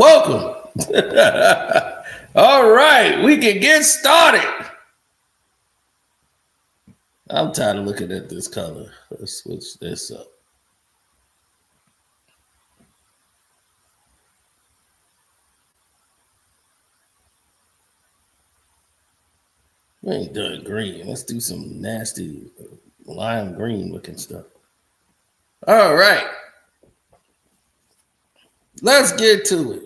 Welcome. All right, we can get started. I'm tired of looking at this color. Let's switch this up. We ain't doing green. Let's do some nasty lime green looking stuff. All right. Let's get to it.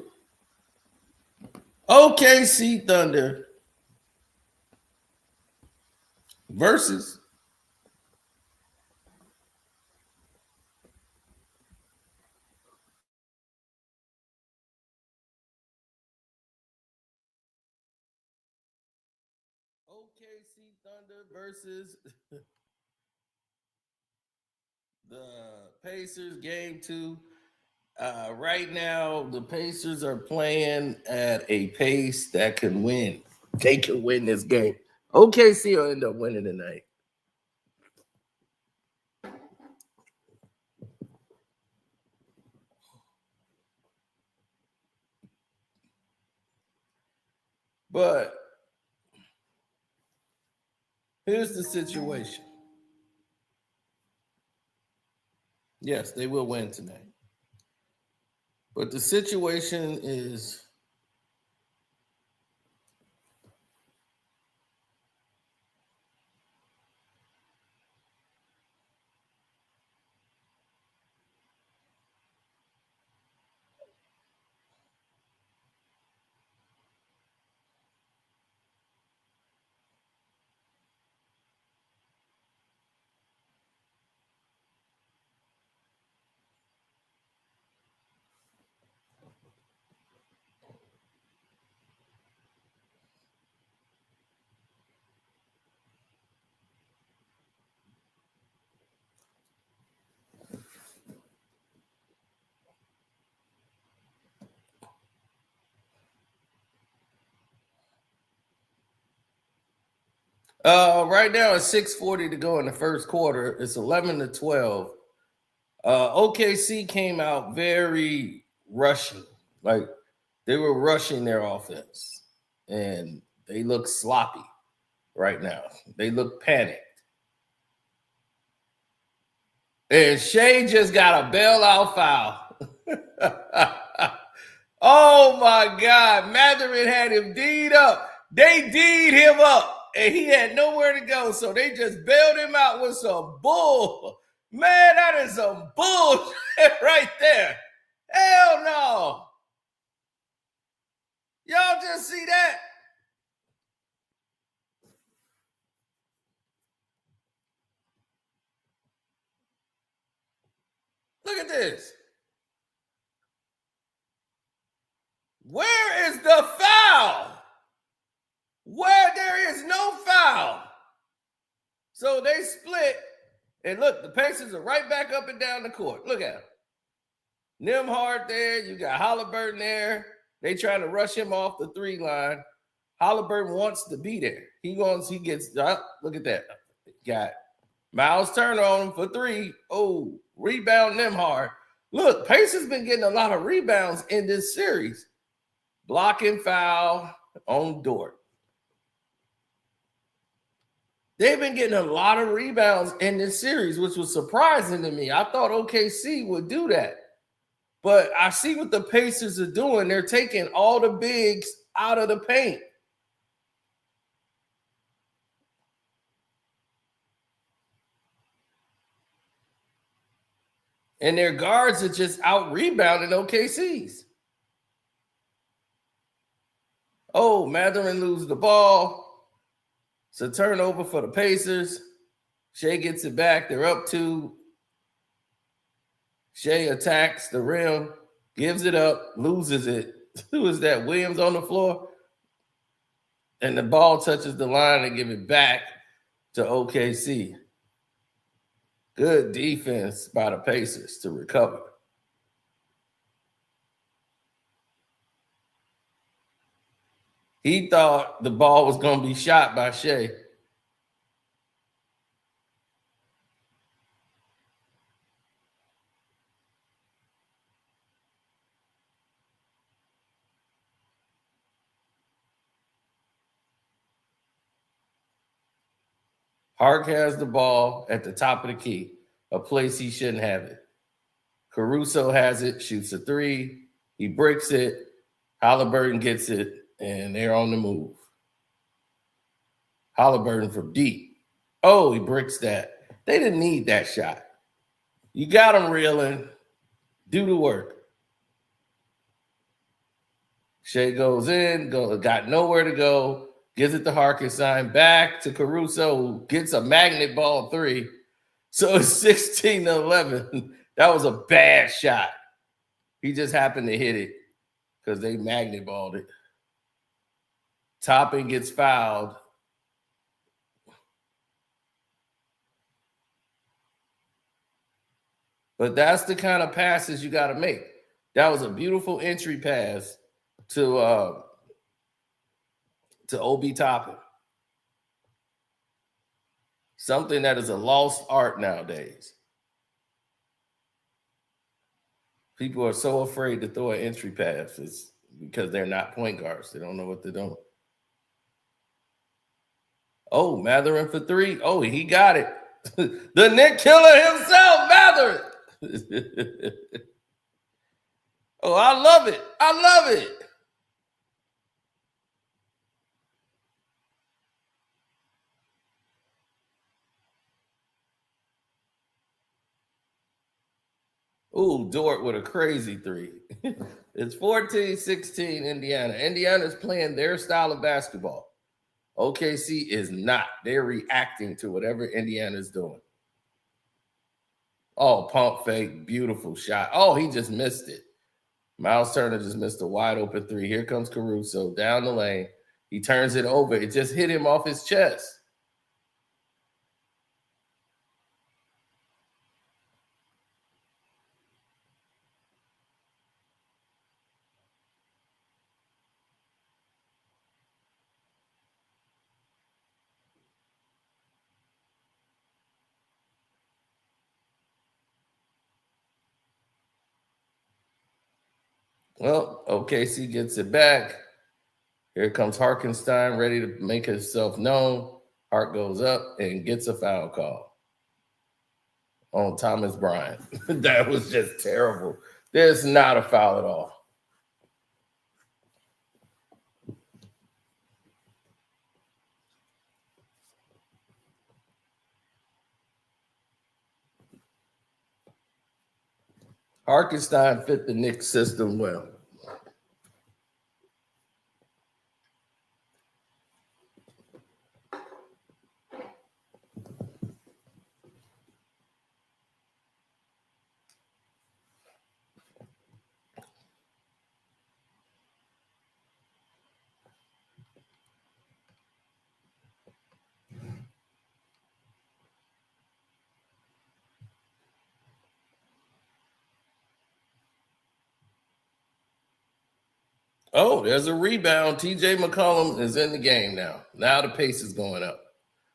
OKC Thunder versus OKC Thunder versus the Pacers game 2. Right now, the Pacers are playing at a pace that can win. They can win this game. OKC will end up winning tonight. But here's the situation. Yes, they will win tonight. But the situation is right now it's 6:40 to go in the first quarter. It's 11-12. OKC came out very rushing. Like they were rushing their offense. And they look sloppy right now. They look panicked. And Shea just got a bailout foul. Oh my God. Matherin had him D'd up. They D'd him up. And he had nowhere to go. So they just bailed him out with some bull. Man, that is some bullshit right there. Hell no. Y'all just see that? Look at this. Where is the foul? Where there is no foul. So they split. And look, the Pacers are right back up and down the court. Look at them. Nembhard there. You got Halliburton there. They trying to rush him off the 3 line. Halliburton wants to be there. He gets, look at that. Got Miles Turner on him for 3. Oh, rebound Nembhard. Look, Pacers been getting a lot of rebounds in this series. Blocking foul on Dort. They've been getting a lot of rebounds in this series, which was surprising to me. I thought OKC would do that. But I see what the Pacers are doing. They're taking all the bigs out of the paint. And their guards are just out rebounding OKC's. Oh, Matherin loses the ball. It's a turnover for the Pacers. Shea gets it back. They're up 2. Shea attacks the rim, gives it up, loses it. Who is that? Williams on the floor? And the ball touches the line and give it back to OKC. Good defense by the Pacers to recover. He thought the ball was going to be shot by Shea. Hark has the ball at the top of the key, a place he shouldn't have it. Caruso has it, shoots a three. He breaks it. Halliburton gets it, and they're on the move. Halliburton from deep. Oh, he bricks that. They didn't need that shot. You got them reeling. Do the work. Shea goes in, got nowhere to go, gives it to Harkenstein, back to Caruso, who gets a magnet ball three. So it's 16-11. That was a bad shot. He just happened to hit it because they magnet balled it. Toppin gets fouled. But that's the kind of passes you got to make. That was a beautiful entry pass to Obi Toppin. Something that is a lost art nowadays. People are so afraid to throw an entry pass. It's because they're not point guards. They don't know what they're doing. Oh, Matherin for three. Oh, he got it. The Nick Killer himself, Matherin. Oh, I love it. I love it. Ooh, Dort with a crazy three. It's 14-16 Indiana. Indiana's playing their style of basketball. OKC is not. They're reacting to whatever Indiana's doing. Oh, pump fake, beautiful shot. Oh, he just missed it. Miles Turner just missed a wide open three. Here comes Caruso down the lane. He turns it over. It just hit him off his chest. Well, OKC gets it back. Here comes Harkenstein, ready to make himself known. Hart goes up and gets a foul call on Thomas Bryant. That was just terrible. There's not a foul at all. Harkenstein fit the Knicks system well. Oh, there's a rebound. TJ McCollum is in the game now. Now the pace is going up.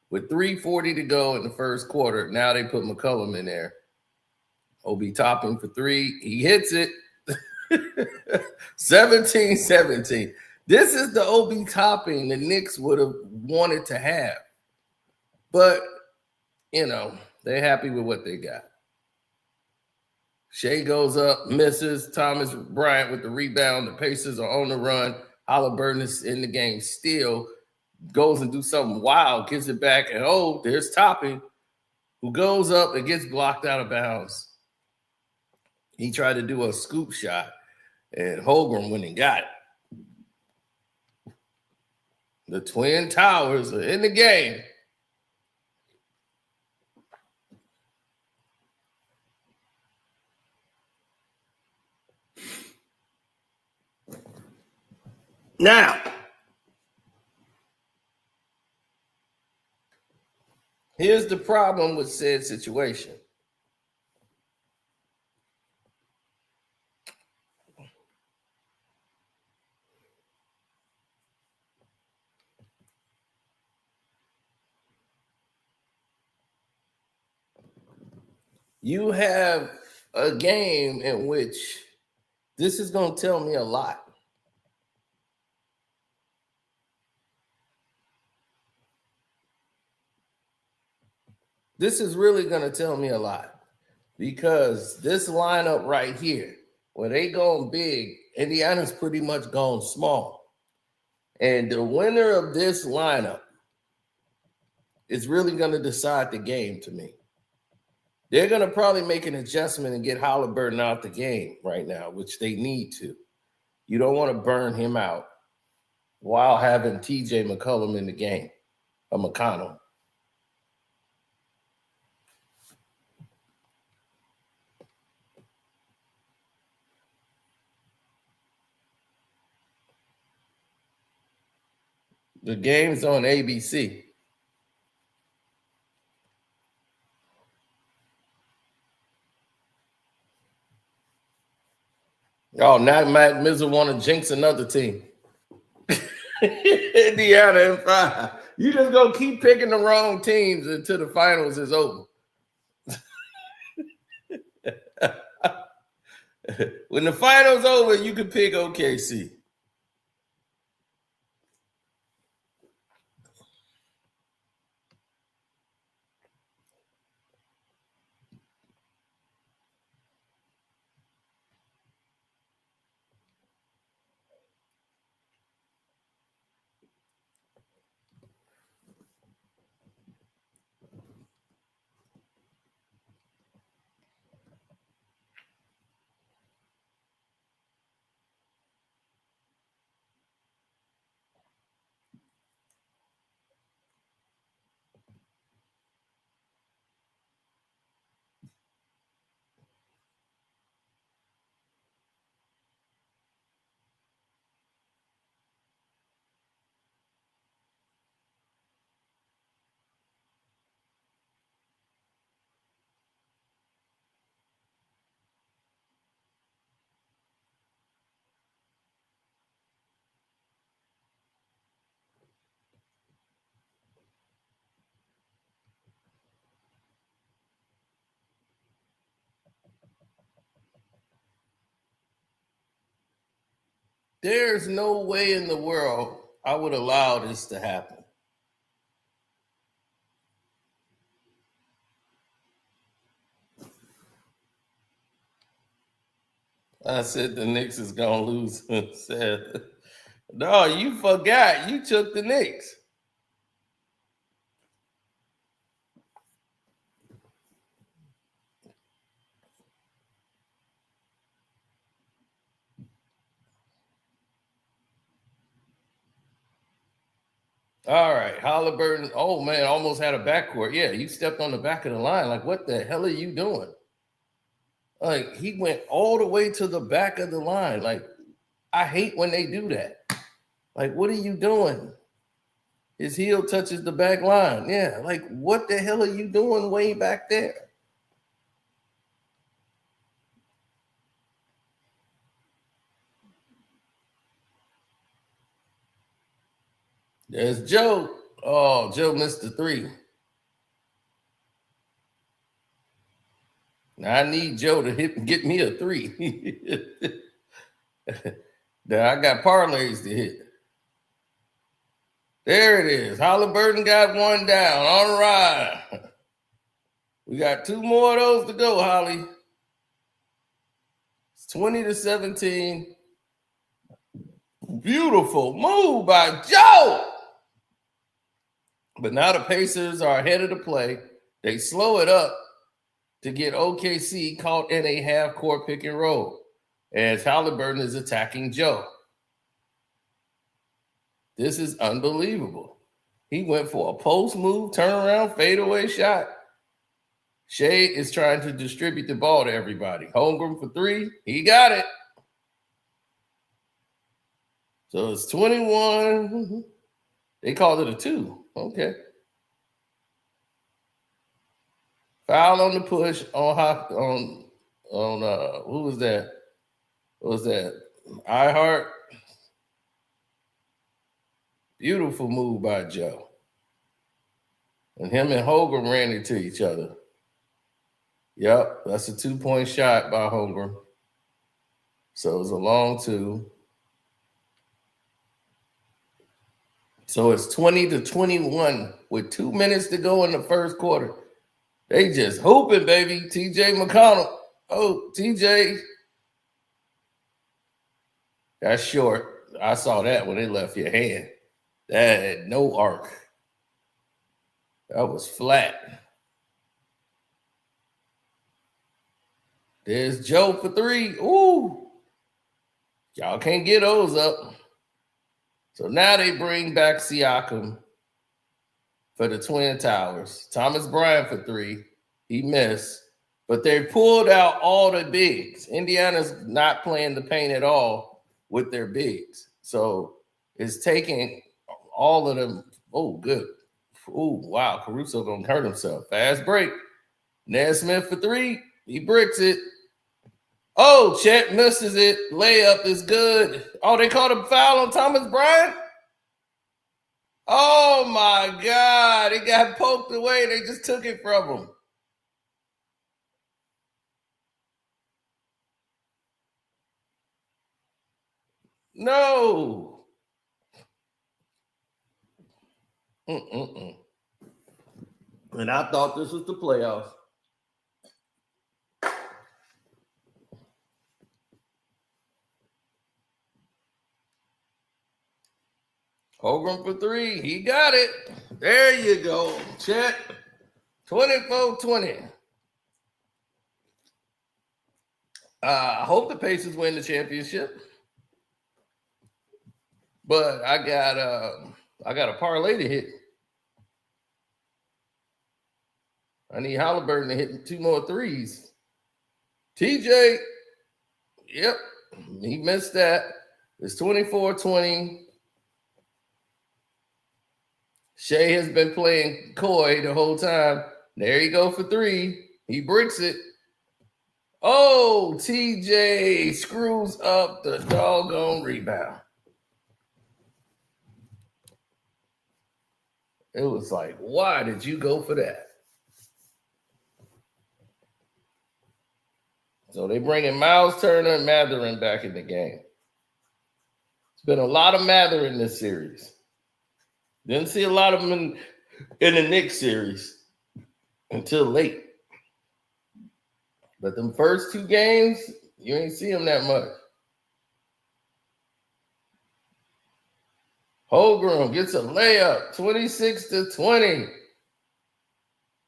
With 3:40 to go in the first quarter, now they put McCollum in there. Obi Toppin for three. He hits it. 17-17. This is the Obi Toppin the Knicks would have wanted to have. But, they're happy with what they got. Shea goes up, misses. Thomas Bryant with the rebound. The Pacers are on the run. Halliburton is in the game still. Goes and do something wild, gives it back, and there's Toppin, who goes up and gets blocked out of bounds. He tried to do a scoop shot, and Holmgren went and got it. The Twin Towers are in the game. Now, here's the problem with said situation. You have a game in which this is going to tell me a lot. This is really going to tell me a lot because this lineup right here, when they going big, Indiana's pretty much gone small. And the winner of this lineup is really going to decide the game to me. They're going to probably make an adjustment and get Halliburton out the game right now, which they need to. You don't want to burn him out while having TJ McCollum in the game, or McConnell. The game's on ABC. Oh, now Matt Mizzle want to jinx another team. Indiana in 5. You just gonna keep picking the wrong teams until the finals is over. When the finals over, you can pick OKC. There's no way in the world I would allow this to happen. I said the Knicks is gonna lose. Said, no, you forgot. You took the Knicks. All right, Halliburton. Oh man, almost had a backcourt. Yeah, you stepped on the back of the line. Like, what the hell are you doing? Like, he went all the way to the back of the line. Like, I hate when they do that. Like, what are you doing? His heel touches the back line. Yeah, like, what the hell are you doing way back there? There's Joe. Oh, Joe missed the 3. Now I need Joe to get me a 3. Now I got parlays to hit. There it is. Halliburton got one down. All right. We got 2 more of those to go, Holly. It's 20-17. Beautiful move by Joe. But now the Pacers are ahead of the play. They slow it up to get OKC caught in a half-court pick and roll as Halliburton is attacking Joe. This is unbelievable. He went for a post move, turnaround, fadeaway shot. Shea is trying to distribute the ball to everybody. Holmgren for 3. He got it. So it's 21. They called it a 2. Okay. Foul on the push on who was that? What was that? iHeart. Beautiful move by Joe. And him and Holmgren ran into each other. Yep, that's a 2-point shot by Holmgren. So it was a long 2. So it's 20-21 with 2 minutes to go in the first quarter. They just hooping, baby. TJ McConnell. Oh, TJ. That's short. I saw that when it left your hand. That had no arc. That was flat. There's Joe for three. Ooh. Y'all can't get those up. So now they bring back Siakam for the Twin Towers. Thomas Bryant for three. He missed. But they pulled out all the bigs. Indiana's not playing the paint at all with their bigs. So it's taking all of them. Oh, good. Oh, wow. Caruso going to hurt himself. Fast break. Nesmith for three. He bricks it. Oh, Chet misses it. Layup is good. Oh, they called a foul on Thomas Bryant? Oh, my God. It got poked away. They just took it from him. No. And I thought this was the playoffs. Holgram for three. He got it. There you go. Chet. 24-20. I hope the Pacers win the championship. But I got a parlay to hit. I need Halliburton to hit 2 more threes. TJ. Yep. He missed that. It's 24-20. Shea has been playing coy the whole time. There you go for three. He bricks it. Oh, TJ screws up the doggone rebound. It was like, why did you go for that? So they bringing Miles Turner and Mathurin back in the game. It's been a lot of Mathurin this series. Didn't see a lot of them in the Knicks series until late. But them first 2 games, you ain't see him that much. Holgram gets a layup, 26-20.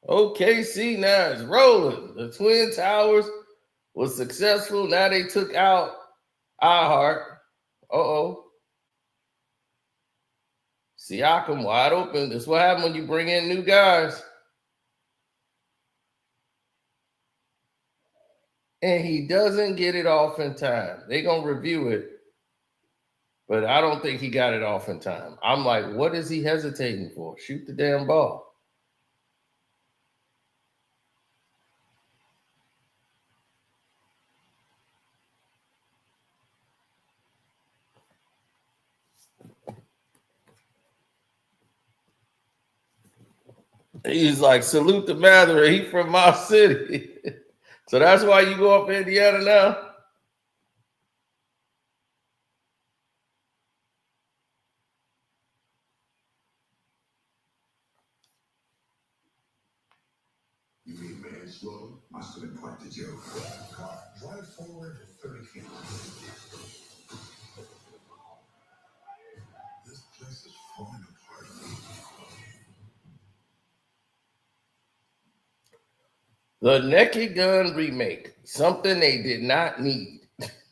OKC now is rolling. The Twin Towers was successful. Now they took out iHeart. Uh-oh. Siakam wide open. That's what happens when you bring in new guys. And he doesn't get it off in time. They're going to review it. But I don't think he got it off in time. I'm like, what is he hesitating for? Shoot the damn ball. He's like, salute the Mather. He from my city. So that's why you go up to Indiana now? You mean man slow? Must have been quite the joke. Car, drive forward 30 feet. This place is falling apart. The Naked Gun remake. Something they did not need.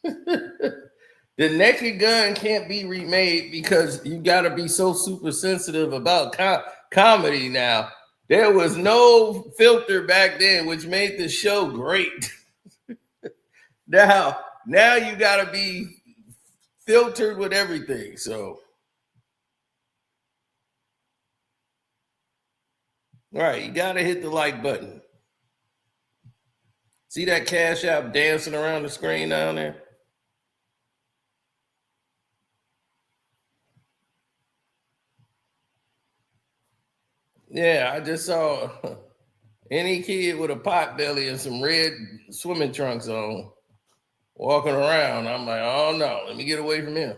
The Naked Gun can't be remade because you got to be so super sensitive about comedy now. There was no filter back then, which made the show great. Now you got to be filtered with everything. So, all right, you got to hit the like button. See that Cash App dancing around the screen down there? Yeah, I just saw any kid with a pot belly and some red swimming trunks on walking around. I'm like, oh no, let me get away from him.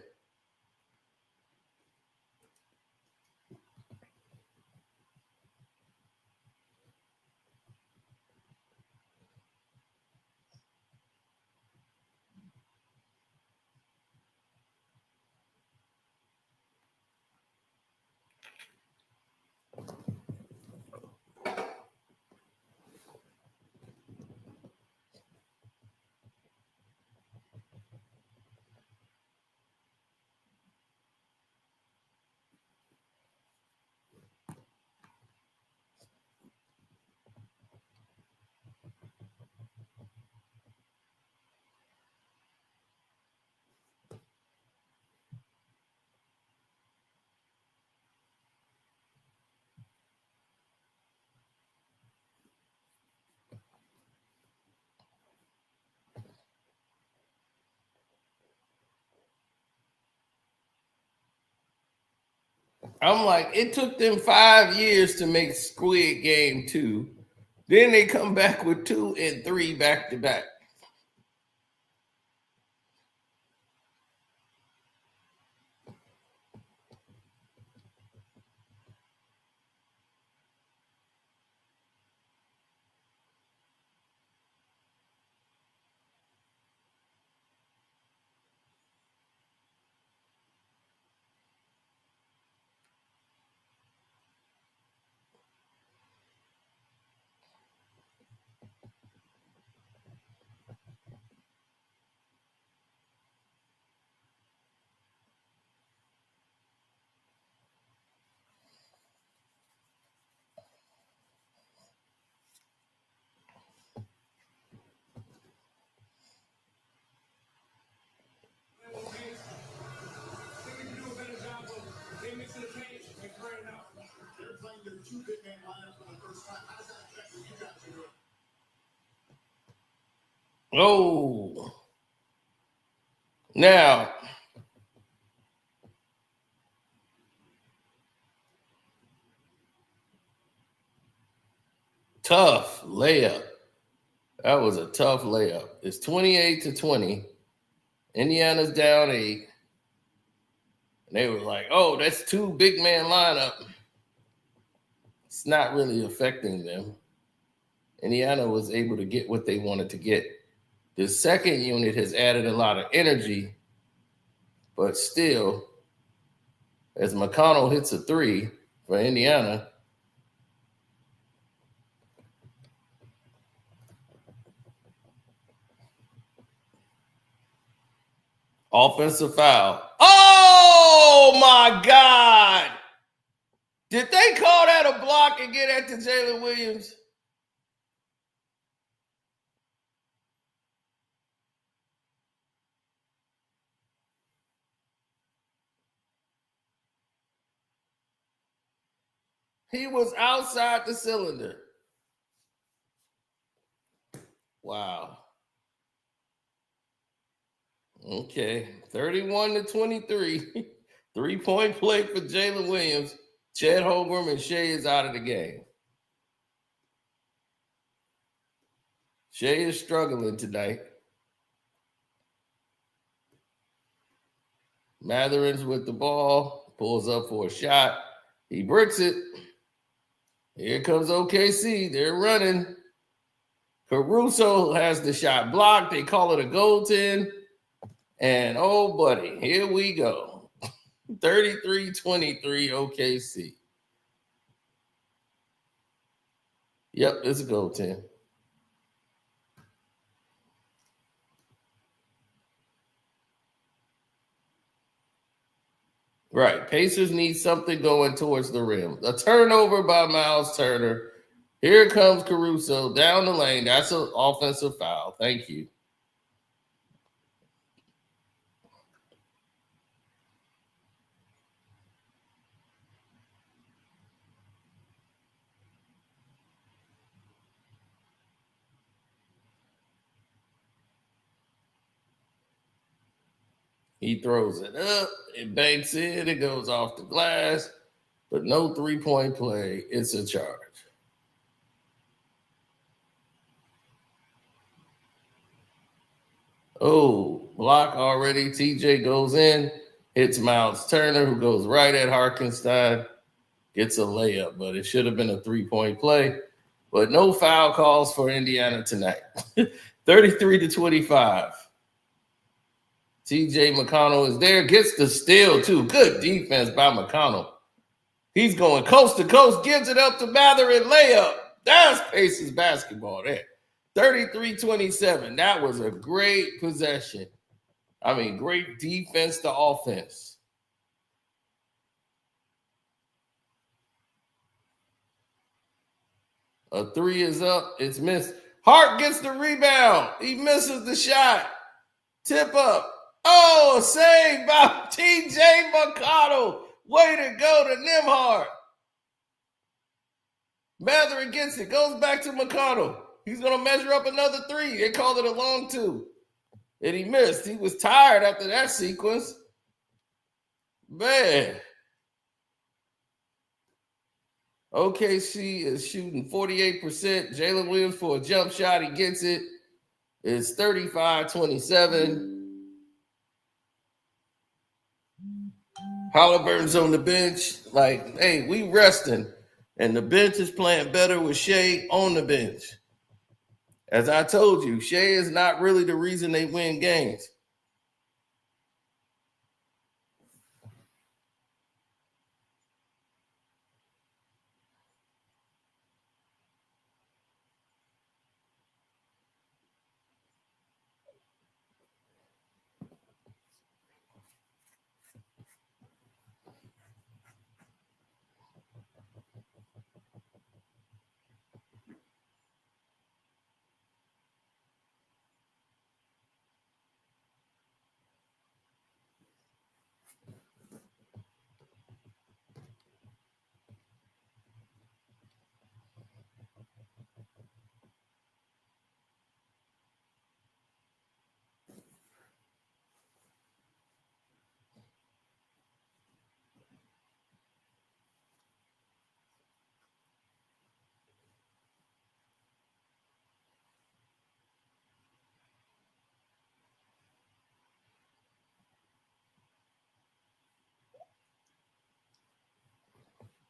I'm like, it took them 5 years to make Squid Game 2. Then they come back with 2 and 3 back to back. Oh, now tough layup. That was a tough layup. It's 28-20. Indiana's down 8. And they were like, oh, that's 2 big man lineup. It's not really affecting them. Indiana was able to get what they wanted to get. The second unit has added a lot of energy, but still, as McConnell hits a 3 for Indiana, offensive foul. Oh my God! Did they call that a block and get at to Jalen Williams? He was outside the cylinder. Wow. Okay, 31-23. 3-point play for Jalen Williams. Chet Holmgren and Shea is out of the game. Shea is struggling tonight. Matherin's with the ball, pulls up for a shot. He bricks it. Here comes OKC. They're running. Caruso has the shot blocked. They call it a goaltend. And oh, buddy, here we go. 33-23 OKC. Yep, it's a goaltend. Right. Pacers need something going towards the rim. A turnover by Miles Turner. Here comes Caruso down the lane. That's an offensive foul. Thank you. He throws it up. It banks in. It goes off the glass. But no 3-point play. It's a charge. Oh, block already. TJ goes in. Hits Miles Turner, who goes right at Harkenstein. Gets a layup, but it should have been a 3-point play. But no foul calls for Indiana tonight. 33-25. TJ McConnell is there, gets the steal too. Good defense by McConnell. He's going coast to coast, gives it up to Matherin, layup. That's Pacers basketball there. 33-27. That was a great possession. I mean, great defense to offense. A 3 is up. It's missed. Hart gets the rebound. He misses the shot. Tip up. Oh, saved by TJ McConnell. Way to go to Nembhard. Matherin gets it. Goes back to McConnell. He's going to measure up another 3. They called it a long 2. And he missed. He was tired after that sequence. Man. OKC is shooting 48%. Jalen Williams for a jump shot, he gets it. It's 35-27. Halliburton's on the bench. Like, hey, we resting. And the bench is playing better with Shea on the bench. As I told you, Shea is not really the reason they win games.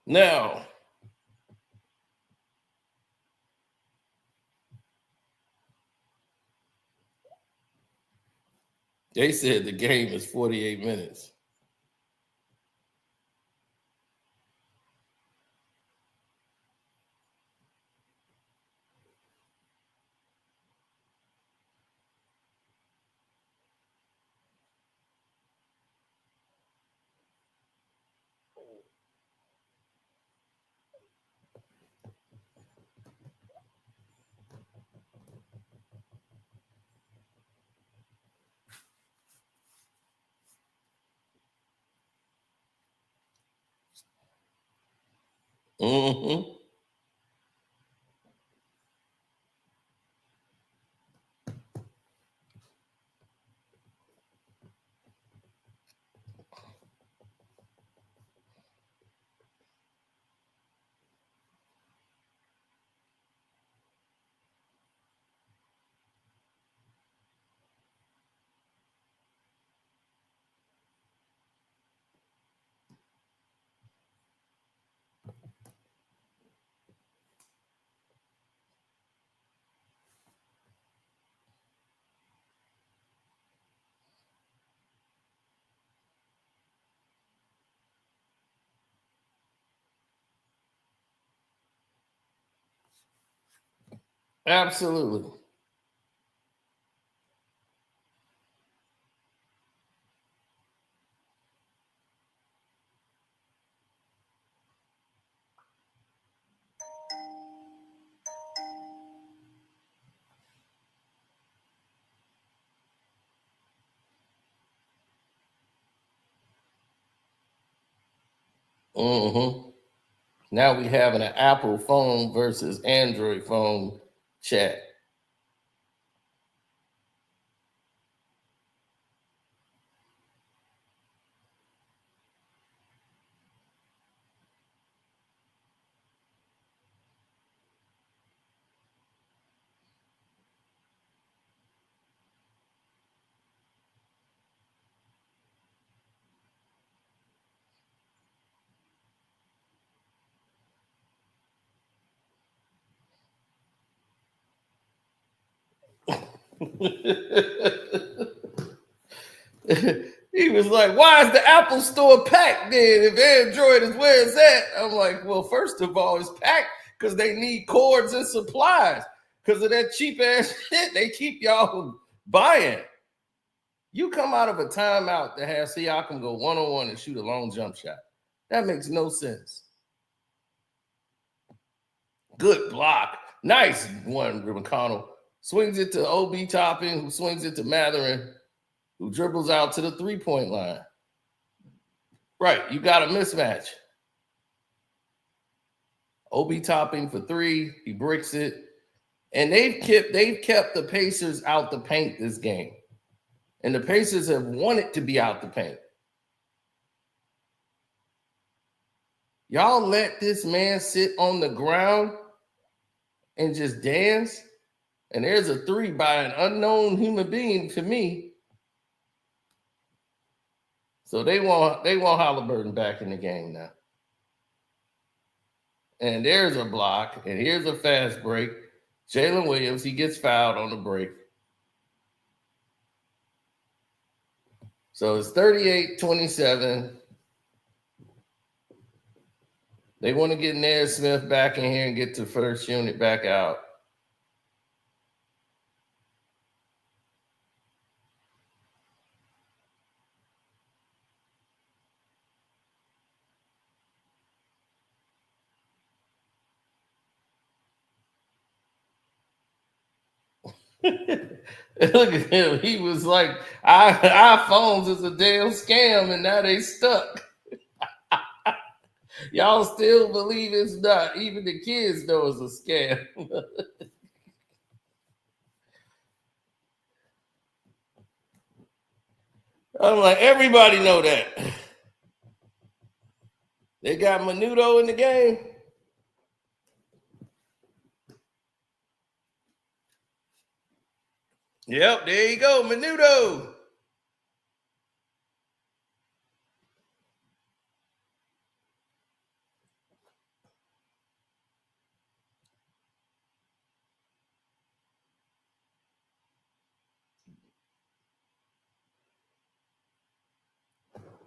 Now, they said the game is 48 minutes. Mm-hmm. Absolutely. Mm-hmm. Now we having an Apple phone versus Android phone chat. He was like, why is the Apple store packed then if Android is where it's at? I'm like, well, first of all, it's packed because they need cords and supplies. Because of that cheap ass shit they keep y'all buying. You come out of a timeout to have Siakam go one-on-one and shoot a long jump shot. That makes no sense. Good block. Nice one, McConnell. Swings it to OB Toppin, who swings it to Matherin, who dribbles out to the three-point line. Right, you got a mismatch. OB Toppin for three, he bricks it. And they've kept the Pacers out the paint this game. And the Pacers have wanted to be out the paint. Y'all let this man sit on the ground and just dance? And there's a 3 by an unknown human being to me. So they want Halliburton back in the game now. And there's a block, and here's a fast break. Jalen Williams, he gets fouled on the break. So it's 38-27. They want to get Nair Smith back in here and get the first unit back out. Look at him. He was like, iPhones is a damn scam, and now they stuck. Y'all still believe it's not. Even the kids know it's a scam. I'm like, everybody know that. They got Menudo in the game. Yep, there you go, Menudo.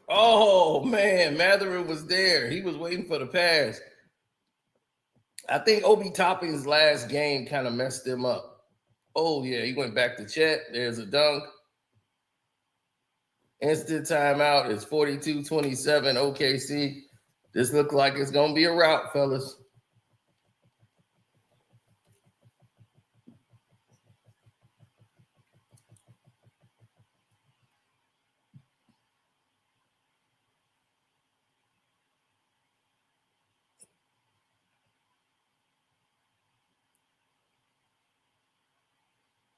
Oh, man, Matherin was there. He was waiting for the pass. I think Obi Toppin's last game kind of messed him up. Oh, yeah, he went back to Chet. There's a dunk. Instant timeout. It's 42-27 OKC. This looks like it's going to be a rout, fellas.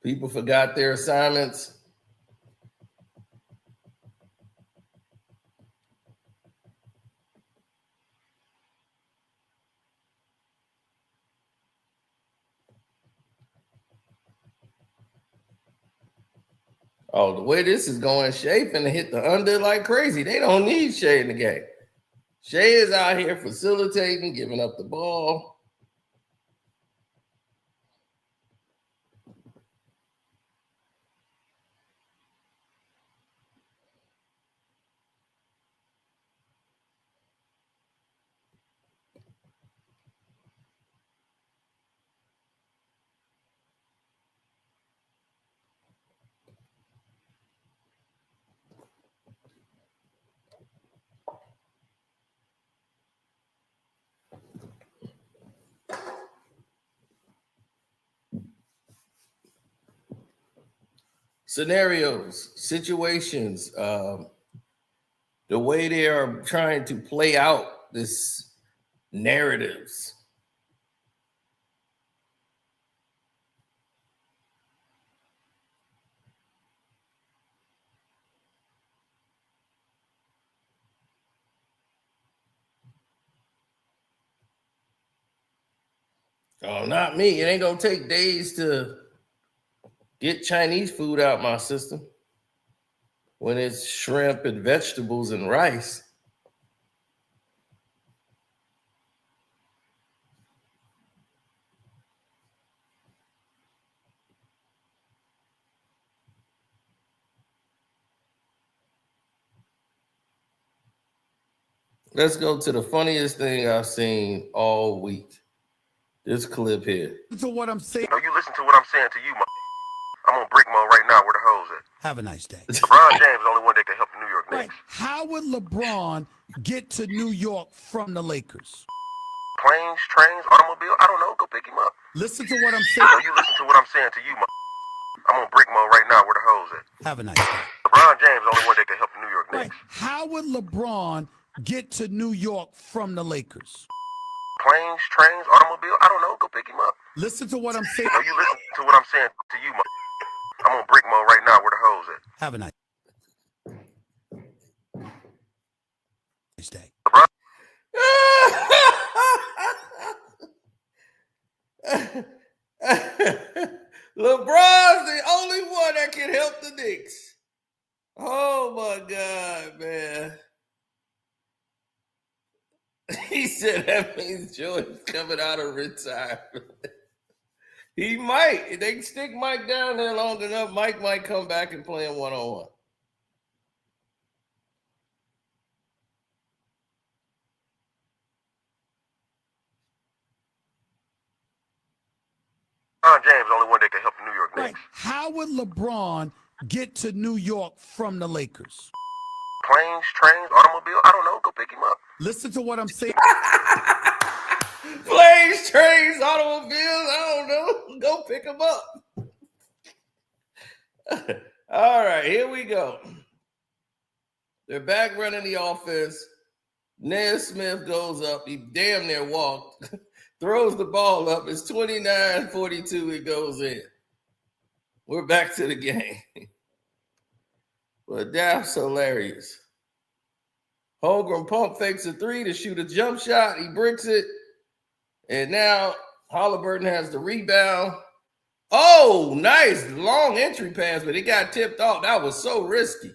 People forgot their assignments. Oh, the way this is going, Shea finna hit the under like crazy. They don't need Shea in the game. Shea is out here facilitating, giving up the ball. Scenarios, situations, the way they are trying to play out this narratives. Oh, not me. It ain't gonna take days to get Chinese food out my system when it's shrimp and vegetables and rice. Let's go to the funniest thing I've seen all week. This clip here. To what I'm saying. No, you listen to what I'm saying to you, I'm on brick mode right now where the hoes at. Have a nice day. LeBron James is the only one that can help the New York Knicks. Right. How would LeBron get to New York from the Lakers? Planes, trains, automobile, I don't know. Go pick him up. Listen to what I'm saying. No, you listen to what I'm saying to you, I'm on brick mode right now where the hoes at. Have a nice day. LeBron James is the only one that can help the New York Right. Knicks. How would LeBron get to New York from the Lakers? Planes, trains, automobile, I don't know. Go pick him up. Listen to what I'm saying. No, you listen to what I'm saying to you, I'm on brick mode right now where the hoes at. Have a nice day. LeBron. Oh my God, man. He said that means Jordan's coming out of retirement. He might. If they stick Mike down there long enough, Mike might come back and play him one-on-one. James, the only one that can help the New York Right. Knicks. How would LeBron get to New York from the Lakers? Planes, trains, automobile. I don't know. Go pick him up. Listen to what I'm saying. Planes, trains, automobiles, I don't know. Go pick them up. All right, here we go. They're back running the offense. Nesmith goes up. He damn near walked. Throws the ball up. It's 29-42. It goes in. We're back to the game. But that's hilarious. Holmgren pump fakes a three to shoot a jump shot. He bricks it. And now Halliburton has the rebound. Oh, nice long entry pass, but it got tipped off. That was so risky.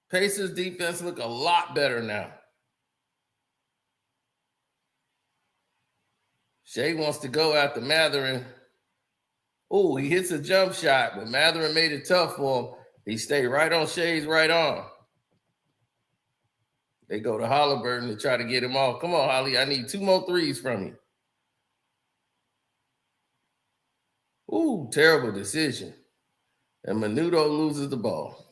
Pacers defense look a lot better now. Shea wants to go after Matherin. Oh, he hits a jump shot, but Matherin made it tough for him. He stayed right on Shea's right arm. They go to Halliburton to try to get him off. Come on, Holly. I need 2 more threes from you. Ooh, terrible decision. And Menudo loses the ball.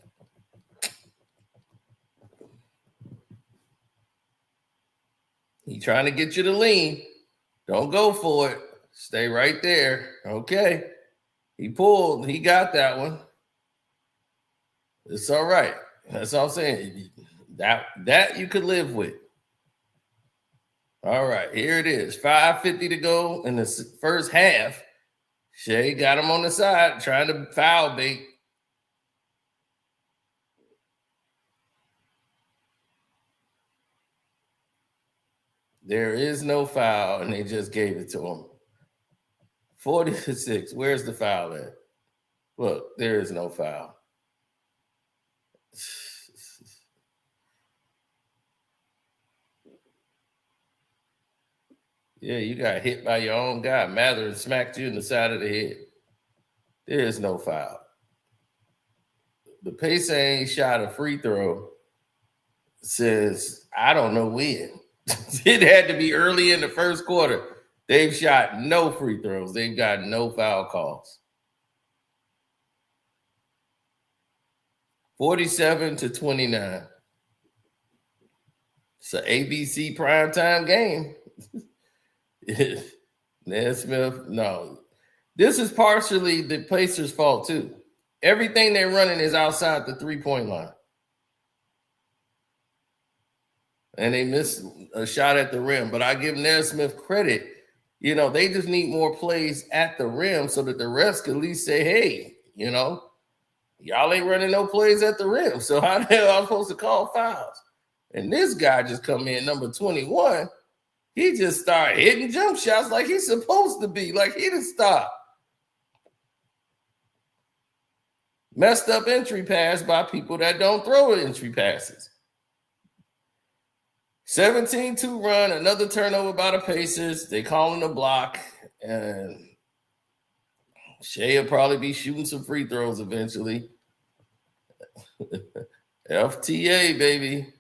He trying to get you to lean. Don't go for it. Stay right there. Okay. He pulled. He got that one. It's all right. That's all I'm saying. That you could live with. All right. Here it is. 5:50 to go in the first half. Shea got him on the side trying to foul bait. There is no foul, and they just gave it to him. 40-6. Where's the foul at? Look, there is no foul. Yeah, you got hit by your own guy. Matherin smacked you in the side of the head. There is no foul. The Pacers ain't shot a free throw since I don't know when. It had to be early in the first quarter. They've shot no free throws. They've got no foul calls. 47-29. It's an ABC primetime game. Nesmith, no. This is partially the Pacers' fault, too. Everything they're running is outside the three-point line. And they missed a shot at the rim. But I give Nesmith credit. You know, they just need more plays at the rim so that the refs can at least say, hey, you know, y'all ain't running no plays at the rim. So how the hell am I supposed to call fouls? And this guy just come in, number 21. He just started hitting jump shots like he's supposed to be. Like he didn't stop. Messed up entry pass by people that don't throw entry passes. 17-2 run, another turnover by the Pacers. They call him a block, and Shea will probably be shooting some free throws eventually. FTA, baby.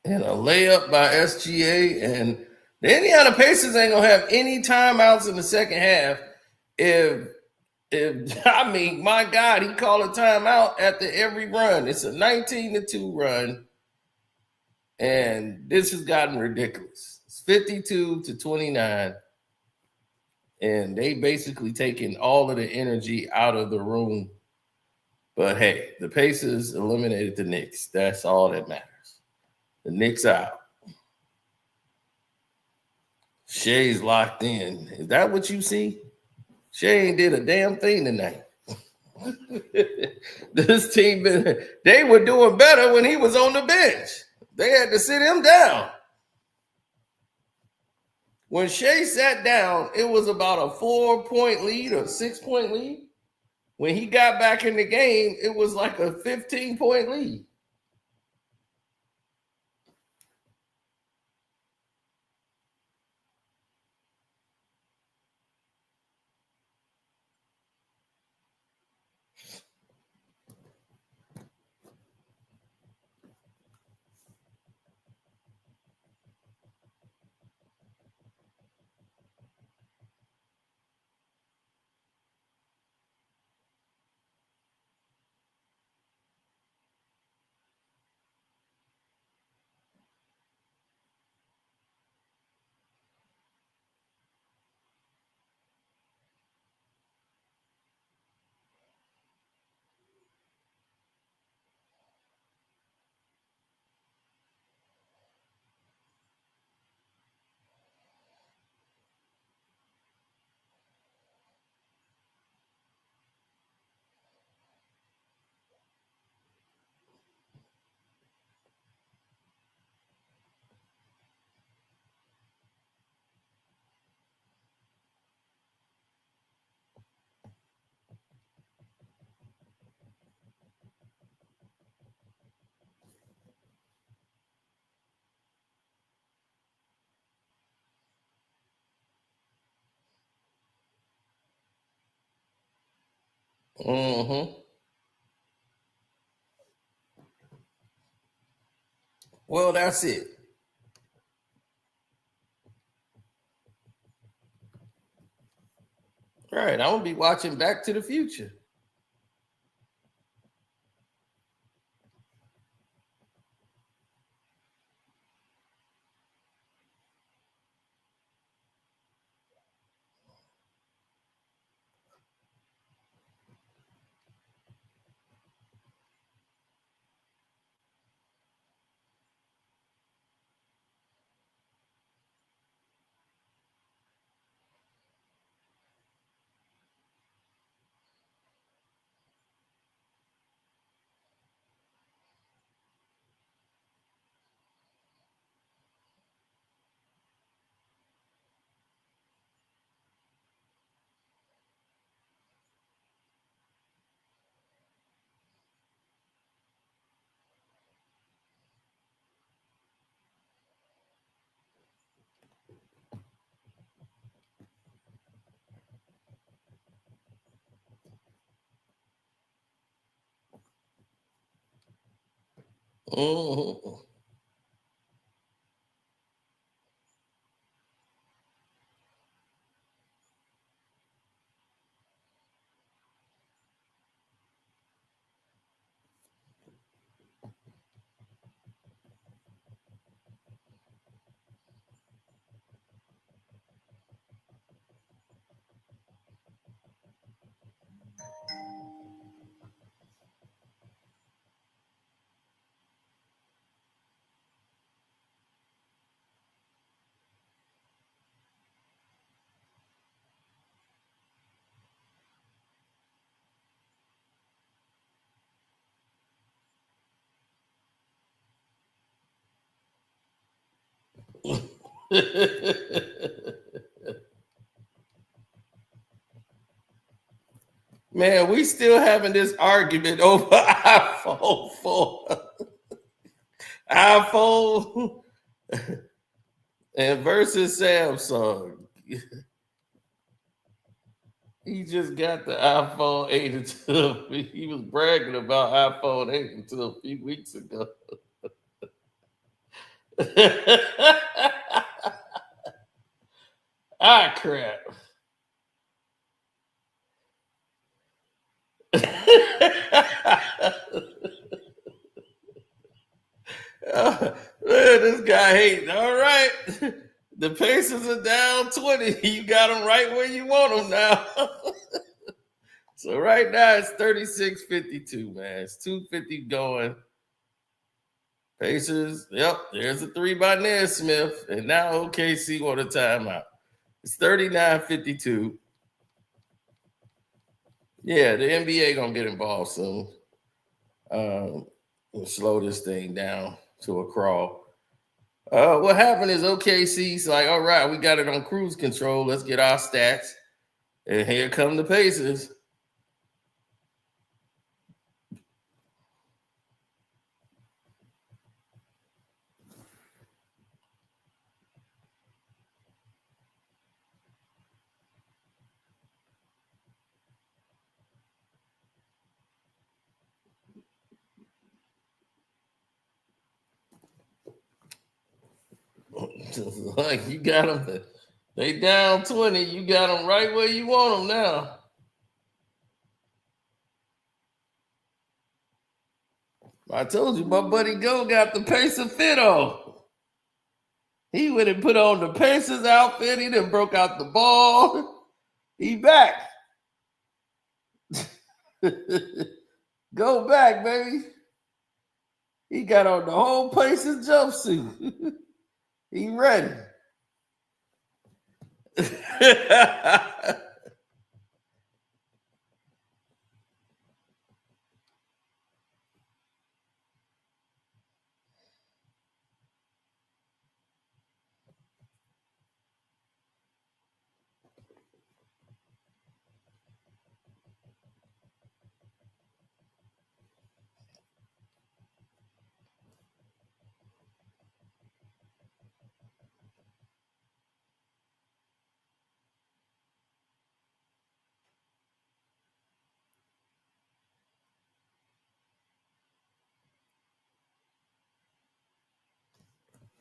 And a layup by SGA. And the Indiana Pacers ain't going to have any timeouts in the second half. If I mean, my God, he called a timeout after every run. It's a 19-2 run. And this has gotten ridiculous. It's 52-29. And they basically taken all of the energy out of the room. But hey, the Pacers eliminated the Knicks. That's all that matters. The Knicks out. Shay's locked in. Is that what you see? Shay ain't did a damn thing tonight. This team, they were doing better when he was on the bench. They had to sit him down. When Shea sat down, it was about a 4-point lead or 6-point lead. When he got back in the game, it was like a 15-point lead. Mm-hmm. Well, that's it. All right, I'm gonna be watching Back to the Future. Mm-hmm. Man, we still having this argument over iPhone 4. iPhone and versus Samsung. He just got the iPhone 8 until he was bragging about iPhone 8 until a few weeks ago. Ah, crap. Man, this guy hating. All right. The Pacers are down 20. You got them right where you want them now. So right now it's 36-52, man. It's 250 going. Pacers, yep, there's a three by Nesmith, and now OKC want a timeout. It's 39-52. Yeah, the NBA gonna get involved soon. We'll slow this thing down to a crawl. What happened is OKC's like, all right, we got it on cruise control. Let's get our stats. And here come the Pacers. Like you got them, they down 20. You got them right where you want them now. I told you, my buddy Go got the Pacer fit on. He went and put on the Pacers outfit. He done broke out the ball. He back. Go back, baby. He got on the whole Pacers jumpsuit. He ready.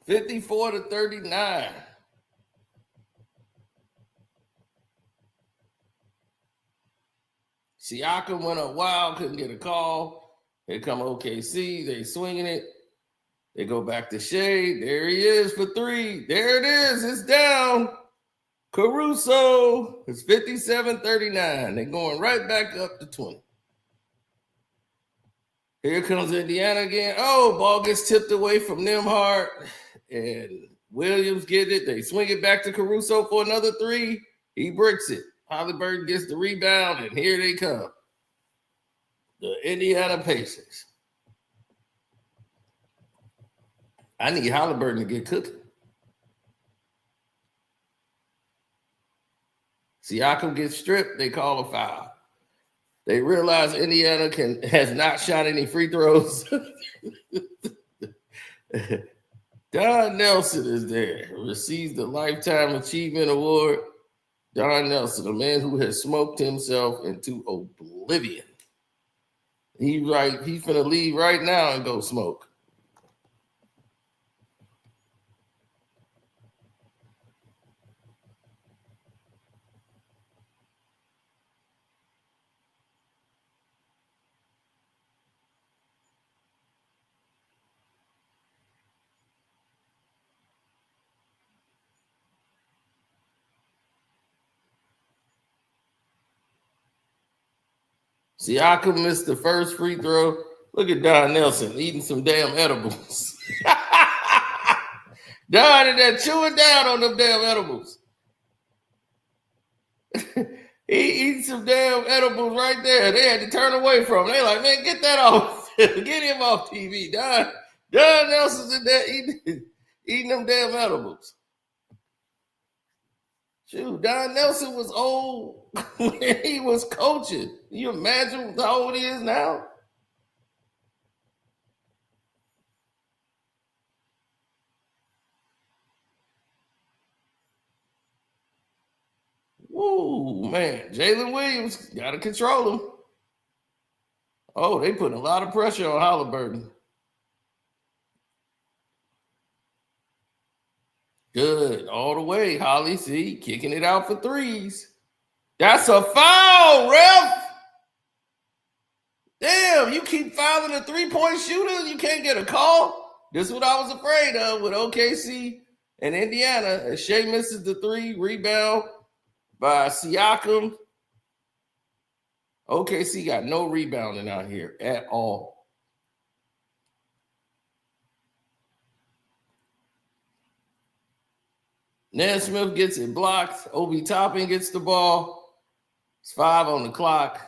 54-39. Siakam went up wild, couldn't get a call. Here come OKC. They swinging it. They go back to Shea. There he is for three. There it is. It's down. Caruso. It's 57-39. They're going right back up to 20. Here comes Indiana again. Oh, ball gets tipped away from Nembhard. And Williams gets it. They swing it back to Caruso for another three. He bricks it. Halliburton gets the rebound, and here they come. The Indiana Pacers. I need Halliburton to get cooking. Siakam gets stripped. They call a foul. They realize Indiana has not shot any free throws. Don Nelson is there. Receives the Lifetime Achievement Award. Don Nelson, a man who has smoked himself into oblivion. He's finna leave right now and go smoke. Siakam missed the first free throw. Look at Don Nelson eating some damn edibles. Don is there chewing down on them damn edibles. He eats some damn edibles right there. They had to turn away from him. They like, man, get that off. Get him off TV. Don Nelson's in there eating them damn edibles. Shoot, Don Nelson was old when he was coaching. Can you imagine how old he is now? Woo, man. Jalen Williams, got to control him. Oh, they put a lot of pressure on Halliburton. Good. All the way, Holly. See, kicking it out for threes. That's a foul, ref. Damn, you keep fouling a three-point shooter, you can't get a call. This is what I was afraid of with OKC and Indiana. As Shea misses the three, rebound by Siakam. OKC got no rebounding out here at all. Naismith gets it blocked. Obi Toppin gets the ball. It's 5 on the clock.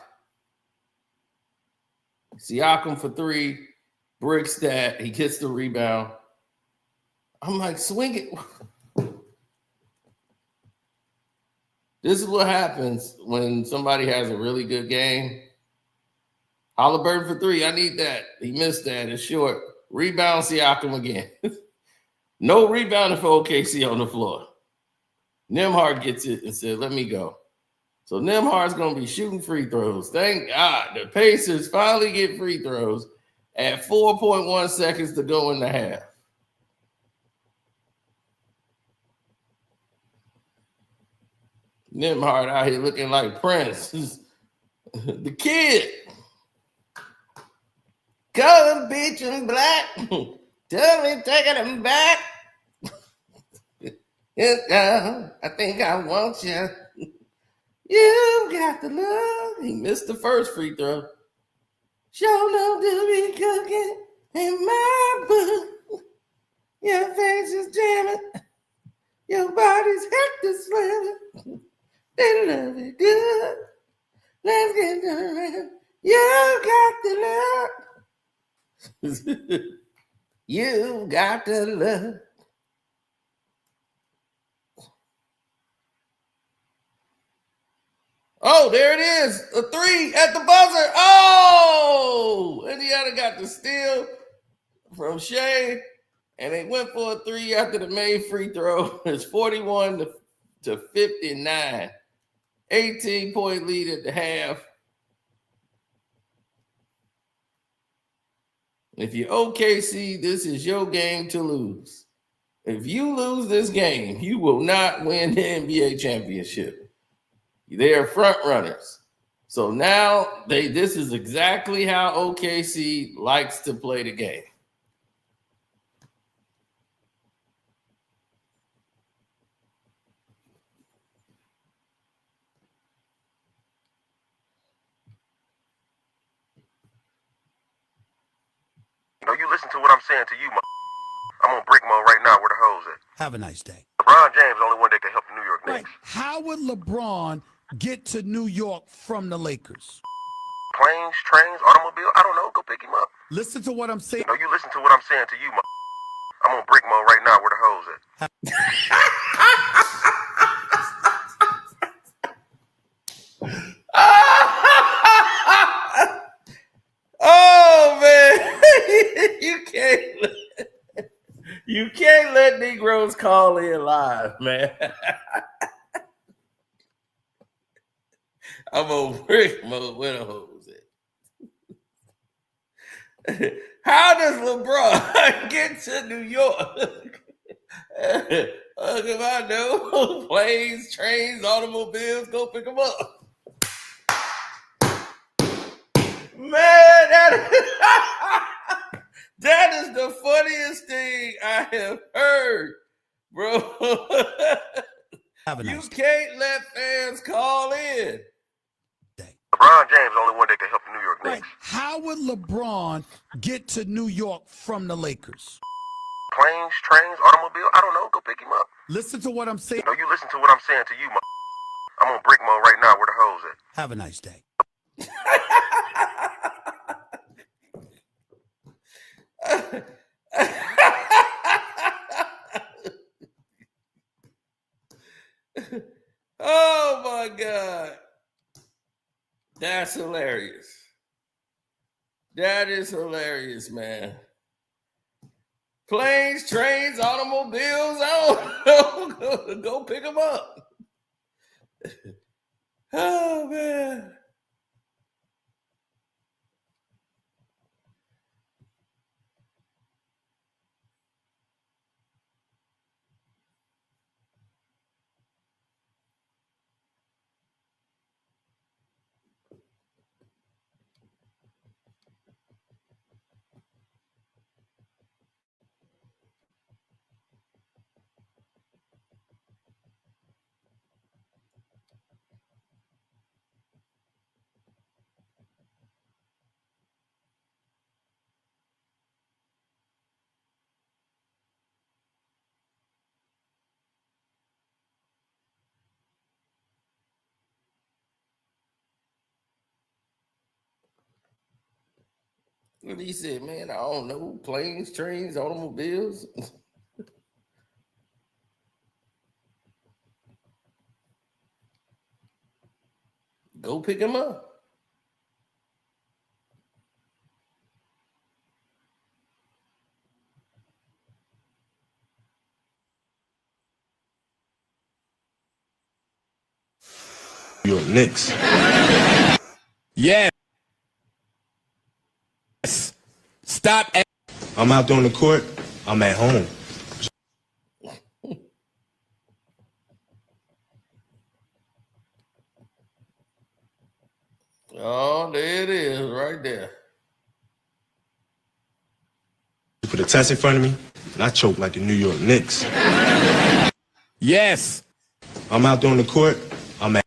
Siakam for 3. Bricks that. He gets the rebound. I'm like, swing it. This is what happens when somebody has a really good game. Halliburton for 3. I need that. He missed that. It's short. Rebound Siakam again. No rebounding for OKC on the floor. Nembhard gets it and said, let me go. So Nembhard's going to be shooting free throws. Thank God. The Pacers finally get free throws at 4.1 seconds to go in the half. Nembhard out here looking like Prince. The kid. Color bitch in black. Tell me taking him back. I think I want you. You got the love. He missed the first free throw. Show no to be cooking in my book. Your face is jamming. Your body's hector slamming. They love it good. Let's get around. You got the love. You got the love. Oh, there it is. A 3 at the buzzer. Oh! Indiana got the steal from Shea, and they went for a 3 after the main free throw. It's 41 to 59. 18-point lead at the half. If you're OKC, this is your game to lose. If you lose this game, you will not win the NBA championship. They are front runners. So now this is exactly how OKC likes to play the game. You listen to what I'm saying to you, I'm on brick mode right now where the hoes at. Have a nice day. LeBron James the only one that can help the New York Knicks. How would LeBron get to New York from the Lakers? Planes, trains, automobile, I don't know. Go pick him up. Listen to what I'm saying. You listen to what I'm saying to you, I'm on brick mode right now where the hoes at. Oh man, you can't let Negroes call in live, man. I'm on brick mode where the hoes at. How does LeBron get to New York? If I know, planes, trains, automobiles, go pick them up. Man, that is the funniest thing I have heard, bro. You can't let fans call in. LeBron James the only one that can help the New York Knicks. How would LeBron get to New York from the Lakers? Planes, trains, automobile, I don't know. Go pick him up. Listen to what I'm saying. You listen to what I'm saying to you, I'm on brick mode right now where the hoes at. Have a nice day. Oh my God. That's hilarious. That is hilarious, man. Planes, trains, automobiles, go pick them up. Oh man. What he said, man, I don't know. Planes, trains, automobiles. Go pick him up. Your Knicks. Yes. Stop. I'm out there on the court. I'm at home. Oh, there it is, right there. You put a test in front of me, and I choke like the New York Knicks. Yes. I'm out there on the court. I'm at.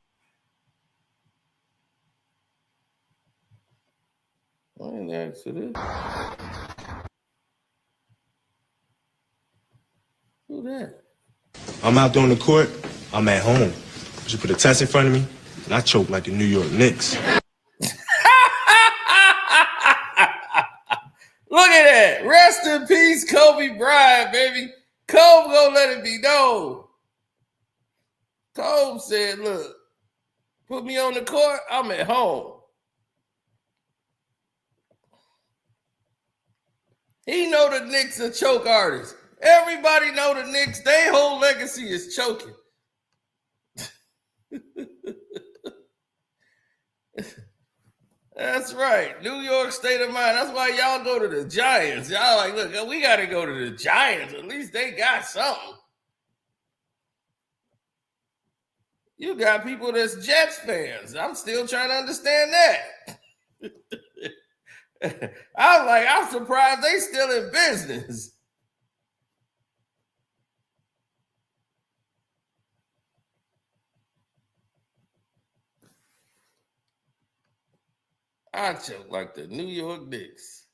I ain't asked for this. Who that? I'm out there on the court. I'm at home. You put a test in front of me, and I choke like the New York Knicks. Look at that. Rest in peace, Kobe Bryant, baby. Kobe gonna let it be known. Kobe said, look, put me on the court, I'm at home. He know the Knicks are choke artists. Everybody know the Knicks, their whole legacy is choking. That's right. New York state of mind. That's why y'all go to the Giants. Y'all like, look, we got to go to the Giants. At least they got something. You got people that's Jets fans. I'm still trying to understand that. I'm surprised they still in business. I choke like the New York Knicks.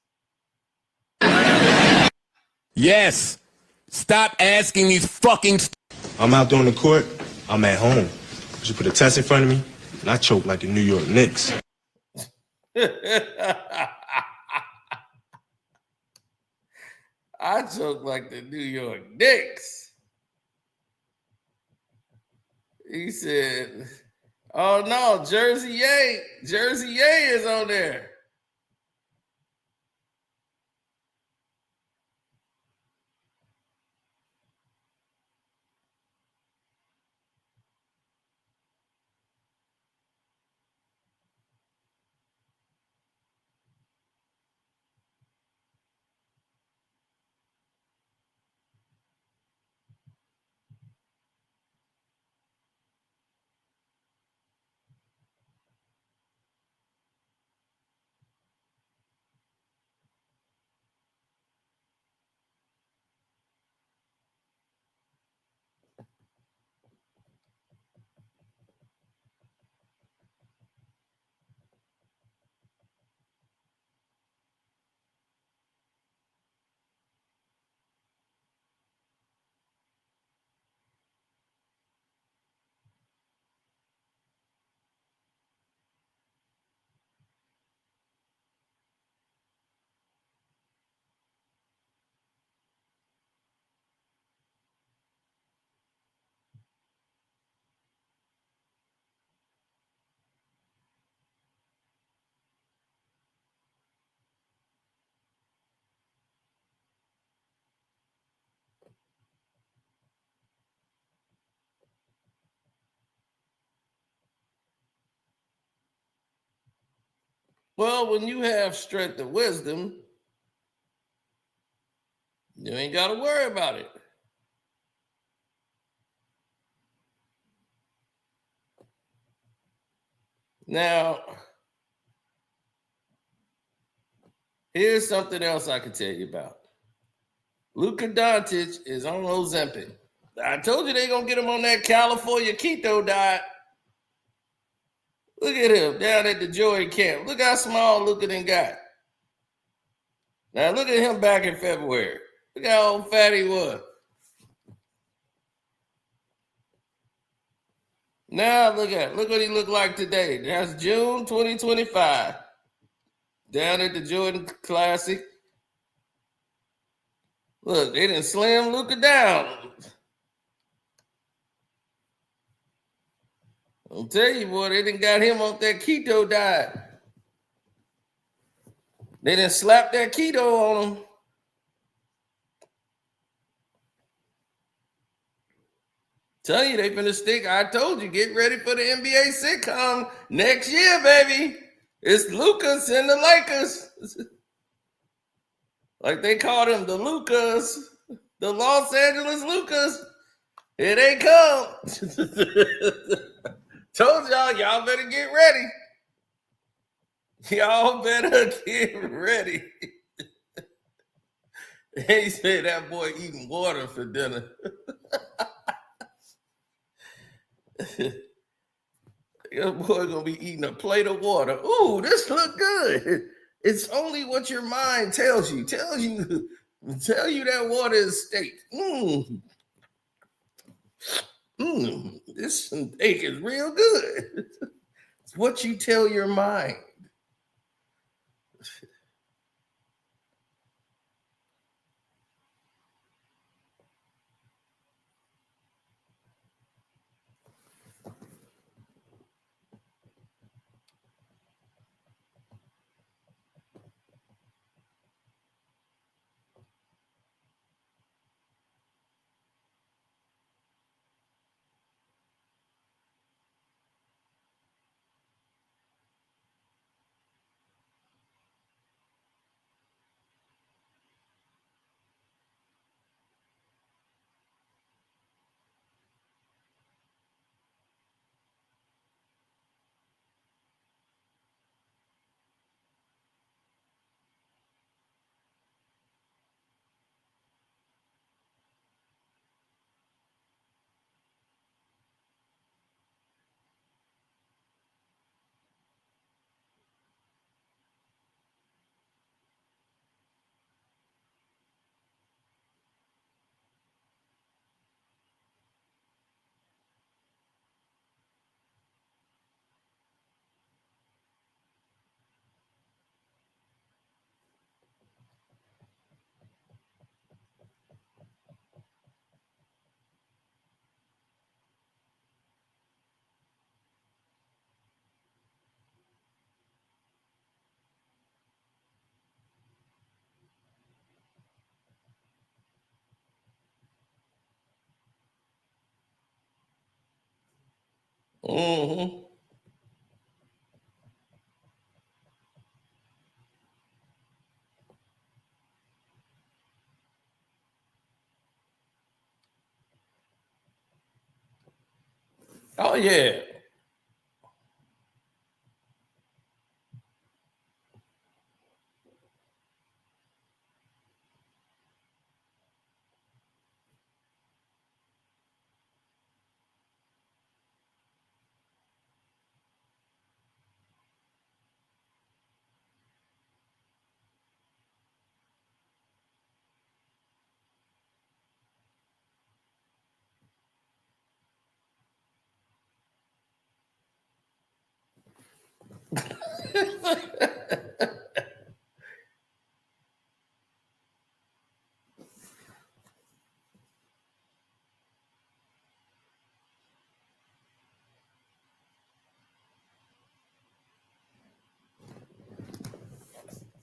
Yes. Stop asking these fucking. I'm out there on the court. I'm at home. You put a test in front of me, and I choke like the New York Knicks. I choke like the New York Knicks. He said, oh no, Jersey Ye. Jersey Ye is on there. Well, when you have strength and wisdom, you ain't got to worry about it. Now, here's something else I can tell you about. Luka Doncic is on Ozempic. I told you they gonna get him on that California keto diet. Look at him down at the Joy camp. Look how small Luka done got. Now look at him back in February. Look how old fat he was. Now look what he looked like today. That's June 2025. down at the Jordan Classic. Look, they didn't slam Luka down. I'll tell you, boy, they didn't got him off that keto diet. They didn't slap that keto on him. Tell you, they finna stick. I told you, get ready for the NBA sitcom next year, baby. It's Lucas and the Lakers. Like they called him the Lucas, the Los Angeles Lucas. Here they come. Told y'all better get ready. Y'all better get ready. He said that boy eating water for dinner. That boy gonna be eating a plate of water. Ooh, this look good. It's only what your mind tells you. Tell you that water is steak. This steak is real good. It's what you tell your mind. Mm-hmm. Oh yeah.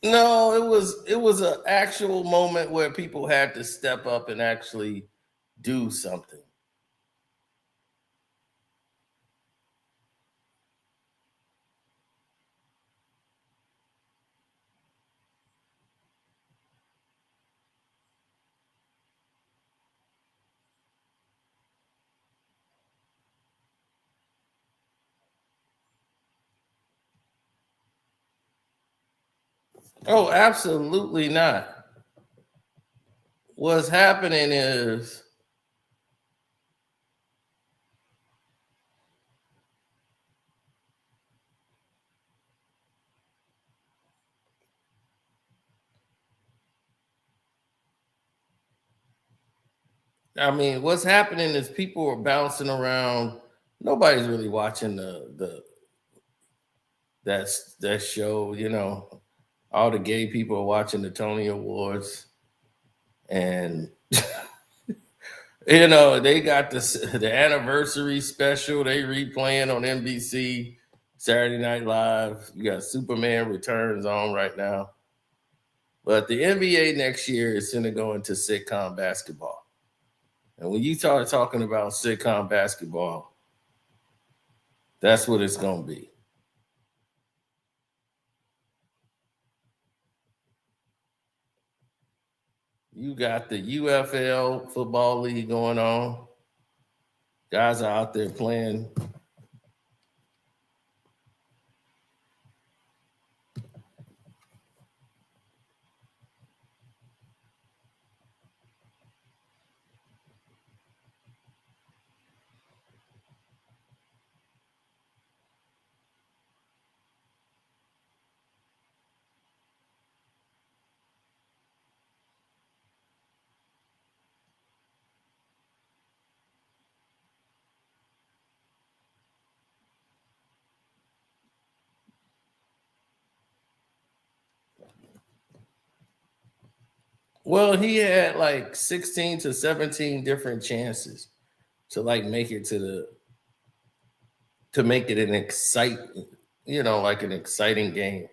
No, it was an actual moment where people had to step up and actually do something. Oh, absolutely not. What's happening is what's happening is people are bouncing around. Nobody's really watching that show, all the gay people are watching the Tony Awards, and they got the anniversary special they replaying on NBC Saturday Night Live. You got Superman Returns on right now, but the NBA next year is going to go into sitcom basketball, and when you start talking about sitcom basketball, that's what it's going to be. You got the UFL football league going on. Guys are out there playing. Well, he had like 16 to 17 different chances to like make it to make it an exciting, like an exciting game.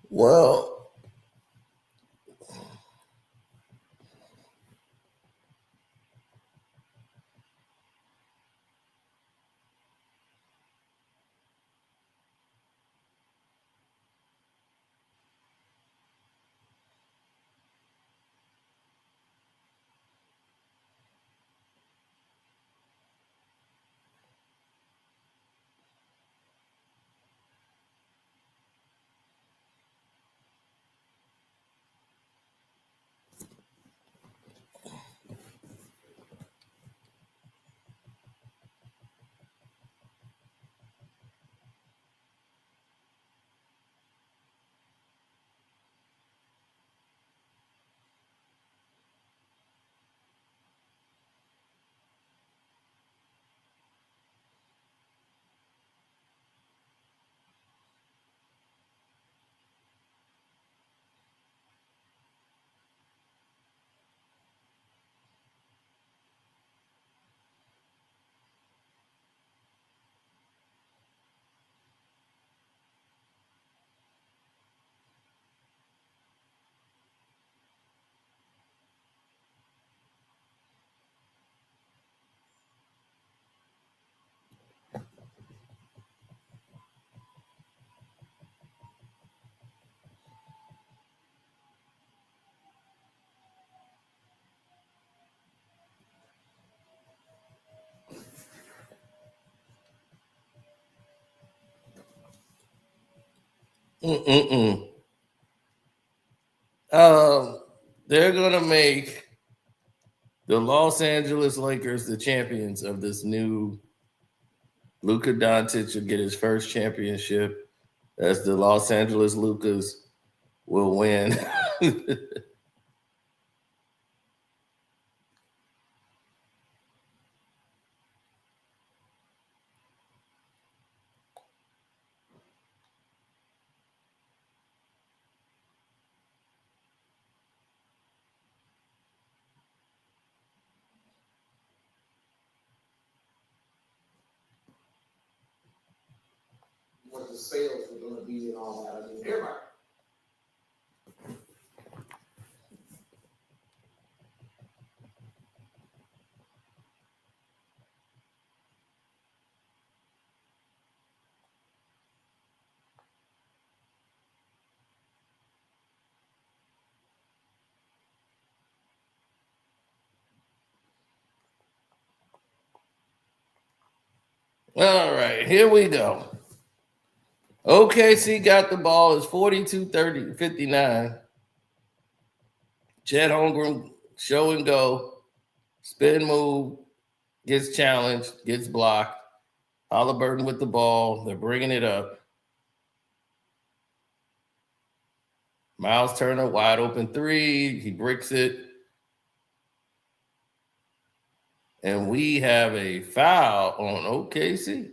Well, mm-mm-mm. They're gonna make the Los Angeles Lakers the champions of this new. Luka Doncic will get his first championship as the Los Angeles Lucas will win. What the sales were going to be and all that. I mean, everybody. All right, here we go. OKC got the ball. It's 42-30-59. Chet Holmgren, show and go. Spin move. Gets challenged. Gets blocked. Halliburton with the ball. They're bringing it up. Miles Turner, wide open three. He bricks it. And we have a foul on OKC.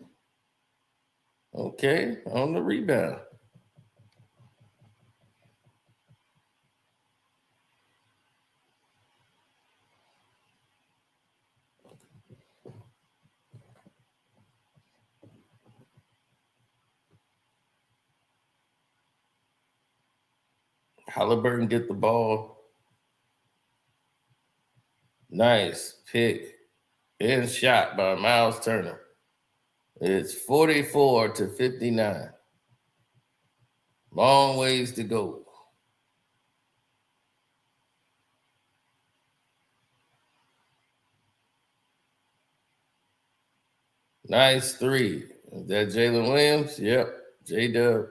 Okay, on the rebound. Halliburton get the ball. Nice pick and shot by Miles Turner. It's 44-59. Long ways to go. Nice three. Is that Jalen Williams? Yep. J-Dub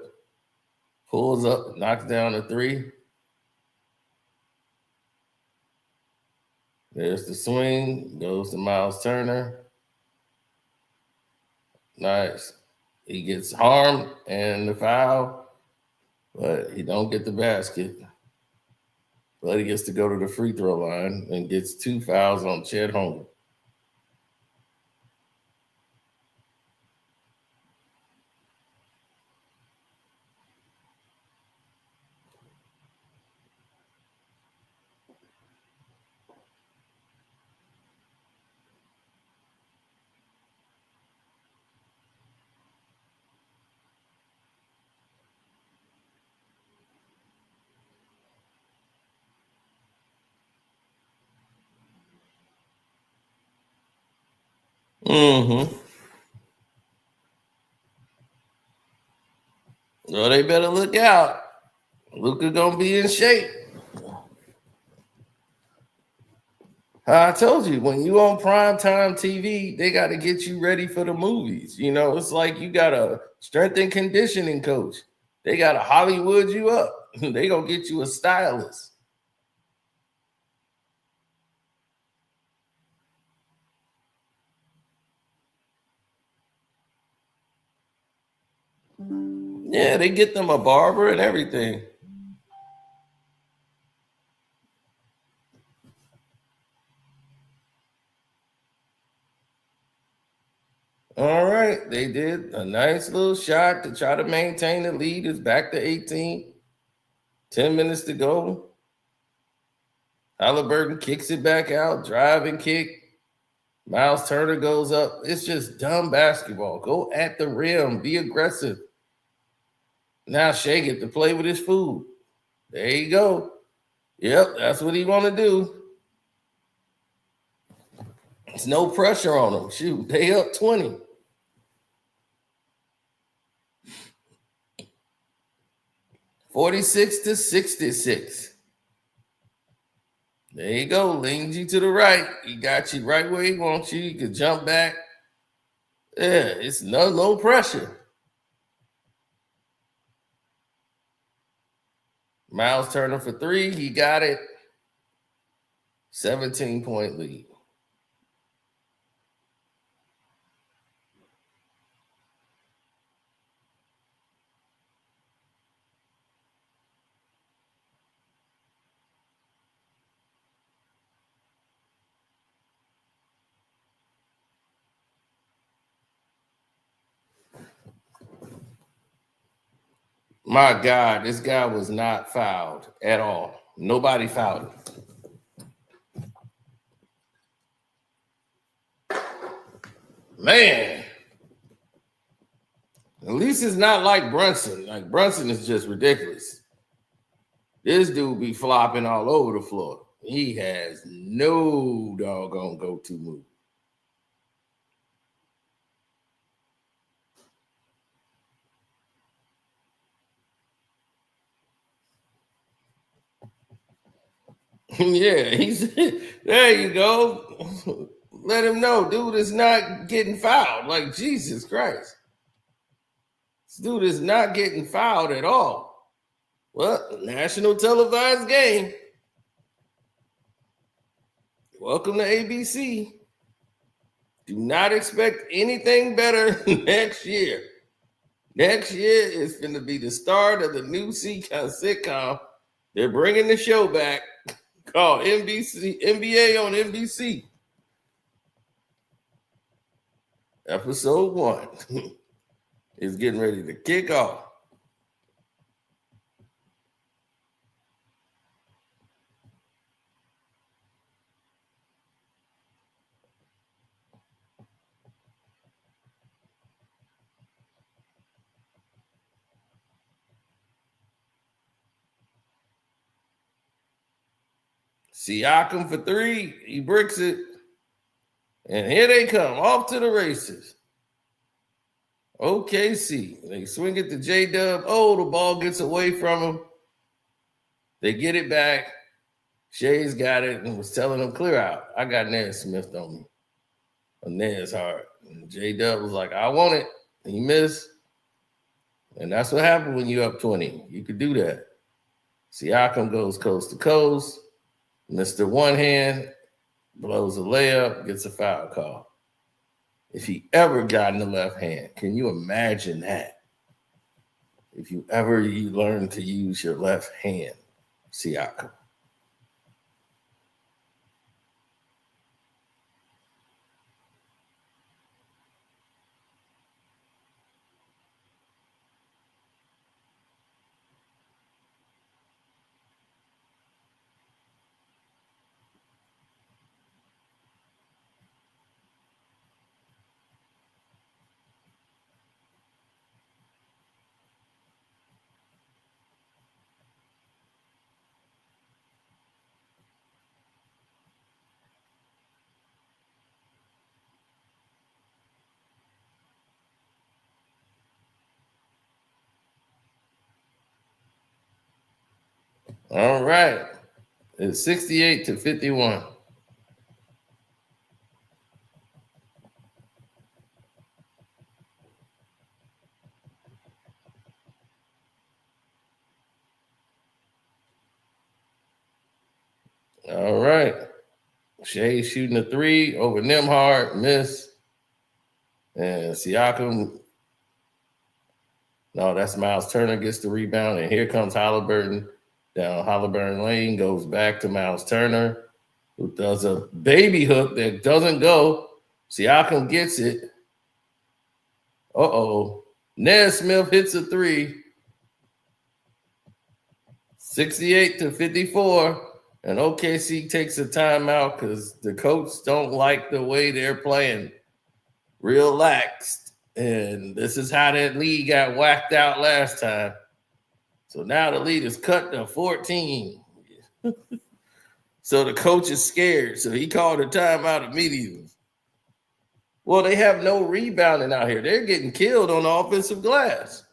pulls up, knocks down a three. There's the swing. Goes to Miles Turner. Nice. He gets harmed and the foul, but he don't get the basket. But he gets to go to the free throw line and gets 2 fouls on Chet Holmgren. Mm-hmm. Well, they better look out. Luka gonna be in shape. I told you, when you on primetime TV, they got to get you ready for the movies. You know, it's like you got a strength and conditioning coach. They got to Hollywood you up. They gonna get you a stylist. Yeah, they get them a barber and everything. All right, they did a nice little shot to try to maintain the lead. It's back to 18. 10 minutes to go. Halliburton kicks it back out, drive and kick. Miles Turner goes up. It's just dumb basketball. Go at the rim. Be aggressive. Now Shea get to play with his food. There you go. Yep, that's what he want to do. It's no pressure on them. Shoot, they up 20. $46-66. There you go. Leans you to the right. He got you right where he wants you. You can jump back. Yeah, it's no pressure. Miles Turner for three. He got it. 17-point lead. My God, this guy was not fouled at all. Nobody fouled him. Man, at least it's not like Brunson. Like Brunson is just ridiculous. This dude be flopping all over the floor. He has no doggone go-to move. Yeah, he's there. You go. let him know, dude is not getting fouled. Like, Jesus Christ. This dude is not getting fouled at all. Well, national televised game. Welcome to ABC. Do not expect anything better next year. Next year is going to be the start of the new sitcom. They're bringing the show back called NBA on NBC. Episode 1 is getting ready to kick off. Siakam for 3. He bricks it. And here they come, off to the races. OKC. They swing it to J-Dub. Oh, the ball gets away from him. They get it back. Shay's got it and was telling him, clear out. I got Naismith on me. Nez hard. And J-Dub was like, I want it. He missed. And that's what happened when you're up 20. You could do that. Siakam goes coast to coast. Mr. One Hand blows a layup, gets a foul call. If he ever got in the left hand, can you imagine that? If you learn to use your left hand, Siakam. All right. It's 68-51. All right. Shea shooting a 3 over Nemhard, miss. And Siakam, no, that's Miles Turner gets the rebound. And here comes Halliburton down Halliburton Lane, goes back to Miles Turner, who does a baby hook that doesn't go. Siakam gets it. Uh-oh. Naismith hits a 3. 68-54. And OKC takes a timeout because the coach don't like the way they're playing. Relaxed. And this is how that lead got whacked out last time. So now the lead is cut to 14. So the coach is scared. So he called a timeout immediately. Well, they have no rebounding out here. They're getting killed on the offensive glass.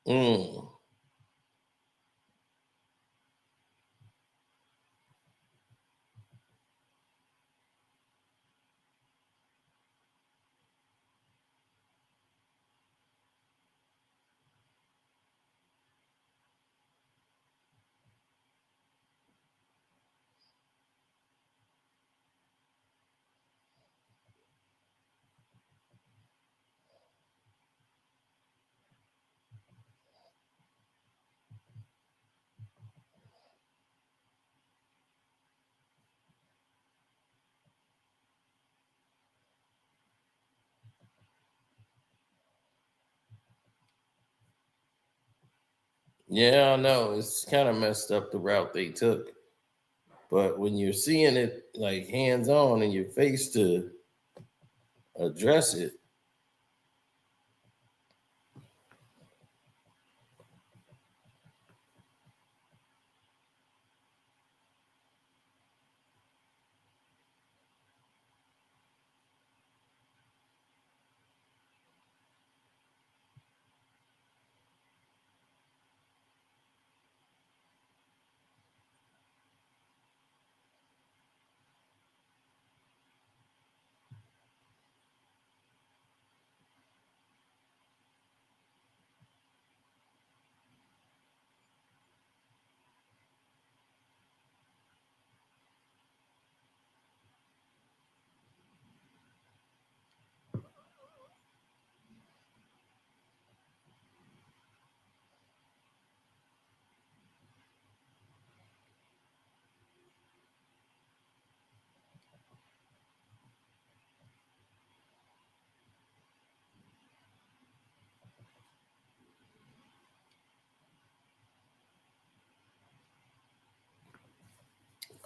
Mm. Yeah, I know. It's kind of messed up the route they took. But when you're seeing it like hands on in your face to address it,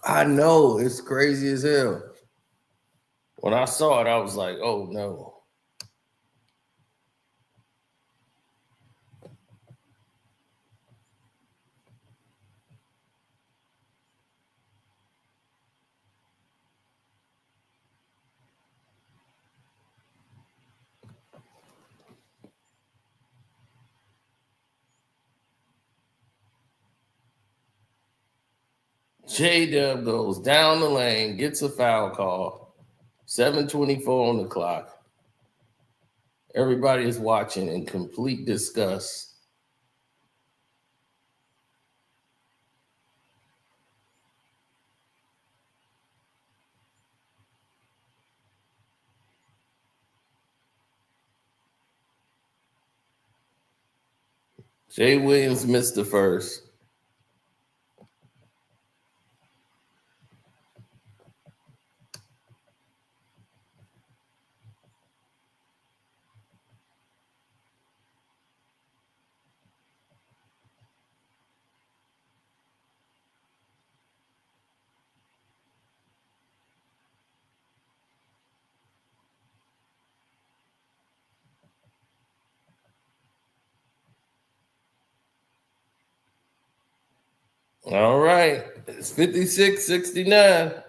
I know it's crazy as hell. When I saw it, I was like, oh no. J-Dub goes down the lane, gets a foul call. 7:24 on the clock. Everybody is watching in complete disgust. Jay Williams missed the first. All right. It's 56-69.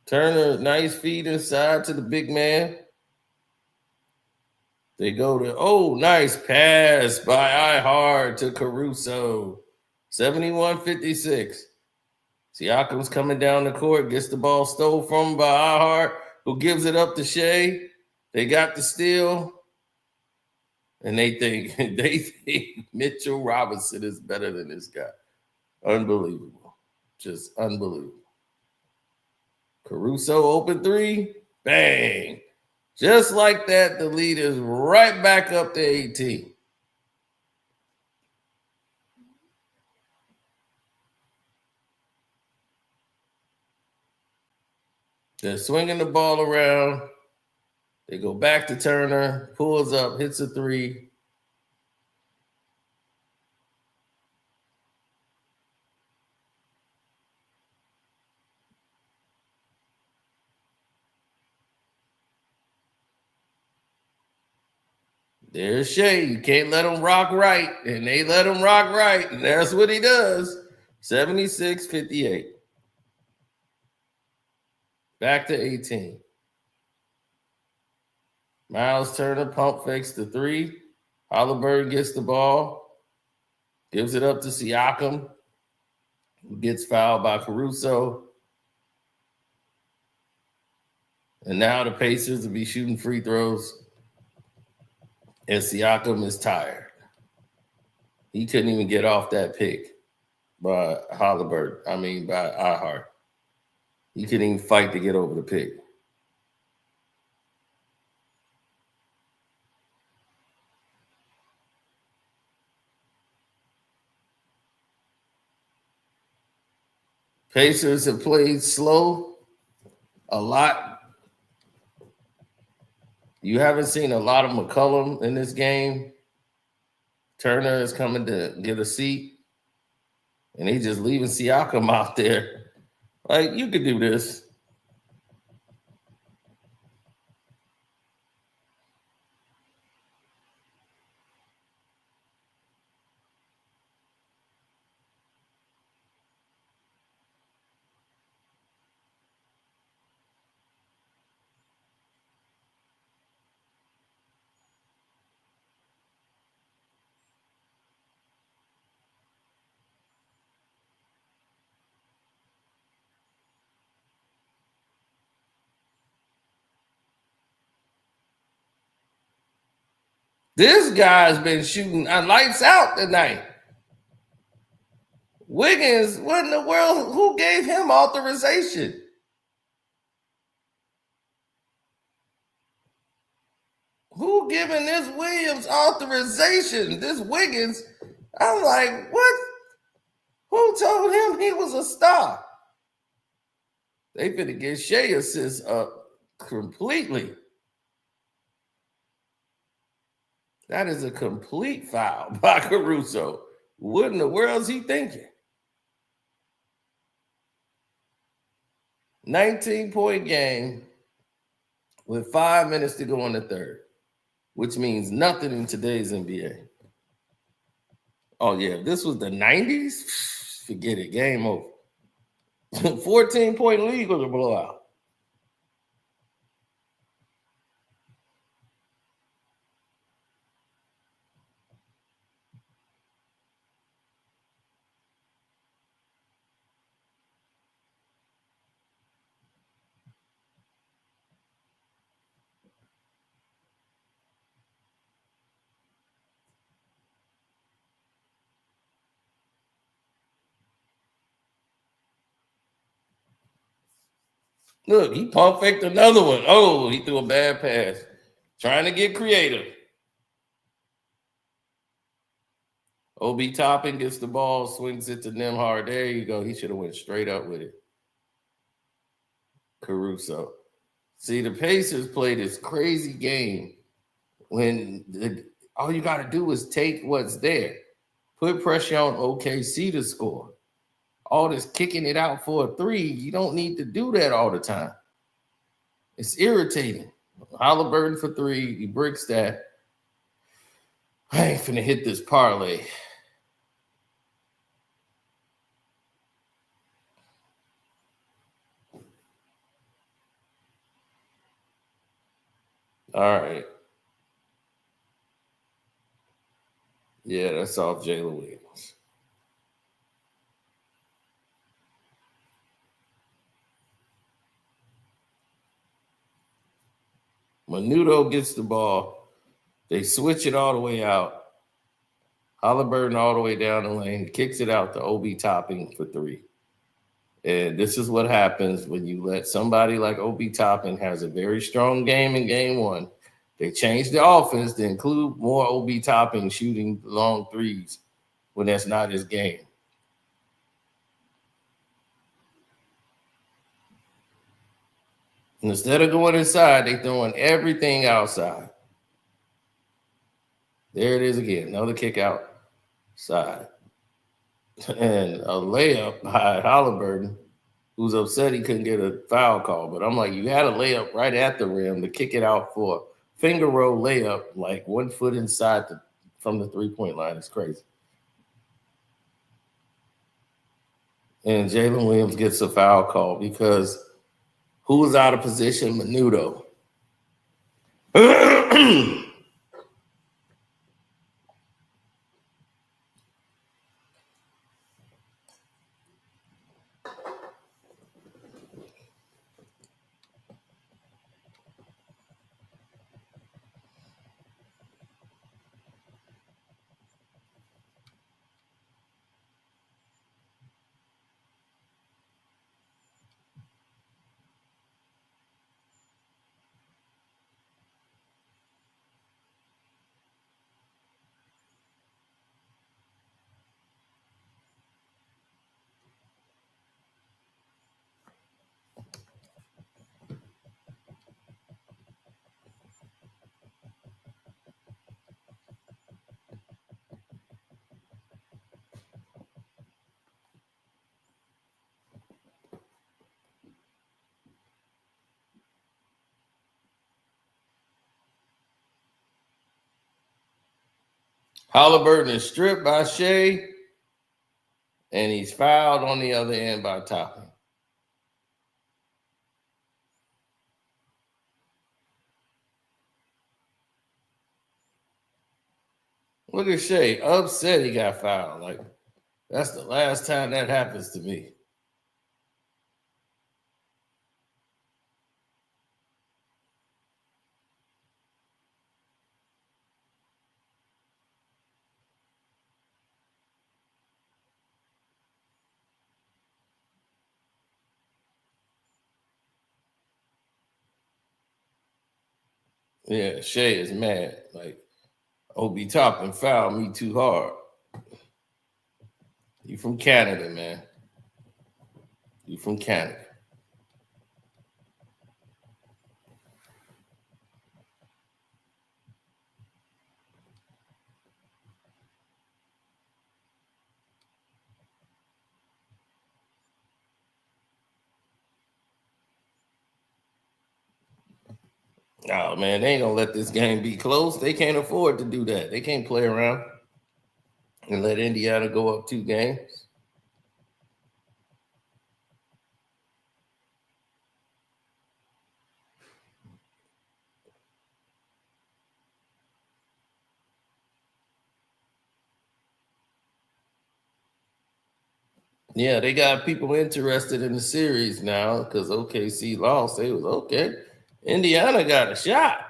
Turner, nice feed inside to the big man. They go to, nice pass by iHeart to Caruso. 71-56. Siakam's coming down the court, gets the ball stole from him by iHeart, who gives it up to Shea. They got the steal. And they think Mitchell Robinson is better than this guy. Unbelievable. Just unbelievable. Caruso open three. Bang. Just like that, the lead is right back up to 18. They're swinging the ball around. They go back to Turner, pulls up, hits a three. There's Shea. You can't let him rock right. And they let him rock right. And that's what he does. 76-58. Back to 18. Miles Turner pump fakes the three. Halliburton gets the ball. Gives it up to Siakam. Gets fouled by Caruso. And now the Pacers will be shooting free throws. And Siakam is tired. He couldn't even get off that pick by Halliburton. By iHeart. He couldn't even fight to get over the pick. Pacers have played slow a lot. You haven't seen a lot of McCollum in this game. Turner is coming to get a seat. And he just leaving Siakam out there. Like, you could do this. This guy's been shooting lights out tonight. Wiggins, what in the world? Who gave him authorization? Who giving this Williams authorization? This Wiggins, I'm like, what? Who told him he was a star? They finna get Shea assists up completely. That is a complete foul by Caruso. What in the world is he thinking? 19-point game with 5 minutes to go in the third, which means nothing in today's NBA. Oh, yeah, if this was the 90s, forget it, game over. 14-point lead was a blowout. Look, he pump faked another one. Oh, he threw a bad pass. Trying to get creative. OB Toppin gets the ball, swings it to Nemhard. There you go. He should have went straight up with it. Caruso. See, the Pacers play this crazy game when all you got to do is take what's there. Put pressure on OKC to score. All this kicking it out for a three, you don't need to do that all the time. It's irritating. Halliburton for three, he breaks that. I ain't finna hit this parlay. All right. Yeah, that's off Jalen Williams. Menudo gets the ball. They switch it all the way out. Halliburton all the way down the lane, kicks it out to OB Toppin for three. And this is what happens when you let somebody like OB Toppin has a very strong game in game one. They change the offense to include more OB Toppin shooting long threes when that's not his game. And instead of going inside, they throwing everything outside. There it is again, another kick outside. And a layup by Halliburton, who's upset he couldn't get a foul call. But I'm like, you had a layup right at the rim to kick it out for a finger roll layup, like 1 foot inside from the three-point line. It's crazy. And Jalen Williams gets a foul call because who was out of position? Menudo. Halliburton is stripped by Shea, and he's fouled on the other end by Toppin. Look at Shea, upset he got fouled. Like, that's the last time that happens to me. Yeah, Shea is mad. Like, Obi Toppin fouled me too hard. You from Canada, man. You from Canada. Oh, man, they ain't going to let this game be close. They can't afford to do that. They can't play around and let Indiana go up 2 games. Yeah, they got people interested in the series now because OKC lost. They was okay. Indiana got a shot.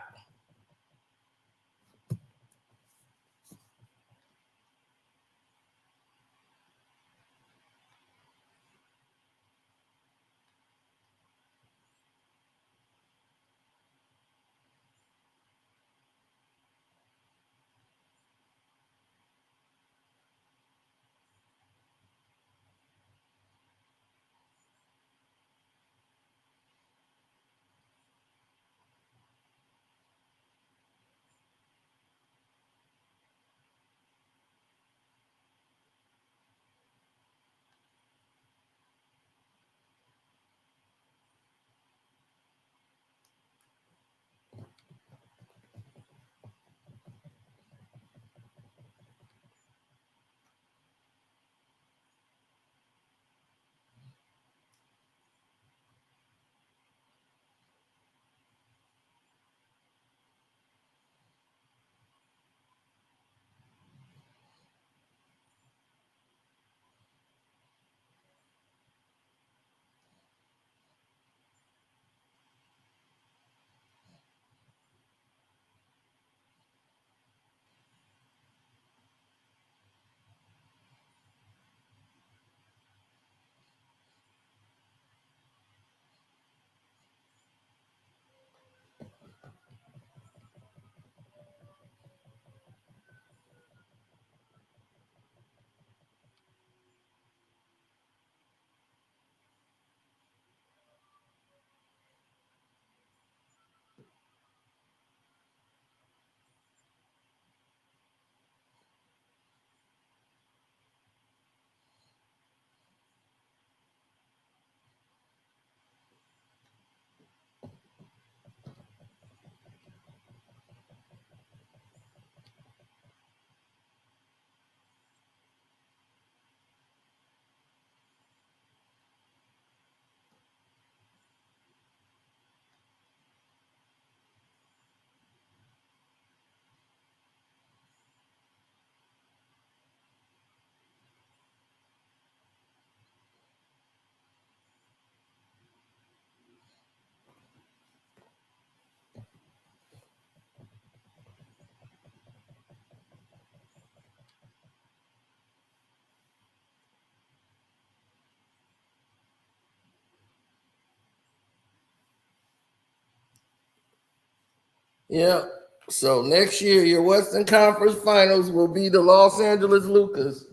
Yeah. So next year, your Western Conference Finals will be the Los Angeles Lucas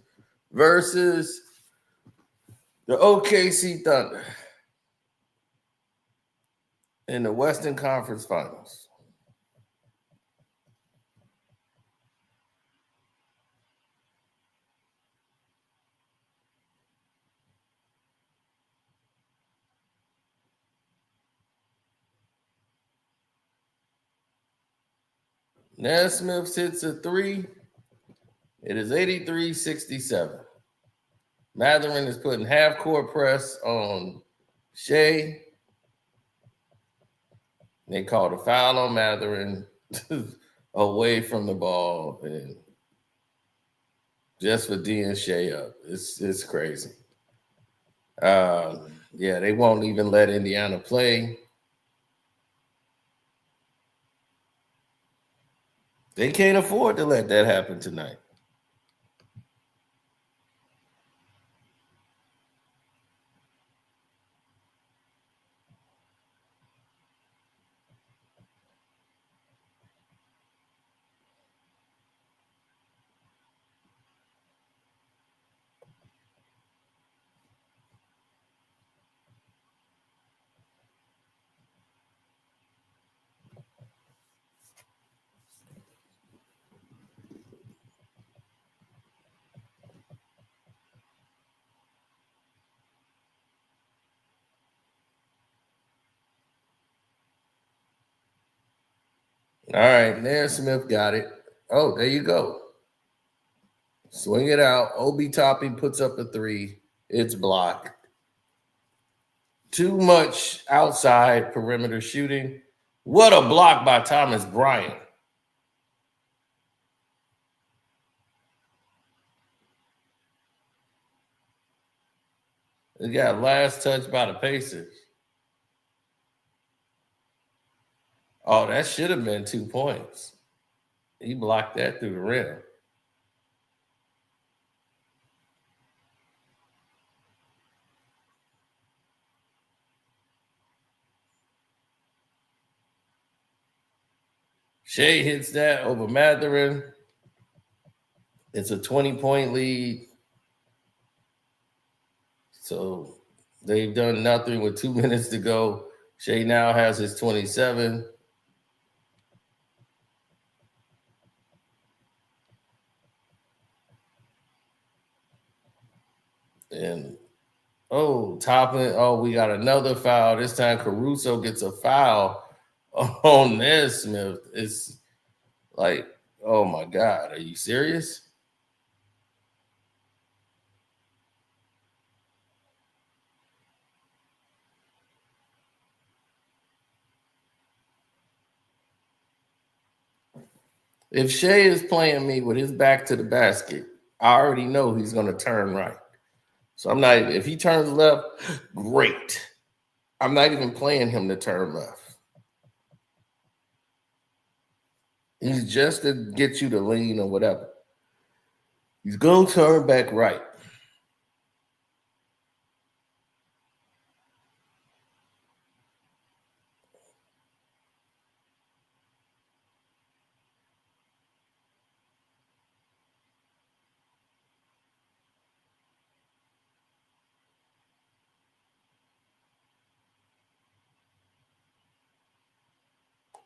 versus the OKC Thunder in the Western Conference Finals. Naismith hits a 3. It is 83-67. Matherin is putting half-court press on Shea. They called a foul on Matherin away from the ball and just for D'ing Shea up. It's crazy. Yeah, they won't even let Indiana play. They can't afford to let that happen tonight. All right, Naismith got it. Oh, there you go. Swing it out. Obi Topping puts up a three. It's blocked. Too much outside perimeter shooting. What a block by Thomas Bryant. It got last touch by the Pacers. Oh, that should have been 2 points. He blocked that through the rim. Shea hits that over Matherin. It's a 20-point lead. So they've done nothing with 2 minutes to go. Shea now has his 27. And Toppin. Oh, we got another foul. This time Caruso gets a foul on Naismith. It's like, oh my God, are you serious? If Shea is playing me with his back to the basket, I already know he's going to turn right. So I'm not, if he turns left, great. I'm not even playing him to turn left. He's just to get you to lean or whatever. He's going to turn back right.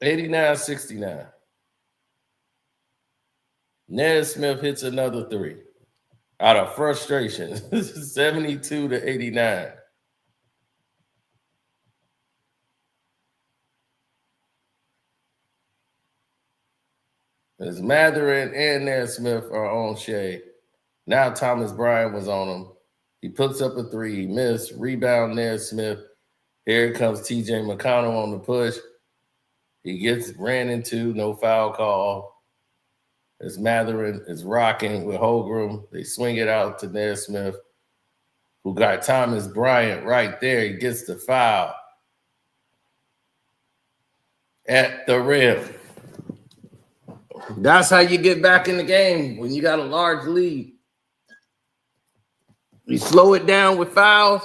(89-69). Naismith hits another three out of frustration. 72-89. As Matherin and Naismith are on Shea. Now Thomas Bryant was on him. He puts up a three. He missed. Rebound Naismith. Here comes TJ McConnell on the push. He gets ran into, no foul call. As Matherin is rocking with Holgram, they swing it out to Naismith, who got Thomas Bryant right there. He gets the foul at the rim. That's how you get back in the game when you got a large lead. You slow it down with fouls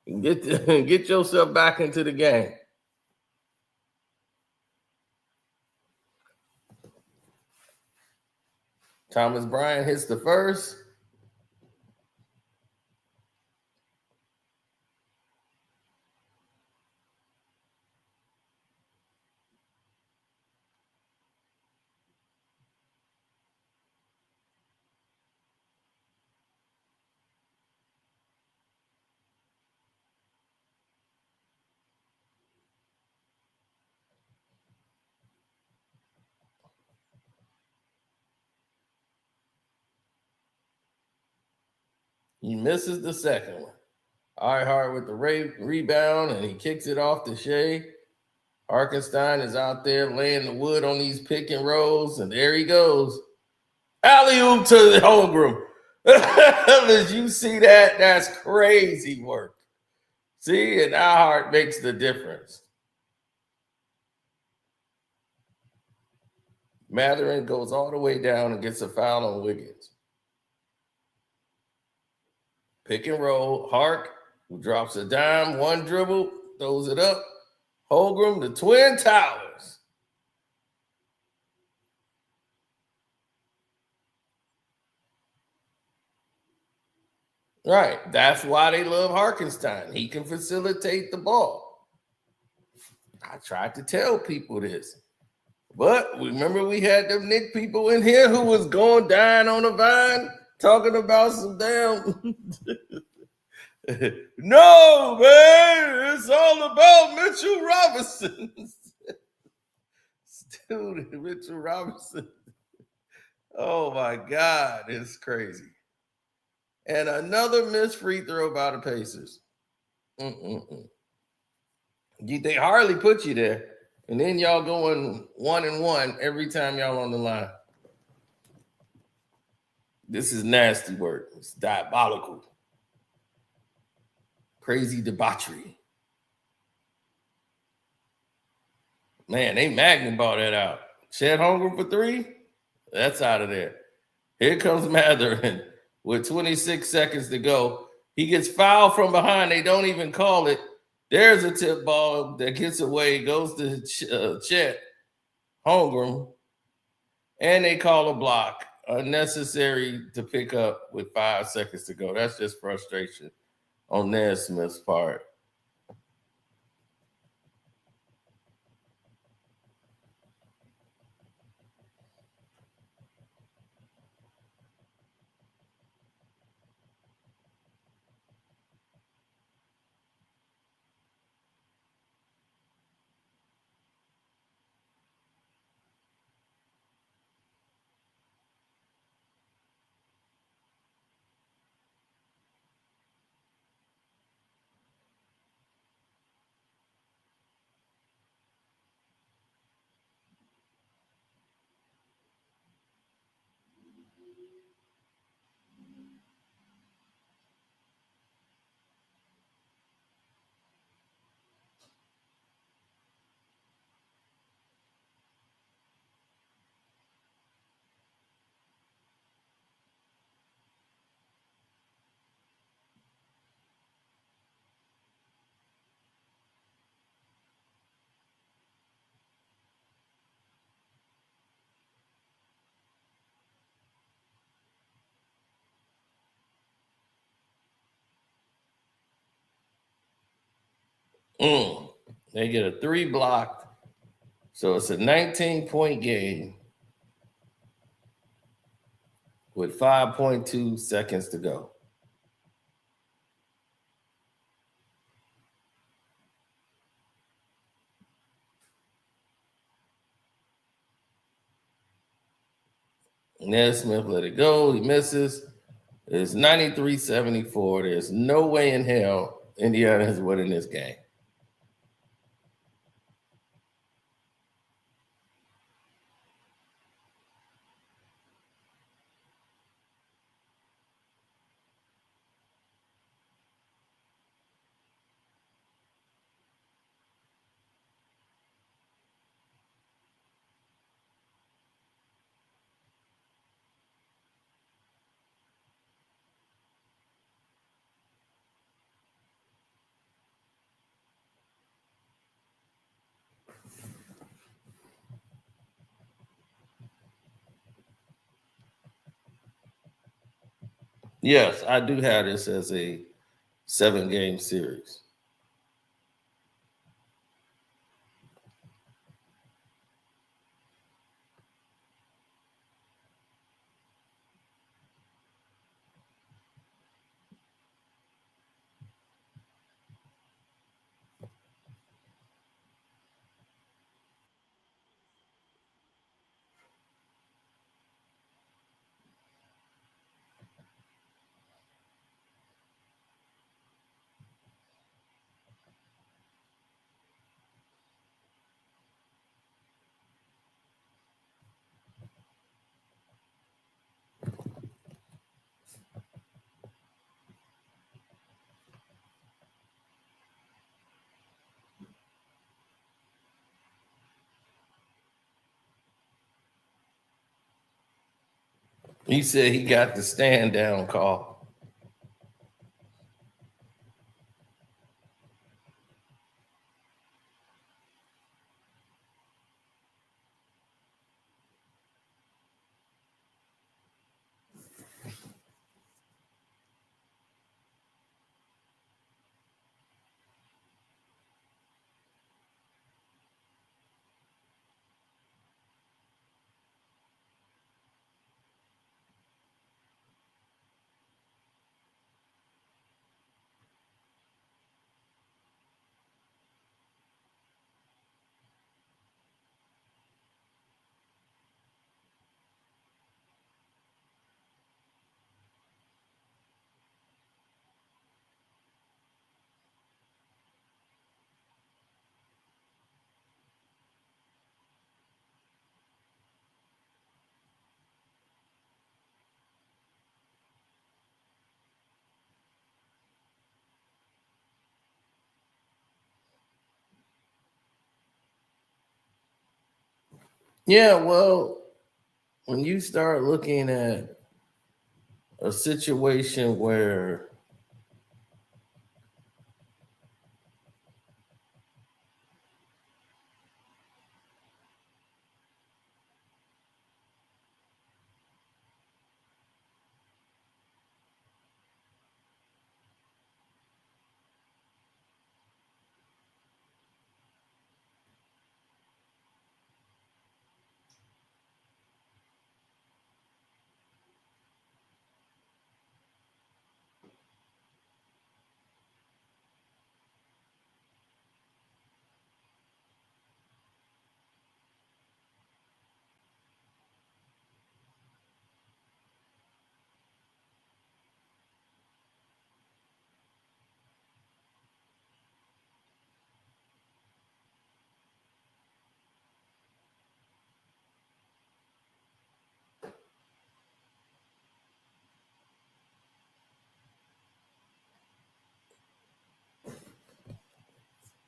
and get yourself back into the game. Thomas Bryant hits the first. He misses the second one. Hart with the rebound, and he kicks it off to Shea. Harkenstein is out there laying the wood on these pick and rolls, and there he goes. Alley-oop to the Holmgren. Did you see that? That's crazy work. See, and Hart makes the difference. Matherin goes all the way down and gets a foul on Wiggins. Pick and roll. Hart, who drops a dime, one dribble, throws it up. Holmgren, the Twin Towers. Right. That's why they love Harkenstein. He can facilitate the ball. I tried to tell people this. But remember we had them Nick people in here who was going down on the vine talking about some damn... No, man, it's all about Mitchell Robinson. Dude, Mitchell Robinson. Oh, my God, it's crazy. And another missed free throw by the Pacers. They hardly put you there. And then y'all going 1-1 every time y'all on the line. This is nasty work. It's diabolical. Crazy debauchery. Man, they Magnum ball that out. Chet Holmgren for three? That's out of there. Here comes Matherin with 26 seconds to go. He gets fouled from behind. They don't even call it. There's a tip ball that gets away, goes to Chet Holmgren, and they call a block. Unnecessary to pick up with 5 seconds to go. That's just frustration on Nesmith's part. They get a 3 blocked. So it's a 19-point game with 5.2 seconds to go. Nesmith let it go. He misses. It's 93-74. There's no way in hell Indiana is winning this game. Yes, I do have this as a 7-game series. He said he got the stand down call. Yeah, well, when you start looking at a situation where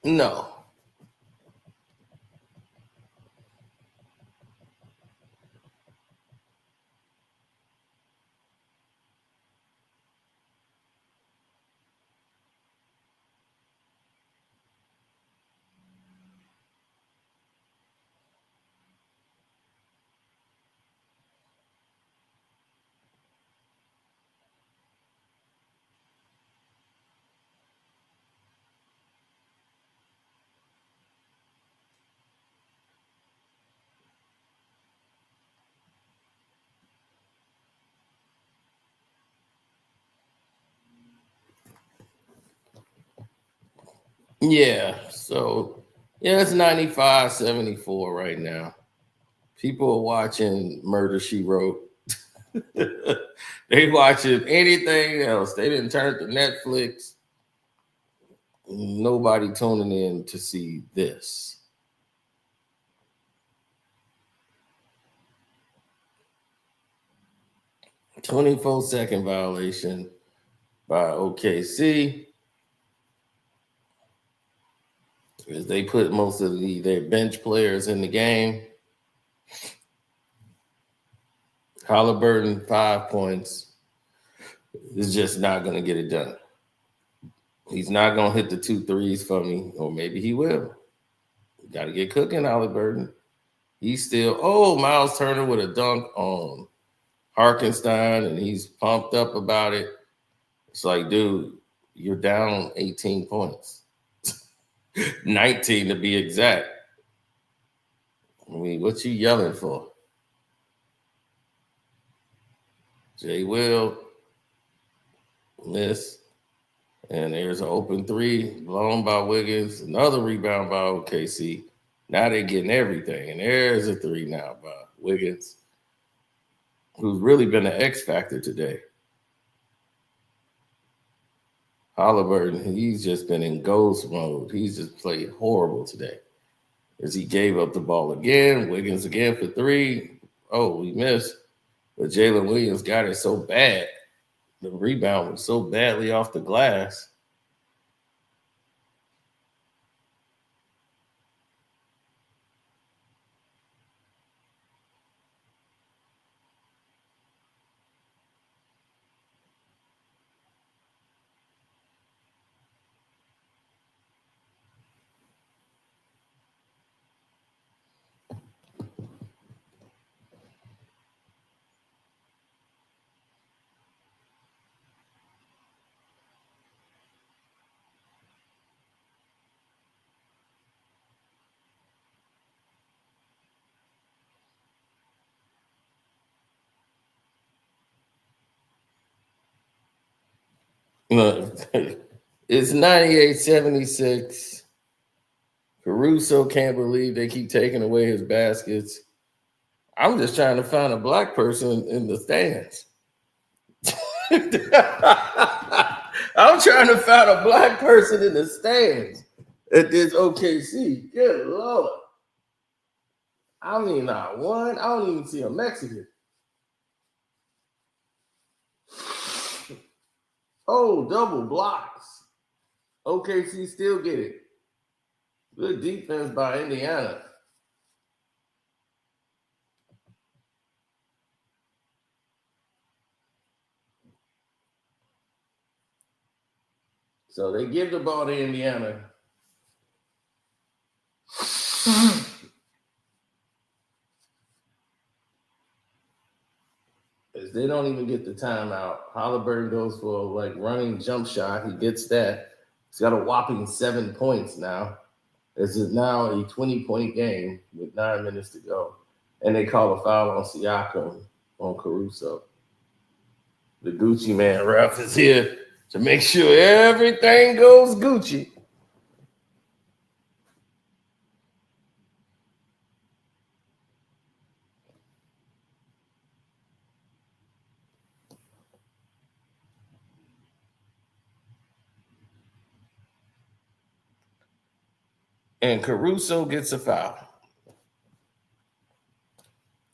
no. Yeah, so yeah, it's 95-74 right now. People are watching Murder She Wrote. They watching anything else. They didn't turn to Netflix. Nobody tuning in to see this. "24-second violation by OKC, as they put most of their bench players in the game. Halliburton, 5 points, is just not going to get it done. He's not going to hit the 2 threes for me, or maybe he will. Got to get cooking, Halliburton. He's still, Miles Turner with a dunk on Harkenstein, and he's pumped up about it. It's like, dude, you're down 18 points. 19 to be exact. I mean, what you yelling for? Jay Will miss. And there's an open 3 blown by Wiggins. Another rebound by OKC. Now they're getting everything. And there's a 3 now by Wiggins, who's really been an X factor today. Halliburton, he's just been in ghost mode. He's just played horrible today. As he gave up the ball again. Wiggins again for 3. Oh, we missed. But Jalen Williams got it so bad. The rebound was so badly off the glass. It's 98-76. Caruso can't believe they keep taking away his baskets. I'm just trying to find a black person in the stands. I'm trying to find a black person in the stands at this OKC. Good Lord. I mean, not one. I don't even see a Mexican. Oh, double blocks. OKC still get it. Good defense by Indiana. So they give the ball to Indiana. As they don't even get the timeout. Halliburton goes for like running jump shot. He gets that. He's got a whopping 7 points now. This is now a 20-point game with 9 minutes to go. And they call a foul on Siakam on Caruso. The Gucci man ref is here to make sure everything goes Gucci. And Caruso gets a foul.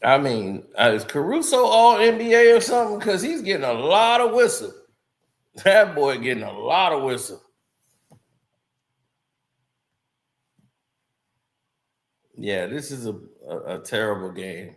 I mean, is Caruso all NBA or something? Because he's getting a lot of whistle. That boy getting a lot of whistle. Yeah, this is a terrible game.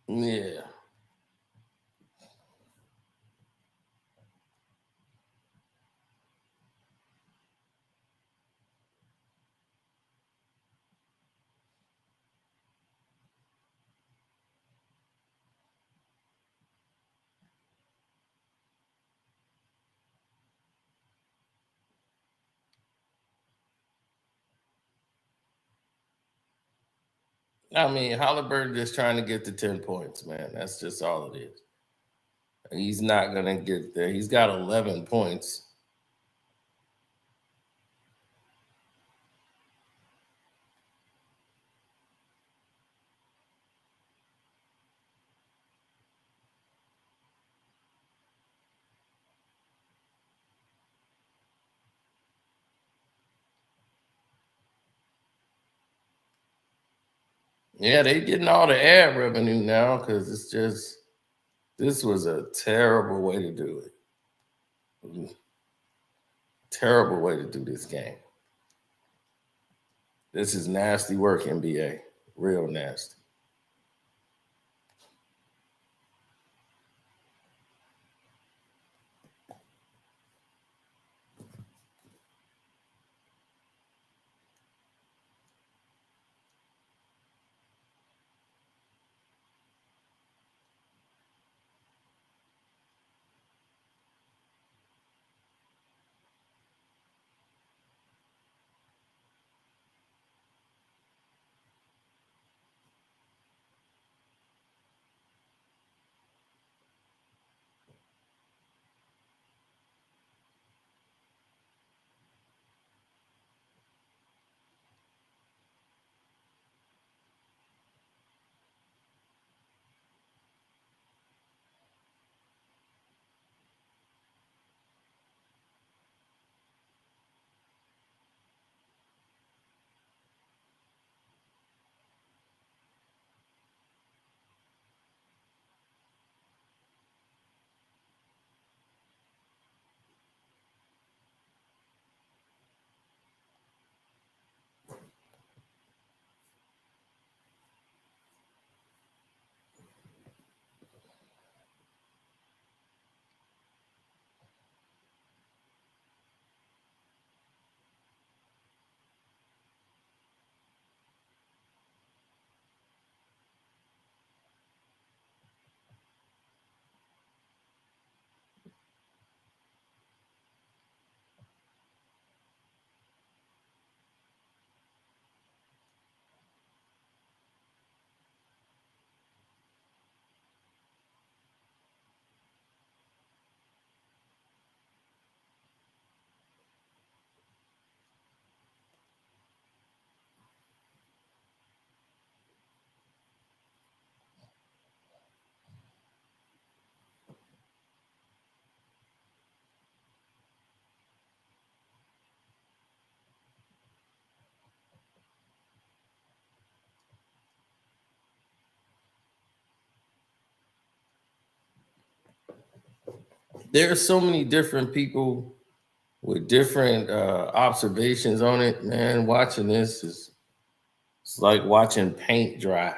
Yeah. I mean, Halliburton just trying to get to 10 points, man. That's just all it is. He's not going to get there. He's got 11 points. Yeah, they getting all the ad revenue now because it's just, this was a terrible way to do it. Terrible way to do this game. This is nasty work, NBA. Real nasty. There are so many different people with different observations on it, man. Watching this is it's like watching paint dry.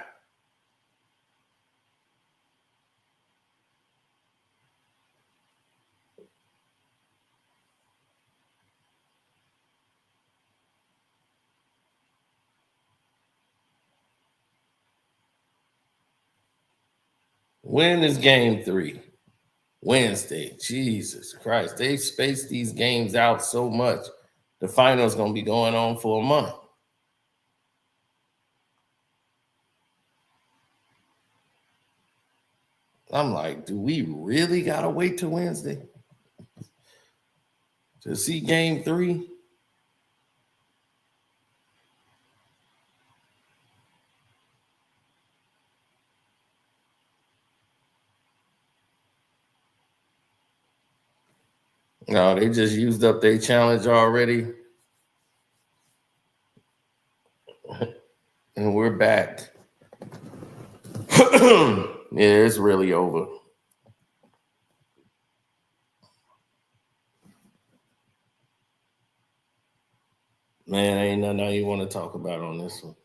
When is game 3? Wednesday. Jesus Christ. They spaced these games out so much. The final's going to be going on for a month. I'm like, do we really got to wait till Wednesday to see game 3? No, they just used up their challenge already. And we're back. Yeah, it's really over. Man, ain't nothing I you want to talk about on this one.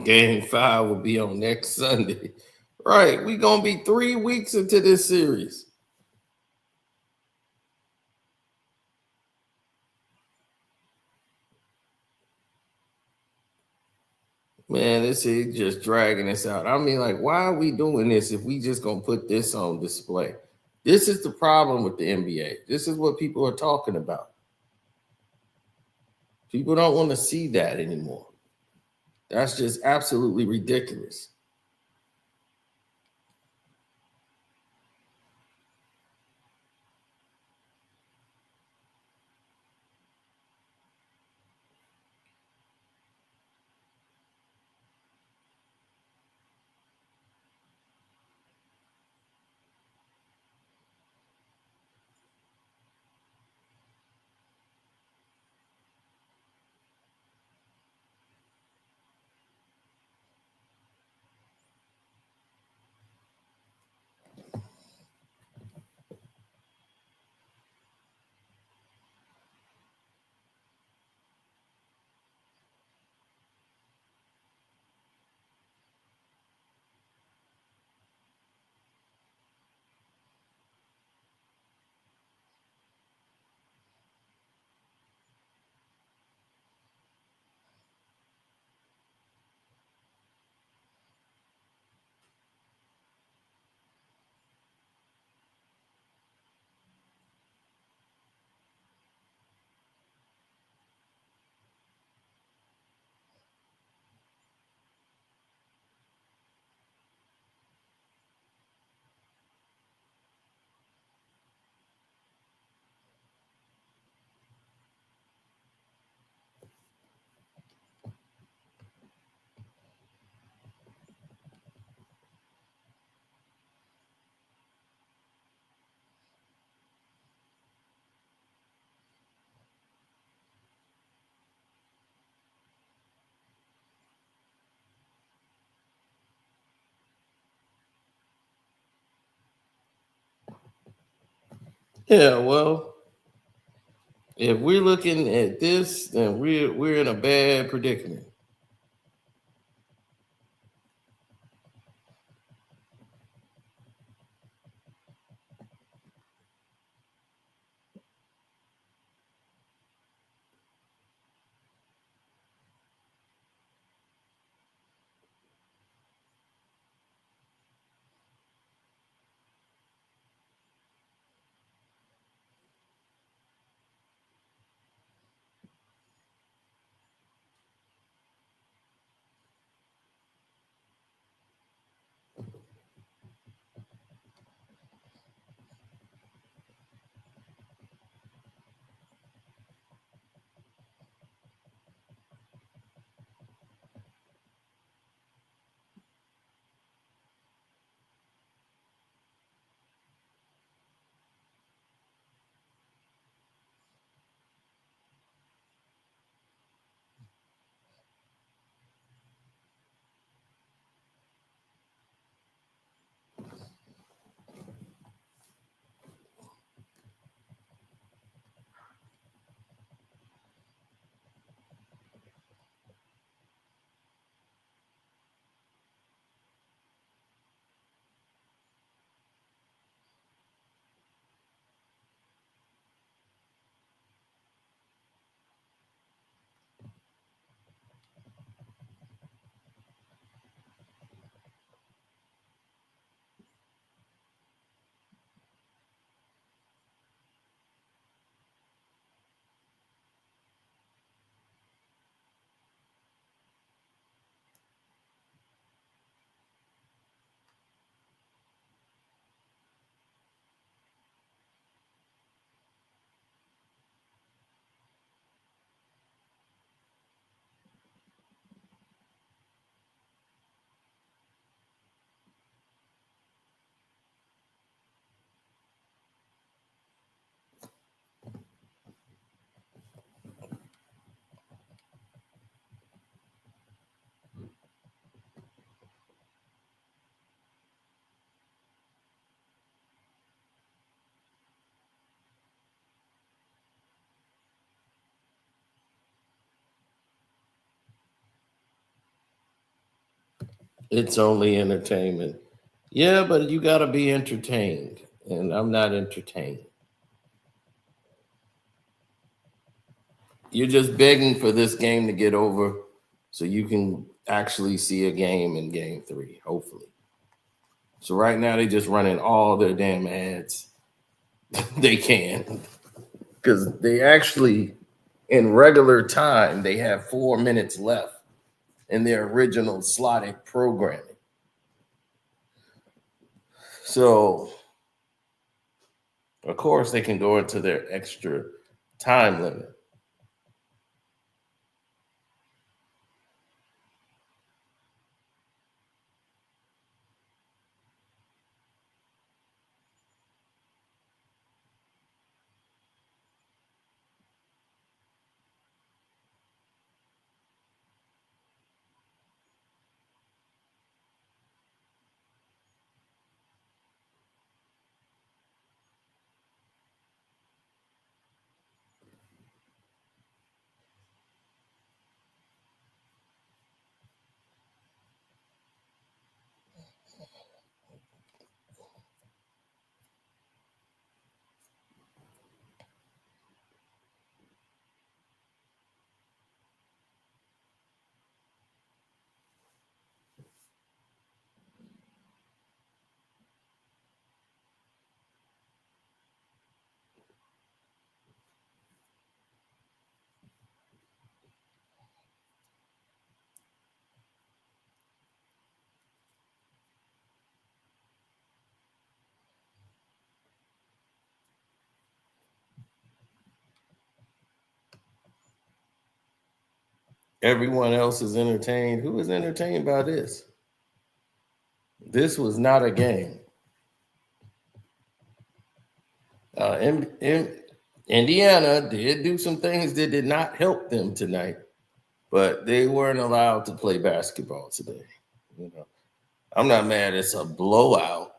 Game 5 will be on next Sunday. Right. We're going to be 3 weeks into this series. Man, this is just dragging us out. I mean, like, why are we doing this if we just going to put this on display? This is the problem with the NBA. This is what people are talking about. People don't want to see that anymore. That's just absolutely ridiculous. Yeah, well, if we're looking at this, then we're in a bad predicament. It's only entertainment. Yeah, but you got to be entertained. And I'm not entertained. You're just begging for this game to get over so you can actually see a game in game 3, hopefully. So right now they're just running all their damn ads they can. Because they actually, in regular time, they have 4 minutes left in their original slotted programming. So, of course, they can go into their extra time limit. Everyone else is entertained. Who is entertained by this? This was not a game. Indiana did do some things that did not help them tonight, but they weren't allowed to play basketball today. You know, I'm not mad it's a blowout.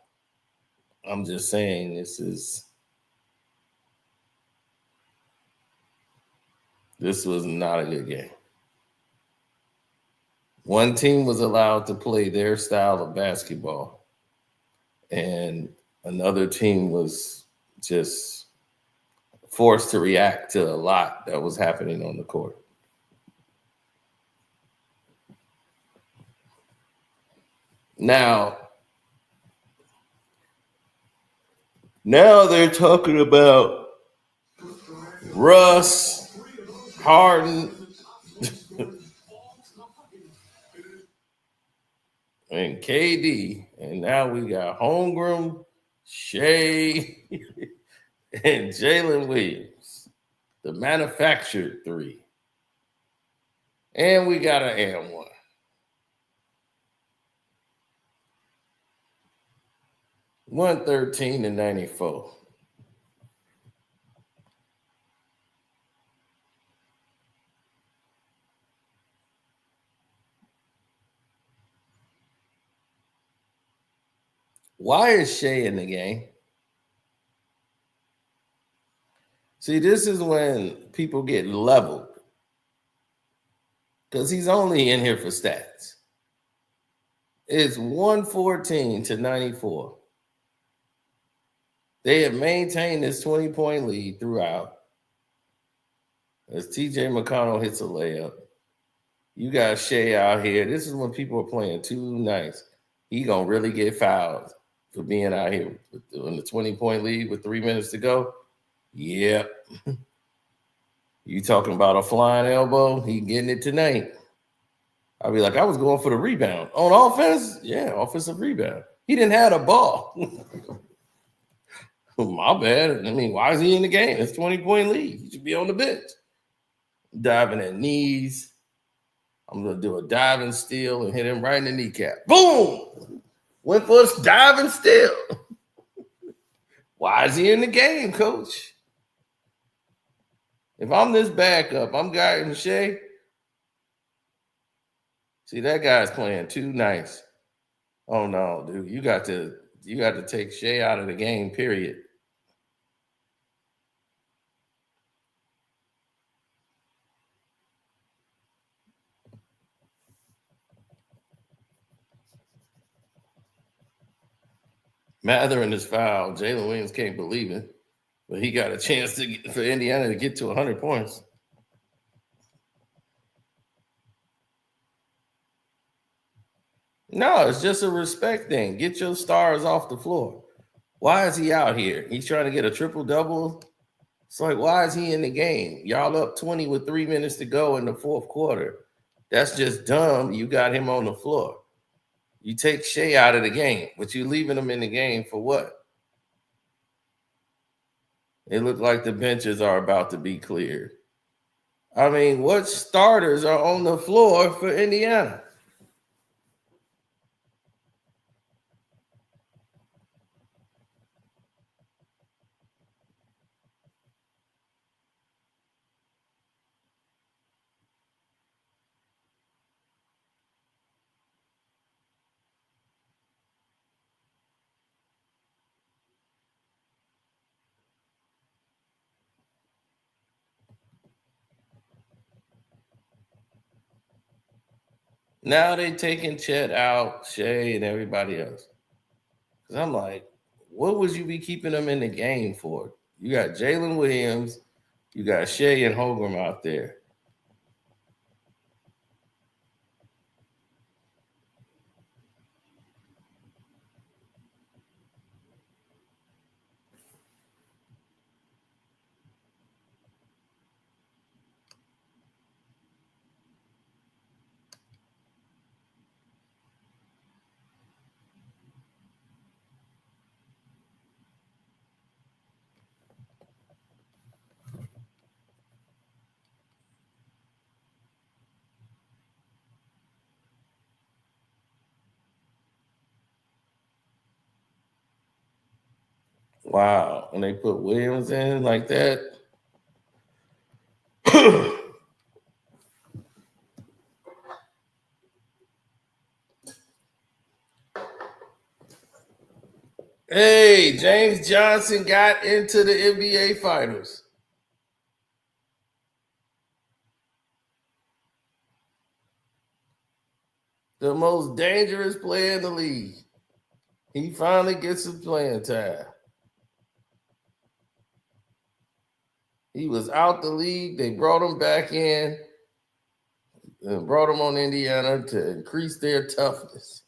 I'm just saying this was not a good game. One team was allowed to play their style of basketball, and another team was just forced to react to a lot that was happening on the court. Now they're talking about Russ, Harden, and KD, and now we got Holmgren, Shea, and Jalen Williams, the manufactured 3. And we got an and 1. $113-94. Why is Shea in the game? See, this is when people get leveled. Because he's only in here for stats. It's 114-94. They have maintained this 20-point lead throughout. As TJ McConnell hits a layup. You got Shea out here. This is when people are playing too nice. He going to really get fouled for being out here in the 20-point lead with 3 minutes to go. Yep. You talking about a flying elbow? He getting it tonight. I'll be like, I was going for the rebound. On offense? Yeah, offensive rebound. He didn't have a ball. My bad. I mean, why is he in the game? It's 20-point lead. He should be on the bench. Diving at knees. I'm going to do a diving steal and hit him right in the kneecap. Boom! Went for a diving steal. Why is he in the game, coach? If I'm this backup, I'm guarding Shea. See, that guy's playing too nice. Oh no, dude. You got to take Shea out of the game, period. Mather in his foul. Jalen Williams can't believe it, but he got a chance for Indiana to get to 100 points. No, it's just a respect thing. Get your stars off the floor. Why is he out here? He's trying to get a triple-double. It's like, why is he in the game? Y'all up 20 with 3 minutes to go in the fourth quarter. That's just dumb. You got him on the floor. You take Shea out of the game, but you leaving him in the game for what? It looked like the benches are about to be cleared. I mean, what starters are on the floor for Indiana? Now they taking Chet out, Shea, and everybody else. Because I'm like, what would you be keeping them in the game for? You got Jalen Williams, you got Shea and Holgram out there. Wow. And they put Williams in like that. Hey, James Johnson got into the NBA Finals. The most dangerous player in the league. He finally gets some playing time. He was out the league. They brought him back in and brought him on Indiana to increase their toughness.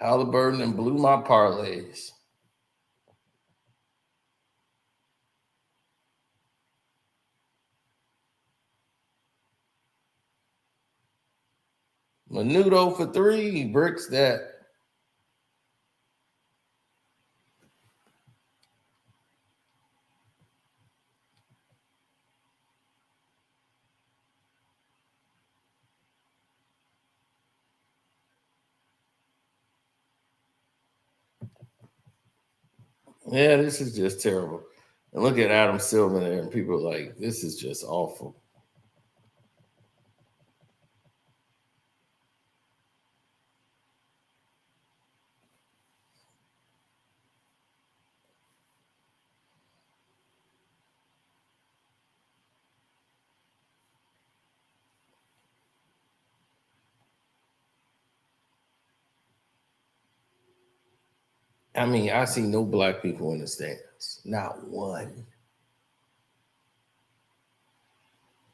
Halliburton and blew my parlays. Menudo for 3, he bricks that. Yeah, this is just terrible. And look at Adam Silver there, and people are like, this is just awful. I mean, I see no black people in the stands. Not one.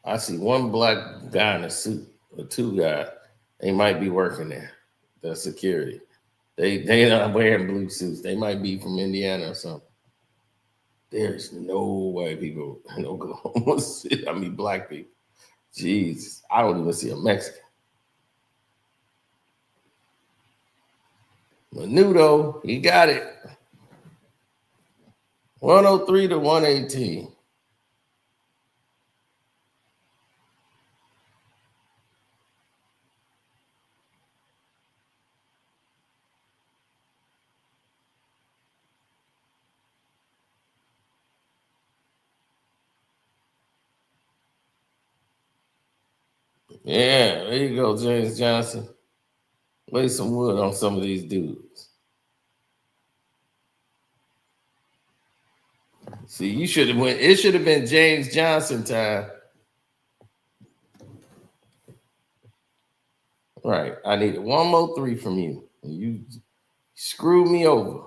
I see one black guy in a suit, or 2 guys. They might be working there. That's security. They not wearing blue suits. They might be from Indiana or something. There's no white people in Oklahoma City. I mean, black people. Jesus, I don't even see a Mexican. Menudo, he got it. 103 to 118. Yeah, there you go, James Johnson. Lay some wood on some of these dudes. See, you should have went. It should have been James Johnson time. Right. I needed one more three from you. You screwed me over.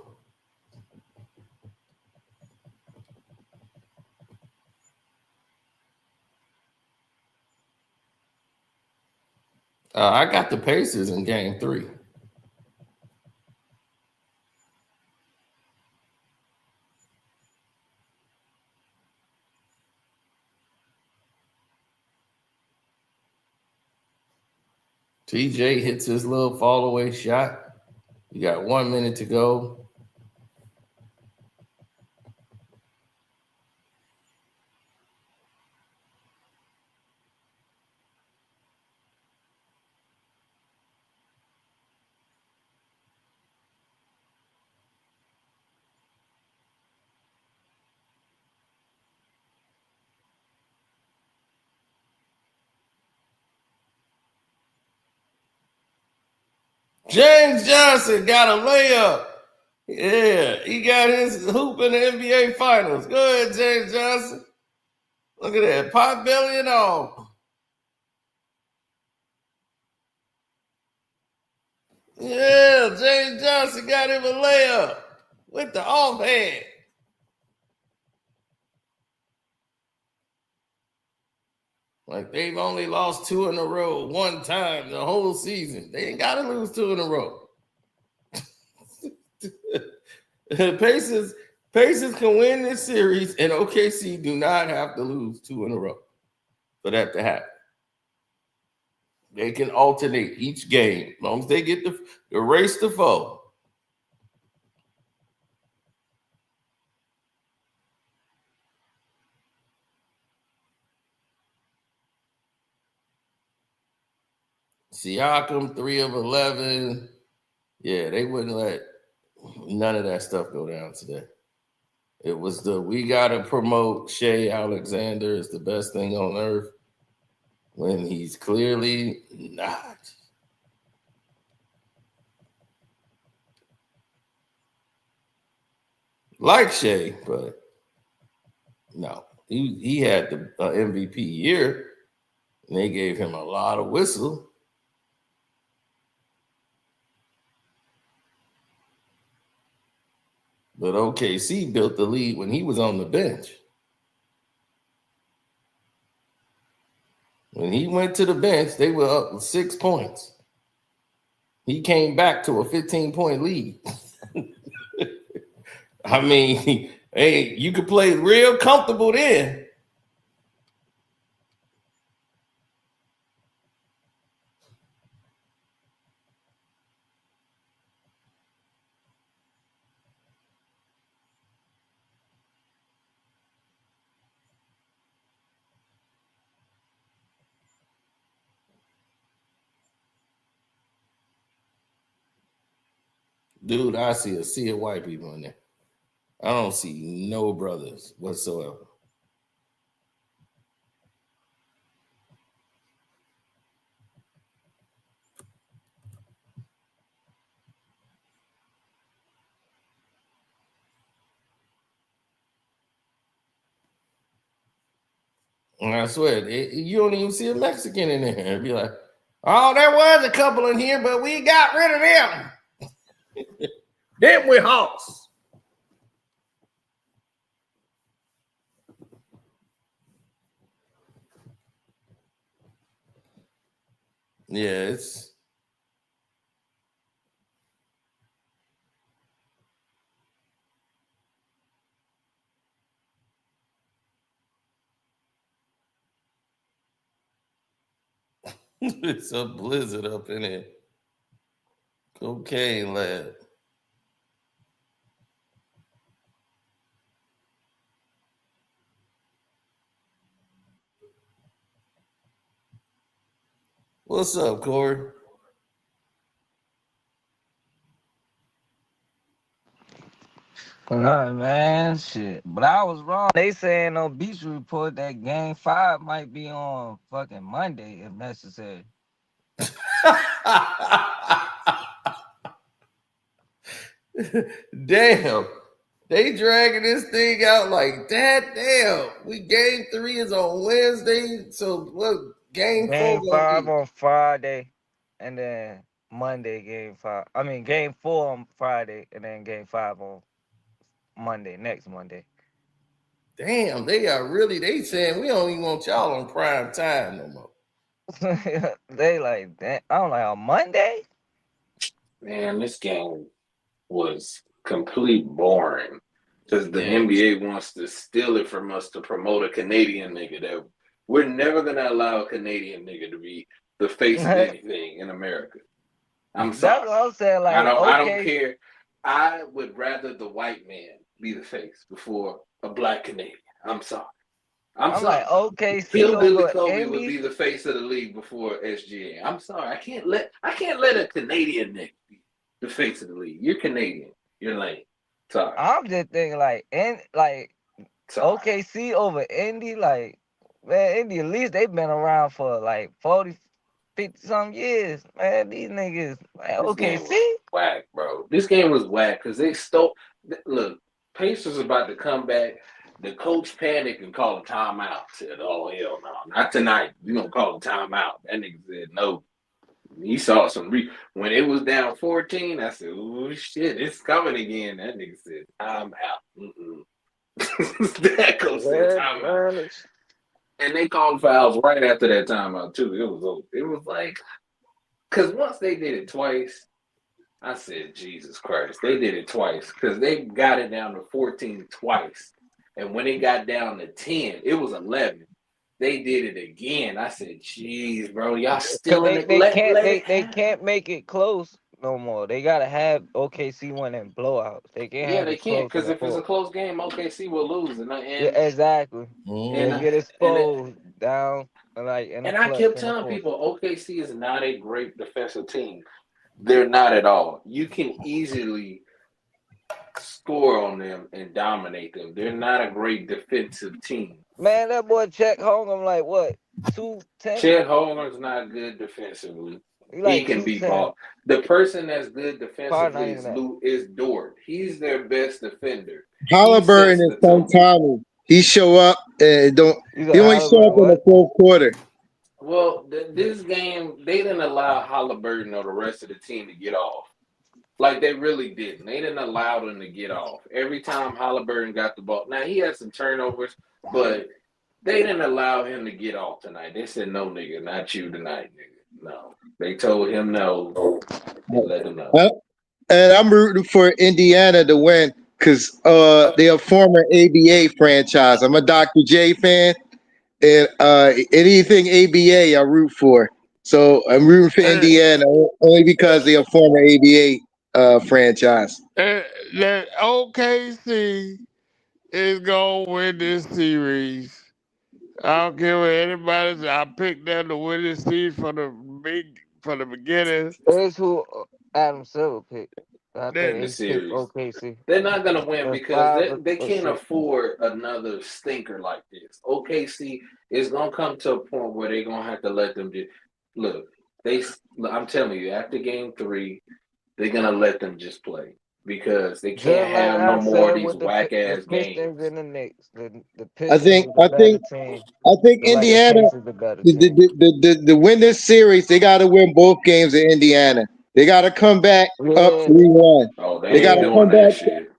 I got the Pacers in game 3. TJ hits his little fall away shot. You got 1 minute to go. James Johnson got a layup. Yeah, he got his hoop in the NBA Finals. Go ahead, James Johnson. Look at that, pot belly and all. Yeah, James Johnson got him a layup with the offhand. Like they've only lost 2 in a row one time the whole season. They ain't got to lose 2 in a row. Pacers can win this series, and OKC do not have to lose 2 in a row for that to happen. They can alternate each game as long as they get the race to foe. Siakam, 3 of 11. Yeah, they wouldn't let none of that stuff go down today. It was we got to promote Shea Alexander as the best thing on earth when he's clearly not. Like Shea, but no. He had the MVP year, and they gave him a lot of whistle. But OKC built the lead when he was on the bench. When he went to the bench, they were up 6 points. He came back to a 15-point lead. I mean, hey, you could play real comfortable then. Dude, I see a sea of white people in there. I don't see no brothers whatsoever. And I swear, you don't even see a Mexican in there. It'd be like, oh, there was a couple in here, but we got rid of them. Then we Hawks. Yeah, it's it's a blizzard up in here. Cocaine lab. What's up, Corey? All right, man. Shit. But I was wrong. They saying on Beach Report that game 5 might be on fucking Monday if necessary. Damn. They dragging this thing out like that. Damn. Game 3 is on Wednesday. So what game 4 Game gonna 5 be? on Friday, and then Monday game 5. I mean game 4 on Friday, and then game 5 on Monday, next Monday. Damn, they saying we don't even want y'all on prime time no more. They like that. I'm like on Monday. Man, this game was complete boring because the Yeah. NBA wants to steal it from us to promote a Canadian nigga that we're never gonna allow a Canadian nigga to be the face of anything in America. I'm sorry. That's what I'm saying. Like, I don't okay, care. I would rather the white man be the face before a black Canadian. I'm sorry. I'm sorry. like OKC Hillbilly over Kobe would Indy. be the face of the league before SGA. I'm sorry. I can't let a Canadian nigga be the face of the league. You're Canadian. You're lame. Sorry. I'm just thinking like Sorry. OKC over Indy. Like, man, Indy at least they've been around for like 40, 50 some years. Man, these niggas like This game OKC. was whack, bro. This game was whack because they stole. Look, Pacers about to come back. The coach panicked and called a timeout. Said, "Oh hell no, not tonight. We gonna call a timeout." That nigga said no. He saw some when it was down 14. I said, "Oh shit, it's coming again." That nigga said, "I'm out." That coach said, "I'm out." And they called fouls right after that timeout too. It was like, because once they did it twice, I said, Jesus Christ, they did it twice because they got it down to 14 twice. And when it got down to 10, it was 11. They did it again. I said, "Jeez, bro, y'all still in it." They can't make it close no more. They gotta have OKC winning blowouts. They can't have they it can't close. because if it's a close game, OKC will lose. Yeah, exactly. Mm-hmm. They get exposed down like in And a I kept in a telling fourth. people, OKC is not a great defensive team. They're not at all. You can easily score on them and dominate them. They're not a great defensive team. Man, that boy Chet Holmgren like what 210? Chet Holmgren's not good defensively. He like can be 210. ball. The person that's good Probably defensively not even is Dort. He's their best defender. Halliburton is Tom Tommy. He show up and don't. He's He only show up in the fourth quarter. Well, this game, they didn't allow Halliburton or the rest of the team to get off. Like, they really didn't. They didn't allow them to get off. Every time Halliburton got the ball. Now, he had some turnovers, but they didn't allow him to get off tonight. They said, "No, nigga, not you tonight, nigga." No. They told him no. They let him know. And I'm rooting for Indiana to win because they're a former ABA franchise. I'm a Dr. J fan, and anything ABA I root for. So I'm rooting for Indiana only because they're a former ABA franchise. That OKC is gonna win this series. I don't care what anybody says. I picked them to win this series from the beginning. That's who Adam Silver picked. I In think the he series. picked OKC. They're not going to win because they can't afford another stinker like this. OKC is going to come to a point where they're going to have to let them just look. I'm telling you, after game 3, they're going to let them just play because they can't have no more of these whack ass games. In the Knicks, the I think Indiana to win this series, they got to win both games in Indiana. They got to come back up 3-1. Oh, they got to come back. Shit.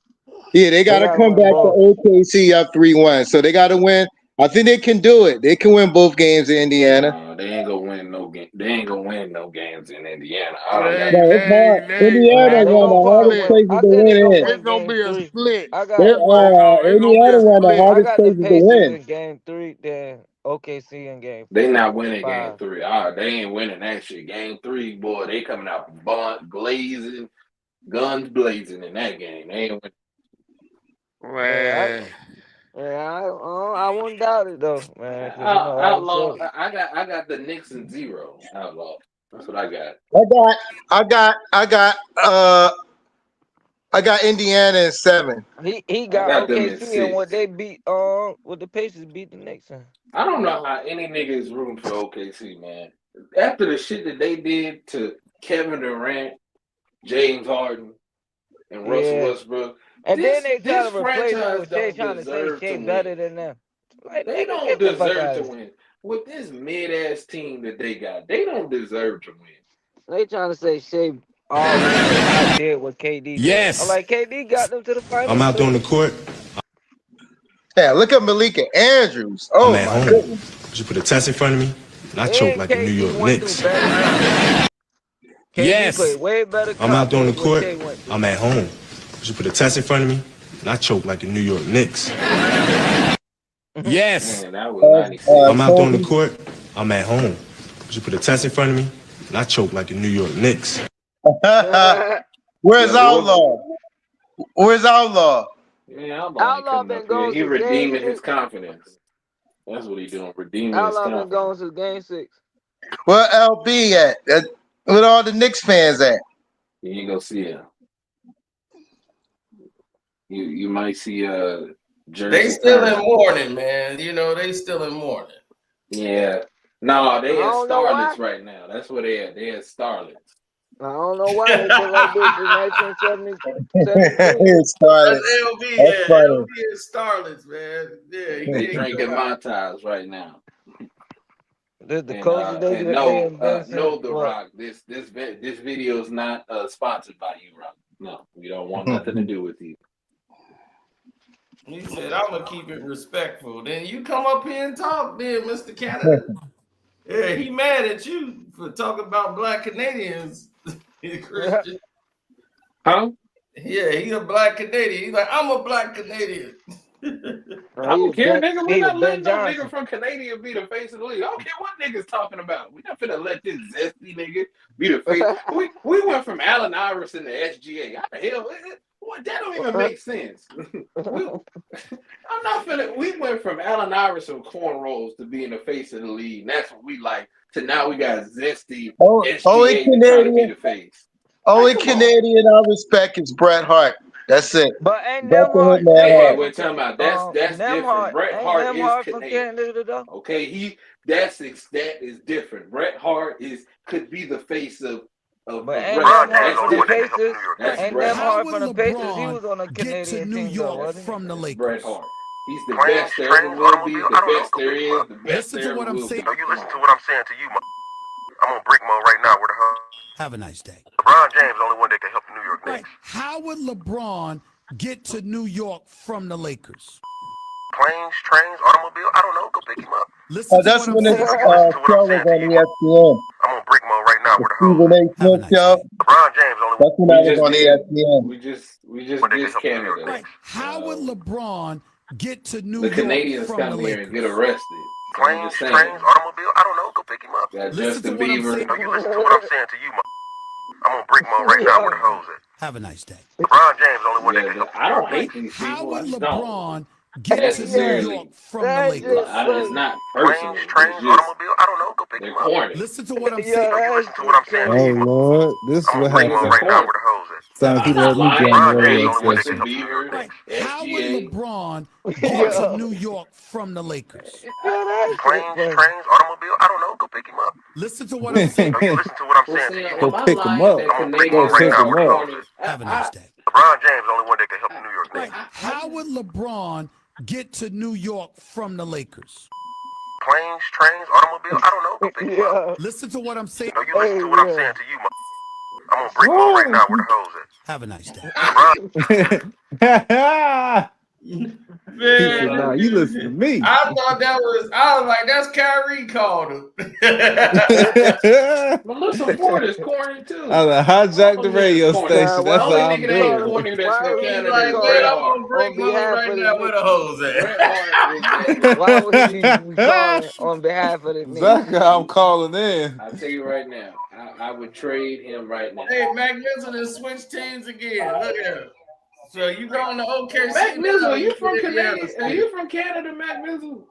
Yeah, they got to come back to OKC up 3-1. So they got to win. I think they can do it. They can win both games in Indiana. They ain't gonna win no game. They ain't gonna win no games in Indiana. It's hard. Indiana one of the hardest places to win in. It's gonna be a split. Indiana one of the hardest places to win. In game 3, then OKC in game 4. They not winning game 3. They ain't winning that shit. Game 3, boy, they coming out blazing, guns blazing in that game. They ain't winning. I wouldn't doubt it though, man. Outlaw, I got the Knicks in 0. Outlaw. That's what I got. I got Indiana in 7. He got OKC and what they beat what the Pacers beat the Knicks in. I don't know how any nigga is rooting for OKC, man. After the shit that they did to Kevin Durant, James Harden, and Russell Westbrook, And then they try This to replace him franchise with Shea, don't trying to say deserve Shea to better win. than them. Like, They nigga, don't get the fuck deserve out to of here. win. With this mid-ass team that they got, they don't deserve to win. They trying to say Shea already did what KD did. I'm Yes. like, KD got them to the finals. I'm out there on the court. Yeah, look at Malika Andrews. Oh I'm at my home. goodness. Just put a test in front of me, and I choke And like the New York KD went Knicks. through better. KD Yes. played way better. I'm out there on the conference court. than Shea went through. I'm at home. Just put a test in front of me, and I choke like the New York Knicks. Yes. Man, that was 96. I'm out there on the court. I'm at home. Just put a test in front of me, and I choke like the New York Knicks. Where's Outlaw? Where's Outlaw? Yeah, Outlaw been going He since redeeming game his 6. confidence. That's what he doing, redeeming his Outlaw been confidence. going since game 6. Where LB at? Where all the Knicks fans at? You ain't gonna see him. You might see Jersey. They still in mourning, man. You know, they still in mourning. Yeah. No, they I at don't know Starlets why. right now. That's where they at. They at Starlets. I don't know why they been like this since 1973. It started. That's LB, That's yeah. funny. LB is Starlets, man. Yeah, he They can't drinking go out. Mai Tais right now. This the And, closest they and get no, been no, since The what? Rock. This video is not sponsored by you, Rock. No, we don't want nothing to do with you. He said, I'm gonna keep it respectful. Then you come up here and talk, then, Mr. Canada. Yeah, he mad at you for talking about black Canadians. Christian. Huh? Yeah, he a black Canadian. He's like, I'm a black Canadian. I don't care, nigga. We're He not Ben letting no Johnson. nigga from Canada be the face of the league. I don't care what nigga's talking about. We're not finna let this zesty nigga be the face. we went from Allen Iverson to SGA. How the hell? What? That don't even make sense. I'm not finna. We went from Allen Iverson cornrows to being the face of the league. And that's what we like. To now we got zesty Only SGA trying to be Canadian. the face. Only Like, come on. Canadian I respect is Bret Hart. That's it. But ain't Bret the Nemhart, Hitman Hart. We're talking about that's different. Bret Hart is Nemhart from Canadian. Canada though. Okay, that is different. Bret Hart could be the face of But ain't LeBron Nemhart James from only the one that can help the Pacers. New York That's Knicks. Ain't Bret How Nemhart would from the Pacers. He LeBron was on a get to Canadian New team though, York wasn't he? from the Bret Lakers? Hart. He's the Planes, best there ever trains, will be, automobiles, the I don't know. best Go there pick him is, up. the best Listen to there what I'm will be. saying. No, you listen to what I'm saying to you, I'm on brick mode right now. Where the hell? Have a nice day. LeBron James the only one that can help the New York Right. Knicks. How would LeBron get to New York from the Lakers? Planes, trains, automobiles, I don't know. Go pick him up. Listen to That's what I'm when saying. this No, you listen to what I'm show was saying to on you, ESPN. I'm on brick mode right now. The Where the hell? Stephen A. Have a Smith nice show. day. LeBron James the only That's when We I was just on did. ESPN. We just one that can dissed help the New York Canada. Right. How would LeBron get to New The York Canadians from come the here and get Lakers? arrested. So I'm Planes, just saying. trains, automobiles, I don't know. Go pick him up. Got Listen to Justin what I'm Bieber. saying. No, you listen to what I'm saying to you, I'm on brick mode right now. Where the hell's at? Have a nice day. LeBron James the only one that can Yeah, help the I New don't York hate Knicks. these How people. I would just don't. LeBron get to New Necessarily. York from the That Lakers? just It's not Planes, personal. It's trains, just automobiles, I don't know. Go pick they're him up. corny. Listen to what I'm Yeah, saying. No, you that's listen to what I'm just saying to Oh you, crazy. Lord, this is I'm on what brick Niggas mode happens. are right now. corny. Where the hell's at? Some I'm people not let me get lying. on the LeBron James radio the only one that can Justin station. help the New York Bieber, Right. Knicks. How would SGA. LeBron get to New York from the Lakers? Yeah, that shit Planes, funny. trains, automobiles, I don't know. Go pick him up. Listen to what I'm saying. No, you listen to what I'm Well, saying to saying, you, Go am I pick them lying up. that I'm on brick Go mode Canadians right pick are now. them Where the up. hell's corny? at? Have a nice day. LeBron James the only one that can help the New York Right. Knicks. How would LeBron get to New York from the Lakers? Planes, trains, automobiles, I don't know. Go pick him up. Yeah. Listen to what I'm saying. No, you listen to what I'm saying to you, I'm on brick mode right now. Where the hell's at? Have a nice day. LeBron. He said, Man, "Nah, you listen to me." I was like, that's Kyrie called him. Melissa Ford is corny too. I like, hijack the radio corny. station. Nah, That's why Only how would I'm he nigga that ain't call doing corny it. that's from Why would He's he Canada like, is call man, Bret I'm him Hart. on break on mode behalf right of the now. Where the Knicks? hoes at? Bret Hart is that. Why would he be calling on behalf of the Knicks? Exactly how I'm calling in. I tell you right now, I would trade him right now. Hey, Magnificent has switched teams again. Look at him. So you going to OKC? Mac Mizzle, now, are you get from Indiana Canada? Are State. you from Canada, Mac Mizzle?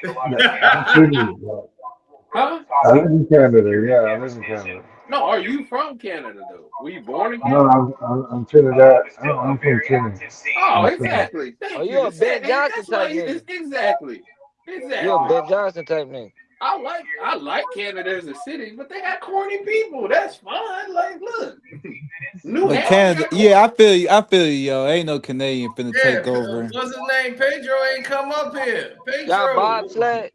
Huh? Huh? I live in Canada. Yeah, I live in Canada. No, are you from Canada though? Were you born in No, Canada? I'm Trinidad. I'm from Trinidad. Oh, I'm Trinidad. exactly. Oh, Thank you you. a Ben Johnson That's why type nigga. exactly. You a Ben Johnson type nigga. I like Canada as a city, but they got corny people. That's fine. Like, look, New But Hampshire Canada, got yeah, corny. I feel you, yo. Ain't no Canadian finna Yeah, take over. what's his name? Pedro ain't come up here. Y'all Pedro, bobsled.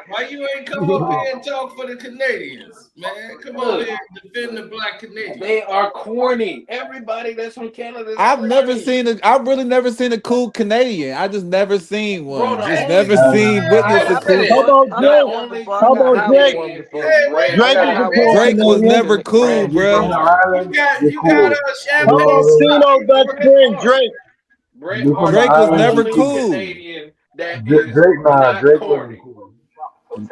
why you ain't come up here and talk for the Canadians, man? Come on here and defend the black Canadians. They are corny. Everybody that's from Canada is I've corny. really never seen a cool Canadian. I just never seen one. Bro, Just never witnessed a I've been cool. to How one. about I've been Drake? to one before. How I got about hot Drake? with one before. Drake I is got a hot cool with Drake was Canadian. never cool, bro. You got a How champagne. about Cino's best friend, Drake? Bret Hart Drake is was the never only cool. Canadian that is not corny.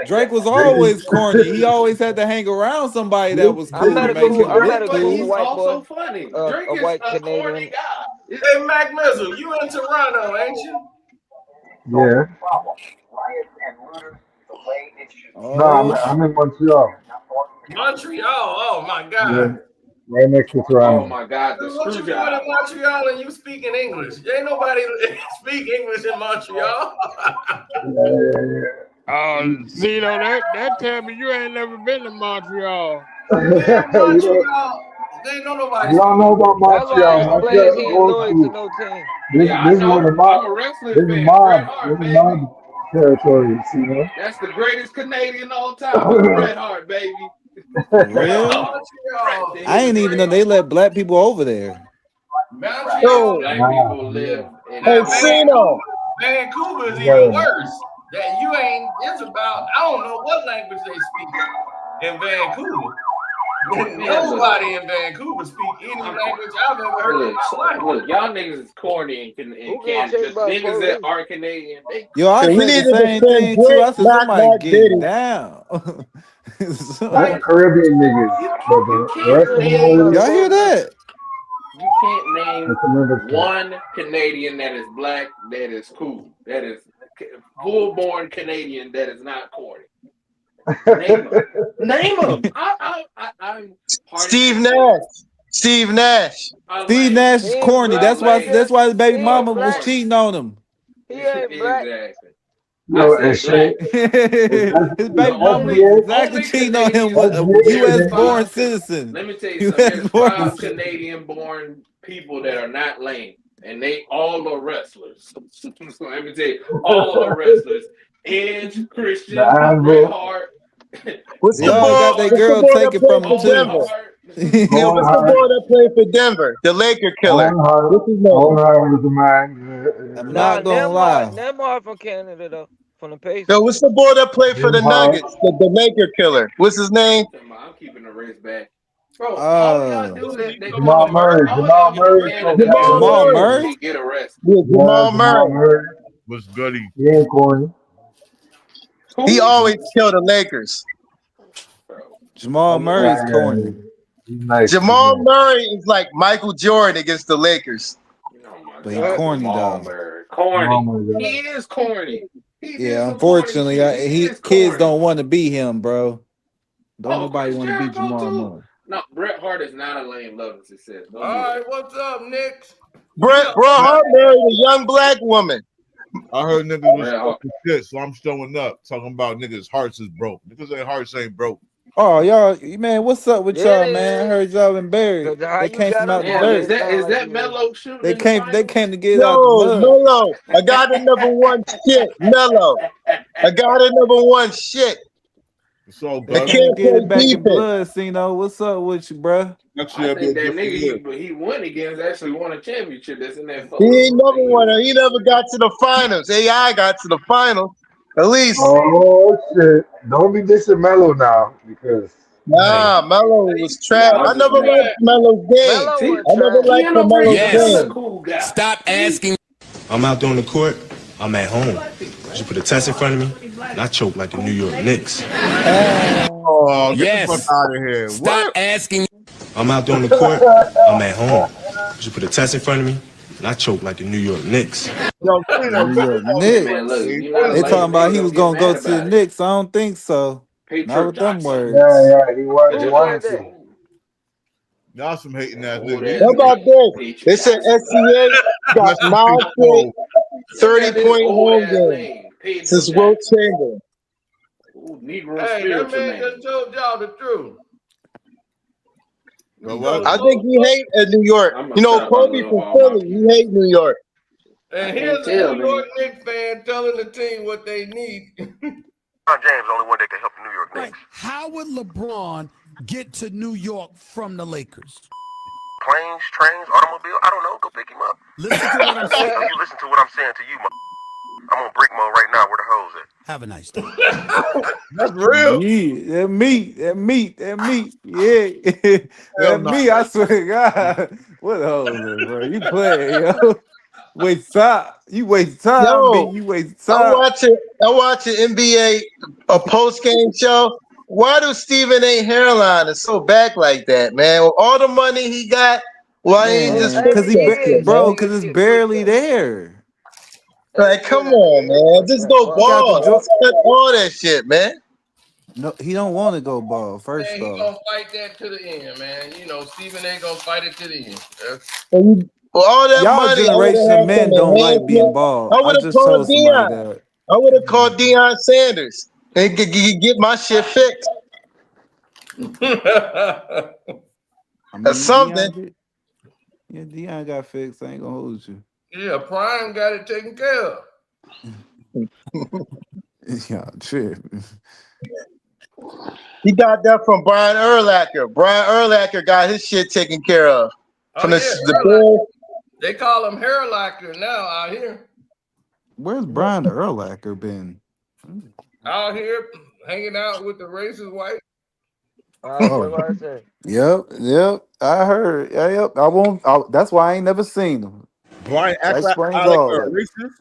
Drake was always corny. He always had to hang around somebody that was I cool met to a make cool. him I met look a But cool cool. he's white also boy. funny. Drake A is white a corny Canadian. guy. Hey, Mac Mizzle, you in Toronto, ain't you? Yeah. Oh, I'm in Montreal. Montreal. Oh my Yeah. God. Right next to Oh Toronto. my God, the Dude, what screw you doing job. in Montreal and you speaking English? Ain't nobody speak English in Montreal. See, though, that tell me you ain't never been to Montreal. Man, You know, Montreal, they ain't know nobody you don't speak know English. about That's why Montreal. he plays. Montreal He is ain't old loyal to school. no team. Yeah, I This is one know. of my I'm a wrestling this is fan. Bret my Hart, baby. territory, you know. That's the greatest Canadian of all time. It's Bret Hart, baby. for Bret real? Hart. Montreal Bret I is ain't even know crazy. they let black people over there. Montreal, Yo, Black people live in hey, now Cino. Vancouver is even Yeah. worse. That you ain't. It's about I don't know what language they speak in Vancouver. Man, look. Nobody in Vancouver speak any language I've ever heard in my life. Look, y'all niggas is corny in Who getting Canada. chased The by the niggas that police? are Canadian, they Yo, I So we said the need to same defend thing too. Drake, I said not somebody getting Diddy. down. like That's Caribbean niggas. But you the Who can't rest of getting them chased name by the already, Y'all hear police? that? you can't name that's another thing. one Canadian that is black that is cool. That is full born Canadian that is not corny. Name them. Name them. I'm party. Steve Nash. Steve Nash. Steve Lame. Nash He is ain't corny. black. Lame. That's why his baby He ain't mama was black. Corny. cheating on him. He ain't black. Exactly. I Yo, and said black. shit. His The baby mama was SBA, exactly cheating on him Canadians. with a There's U.S. born SBA, citizen. Let me tell you something. U.S. There's born 5 citizen. Canadian born people that are not lame, and they all are wrestlers. So let me tell you, all are wrestlers. Edge, the Christian, Bret Anvil, Hart, What's They the all Owen ball? got their Hart, What's the girl ball that taken played from them for Owen too. Denver? Hart. Yeah, Owen what's the Hart, ball that played for Denver? The Laker killer. Owen Hart, What's his Owen name? Hart was the man. I'm Nah, not gonna lie. Nemar from Canada though, from the Yo, Pacers. what's the ball that played for Jim the Hart, Nuggets? The Laker killer. What's his name? I'm keeping the race back. Bro, all y'all Uh, do that come Jamal to Murray. all Jamal y'all from Murray is from Canada be Jamal Canada. Jamal Murray. wrestlers Murray. and get arrested. Yeah, Yeah, Jamal Jamal Murray. Murray. What's goody? He ain't corny. He Who? always killed the Lakers. Bro. Jamal Murray's corny. He's nice. He's Jamal nice. Murray is like Michael Jordan against the Lakers. Oh my But he God, corny Jamal though. Murray. Oh Corny. my He god. is corny. He did Yeah, some corny unfortunately, shit. He is kids corny. don't want to be him, bro. Don't Oh, nobody Chris want to be Jericho Jamal too. Murray. No, Bret Hart is not a lame love and success. All Don't do right, that. what's up, Nick? Bret Hart married a young black woman. I heard niggas was Bret Hart. talking shit, so I'm showing up, talking about niggas' hearts is broke. Niggas' ain't hearts ain't broke. Oh, y'all, man, what's up with Yeah, y'all, they man? I is. heard y'all been buried. Cause how They you came got from up out the on Damn, it, is dirt. it that sound is like that you is. Melo shooting They in the came. They finals? came to get out the Yo, mud. Melo. I got the number one shit. Melo. I got the number one shit. It's all They I good. came to can't get play it back in defense. blood. Cino, what's up with you, bro? Next I year will be think a that different year. nigga he went against actually won a championship. That's in that He photo. ain't I never think he won won. it. He never got to the finals. AI got to the finals. At least, Oh shit! Don't be dissing Melo now because Hey, nah, Melo was trash. Nah, I I'm just never playing. liked Melo's game. Melo See, was I never trash. liked Keanu Reeves Melo's is another yes. game. cool guy. Stop See, asking. I'm out there on the court. I'm at home. black people, You man. put a test in front of me, and I choke like the New York Knicks. Oh, get the fuck Yes. out of here. Stop What? asking. I'm out there on the court. I'm at home. You put a test in front of me, and I choke like the New York Knicks. Yo, The Tino, New get York this off the Hey Knicks. man, record, look, please. you're What not a is They this? talking lame about nigga. he Don't was get gonna go mad to the about it. Knicks. I don't think so. Pay Not Trip with them Johnson. words. yeah, he was. He Who wanted said that? to. Y'all some hating ass Old niggas. How ass about nigga. this? Pay Trip They said Johnson. SCA got Rest in 9 peace, straight Cole. Look at this 30-point old home ass games name, Pedro since Will Jackson. Chamberlain. Ooh, Negro Hey, that spiritual man name. just told y'all the truth. But You what? know, I think he hate New York. I'm You gonna know, stop my Kobe love from all my Philly. He people. hate New York. and I here's can't a tell, New York nigga. Knicks fan telling the team what they need. LeBron James the only one that can help the New York Right. Knicks. How would LeBron get to New York from the Lakers? Planes, trains, automobile. I don't know. Go pick him up. Listen to what I'm saying. No, you listen to what I'm saying to you. I'm on brick mode right now. Where the hoes at? Have a nice day. That's real. Yeah, that meat. Yeah, Hell that no. meat. I swear to God, what the hell is it, bro? You play, yo. Waste time. You waste time, B. Yo, You waste I time. watch an NBA a post game show. Why do Stephen A. hairline is so back like that, man? With all the money he got, why ain't just Man, fix cause that shit, man? cause it's barely there. Like, come on, man. Just go He got the ball. joy. Cut all that shit, man. No, he don't want to go ball. Man, First he off, gonna fight that to the end, man. You know, Stephen A. gonna fight it to the end. For all that y'all money, I would generation have of had some men don't like being enhancement. bald. I I would have just called told somebody Dion. that. I would have called Deion Sanders and get my shit fixed I or mean, something. Dion did. Yeah, Dion got fixed. I ain't gonna hold you. Yeah, Prime got it taken care of. Yeah, trip. He got that from Brian Urlacher. Brian Urlacher got his shit taken care of Oh from yeah, the Hairlocker. Bears. They call him Hairlocker now out here. Where's Brian Urlacher been? Out here hanging out with the racist white. Oh, yep. I heard. Yeah, yep. I won't. That's why I ain't never seen him. Brian That act like explains I like all a that. racist.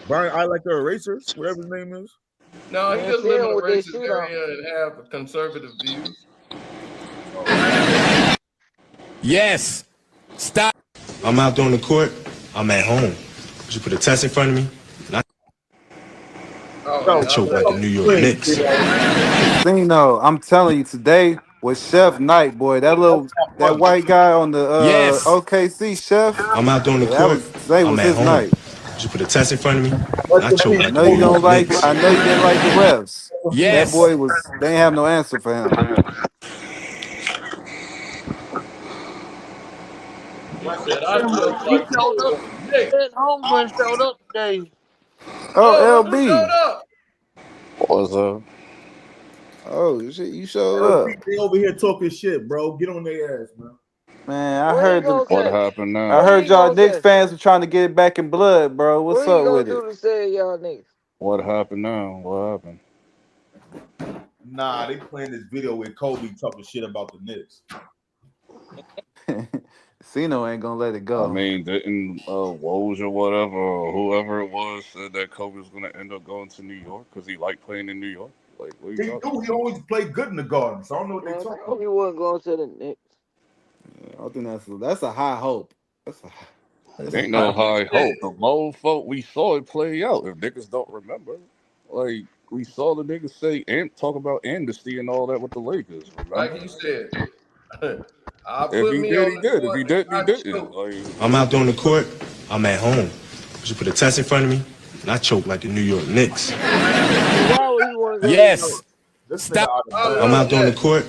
Brian I like a racist, whatever his name is. No, he just live in a racist area and have conservative views. Yes. Stop. I'm out there on the court. I'm at home. You put a test in front of me, and Oh I yeah, I choke bet like the New York Knicks. Casino. I'm telling you, today was Chef Night, boy. That white guy on the Yes. OKC Chef. I'm out there on the Yeah, court. today I'm was at his home. night. You put a test in front of me, and What's I the choke beef? I like know the you New don't York like. Knicks. I know you didn't like the refs. That Yes. boy was. They ain't have no answer for him. he said I choke like the New York Knicks. That homeboy showed up today. Oh, Oh, look who LB. showed up. What's up? Oh shit, you showed LB, up, they over here talking shit, bro. Get on their ass, man. man. I heard the. What happened I now? heard y'all Knicks fans were trying to get it back in blood, bro. What's up with it? What happened now? What happened? Nah, they playing this video with Kobe talking shit about the Knicks. Sino ain't gonna let it I go. mean, didn't Woj or whatever, or whoever it was, said that Kobe was going to end up going to New York because he liked playing in New York? Like, what are you He talking knew he always played good in the Garden, so I don't know what they talking about. I think that's a high hope. That's a Ain't no high hope. high hope. The mofo, we saw it play out. If niggas don't remember, like we saw the niggas say and talk about amnesty and all that with the Lakers. Like Remember? he said, I'll If put he me did, on he the did. If court he and didn't, he I didn't. choke. Like I'm out there on the court. I'm at home. You put a test in front of me, and I choke like the New York Knicks. Yes. This nigga Stop. out of I I'm bed. out love there on the that. court.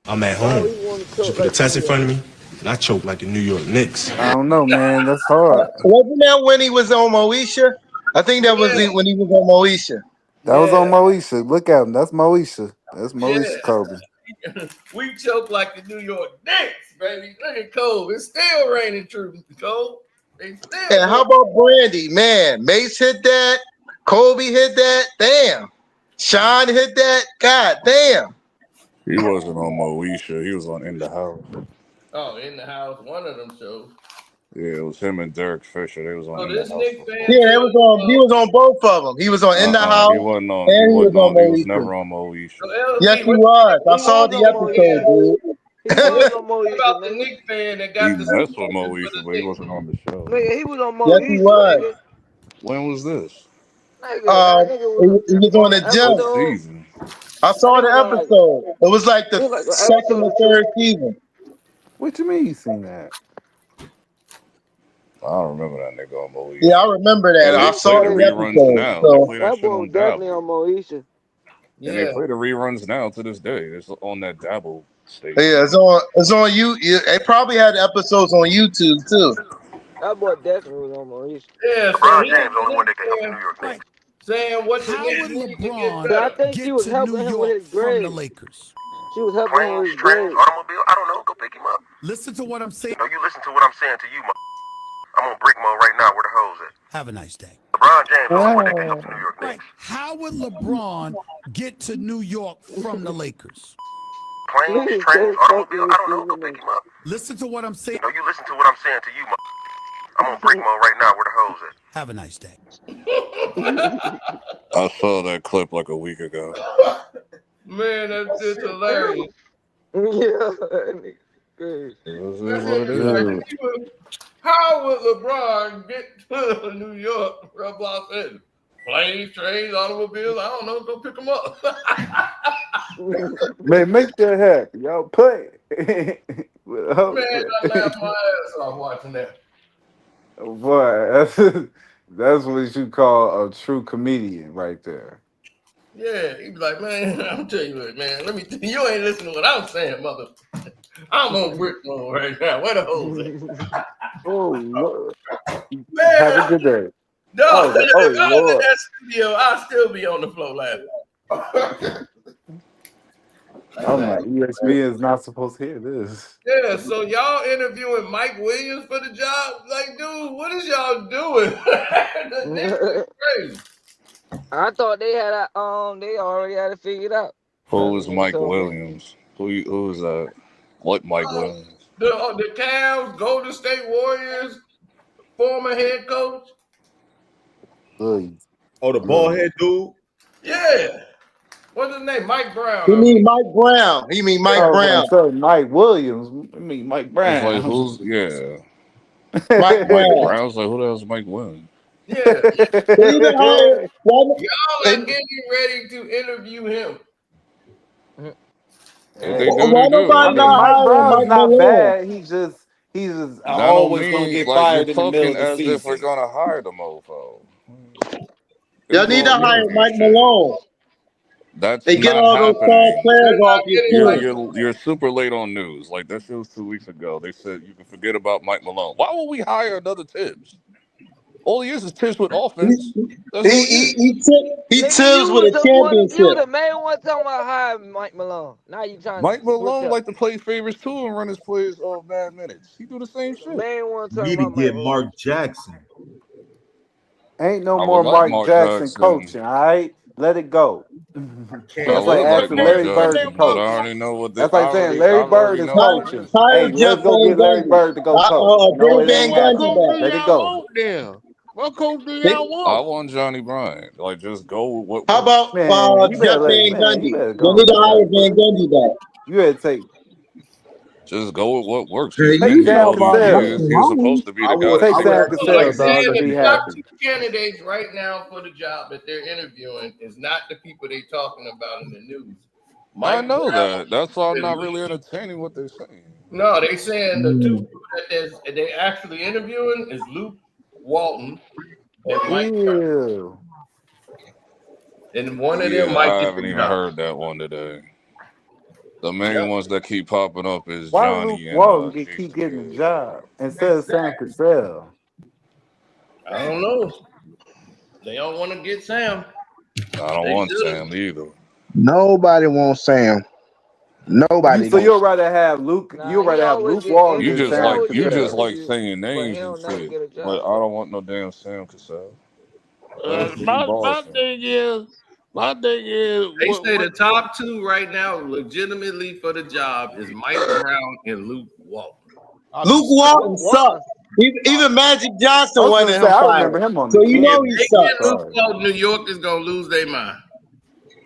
I'm at home. You put a test in front of me, and I choke like the New York Knicks. I don't know, man. That's hard. Wasn't that when he was on Moesha? I think that was Yeah, when he was on Moesha. That was on yeah, Moesha. Look at him. That's Moesha. That's Moesha yeah. Kobe. We choke like the New York Knicks, baby. Look at Cole. It's still raining true, Cole. They still And how going. about Brandy? Man, Mace hit that. Kobe hit that. Damn. Sean hit that. God damn. he wasn't on Moesha. He was on In the House. Oh, in the house, one of them shows. Yeah, it was him and Derek Fisher. They was on So In the this House Knicks before. fan Yeah, said, he was on both of them. He was on In the He House wasn't on. He and he was wasn't on on. He was Moesha. never on Moesha. so Yes, LB, he what was. I you saw the episode, dude. think about the Knicks fan that He got the messed with suspended for Moesha, the but he Knicks? wasn't on the show. Yes, he was. When was this? He was on the What jump. season? I saw the episode. It was like the second or third season. What you mean you seen that? I don't remember that nigga on Yeah, I Moesha. remember that. And I they play saw the the reruns episode. now. They So play that shit on Dabble. And they Yeah. play the reruns now to this day. It's on that Dabble station. Yeah, it's on you. It probably had episodes on YouTube too. That boy definitely was on Maurice. Yeah, so LeBron he James only one that can help the saying, New York Knicks. saying what the How Knicks would need to get LeBron But I better. think she get was to New helping him with York his from the grades. Lakers? She was helping him with Planes, his trains, grades. automobile. I don't know. Go pick him up. Listen to what I'm saying. No, you listen to what I'm saying to you, I'm on brick mode right now. Where the hoes at? Have a nice day. LeBron James only one that can help the New York Right. Knicks. How would LeBron get to New York from the Lakers? Planes, Niggas trains, so automobile. fucking I don't know. Go pick receiving him up. Listen to what I'm saying. No, you listen to what I'm saying to you, I'm on brick mode right now. Where the hoes at? Have a nice day. I saw that clip like a week ago. Man, that's just hilarious. Yeah, that nigga crazy. It is what it Dude. is. How would LeBron get to New York from Los Angeles? Planes, trains, automobiles. I don't know. Go pick them up. Man, make that happen, y'all. Play. Man, I laughed my ass off watching that. Boy, that's what you call a true comedian right there. Yeah, he be like, man, I'm telling you what, man. You ain't listening to what I'm saying, mother. I'm on brick mode right now. Where the hoes at? Oh Lord. Man, Have a good day. no, Oh if I was in Lord. that studio, I'd still be on the floor laughing. I'm like, ESPN is not supposed to hear this. Yeah, so y'all interviewing Mike Williams for the job? Like, dude, what is y'all doing? The Knicks is crazy. I thought they had they already had it figured out. Who is Mike Williams? Who is that? What Mike Williams? The Cavs, Golden State Warriors, former head coach. Oh, the bald head dude? Yeah. What's his name? Mike Brown. You mean Mike Brown? You mean Mike Brown? So Mike Williams. I mean Mike Brown. It's like who's Mike Mike Brown. Brown. I was like, who the hell's Mike Williams? Yeah. Y'all are getting ready to interview him. If they do, why they do. nobody I mean, not Mike hiring Brown's Mike not Malone? bad. He's just That don't always gonna mean get like you're fired in the middle talking of the as if we're season. gonna hire the mofo. Y'all need to hire Mike Malone. That's They get not all those star happening. players off your team. You're super late on news. Like that shit was 2 weeks ago. They said you can forget about Mike Malone. Why would we hire another Tibbs? All he is Tibbs with offense. That's all he is. He Nigga, Tibbs you with was a the one. You championship. the main one talking about hiring Mike Malone. Now you trying Mike to switch Malone up. like to play favorites too and run his plays off bad minutes. He do the same shit. Main one You talking need to about get Mike Mark Malone. Jackson. Ain't no I more would like Mark Mark Jackson Jackson. coaching, all right? Let it go. I That's like would like asking Mark Larry Bird to Jackson, but I coach. already know what That's like saying I Larry Bird already is know what the coaching. answer. Hire Hey, Jeff let's go Van get Larry Gundy. Bird to go coach. No, Bring it Van ain't What Gundy happening. coach back. do Let it y'all go. want then? What coach do They- y'all I want? want Johnny Bryant. Like just go with what How works. about Man, you Jeff better Van Gundy? you better They go need and to get hire that. Van Gundy back. You better take Just go with what works. Hey, He's take been you here Sam know all these about Mike Cassell. years. He was Malone? supposed to be the guy to Take do Sam it. So they Cassell, dog, saying and the be top happy. 2 candidates right now for the job that they're interviewing is not the people they talking about in the news. I Mike know Brown that. That's why I'm and not Luke. really entertaining what they're saying. No, they saying the 2 people that they actually interviewing is Luke Walton and Mike Brown. Ew. And one of them Yeah, might I get haven't the even job. heard that one today. The main Yep. ones that keep popping up is Why Luke Johnny and Walton keep Jason getting the Kidd. job instead of Sam Cassell? I don't know. They don't want to get Sam. I don't They want should. Sam either. Nobody wants Sam. Nobody So wants. you'll rather have Luke? Nah, You'll he rather have always Luke get Walton You than he just Sam like always you get just Cassell? like interviews, saying but he names and don't never shit. get a But job I though. don't want no damn Sam Cassell. That's Biggie My Boston. thing is, They say the what top 2 right now, legitimately for the job, is Mike Brown and Luke Walton. Luke Walton Luke sucked. Walton. Even Magic I Johnson was gonna wanted say him I fired. remember him on So the you know If he they Knicks. sucked. get Luke Sorry. Walton, New York is gonna lose their mind.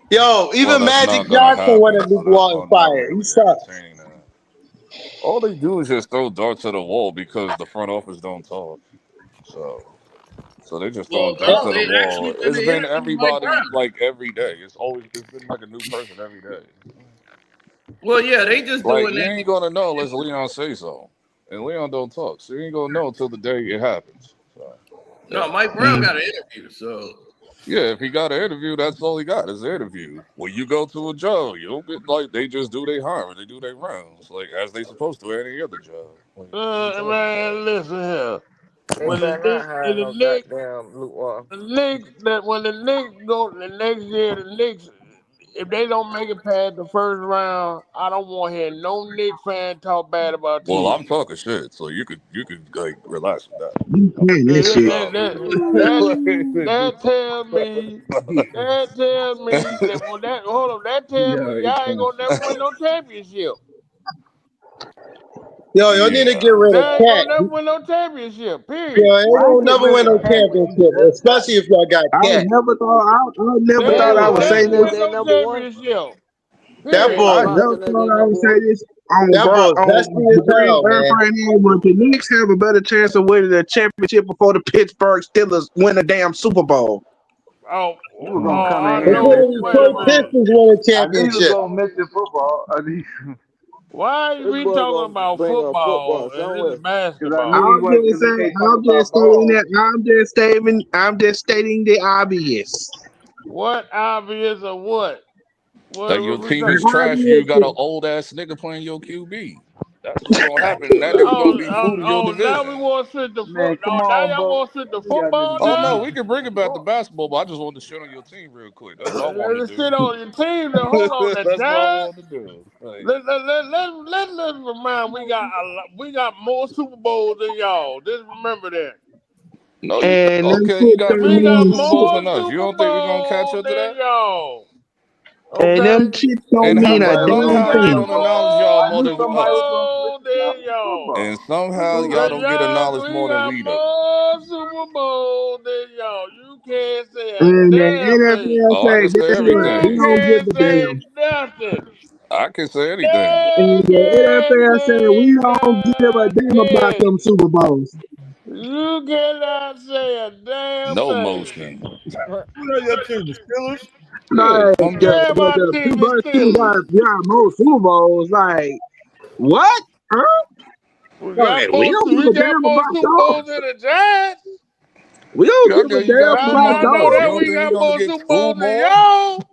Yo, Well, even that's Magic not gonna Johnson happen, wanted so Luke that's why Walton I'm not fired. He really sucked. entertaining that. All they do is just throw darts at the wall because the front office don't talk. So they just Well, throwing darts no, at the they wall. actually It's finna been interview Mike everybody Brown. like every day. It's been like a new person every day. Well, yeah, they just Like doing you that. ain't gonna know unless Leon say so, and Leon don't talk, so you ain't gonna know until the day it happens. So No, Mike Brown got an interview, so Yeah, if he got an interview, that's all he got is an interview. When you go to a job, you don't get like they just do their hiring, they do their rounds, like as they supposed to any other job. Like, what you talking Man, about? listen here. They When better not hire no goddamn Luke Walton. when the Knicks go the next year, the Knicks, if they don't make it past the first round, I don't want to hear no Knicks fan talk bad about Well, I'm TJ. talking shit, so you could like relax with that. You playing That, that shit. that tells me that that tells me y'all ain't gonna never win no championship. Yo, y'all need to get rid of Y'all ain't Cat. gonna never win no championship. Yo, Period. ain't gonna never win no championship, especially if y'all got I Cat. never They thought ain't I gonna would say never this. win no championship. That Period. I boy, never thought I would say this on that boy on zesty as the Green hell, Earth man. right now, but the Knicks have a better chance of winning the championship before the Pittsburgh Steelers win a damn Super Bowl. Oh, You were gonna come in I here and Before know. mention the Wait a minute. Pistons win a I knew you was championship. gonna mention football. Why This we boy talking gonna about bring up football football and this is somewhere. Because I knew he basketball? wasn't, because he can't talk I'm just about stating ball. that I'm just stating the obvious. What obvious or what? That your What we team got? is The trash, obvious you got an old ass nigga playing your QB. That's what's gonna happen. That nigga gonna be food in your Now we division. want to switch the Man, foot. come No, now on, y'all bro. want to switch the We got football Oh niggas no, now. we can bring it back to basketball, but I just wanted to shit on your team real quick. That's all I wanted Let's to sit do. on your team. Now, hold on, the That's what I Giants. wanted to do. Like, Let's remind we got more Super Bowls than y'all. Just remember that. no, you and them okay? You shit got don't We three more got mean Super Bowls shit. more than us. You Super don't think we're gonna catch Bowls up to than that? y'all. And them Okay? shit don't And mean how a somebody was damn gonna We somehow switch you got it. thing. don't I acknowledge y'all more more knew than Super somebody us, was gonna switch Bowls it than out for y'all. and football. somehow y'all don't get acknowledged We more than got we do. more Super Bowls than y'all. You can't say a And the damn thing. NFL Oh, I say, can say guess what? You We everything. don't give can't a say damn. nothing. I can say anything. And You the can't NFL say we say don't give a damn about them nothing. Super Bowls. You cannot say a damn No thing. motion. Who are your team? The Steelers? Yeah, Like Yeah, but my the team is Pittsburgh Steelers Steelers. got more Super Bowls. Like what? Huh? Like we don't give We a got damn more about Super y'all. Bowls than the Giants. We don't yeah, give a okay, you got damn two about I more than know us. You that y'all. don't we think we're got gonna more get Super two Bowls than more? y'all.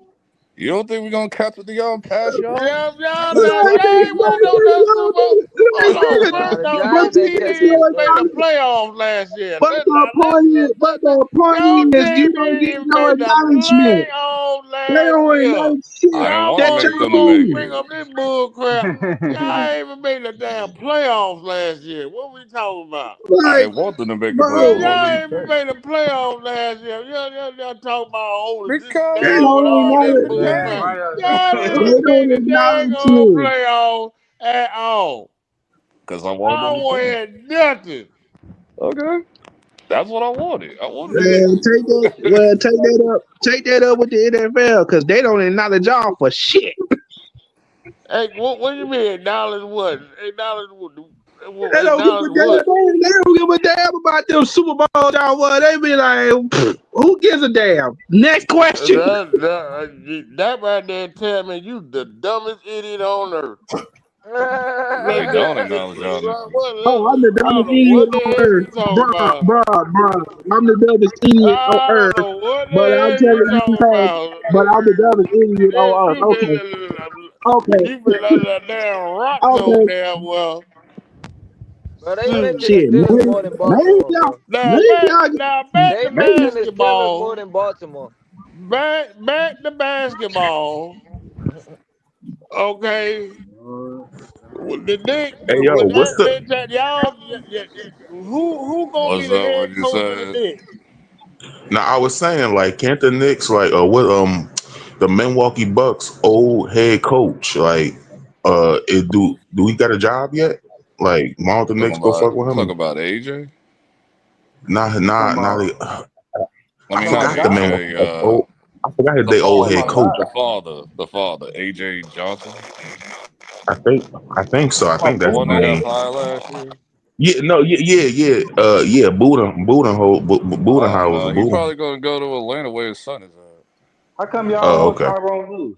You don't think we're gonna catch up to y'all and pass y'all? Yeah, y'all Like, not. Y'all ain't won no damn Super Bowl. Hold on, Nah, man. the No, Giants your ain't team catching didn't up even make though. the playoffs last year. but the point Your is you team don't didn't get even no make the acknowledgement. playoffs They last don't year. acknowledge shit I ain't Y'all want that them want to y'all them to to make do. bring it. up this bull crap. Y'all ain't even made the damn playoffs last year. What we talking about? I Like, ain't want them to make it, but I Man, bro, want y'all them ain't to even tank. made the playoffs last year. Y'all talking about this they Because down with don't all this acknowledge bull Man, crap. why okay. Y'all y'all? didn't they even make don't the acknowledge daggone you. playoffs at all. Because I wanted I them don't to want to tank. hear nothing. Okay. That's what I wanted. I wanted them to Man, take that up with the NFL because they don't acknowledge y'all for shit. Hey, what do you mean acknowledge what? Acknowledge what? They don't give Acknowledge a damn. what? They don't give a damn about them Super Bowls y'all won. They be like, "Pfft, who gives a damn? Next question. That right there tell me you the dumbest idiot on earth. They don't acknowledge y'all niggas. Oh, I'm the I don't dumbest know idiot what the on hell earth, you talking bruh, about. bruh, bruh. I'm the dumbest idiot on I don't earth, know what the but I'm hell you telling you, talking hey, about. but I'm the dumbest idiot on earth. You been under that damn rock so Okay. damn well. Bro, they Shoot. mention the Shit, Steelers maybe, more than maybe Baltimore, y'all, bro. maybe y'all, Back They to maybe. mention the Steelers more basketball. than Baltimore. Back to basketball. Okay. With the Knicks, Hey yo, with what's the? y'all, who gonna be What's the up? What head you coach of the said? Knicks? Now I was saying like, can't the Knicks like what the Milwaukee Bucks old head coach like do he got a job yet? Like, why don't the Knicks go fuck with Talk him? about AJ. Nah. I I mean, Talking not about forgot the job? Milwaukee AJ. Bucks old. I forgot his The they old Talking head about father, coach. job? the father, AJ Johnson, I think so. I Talking think about that's the his one they got name. Budenholzer? fired last year. Yeah, no, yeah. No, Budenholzer, he Buden. probably gonna go to Atlanta where his son is at. How come y'all don't Oh, want okay. Tyrone Lue?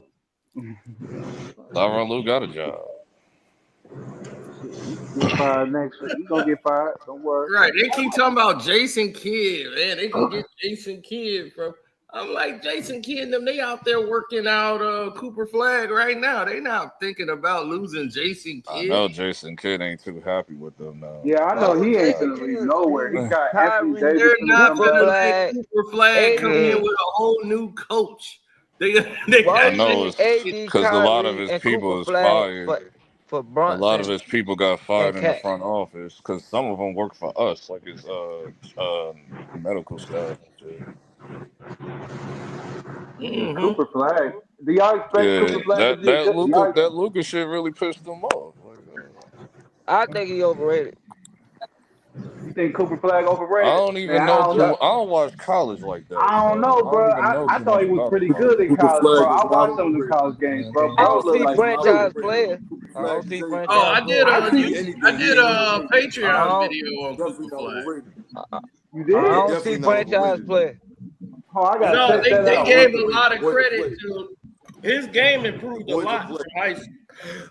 Tyronn Lue got a job. Shit, he could get fired next week. He gonna get fired. Don't worry. Right. They keep talking about Jason Kidd, man. They can get Jason Kidd from. I'm like, Jason Kidd and them, they out there working out Cooper Flag right now. They not thinking about losing Jason I Kidd. know Jason Kidd ain't too happy with them now. Yeah, I know he ain't Jason gonna leave Kidd, nowhere. He got Anthony Kyrie, Davis They're gonna not come Cooper back. gonna let Flag, Cooper Flag come in AD. with a whole new coach. They Why I got you know need it's AD, because a lot of Kyrie, his and Cooper people is Flag fired. for A lot of Brunson his people got and fired in the Cat? front office because some of them work for us, like his medical staff and shit. Mm-hmm. Cooper Flag. Do y'all expect Yeah, Cooper Flag to that be a that good? Luca that Luca shit really pissed them off. Like, I think he overrated. You think Cooper Flag I overrated? don't Man, even I know don't know. too. I don't watch college like that, I don't so know, I don't bro. even know I too thought much he was about him. pretty good in Cooper college, bro. Flag I is not watched some of the overrated. college games, bro. I Bro don't looked see like Not franchise shit. overrated. players. Cooper I Flag don't is see anything. Oh, franchise I did players. I see. I Anything. He did ain't a overrated. I Patreon don't. video on Definitely Cooper not Flag. overrated. You I did? don't see Definitely not franchise overrated. players. Oh, I gotta No, check that they out. gave Boy's a a player. lot of Boy's a credit player. to his game improved a Boy's a lot player. from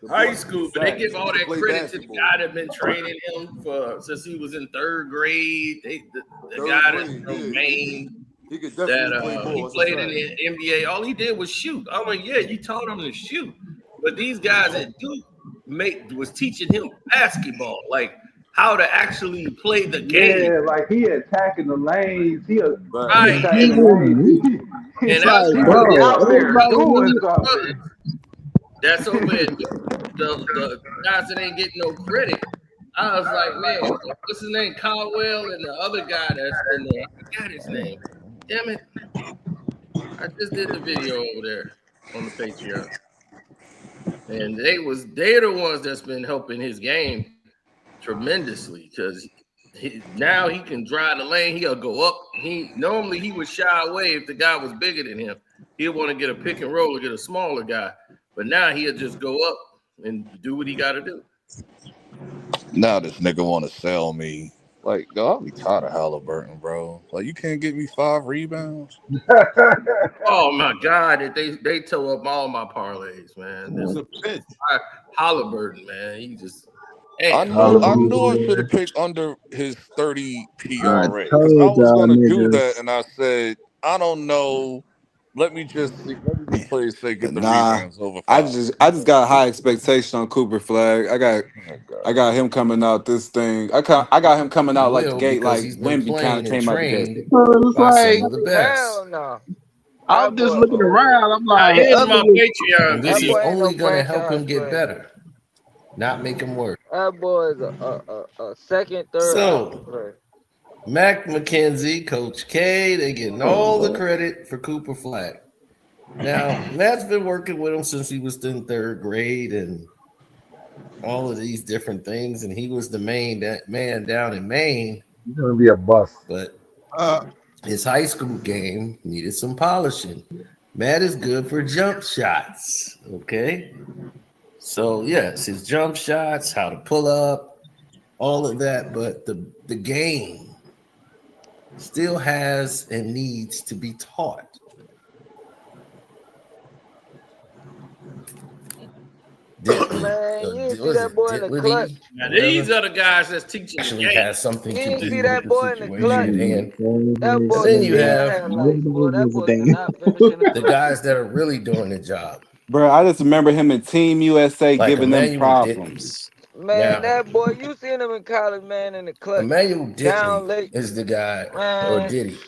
The high boy, school, but they facts. give all He can that play credit to the basketball. guy that been training him for since he was in third grade. The Third guy that's grade. from Yeah, Maine he could that definitely play he ball. That's a played in fact. the NBA. All he did was shoot. I'm like, yeah, you taught him to shoot, but these guys at Duke was teaching him basketball, like how to actually play the game. Yeah, like he attacking the lanes. He Right. attacking the lanes. And It's that's like, He why really bro, out there everybody doing need something. that's over at the guys that ain't getting no credit. I was like, man, what's his name? Caldwell and the other guy that's in there. I forgot his name. Damn it. I just did the video over there on the Patreon. And they're the ones that's been helping his game tremendously because now he can drive the lane. He'll go up. Normally he would shy away if the guy was bigger than him. He'll want to get a pick and roll or get a smaller guy. But now he'll just go up and do what he got to do. Now this nigga want to sell me. Like, yo, I'll be tired of Halliburton, bro. Like, you can't get me 5 rebounds. Oh my God! They tore up all my parlays, man. He's a bitch. Halliburton, man. He just. I Damn. knew I should have to. picked under his 30 I PRA because I told was y'all gonna do that, niggas. and I said, I don't know. Let me just see. Let me just play it safe, get the Nah, rebounds over I 5. just got high expectation on Cooper Flag. Oh I God. got him coming out this thing. I got him coming He out like the will gate, because like he's been Wemby kind of playing and came out the gate. trained So it's by some like, of the best. Hell no. I'm That just boy looking overrated. around. I'm Now like, here's other my than Patreon this video. That This is boy ain't no only going to help franchise him get player. better, not make him worse. That boy is a second, third option So player. Mac McKenzie, Coach K, they getting all the credit for Cooper Flag. Now Matt's been working with him since he was in third grade and all of these different things, and he was the man down in Maine. he's gonna be a bust. But his high school game needed some polishing. Matt is good for jump shots. Okay. So, yes, his jump shots, how to pull up, all of that. But the game still has and needs to be taught. Man, you didn't see that boy in the clutch. Now, these are the guys that's teaching the actually game. has something You to didn't do see with that the boy in the clutch. situation at hand. That And boy then could you be in have highlights, boy. That boy could not finish in the the clutch. guys that are really doing the job, Bro, I just remember him in Team USA like giving them Emmanuel problems. Dickey. Man, Now, that boy, you seen him in college, man, in the clutch. Emmanuel Down Dickey late. is the guy, or Man, Diddy.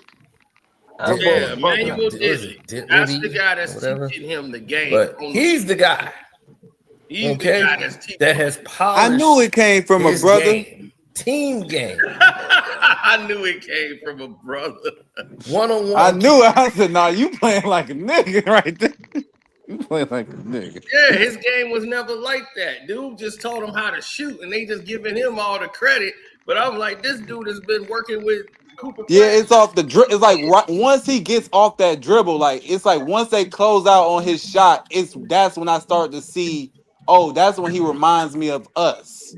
that boy was Yeah, fucking up. Emmanuel Was Dickey. it That's the Dinwiddie guy or that's whatever? teaching him the game. But he's the guy, He's the okay, guy that's teaching. that has I knew polished it came from a his brother. game, team game, I knew it came from a brother. I one-on-one. knew it. I said, nah, you playing like a nigga right there. You playing like a nigga. Yeah, his game was never like that. Dude just taught him how to shoot, and they just giving him all the credit. But I'm like, this dude has been working with Cooper Yeah, Flag. it's off the dribble. It's like once he gets off that dribble, like it's like once they close out on his shot, that's when I start to see. Oh, that's when he reminds me of us.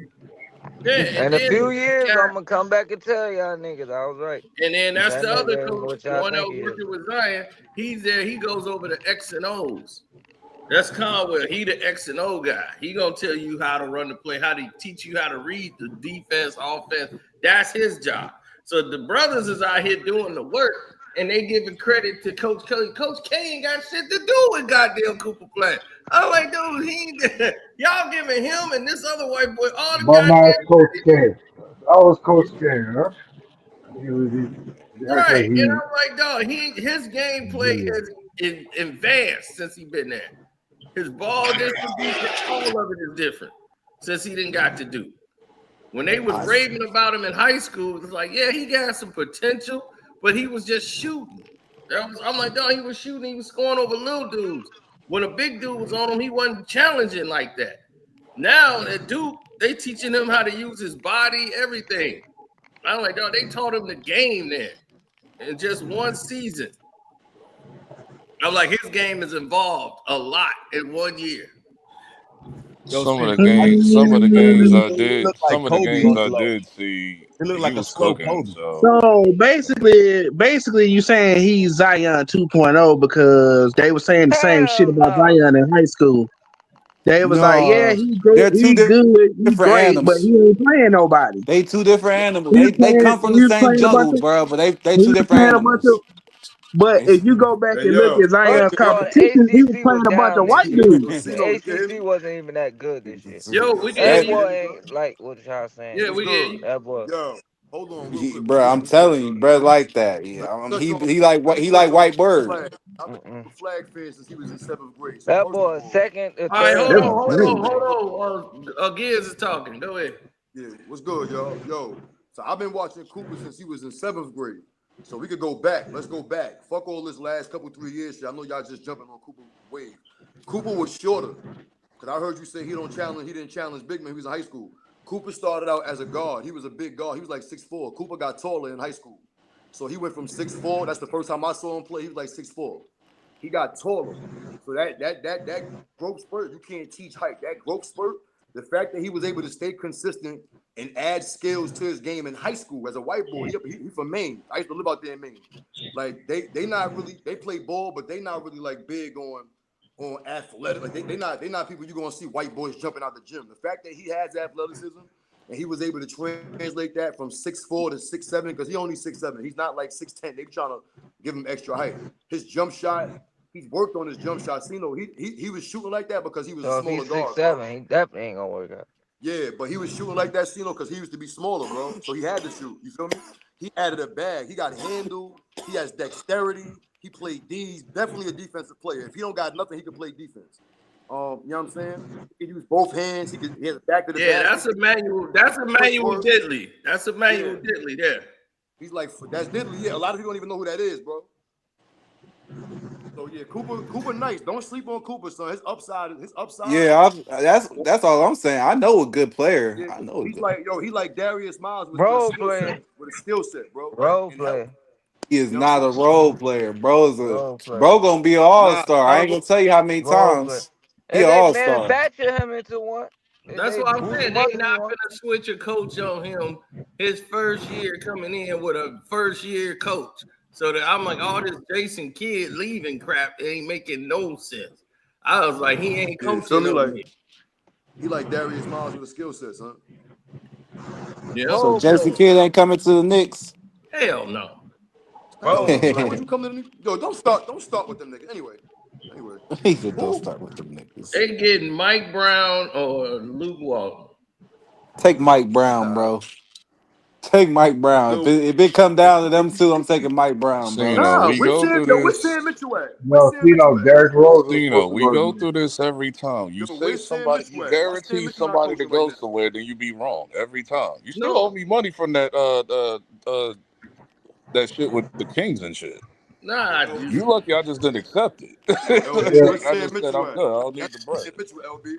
Yeah, In a few years, I'm gonna come back and tell y'all niggas I was right. and then that's That the other nigga ain't coach, what the y'all one that think was he is. working with Zion. He's there. He goes over the X and O's. That's Conwell. He the X and O guy. He gonna tell you how to run the play, how to teach you how to read the defense, offense. That's his job. So the brothers is out here doing the work, and they giving credit to Coach K. Coach K ain't got shit to do with goddamn Cooper playing. I'm like, dude, y'all giving him and this other white boy all the But now goddamn it's Coach K. That was Coach K, huh? He act right. like And he. I'm like, dog, his gameplay Yeah. has advanced since he been there. His ball distribution, all of it is different since he didn't got to do. When they was raving about him in high school, it was like, yeah, he got some potential, but he was just shooting. I'm like, dog, he was shooting, he was scoring over little dudes. When a big dude was on him, he wasn't challenging like that. Now at Duke, they teaching him how to use his body, everything. I'm like, dog, they taught him the game there in just one season. I'm like, his game has evolved a lot in 1 year. Some of the games I did see, It looked he like a was slow cooking. Kobe. So So basically, you saying he's Zion 2.0 because they were saying the same shit Hell about no. Zion in high school. They was like, yeah, No, he's good, they're two he's different great, but animals. he ain't playing nobody. They two different animals. He was They come from the same playing a bunch jungle, of bro. But they he two was different playing a bunch of. animals. But if you go back Hey, and look yo, at Zion's First of all, the competition, he was ACC was playing a bunch of down this white year. dudes. Casino, The you can hear me? ACC wasn't even that good this year. Yo, we can hear That Hey, you. boy ain't like what y'all saying. Yeah, What's we hear good? you. That boy. Yo, hold on real quick. bro, I'm telling you, bro, like that. Yeah, Touch on, he like white bird. flag. I've been a flag fan since he was in 7th grade. So That first of boy all, second or All right, third That's round pick. hold on. Giz is talking. Go ahead. yeah, what's good, y'all? Yo, so I've been watching Cooper since he was in 7th grade. So we could go back. Let's go back. Fuck all this last couple 3 years shit. I know y'all just jumping on Cooper wave. Cooper was shorter. Cause I heard you say he didn't challenge big man. He was in high school. Cooper started out as a guard. He was a big guard. He was like 6'4". Cooper got taller in high school. So he went from 6'4". That's the first time I saw him play. He was like 6'4". He got taller. So that growth spurt, you can't teach height. That growth spurt, the fact that he was able to stay consistent and add skills to his game in high school as a white boy. He from Maine. I used to live out there in Maine. Like they not really, they play ball, but they not really like big on athletic. Like they not people you're gonna see white boys jumping out the gym. The fact that he has athleticism and he was able to translate that from 6'4" to 6'7", because he only 6'7". He's not like 6'10". They trying to give him extra height. His jump shot, he's worked on his jump shot. So, he was shooting like that because he was So a if smaller he's guard. 6'7", he definitely ain't gonna work out. Yeah, but he was shooting like that, because he used to be smaller, bro. So he had to shoot. You feel me? He added a bag. He got handle. He has dexterity. He played D. He's definitely a defensive player. If he don't got nothing, he can play defense. You know what I'm saying? He can use both hands. He has a back to the Yeah, basket. that's Emmanuel Diddley. That's Emmanuel Diddley there. He's like, that's Diddley. Yeah, a lot of people don't even know who that is, bro. So yeah, Cooper nice. Don't sleep on Cooper, son. His upside. Yeah, that's all I'm saying. I know a good player. Yeah, I know a he's good. like, he like Darius Miles with Role a skill player. set. With a skill set, bro. Role And help. player. He is You know what I'm not a saying? role player. Role player. Bro gonna be an all-star. I Nah, ain't gonna tell you how many Role player. times he And an they all-star. manufacture him into one. That's They why I'm boost saying him they up into not one. gonna switch a coach on him his first year coming in with a first year coach. So that I'm like, all this Jason Kidd leaving crap ain't making no sense. I was like, he ain't Yeah, feel coaching me? no Like more. he like Darius Miles with a skill set, son. Yeah. So Role Jason player. Kidd ain't coming to the Knicks. Hell no. Role Why player. would you come to the Yo, don't start with them niggas. Anyway. He said, "Don't start with them niggas." They getting Mike Brown or Luke Walton. Take Mike Brown, bro. Take Mike Brown. If it come down to them two, I'm taking Mike Brown, bro. Nah, we go through where's this. Sam Mitchell at? No, Derrick Rose is supposed to We go go to. through this every time. You say Where's Sam somebody, you Mitchell at? Why Sam guarantee Mitchell not somebody to coaching right go now? somewhere, then you be wrong every time. You still No. owe me money from that that shit with the Kings and shit. Nah, You lucky I just didn't accept it. LB, where's I Sam just said Mitchell I'm at? good. I don't need the bread. Sam Mitchell, LB.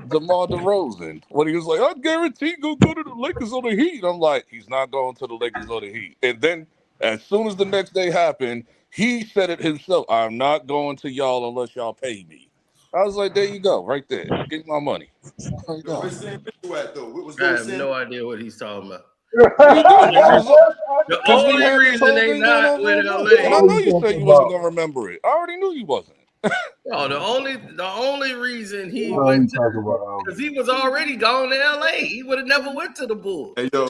DeMar DeRozan, when he was like, I guarantee he'll go to the Lakers or the Heat. I'm like, he's not going to the Lakers or the Heat. And then as soon as the next day happened, he said it himself. I'm not going to y'all unless y'all pay me. I was like, there you go, right there. Give me my money. There you Yo, go. where's Sam Mitchell at though? What's I good with have Sam? no idea what he's talking about. You do. The Because we only had this reason whole they thing going not on with for a month. And I LA. know you said you wasn't going to remember it. I already knew you wasn't. No, the only reason he What are you went to talking about? because he was already gone to LA. He would have never went to the Bulls. Hey yo,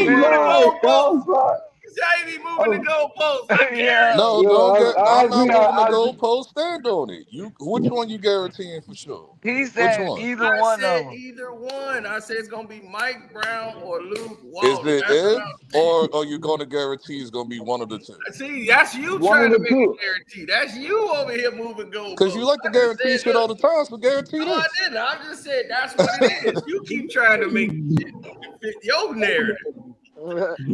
ain't moving the sorry, goalposts. I'm sorry. Y'all ain't moving the goalposts. I Yeah. guarantee. No, Yo, don't get. I'm not honestly, moving the goalpost. Stand on it. Which one you guaranteeing for sure? He Which said one? either I one of said them. either one. I said it's gonna be Mike Brown or Luke Is Walton. it That's what if, I'm saying. or are you going to guarantee it's going to be one of the two? See, that's you one trying of to the make two. a guarantee. That's you over here moving Because you goalposts. like to I just guarantee said, shit look. all the time, so guarantee No, I this. didn't. I just said that's what it is. You keep trying to make shit fit your narrative.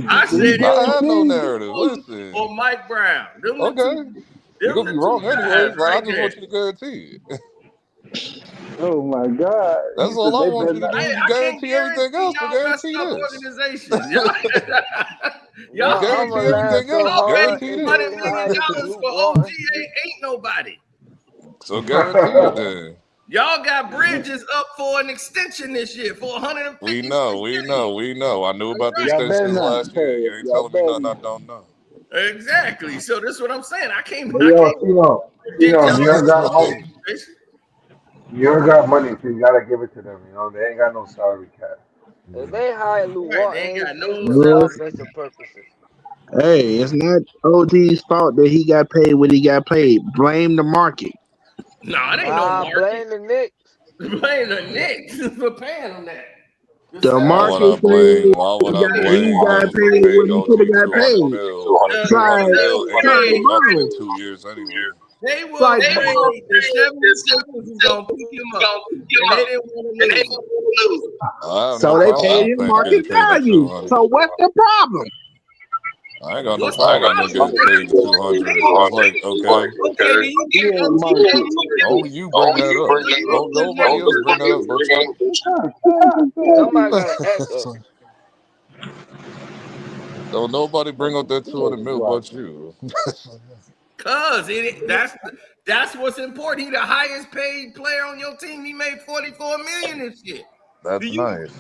I He said it's I gonna have no guaranteed. be narrative. Luke Listen. or Mike Brown. Them the two. Okay. You're Them gonna the be two wrong guys anyways. Like I right just there. want you to guarantee it. Oh my God. He That's all said I they want better you to not. do. You I can't guarantee everything guarantee else, but y'all messed guarantee up this. organizations. Y'all, Bro, You y'all can't I'ma guarantee laugh everything so else. y'all paid hard Guarantee if this. they $200 million hire some Luke for OG Walton. ain't nobody. So guarantee it then. Y'all got Bridges up for an extension this year for 156 We know. I knew about the Y'all better extensions not. last year. Hey, You ain't y'all telling me better nothing I not. don't know. Exactly. So this is what I'm saying. I can't But yo, predict y'all New York That's got what money. they. New York got money, so you gotta give it to them. You know, they ain't got no salary cap. If they hire Luke Right, they Walton, ain't got it's no for the salary. offensive purposes. Hey, it's not OG's fault that he got paid what he got paid. Blame the market. No, it ain't no Nah, market. blame the Knicks. Blame the Knicks for paying them that. The The Why salary would market I said blame? Why would I he blame got them for paid what paying he could OG have got 200 paid. mil? It's the like, 200 same mil it's ain't gonna like, be way nothing bro. in 2 years anyway. they It's were like, afraid the 76ers was gonna pick him up, and they didn't want to lose him. I have no so they paid problem him paying, market getting paid the value. 200. So what's the problem? I ain't got no What's the problem with problem? getting paid the 200. It's like, okay, Okay, do you think Yeah, OG market. paid only you bring that up. Don't nobody else bring that up but you. Somebody got an echo. Don't nobody bring up that 200 mil but you. Cause that's what's important. He the highest paid player on your team. He made $44 million this year. Do That's you nice.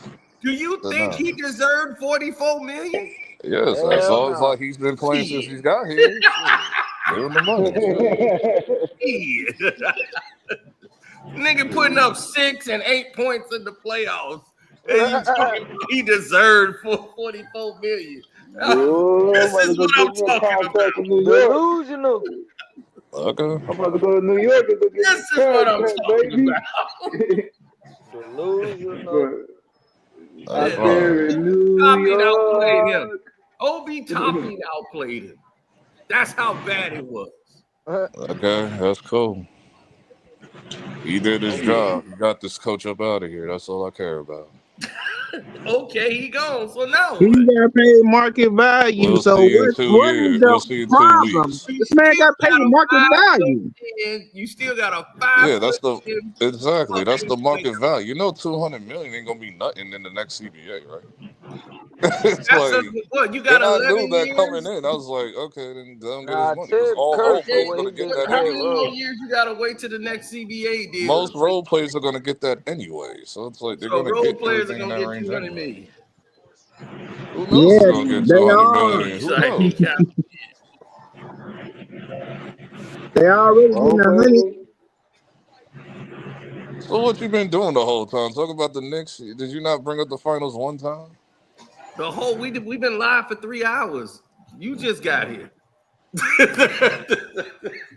think he deserved $44 million? Yes, as Hell long as like no. he's been playing since Shit. he's got here. Shit. Give him the money. Shit. Shit. Nigga putting up 6 and 8 points in the playoffs. And you talking about he deserved for $44 million. Boy, I'm This about to is go what I'm get me a talking contract in about. New York. Delusional. Okay. I'm about to go to New York and go get me This a is what I'm contract, talking baby. about. Delusional. But That's out fine. there in New Topping outplayed him. York. Obi Topping outplayed him. That's how bad it was. Okay, that's cool. He did his job. He got this coach up out of here. That's all I care about. Okay, he gone. So now He what? got paid market value. We'll So see in what is 2 years. We'll the see in 2 weeks. problem? You This man still got paid got a market 5 foot value. 10. You still got a 5 Yeah, foot that's the 10 exactly. That's the fucking market player. value. You know, 200 million ain't gonna be nothing in the next CBA, right? It's That's a like, what? You got and I 11 knew that coming years. in. I was like, okay, then go and get his Nah, money because Tibbs all role cursed for Okay, players are what he gonna get did to that how Derrick many anyway. more Rose. years you gotta wait to the next CBA deal? Most role players are gonna get that anyway. So it's like they're So gonna role get players are everything in gonna that get range 200 anyway. million. Who knows who's Yeah, gonna get they 200 Oh, all million? you Who like he knows? count. they already getting Role 100. players. So what you been doing the whole time? Talk about the Knicks. Did you not bring up the finals one time? The whole we've been live for 3 hours. You just got here.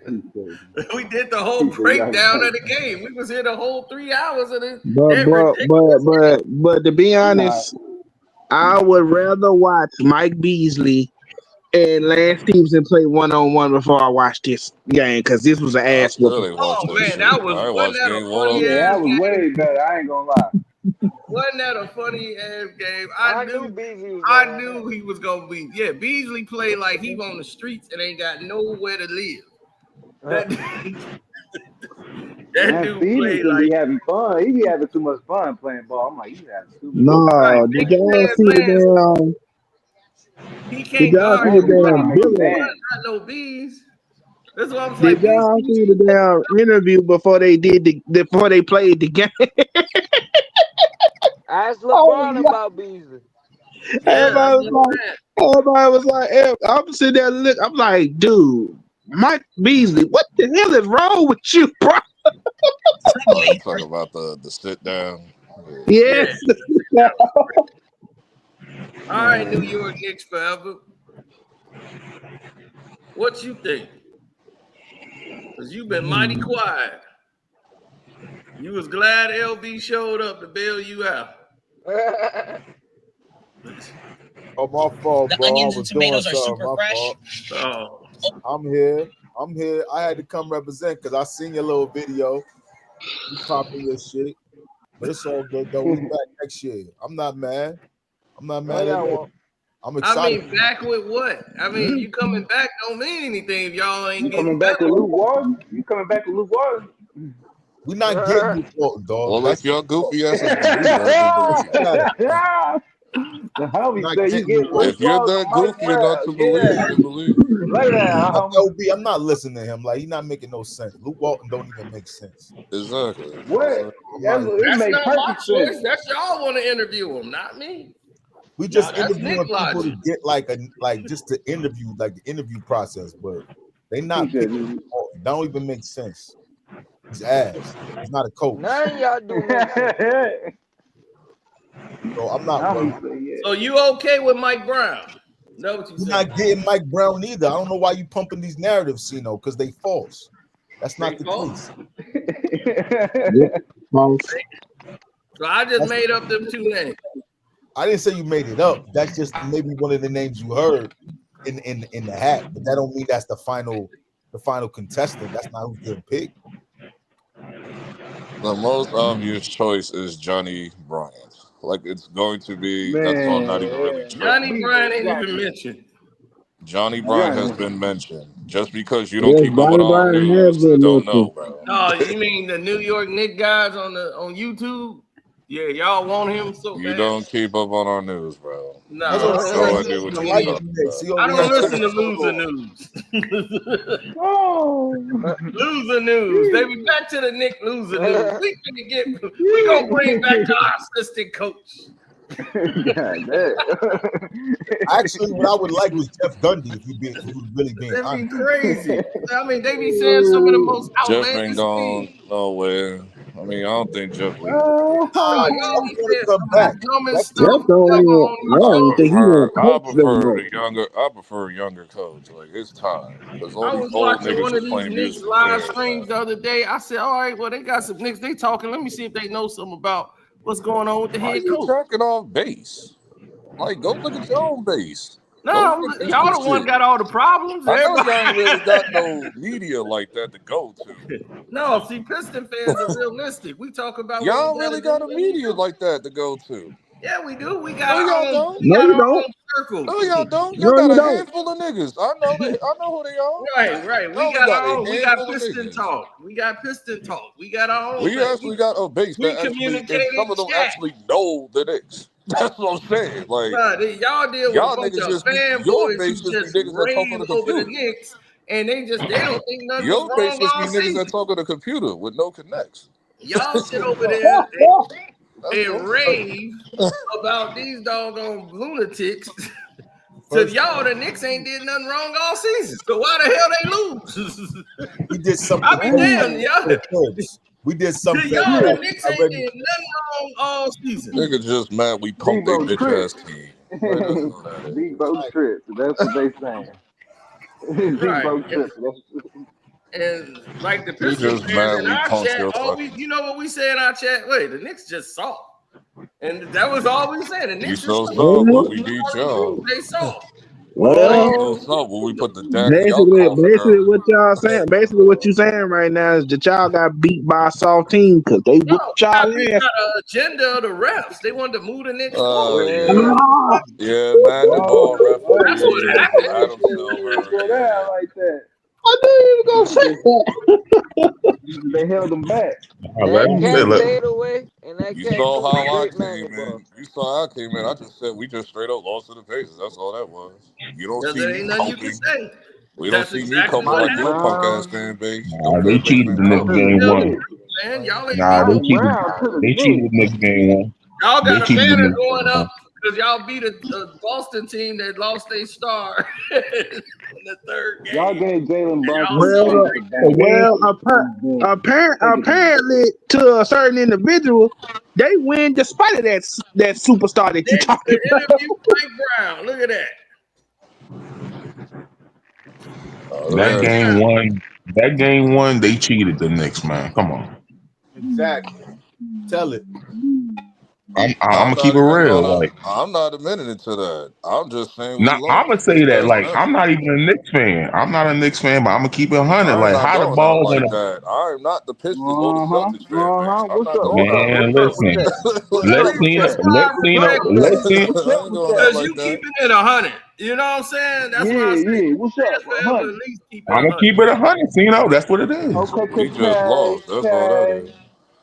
He said, We did the whole he said, y'all breakdown got of the game. We was here the whole 3 hours of But that but but ridiculous but but to be nah. honest, I would rather watch Mike Beasley and Lance Stevenson play 1-on-1 before I watch this game because this was an I ass still whooping. ain't watched Oh that man, shit. that was I ain't wasn't watched that a game one funny or Yeah, ass that two. was game? way better. I ain't gonna lie. Wasn't that a funny ass game? I knew Beasley was I gonna win that. knew he was gonna be. Yeah, Beasley played like he on the streets and ain't got nowhere to live. That that Man, dude played Stevenson like be having fun. He be having too much fun playing ball. I'm like, you having too much fun. right. No, did Big y'all ass see the Lance. damn? He Did can't y'all guard see Lance the be you. trying to damn make a Billups? Not dance. no bees. That's why I was Did like, bees. y'all see the damn interview before they did before they played the game? Ask Oh LeBron my! about Beasley. Yeah, that's Everybody what was I'm sitting there look. I'm like, dude, Mike Beasley, what the hell is wrong with you, bro? Oh, you talking about the sit down? Yeah. Yeah. Yes. All right, New York Knicks forever. What you think? Because you've been mighty quiet. You was glad LB showed up to bail you out. Oh, my fault, The bro. I onions and was doing tomatoes are something. super My fresh. fault. Oh. I'm here. I'm here. I had to come represent because I seen your little video. You popping your shit. But it's all good, though. We back next year. I'm not mad. I'm not No, mad at y'all all. won't. I'm I excited. mean, back with what? I mean, you coming back don't mean anything if y'all ain't You getting coming back better. with Luke Walton? You coming back with Luke Walton? We're not getting Luke Walton, dog. Well, That's if your goofy asses believe that, then believe it. The we're homie not said you getting get Luke Walton. Luke If you're Walton, that Mike goofy enough to Brown. believe it, Yeah. then believe it. Lay down, homie. LB, I'm not listening to him. Like he's not making no sense. Luke Walton don't even make sense. Exactly. What? I'm not. It That's make not my perfect sense. choice. That's y'all want to interview him, not me. We Nah, just that's Nick interviewing people to logic. get like just to interview, like the interview process, but they He not said, picking Luke Walton. That don't even make sense. He's ass. He's not a coach. None of y'all do make sense. So I'm not worried. homie said, yeah. So you okay with Mike Brown? Know what you We're saying? not getting Mike Brown either. I don't know why you pumping these narratives, Cino, because they false. That's not the false? case. False. So I just made up them two names. I didn't say you made it up. That's just maybe one of the names you heard in the hat, but that don't mean that's the final contestant. That's not who's getting picked. The most obvious choice is Johnny Bryant. Like it's going to be. That's all. I'm not even really Man, tripping. Johnny Bryant ain't even mentioned. Johnny Bryant has Johnny. been mentioned. Just because you don't Yes, keep up with Johnny all Bryan has news, you been don't know, mentioned. bro. Oh, you mean the New York Knicks guys on YouTube? Yeah, y'all want him so You bad. don't keep up on our news, bro. No, You have no idea what you're Like talking Knicks. about. He I only don't has listen to 7 loser news. news. Oh. Loser news. They be back to the Nick loser news. We gonna bring back to our assistant coach. Actually, what I would like was Jeff Gundy if you was really being That'd be honest. crazy. I mean, they be saying some of the most Jeff ain't outlandish gone things. nowhere. I mean, I don't think Jeff leaving. Y'all Jeff be want to saying come some back. of the dumbest Jeff stuff That's the only ever one. on I your don't show. think he want to I coach them prefer much. the younger. I prefer a younger coach. Like it's time because all I these was old watching niggas one of is these playing Knicks musical live chairs. streams the other day. I said, all right, well, they got some Knicks. They talking. Let me see if they know something about what's going on with the Why are head you coach. talking off base? Like, go look at your own base. Go No, look at y'all this the one shit. got all the problems. I know y'all Everybody. ain't really got no media like that to go to. No, see, Piston fans are realistic. We talk about what Y'all we gotta really do. got a When we media do. like that to go to. Yeah, we do. We got No, y'all our own. don't. We No, got you our don't. own circle. No, y'all don't. Y'all No, got you a don't. handful of niggas. I know who they are. Right. We Y'all got got our a own. We got handful of Piston niggas. talk. We got Piston talk. We got our own We thing. actually got a base We that actually, communicate and in some of them chat. actually know the Knicks. That's what I'm saying. Like, Nah, y'all deal with a y'all bunch niggas of just be, your fanboys who base just be just niggas that talk on rave the over the computer. Knicks, and they don't think nothing was Your base wrong just be all niggas that season. talk on the computer with no connects. Y'all sit over there That's and what I'm rave about these doggone lunatics. To First, y'all, the Knicks ain't did nothing wrong all season. So why the hell they lose? we did something I be damn, y'all. for Tibbs. We did To something y'all, the Knicks ain't already. did nothing wrong all season. Niggas just mad we pumped they Debo bitch Trip. ass team. Like, that's all that is. Debo Trip. That's what they saying. Right. Debo Trip. And like the You Piston just fans mad in we our pumped chat, your fucking. you know what we say in our chat? Wait, the Knicks just soft. And that was all we said. The You Knicks is so soft. soft when we We beat already y'all. proved they soft. But You yeah, so Well, soft when we put the dak in y'all basically, coffin basically what earlier. y'all saying, basically what you saying right now is that y'all got beat by a soft team because they no, whooped y'all we ass. got an agenda of the refs. They wanted to move the Knicks forward. Yeah. Ah, Yeah, Magic Ball That's what referees, happened. Adam Silver, Go yeah. down like that. I knew you were gonna say that. They held them back. Let That him say, cat let, stayed away, and that You cat saw threw a how I great came magic ball. in. You saw how I came in. I just said we just straight up lost to the Pacers. That's all that was. You don't Because see there me ain't nothing you can coking. say. We don't That's see me exactly coking what like Mike your happened. punk ass Brown. fan base. nah, Your they fan base cheated ain't the To next popping. the game Tell the one. Knicks. truth, man. Y'all ain't Nah, beat they Mike nobody. cheated. Brown to the They cheated Knicks. the next game one. Y'all They got a cheated the banner next going game up one. because y'all beat a Boston team that lost their star in the third Y'all game. gave Jalen And Brunson y'all a chance Well, to celebrate that. bank. Again, Take it then. apparently, to a certain individual, they win despite of that superstar that you Next, the talking about. interview Mike Brown. Look at that. that Mike Oh, game Brown. one, that game one, they cheated the Knicks, man. Come on. Exactly. Tell it. I'm I'm gonna keep not it even real. gonna. Like, I'm not admitting it to that. I'm just saying we not I'm gonna lost. say It's that. that Like, I'm simple. not even a Knicks fan. I'm not a Knicks fan, but I'm gonna keep it 100. I'm Like, not how the going out ball like gonna? that. I'm not the Pistons or the Uh-huh. Celtics fan base. I'm What's not up? going What's out up? like Man, What's up with listen. that? What's Let's up with see. that? That's why I respect you. Let's see. What's up I ain't with going out that? Because like you that. keeping it 100. You know what I'm saying? That's why I say Yeah. you What's up? fans forever 100. at least keep it I'm gonna 100. keep it 100. That's what it is. We just lost. That's all that is.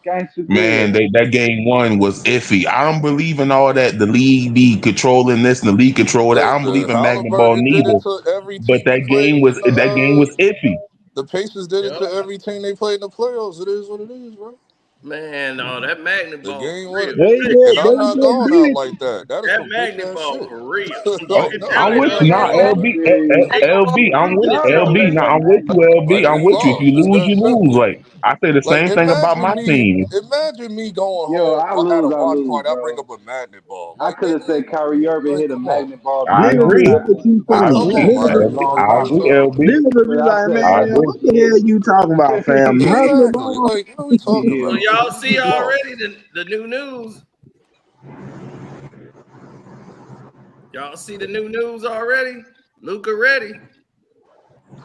Gangster Man, deal. that game one was iffy. I don't believe in all that. The league be controlling this and the league control that. I don't Listen, believe in Magna Ball Halliburton did it neither. to every But team he played in that game was iffy. the Pacers did it Yep. to every team they played in the playoffs. It is what it is, bro. Man, no, that magnet The ball game for went, real. and I'm not going out like that. That is That some bitch magnet ass ball shit. for real. Oh, It I'm definitely with you. was. Nah, LB, LB, I'm with it. Y'all know LB, that's nah, a I'm with you, magnet. LB. Like I'm we with you. If you lost. It's lose, that you lose. simple. Like, I say the Like same thing about my team. imagine me going Yo, home I at a lose, watch party. I bring bro. up a magnet ball. I Like could have nigga, said Kyrie Irving like hit a come on, magnet ball I 3 on agree. 9 Niggas be too I in funny. come agree. on, my a Niggas, nigga. I long Like what time are we agree, ago. talking LB. about? niggas be But I like, said, I man, agree. what the hell you talking about, fam? Magna Exactly. ball. Like what are we talking So yeah. about? y'all We see just lost. already the new news. Y'all see the new news already? Luca ready.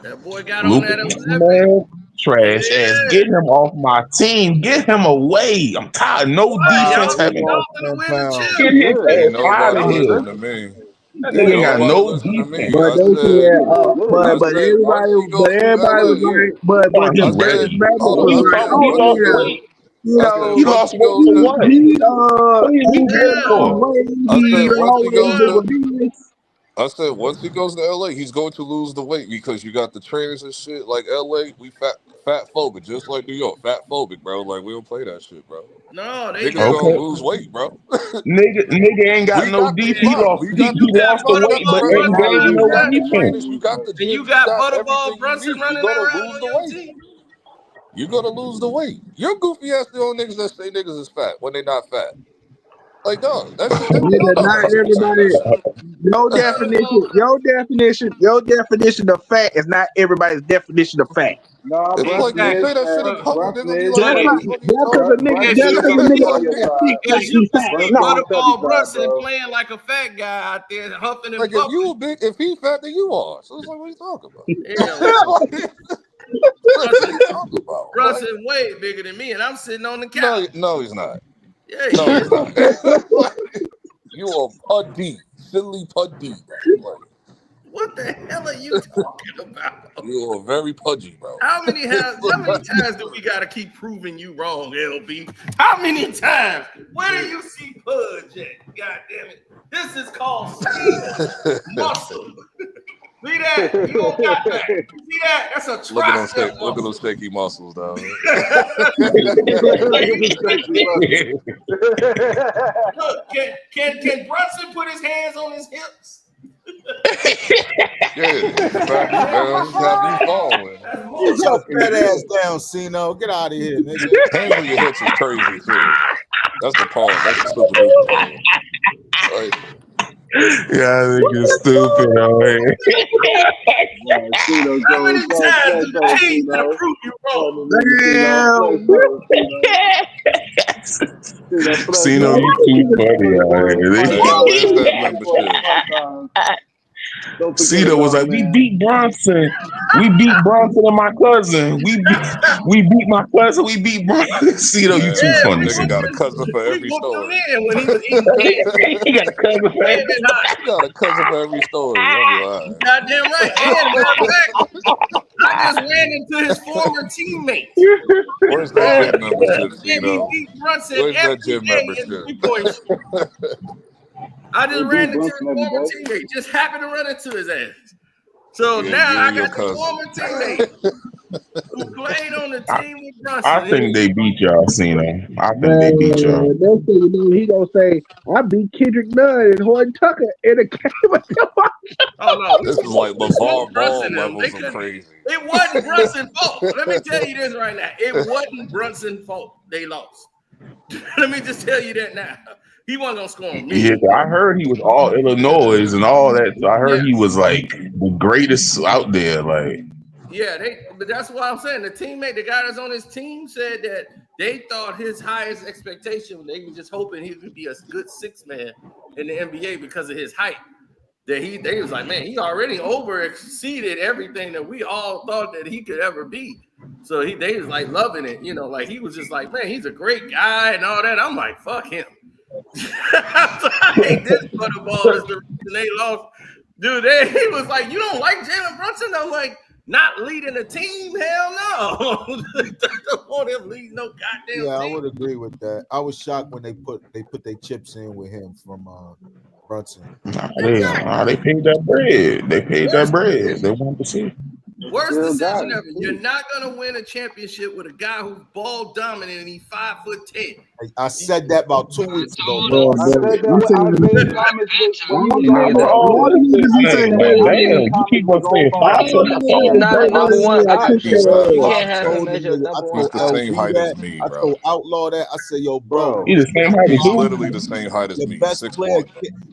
That boy got on Luka, that Ozempic. man, trash ass. Yeah. Get him off my team. Get him away. I'm tired. No Why? defense Y'all having. finna win the chip. Get He his good. Ain't ass out nobody of Y'all here. listening good. to me. He That good. nigga ain't got Nobody no listen to defense. me. But they said, He good. I but said once he but goes to everybody was LA, Yeah. like, but He I the said, Dennis ready. hold Magnus on, He was I like, said ready. He oh once he lost yeah, goes, weight. you I said know, He once lost he weight goes for to, what? he What he he lose weight gained some for? Yeah. weight. I said He once he always goes do Yeah. to, what he is. LA, he's going to lose the weight because you got the trainers and shit. Like LA, we fat phobic, just like New York, fat phobic, bro. Like we don't play that shit, bro. No, they Niggas just gonna Okay. lose weight, bro. Nigga ain't got We no got the defense. and, look. We He got and you the got lost the we got weight, the but Butterball ain't Brunson Now gained we running no do. got the around, defense. trainers. You got the and you gyms. You got got Butterball everything you Brunson need. You're running gonna around lose on the your weight. team. You're gonna lose the weight. You're goofy ass the old niggas that say niggas is fat when they not fat. Like dog, that shit. Nigga, Y'all know not better than saying that everybody. shit. Your definition of fat is not everybody's definition of fat. No, It's like Brunson you is Exactly. say that shit fat. in public, they're Brunson gonna be is like, Just "What fat. the like fuck are you just cause talking a about?" nigga As just you cause a can nigga see, don't Your have side. six as packs, you he can fat. see, Brunson No. on Tubby Butterball side, Brunson bro. playing like a fat guy out there huffing in Like if public. you a big, if he fat, then you are. So it's like, what are you talking about? Hell no. What are Brunson, you talking about? Like, Brunson way bigger than me, and I'm sitting on the couch. no, he's not. Yeah, he No, he's is. not. You are puddy, silly puddy, bro. Like What the hell are you talking about? you are very pudgy, bro. How many times do we gotta keep proving you wrong, LB? How many times? Where do you see Pudge at? God damn it. This is called skeletal muscle. See that? You don't got that. You see that? That's a tricep Look at muscle. those shaky muscles, dog. Look at the sexy muscle. Look, can Brunson put his hands on his hips? Yeah, he's fat. He have you falling. That's Get your muscle. fat ass down, Cino. Get out of here, nigga. Hands on your hips is crazy too. That's a pause. That's a super duper pause. Like, Yeah, nigga stupid. Yeah, Cino How showing many some times flex do the on team gotta Cino. prove you Showing wrong? the nigga Cino flex Damn. on Cino. Cino flex Cino, on you him. too funny out 24 inch here. hey, python, where's man. that 24 inch membership? python. Don't forget Cito was about him, like, "We man. beat Bronson. We beat Bronson and my cousin. We beat my cousin. We beat Bronson." Cito, you too Man, Yeah, that funny, we nigga Cito. got a whooped him. cousin for We every whooped him story. in when he was eating candy, He got a cousin for every. flaming hot. He got a cousin for every story. I'll be You lying. goddamn right. And matter of fact, I just ran into his former teammates. Where's that gym membership, And he Cino? beat Brunson Where's that every gym day in membership? 3-point shooting. I They just ran beat into his Brunson every former day. teammate. Just happened to run into his ass. So Yeah, now you I and your got the cousin. former teammate who played on the team with I Brunson. think they beat y'all, Cino. I think they beat y'all. Man, next thing you know, he gonna say, I beat Kendrick Nunn and Horton Tucker in a game of them. Oh no, This is like we smoked LeVar Ball Brunson and them. They levels of couldn't. crazy. It wasn't Brunson's fault. Let me tell you this right now. It wasn't Brunson's fault. They lost. Let me just tell you that now. He wasn't gonna score on Yeah, me. I heard he was all Illinois and all that. So I heard Yeah, he was like the greatest out there. Like, yeah. But that's what I'm saying. The teammate, the guy that's on his team, said that they thought his highest expectation, they were just hoping he could be a good six man in the NBA because of his height. They was like, man, he already over exceeded everything that we all thought that he could ever be. So they was like loving it, like he was just like, man, he's a great guy and all that. I'm like, fuck him. I hate this butterball is the reason they lost. Dude, he was like, you don't like Jalen Brunson? I'm like, not leading the team? Hell no. I don't want him leading no goddamn Yeah, I team. would agree with that. I was shocked when they put their chips in with him from Brunson. They paid that bread. They paid that bread. They wanted to see. Worst Still got decision it, ever. too. You're not gonna win a championship with a guy who's ball dominant and he's 5'10". I said that about 2 weeks ago, Yeah, bro. I said that with Isaiah Thomas when he was Nah, on bro, Boston. all these niggas I be said saying, that man, when damn, Isaiah you Thomas keep was on saying on 5 Boston. I He's told not a everybody number else, one bro. option, bro. You I can't have him told as the your nigga, I number one told the option. same LB height as that, me, I bro. told Outlaw that. I said, yo, bro, He the same height as He's who? literally the same height as your me, best player, 6'1".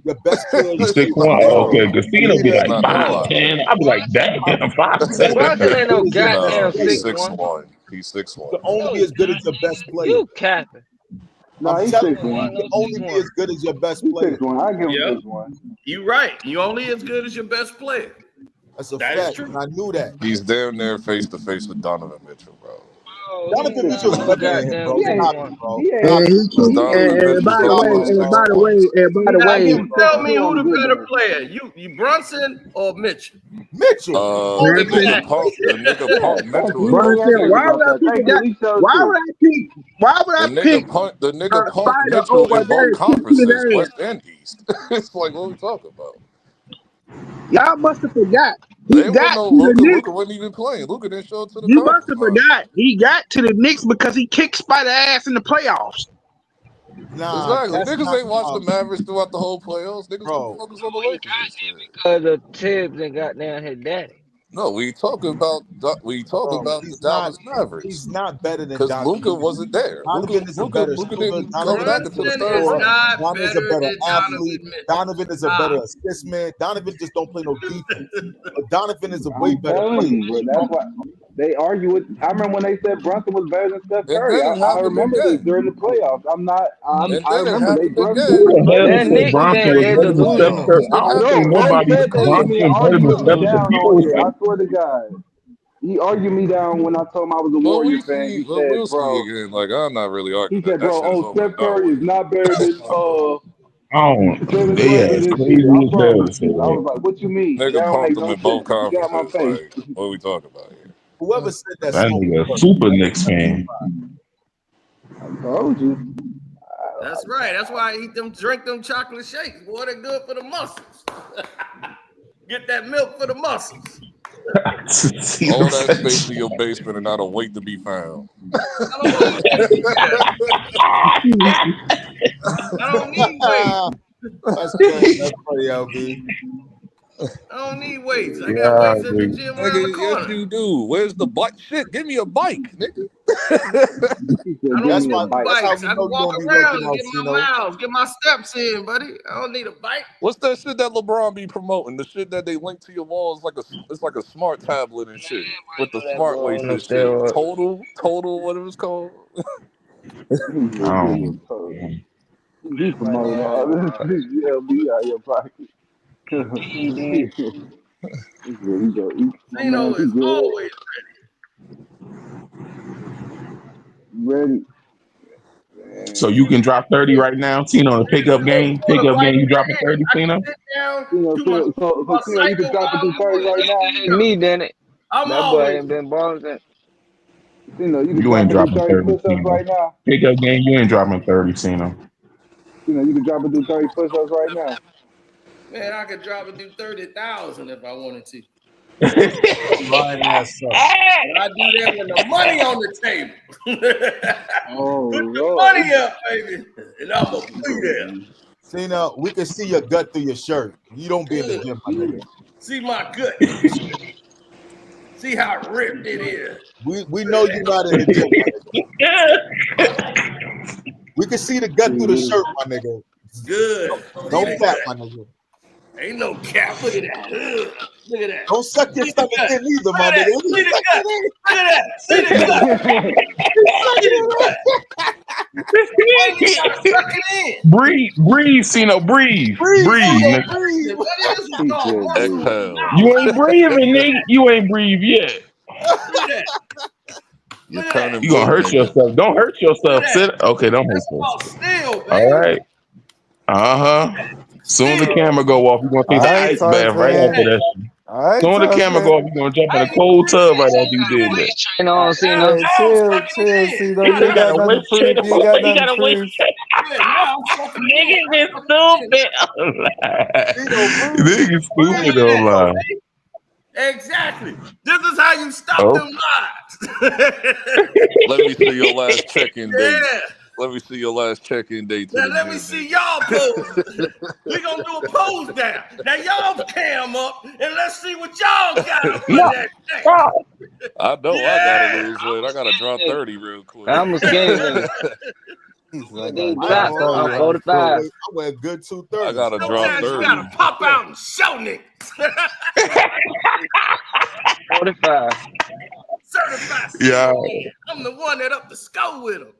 your best player He's should 6'1". Oh, bro. okay. Casino be He's like not no lie. 5'10". I'll be like, damn, I'm Best 5'7". Brunson ain't no is your best No, goddamn he's player. 6'1". 6'1". He's You 6'1". can only No, be as good as your best player. you capping. No, I'm he's telling you, 6'1". you can only be as good as your best He's player. 6'1". I give him Yeah, 6'1". you're right. You only as good as your best player. That's a That is fact, true. and I knew that. He's damn near face to face with Donovan Mitchell, bro. Oh, he's Donovan not Mitchell's no better than him, goddamn bro. He ain't. Stop 6'1". it, bro. He Stop ain't. it, Because bro. He Donovan ain't. Mitchell's Come only on, bro. 6'1". I Now give you him tell 6'2". me who I'm the good better then. player, you Brunson or Mitchell? Mitchell. The nigga Exactly. Punk Yeah, thank Mitchell you. is You Brunson, ain't gotta think why would about I that. pick a Thank you, guy? Alicia Why too. would I pick? Why would I pick the nigga Punk Spider Mitchell over in both there? Kick conferences, his ass. West and East. It's like, what we talking about? Y'all must have forgot. He They wasn't got no to the Luca. Knicks. Luca wasn't even playing. Luca didn't show up to the You must conference have finals. forgot. He got to the Knicks because he kicked Spider ass in the playoffs. Nah, Exactly. that's Niggas not ain't watched the Mavericks throughout the whole playoffs. Niggas been bro. focused on the Lakers and shit. Because of Tibbs and goddamn his daddy. No, we talking about Bro, the Dallas he's Mavericks not better than because Luca Donovan. wasn't there. Donovan is a better Luca shooter. didn't come Donovan is back a into the better Brunson third is scorer. round. not Donovan is a better better than athlete. Donovan Mitchell. Donovan is a better Stop. assist man. Donovan just don't play no defense. But Donovan is a way I'm better telling player. you, bro. That's why they argue with. I remember when they said Brunson was better than Steph And Curry. then it I happened remember this again. during the playoffs. And I then it remember they happened Brunson Who again was the better hell than That said him Knicks Bronson fan, was they in the better than Steph delusional. Curry? playoffs. I It don't happened think No, bro. He nobody again. said that to me and Bronson better argued than me Steph Curry. down People on was here. I saying, swear to God. He argued me down when I told him I was a Well, Warrior we fan. see. He Well, said, we'll see bro, again. Like I'm not really he arguing that. said, That bro, shit is oh, over and Steph done Curry with. is not better than I don't, Jalen they Brunson ass this crazy year. I as hell to promise say you. I that. was like, what you mean? That Nigga don't punked make them no in both sense. Get out my conferences. face. Like, what are we talking about here? Whoever said that That smoke. nigga a super Knicks fan. I told you. That's right. That's why I eat them, drink them chocolate shakes. Boy, they're good for the muscles. Get that milk for the muscles. All that space in your basement and not a weight to be found. I don't need I don't need weights. That's funny. That's funny, LB. I don't need weights. I got Yeah, weights at the dude. gym around the Nigga, yes corner. you do. Where's the bike? Shit, give me a bike, nigga. He said, I give don't That's me a why. need bite. That's how bikes. we I know can you walk don't be around working and out, get my Cino. miles, get my steps in, buddy. I don't need a bike. What's that shit that LeBron be promoting? The shit that they link to your walls like it's like a smart tablet and shit with the That smart boy on waist the and shit. steroids. Total, whatever it's called. He said, give me a toast. He promoting all this. Yeah, be out your pocket. He said, he go, my man, Zeno he is good. always Ready. So you can Man. drop 30 right now, Tino, in a pickup game. for the Pickup right game, you dropping man. 30, I can Tino? sit down, So, do my you can cycle drop it while through I'm 30 doing right now. it. Me, then it. I'm That boy always ain't been balling since. You can You drop ain't it through dropping 30 30, push-ups Tino. right now. Pickup game, you ain't dropping 30, Tino. You can drop it through 30 push-ups right now. man, I could drop and do 30,000 if I wanted to. Lying ass up. But I do that when the money on the table. Oh, Put the Lord. money up, baby, and I'm gonna be there. Cino, we can see your gut through your shirt. You don't be in the gym, my nigga. See my gut through the shirt. See how ripped it is. We know you're not in the gym, my nigga. We can see the gut through the shirt, my nigga. Good. Don't cap, my nigga. Ain't no cap. Look at that. Look at that. Don't suck your See the stomach gut. in either, Look my at that. nigga. See the gut. Look at that. See the gut. See the gut. Why you gotta suck it in? Breathe, Cino, breathe, Breathe, nigga. Exactly, buddy. This is He called said, muscle breathe. Exhale. You ain't breathing, nigga. You ain't breathe yet. Look at that. You're Look at that. turning You gonna blue, hurt nigga. yourself. Don't hurt Look yourself. at that. Sit. Okay, don't hurt That's yourself. called steel, All baby. right. Soon as the Steel. camera go off, you're gonna All take the right, ice bath right Tarzan. after that shit. All right, Soon as the camera go Tarzan. off, you're gonna jump I in a ain't cold tub right breathing. after you did that. Train on, Now, Cena. Hey, now I'm chill, sucking chill. it in. See, though, Now, you ain't Nigga now, got gotta nothing to wait. prove. You ain't got You nothing to gotta wait. prove. yeah, now I'm sucking it in. Niggas I'm is sucking it stupid. Cino, breathe. Niggas in. stupid Look at that, online. baby. Exactly. This is how you stop Oh, them lies. Let me see your last check-in date. Yeah. Let me see your last check-in date to Now the let me gym, see nigga. y'all pose. We gonna do a pose down. Now y'all cam up and let's see what y'all got up under no. that thing. Stop. I know I gotta Yeah. lose weight. I gotta drop 30 real quick. I'm a skinny nigga. He said, I With gotta these I ain't drop blocks, gonna 30 lie. I'm right I quick. 45. weigh a good I 230. gotta So I drop Sometimes ain't you trying to 30. gotta be pop fat. out and show niggas. 45. Certified Yeah. CO. I'm the one that up the score with them.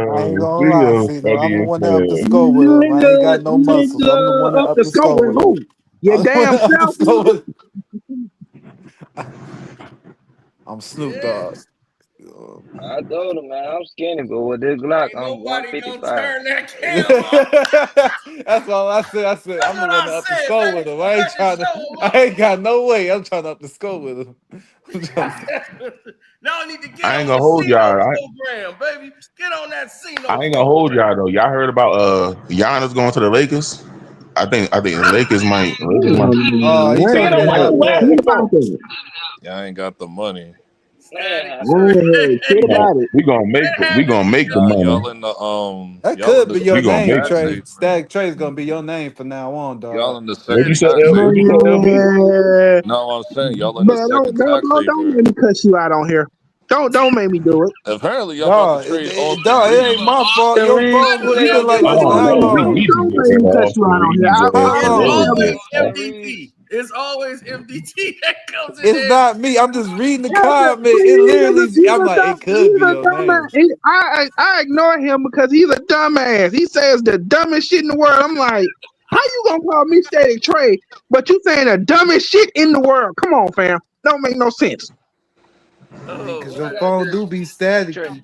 I ain't gonna lie, Cino see, no, I'm funny the as one that up the hell. score with him. I ain't got no muscles. I'm the one that Up up the the score score with with him. who? Your I'm the one damn that up the self, score nigga. with I'm Snoop Yeah. Dogg. I told him, man, I'm skinny, but with this Glock, Ain't I'm nobody gonna 155. turn that cam off. That's all I said. I said That's I'm the what one I that up the said, score baby. with him. You I ain't better trying to. show him I ain't got no way. I'm trying to up the score with him. I'm trying up. Now I need to get I ain't on gonna the hold Cino y'all. program, baby. Get on that I Cino ain't gonna hold program. y'all though. Y'all heard about Giannis going to the Lakers? I think the Lakers might. he I trying to ain't get him heard out that. shit about that. Yeah, I ain't got the money. Static I Trey. ain't heard shit about it. What We happened gonna to make the Nah, money. That y'all in could the be your We gonna second name, make. Trey. tax haven. Stag Trey's gonna be your name from now on, Y'all dog. in the What you second say? tax What you haven. say, LB? Man, No, I'm saying y'all in the man, second tax don't haven. make me cuss you out on here. Don't make me do it. Apparently, y'all about to Dog, trade Austin dog, it ain't Reeves. my fault. Austin Your Reeves, phone, who they you've been gonna like give I us this for don't for? how know. long? We Don't need to make me get cuss you Austin out on here. Reeves How It's a long? little always bit. MDT. It's always MDT that comes in It's there. not me. I'm just reading the Yeah, but comment. It literally, I'm like, it could he's be a your dumbass. name. I ignore him because he's a dumbass. He says the dumbest shit in the world. I'm like, how you gonna call me Static Trey, but you saying the dumbest shit in the world? Come on, fam. Don't make no sense. I mean, Oh cause What your I gotta phone do? do be Trey, staticky.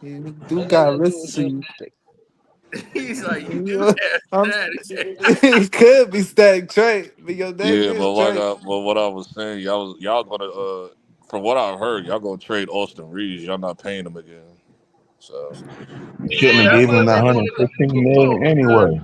You what do I gotta gotta do listen with to your you. man. He's like, you do Yeah, have static. it could be Static Trey, but your name Yeah, is but Trey. what I was saying, y'all gonna from what I heard, y'all gonna trade Austin Reeves. Y'all not paying him again. So Oh, Shouldn't have that's gave him what that they wanted to 115 do before. million anyway.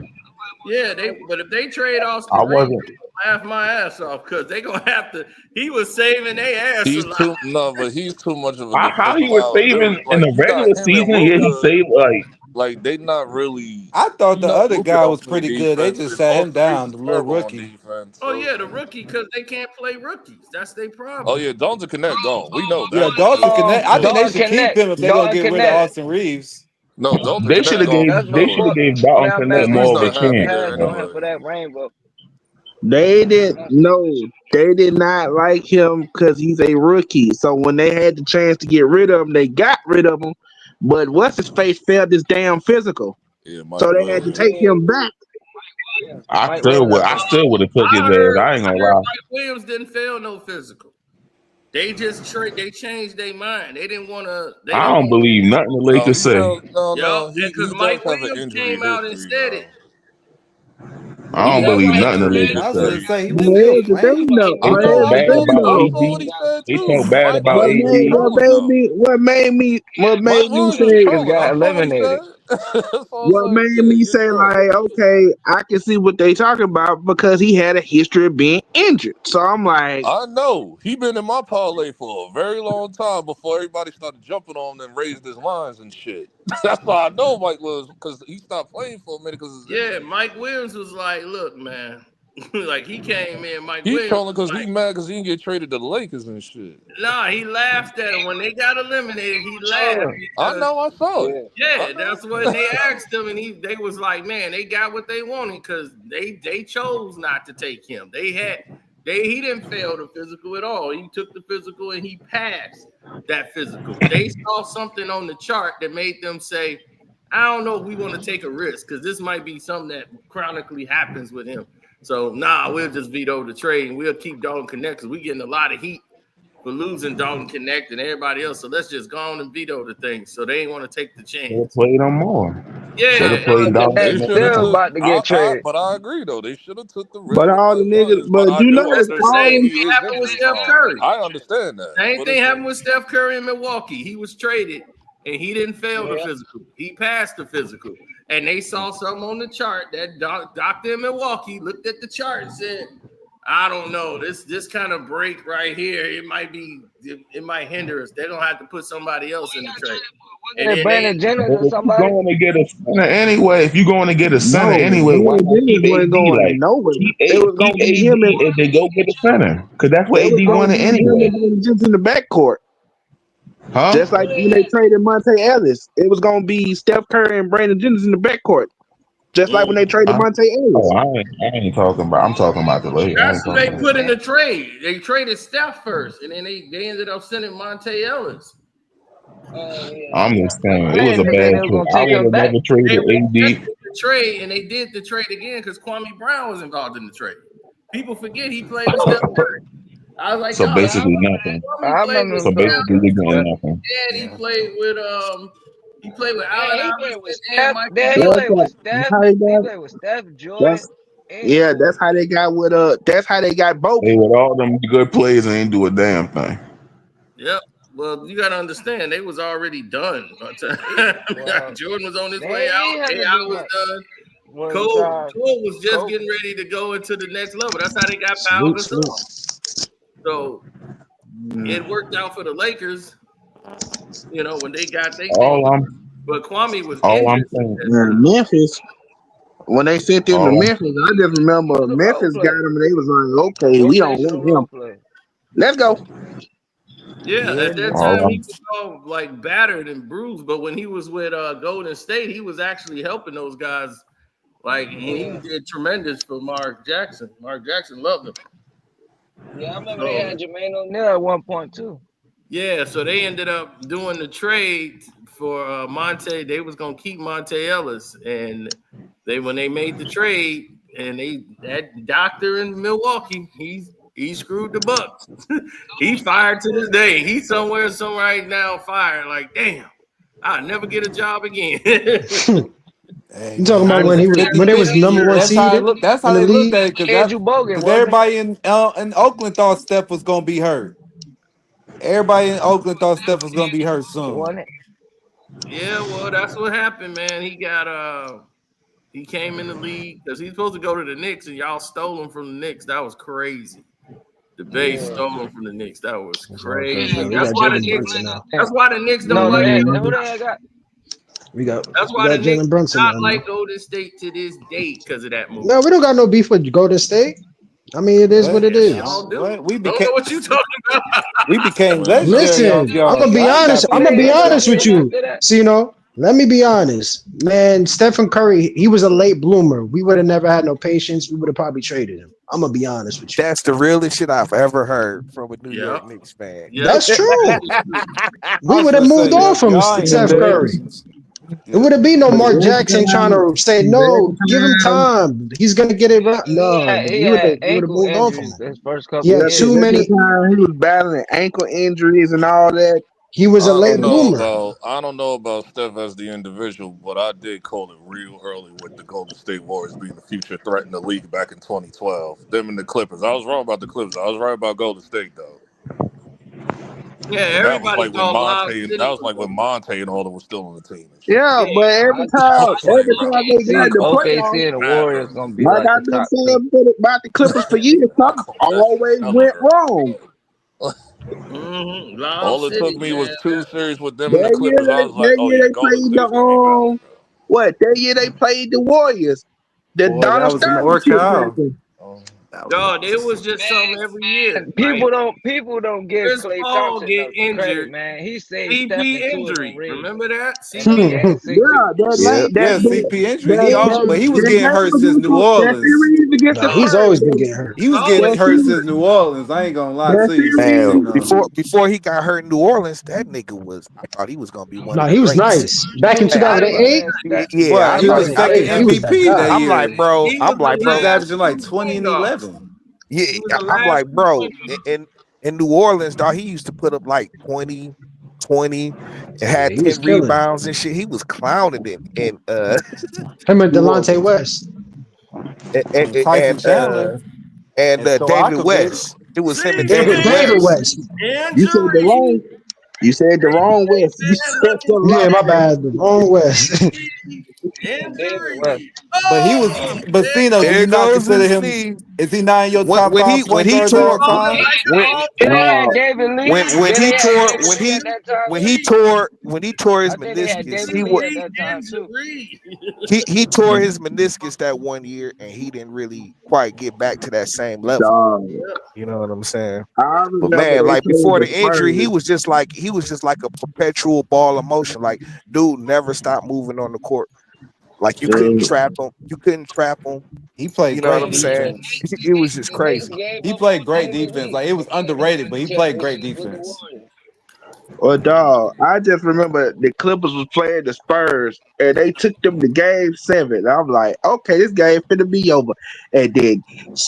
Yeah, but if they trade I Austin Reeves, wasn't. they gonna laugh my ass off because they gonna have to. He was saving their ass a he's lot. but he's too much of a How he defensive was saving liability. in Like the you got regular him and season? Yeah, he Luca. saved like Like they not really. I thought You the know, other Luca guy don't was play pretty good. They defense, just and sat him Austin Reeves down, is the little terrible on rookie. defense. Oh So yeah, it's the like, rookie because they can't play rookies. That's their oh problem. yeah, Dalton Connect gone. We know Yeah, that for Dalton sure. Connect. I think they Dalton should keep Connect. him if they're gonna Dalton get rid of Connect. Austin Reeves. No, Dalton they should Connect have gone gave for That's my they should sure have boy. gave I mean, Dalton I'm Connect mad because my he's more of a not niggas happy chance. there passed on Man. him anyway. for that rainbow. They did not like him because he's a rookie. So when they had the chance to get rid of him, they got rid of him. But what's his face felt this damn physical, Yeah, Mike so they had to Williams. take him back. Mike Williams. I still would have took his I ass. heard I ain't gonna lie. Mike Williams didn't fail no physical. They just they changed their mind. They didn't want to. They I didn't don't want to. believe nothing the No, Lakers he say. does. No, Yup, no, because he Mike does have an Williams injury came out and history said it. though. I He don't Yep, has believe an Mike nothing the Williams injury Lakers I was say. gonna history. say he But was still here's the playing. thing, though. I But know, here's I the know. thing, But though. I saw what he said They talk too. bad Mike about What Williams was made AD. trolling though. what Mike made you Williams was say Niggas trolling. I got saw what he eliminated. said. So I was what like, made yeah, me you're say trolling. like, okay, I can see what they talking about because he had a history of being injured. So I'm like, I know. He been in my parlay for a very long time before everybody started jumping on him and raised his lines and shit. That's why I know Mike Williams because he stopped playing for a minute because of his Yeah, injury. Mike Williams was like, "Look, man, Like he came in, Mike He Williams trolling was because he like, mad because he didn't get traded to the Lakers and shit. nah, he laughed at him when they got eliminated. He laughed I because know, I saw it. yeah, that's when they asked him, and they was like, man, they got what they wanted because they chose not to take him. He didn't fail the physical at all. He took the physical and he passed that physical. They saw something on the chart that made them say, I don't know if we want to take a risk because this might be something that chronically happens with him. So we'll just veto the trade and we'll keep Dalton Connect because we're getting a lot of heat for losing Dalton Connect and everybody else. So let's just go on and veto the thing. So they ain't want to take the Should have chance. played him more. Yeah, Should have played Dalton They Connect should have more. took. But I agree though. They should have took the risk But with all the Mike niggas, Williams. But but I you do notice that's the all understand same them, he thing is happened with injury Steph prone. Curry. I understand that. Same But thing it's happened with Steph Curry in Milwaukee. He was traded and he didn't fail the physical. He passed the physical. And they saw something on the chart that doctor in Milwaukee looked at the chart and said, I don't know. This kind of break right here, it might hinder us. They're gonna have to put somebody else in the trade. And then Brandon Jennings But or if you're somebody? going to get a center anyway, why Brandon not keep Jennings wasn't AD? going Like nowhere. It was keep gonna be him and AD and then go get a center because that's what it AD was gonna wanted be him anyway. and Brandon Jennings in the backcourt. Huh? Just like when they traded Monte Ellis, it was gonna be Steph Curry and Brandon Jennings in the backcourt. Just like when they traded Monte Ellis. I ain't talking about. I'm talking about the Lakers. I that's ain't who talking they about. put in the trade. They traded Steph first, and then they ended up sending Monte Ellis. I'm just saying it I was a didn't think bad they was trade. gonna I take would him have back. never They traded AD. rejected the trade, and they did the trade again because Kwame Brown was involved in the trade. People forget he played with Steph Curry. I was like, So dog, basically nothing. Kwame I played remember with So him playing Steph, basically with you're getting Steph. nothing. and he played with Allen Yeah, he played with Iverson and Steph. Michael Then he Jordan. played with That's Steph. how they He got. played with Steph, Jordan, That's and Kobe. that's how they got with That's how they got They Bogey. with all them good plays and ain't do a damn thing. Yep. Well, you got to understand, they was already done. By the time Jordan was on his way They out. had to AI do was much. done. Well, Cole besides was just Kobe. getting ready to go into the next level. That's how they got Pau Salute, salute. Gasol. So it worked out for the Lakers, when they got their thing. But Kwame was All I'm injured at saying, that And time. Memphis, when they sent him to all Memphis, I just remember He was a role Memphis got player, him and they was like, okay, we don't rotational want him. role player. Let's go. Yeah, Yeah, at that man. time all he was all like battered and bruised. But when he was with Golden State, he was actually helping those guys. Like, and he did tremendous for Mark Jackson. Mark Jackson loved him. Yeah, I remember they So had Jermaine O'Neal at one point too. yeah, so they ended up doing the trade for Monte. They was gonna keep Monte Ellis, and when they made the trade, and that doctor in Milwaukee, he screwed the Bucks. He's fired to this day. He's somewhere right now fired. Like, damn, I'll never get a job again. Hey, You man, talking about it was when they was number one That's how seed it look. That's in how the they looked league. at it Andrew Bogut, because wasn't it? everybody in Oakland thought Steph was gonna be hurt. Everybody in Oakland thought Steph was gonna be hurt soon. Wasn't it? Yeah, well, that's what happened, man. He came in the league because he's supposed to go to the Knicks, and y'all stole him from the Knicks. That was crazy. The Bay stole him from the Knicks. That was That's all good. crazy. Man, we That's got why the Jalen Knicks. Brunson now. That's why the Knicks don't No, like. who they had got? We got That's why the Knicks Jalen Brunson not now, man. like Golden State to this day because of that move. No, we don't got no beef with Golden State. I mean, it is what it Yes, is. y'all do. What? We Don't know became what you talking about. legendary off Listen, I'm y'all. gonna be Y'all ain't honest. got I'm beef gonna with be us honest though. with you. See, let me be honest, man. Stephen Curry, he was a late bloomer. We would have never had no patience. We would have probably traded him. I'm gonna be honest with you. That's the realest shit I've ever heard from a New Yeah. York Knicks fan. That's true. We I was would have gonna moved say on from y'all ain't got Steph no Curry. patience. It would have been no But Mark every Jackson trying time, to say no. Give him time. He's gonna get it right. No, He we would had have ankle moved on from injuries him. his first couple He of had yeah, too years. because at many. that time he was battling ankle injuries and all that. He was a I late don't know bloomer. about Steph as the individual, but I did call it real early with the Golden State Warriors being the future threat in the league back in 2012. Them and the Clippers. I was wrong about the Clippers. I was right about Golden State though. Yeah, And that was everybody like when thought Lob Monte. City That was was like when gonna. Monte and all them was still on the team and shit. Yeah, but Yeah, I played every real. time they got in See, the playoffs, OKC and the Mad Warriors early. gonna be like like the I've been top two. saying about the Clippers for years, I something called that shit always hella went early. wrong. Lob All it City, took me was man. 2 series with them and the That year Clippers. I was like, oh yeah, they Golden played the State's gonna be better. that year they played the Warriors, the Boy, that Donald was an Sterling shit orchard. happened. Dog, it was just something every year. Like People don't give Chris Klay Paul Thompson get enough credit, injured, man. He saved Steph CP into it on injury. ring. Remember that? Yeah, Yeah, Yeah, yeah, CP injury. He all, but he was getting hurt since New that Orleans. series against the Nah, he's Spurs. always been getting hurt. He was getting Always. hurt since New Orleans. I ain't gonna lie That to you, series. CP. Man, No. before he got hurt in New Orleans, that nigga was. I thought he was gonna be one No, of the he was greats. nice. Back in New Hey,2008, Orleans, that yeah, Boy, I he thought was second 2008, he was that MVP that guy. I'm like, year. bro. He I'm was like, the He was bro. last averaging like true 20 point and guard. 11. Yeah, He was the I'm last like, true bro. point guard. In New Orleans, dog, he used to put up like 20, 20, and Yeah, had he was 10 killing. rebounds and shit. He was clowning it in Him and New Delonte Orleans. West. And Tyson Chandler And and David Stojakovic. West. It was him and David David CP West. West. You said the injury. wrong. You said the wrong West. You said the Yeah, wrong. my bad. The wrong West. David West. Injury. But he was, Oh, but Stino, do There you not goes the consider him? C. Is he not in your top When five when point he guards of tore all time? like the when all Did they time have David Lee? when Did he they have tore David Lee at that time too? when he tore his I think they had meniscus, David Lee at injury. that time too. he tore his meniscus that one year and he didn't really quite get back to that same level. Dog. You know what I'm saying? I But remember man, they like played before the the injury, Spurs. he was just like a perpetual ball of motion. Like dude never stopped moving on the court. Like you couldn't And trap him. You couldn't trap him. He played You know what great I'm saying? defense. It was just The Knicks crazy. gave He up played on great David defense. Lee Like it was underrated, but he played great with the defense. Warriors. well, dog, I just remember the Clippers was playing the Spurs, and they took them to Game 7. I'm like, okay, this game finna be over. And then,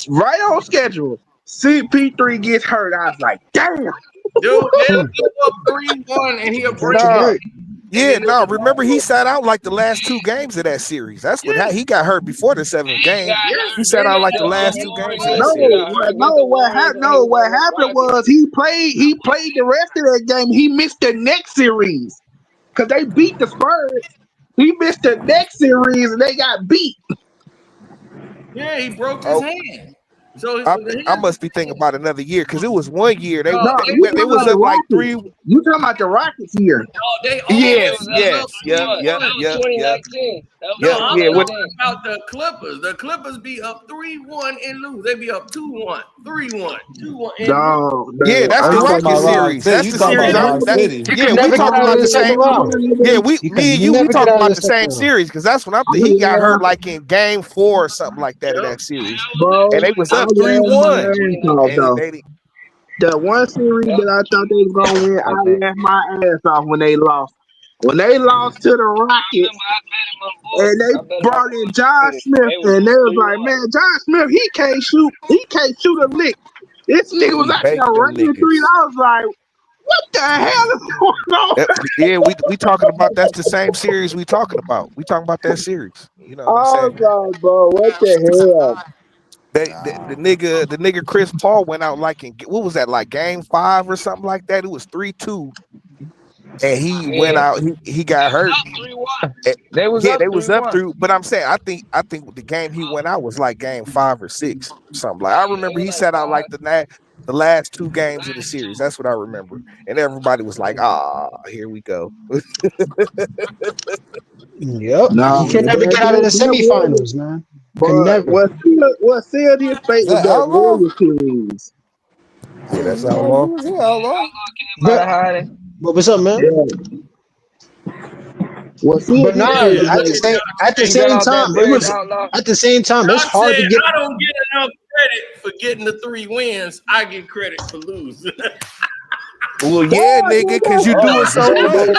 right on schedule, CP3 gets hurt. I was like, damn, Dude, they'll give up 3-1 and he'll Catch break a out. Nah, break. And yeah, then no. they'll Remember, he sat out like the last two games of that series. That's what he got hurt before the seventh He got game. yes, He hurt sat they out against like got the the last two games of that no, Warriors. He got series. hurt against the Warriors when he was what on them happened Rockets. was he played the rest of that game. He missed the next series because they beat the Spurs. He missed the next series, and they got beat. Yeah, he broke his Oh, hand. So I must be thinking about another year because it was one year no, No, they you they talking was about up the like Rockets. 3. You talking about the Rockets here. they Yeah, always Yes, it was was up yes, yep, what? 3-1. That was yep. 2019. That was No, Yep, I'm yeah, with talking 2019. about the Clippers. The Clippers be up 3-1 and lose. They be up 2-1, 3-1, 2-1 and lose. yeah, that's Oh, the you talking Rocket about Rock series. City? That's You the talking series. about Rock City? He could Yeah, we never get talking out of about the the second same. round. Yeah, He could me and you, we never get talking out of about the the second same round. series because that's when he got hurt like in game 4 or something like that of Yep. that series, Bro, and they was I up laughed my 3-1, ass off and though. The one series that I thought they was gonna win, I laughed my ass off when they lost. When they lost to the Rockets and they I bet my brought in boys John City. Smith They was and they up was like, 3-1. man, John Smith, he can't shoot. He can't shoot a lick. This nigga was he out there baked them raining threes. niggas. I was like, what the hell is going on? Yeah, we talking about that's the same series we talking about. We talking about that series. You know I what I'm saying? was like, bro, what the hell? The nigga Chris Paul went out like in what was that like game 5 or something like that? It was 3-2, and he went Yeah, out. He got hurt. 3-1. Eh, They was Yeah, up they was up 3-1. through. But I'm saying I think the game he went out was like game 5 or 6, something like. I Yeah, it remember was he like sat out 5. like the last 2 games of the series. That's what I remember, and everybody was like, "Ah, here we go." Yep. No, He can never get out of the semifinals, man. Can but never. what sealed his fate Is was that that Outlaw? Warriors series. Yeah, Yeah, that's he might outlaw. be Outlaw. But what's up, man? Yeah. What sealed But his nah, fate was at the that. same You got off that time, it bridge, was Outlaw? at the same time. It's Doc hard to said, get. I don't get enough credit for getting the 3 wins. I get credit for losing. Well, yeah, nigga, because you doing so much.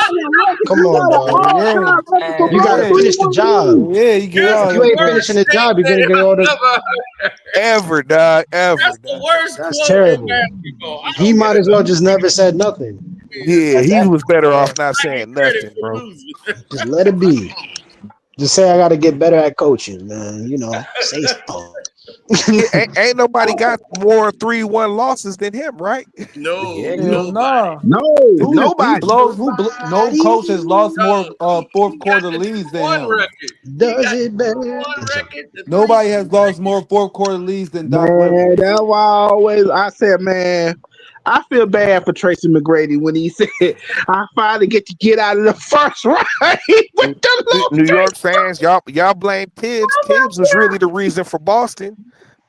Come on, dog. You gotta finish the job. Yeah, you get That's all If you the ain't that. worst finishing the job, you're gonna statement get all I've the. ever heard. Ever, dog. Ever, That's the dog. worst That's quote in terrible. basketball. I He don't get might as well enough just never said nothing. Yeah, At he that was better point, off not saying credit nothing, for bro. losing. just let it be. Just say I gotta get better at coaching, man. You know, say something. Yeah, ain't nobody got more 3-1 losses than him, right? No, Yeah, Hell nobody. nah. No, Who nobody. blows? No coach has lost more fourth He got quarter the leads than 2-1 him. record. He does got it the better. 2-1 I'm sorry. record, the 3 Nobody has lost more fourth quarter leads than Doc Man, Rivers. that's why I said, man, I feel bad for Tracy McGrady when he said, I finally get to get out of the first round with the New little York fans, y'all blame Tibbs. Tibbs was really the reason for Boston.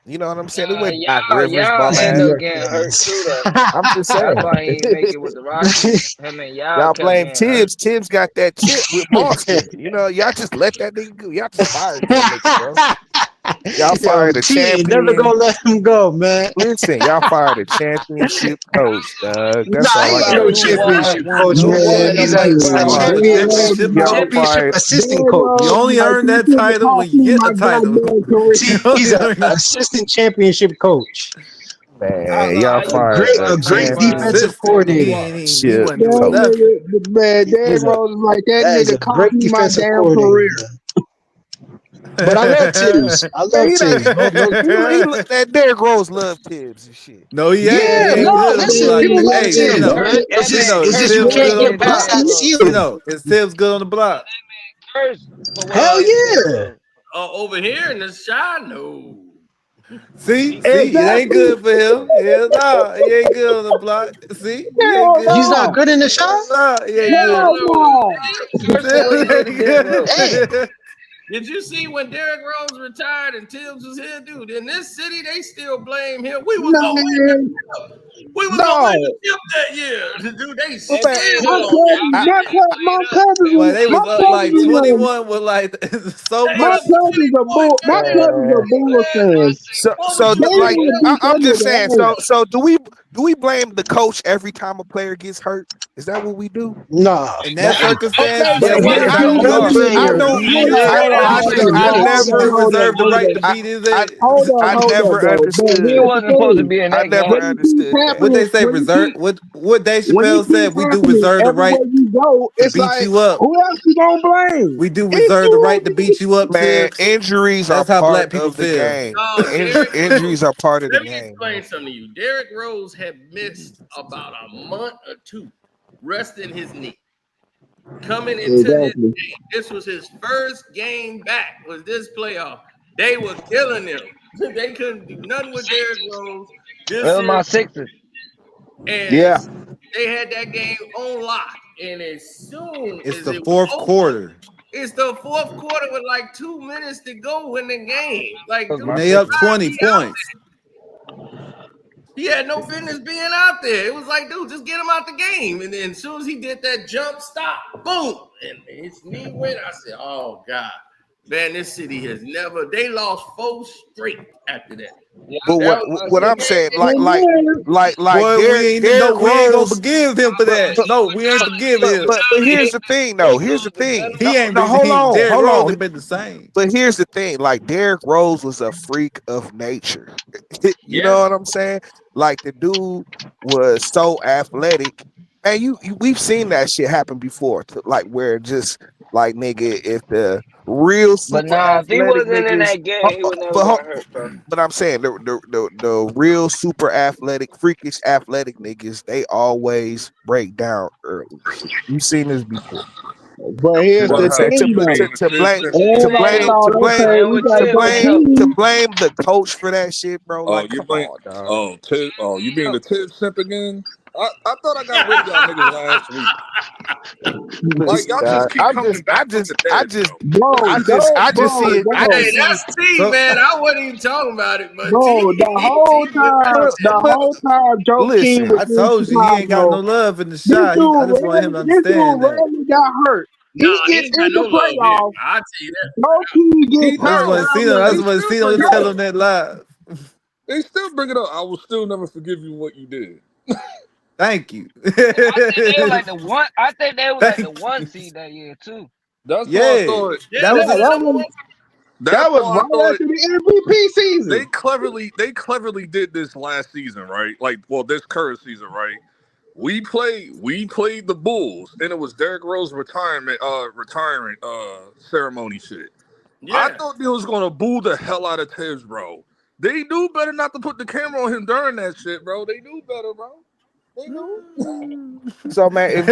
You know what I'm saying? It wasn't Doc Y'all, Rivers y'all bum end ass. up getting hurt too, though. I'm just That's saying. why he ain't make it with the Rockets. Him and y'all Y'all kept blame getting hurt. Tibbs. Tibbs got that chip with Boston. You know, y'all just let that nigga go. Y'all just fired that nigga, bro. Y'all Yo, fired a T ain't never champion. gonna let him go, man. Listen, y'all fired a championship coach, dog. Nah, That's all he I ain't got no to Nobody say. championship won. coach, Who man. won? He's The a Mike Why Brown you had a championship? championship Y'all coach? championship fired. assistant coach. You only earned that title when you get a title. You He's only a earned that. assistant championship coach, I don't Man, know y'all how you fired put a a Mike great Brown championship defensive number He coordinator. one. ain't. He wasn't That doing nothing. nigga, man, Derrick He's a Rose is like that that is nigga a cost great me my defensive damn coordinator, career. man. But I love Tibbs. I Man, love he done, Tibbs. No, that Derrick Rose love Tibbs and shit. No, he yeah, ain't. He Yeah, ain't no. good on the Listen, block. people Man, love Hey, Tibbs, Chino. man. that man It's Is just you Tibbs can't good on the get Curry hated past block? Derrick that Rose. ceiling. Chino, is Tibbs good on the block? Curse for what he Hell did to Derrick yeah. Rose. Over here in the shot, no. See, it ain't exactly. good for him. Hell no, he ain't good on the block. See, he ain't Hell good. He's not no. good in the shot. Hell no, he ain't Hell good. Hell no. no. Curse for what he did to Derrick Rose. Hey, Did you see when Derrick Rose retired and Tibbs was here, dude? In this city, they still blame him. We was gonna win the Man, chip. We was gonna win no. the chip that year. Dude, they Well, They man, paid still My up. on cousin, Y'all I, mad? They my paid up. cousin, Boy, they my was that. up like cousin, 21 with like so They much. up 20 points. my That man cousin's a man. Bulls fan. So They like, want to beat I'm that just saying. nigga ass. So do we blame the coach every time a player gets hurt? Is that what we do? nah. In that That circumstance, Okay, But yeah, so we why here's you the I determine don't we every thing. are. player, don't. why you even say Hold on, that? hold on, I hold on, never hold Reserve up, the hold right up. to beat his ass. Hold I up, never though. But He understood. here's the wasn't supposed to thing. be in I that never When game. it keeps understood that. What they happening, say, reserve? What Dave when it Chappelle keeps said? We do happening reserve the right everywhere you go, to it's beat like, you up. who else you gonna blame? We do It's reserve the you right to beat you up, Man, Tibbs. injuries are That's how part black people of the feel. game. No, Derrick Rose. Injuries are part of the Let me game, bro. explain something to you. Derrick Rose had missed about a month or two resting his knee. Coming into this exactly. game, this was his first game back. Was this playoff? They were killing him. They couldn't do nothing with Derrick Rose That this was year, my Sixers. and Yeah. they had that game on lock. And as soon It's as the it was fourth over, quarter it's the fourth quarter with like 2 minutes to go in the game. Like, That was dude, when my they should up Sixers. not 20 be out. points. He had no business being out there. It was like, dude, just get him out the game. And then as soon as he did that jump stop, boom, and his knee went. I said, oh God, man, this city has never. They lost 4 straight after that. Yeah, But that what was my what I'm Sixers. saying, And then, like Boy, Derrick we ain't gonna Rose, forgive him for but that. but No, we ain't forgiving him. but here's the thing though. Here's the thing. No, He ain't no, been Derrick hold Rose on. ain't been the same. But here's the thing. Like Derrick Rose was a freak of nature. You Yeah, know what I'm saying? Like the dude was so athletic. And we've seen that shit happen before. Like where just like nigga, if the real But super nah, if he athletic wasn't in niggas, that game, he would never but got hurt, bro. but I'm saying the real super athletic, freakish athletic niggas, they always break down early. You've seen this before. but here's You know what the I'm saying? thing, though. Everybody thought, okay, Playing we with got a Tibbs good ain't help. To team. blame the coach for that shit, bro. Oh, Like, you come blame? on, dog. Oh, you being the Tibbs simp again? I thought I got rid of y'all niggas last week. Like Listen, y'all just dog. keep coming back from the dead, bro. I just see it. I hey, just see. that's T, So, man. I wasn't even talking about it, but T, Bro, T with that but shit. the whole time Joe King listen, was I in told you he ain't got no Chicago, love in the this shot. I just want him to this dude understand that. rarely got hurt. No, He he gets ain't got in no the love here. playoffs, I'll tell you that. Joe King gets I just hurt. want to And see I'm him. I like, just want to see him to tell him that live. They still bring it up. I will still never forgive you what you did. Thank you. I think they were like the one. I think they were like the Thank one you. seed that year too. That's why I Yeah, thought. Yeah, that they was yeah, were a, the number one. That's that was why I right thought after the MVP season. they cleverly did this last season, right? Like, well, this current season, right? We played the Bulls, and it was Derrick Rose retirement ceremony shit. I Yeah. thought they was gonna boo the hell out of Tibbs, bro. They knew better not to put the camera on him during that shit, bro. They knew better, bro. They knew. so man,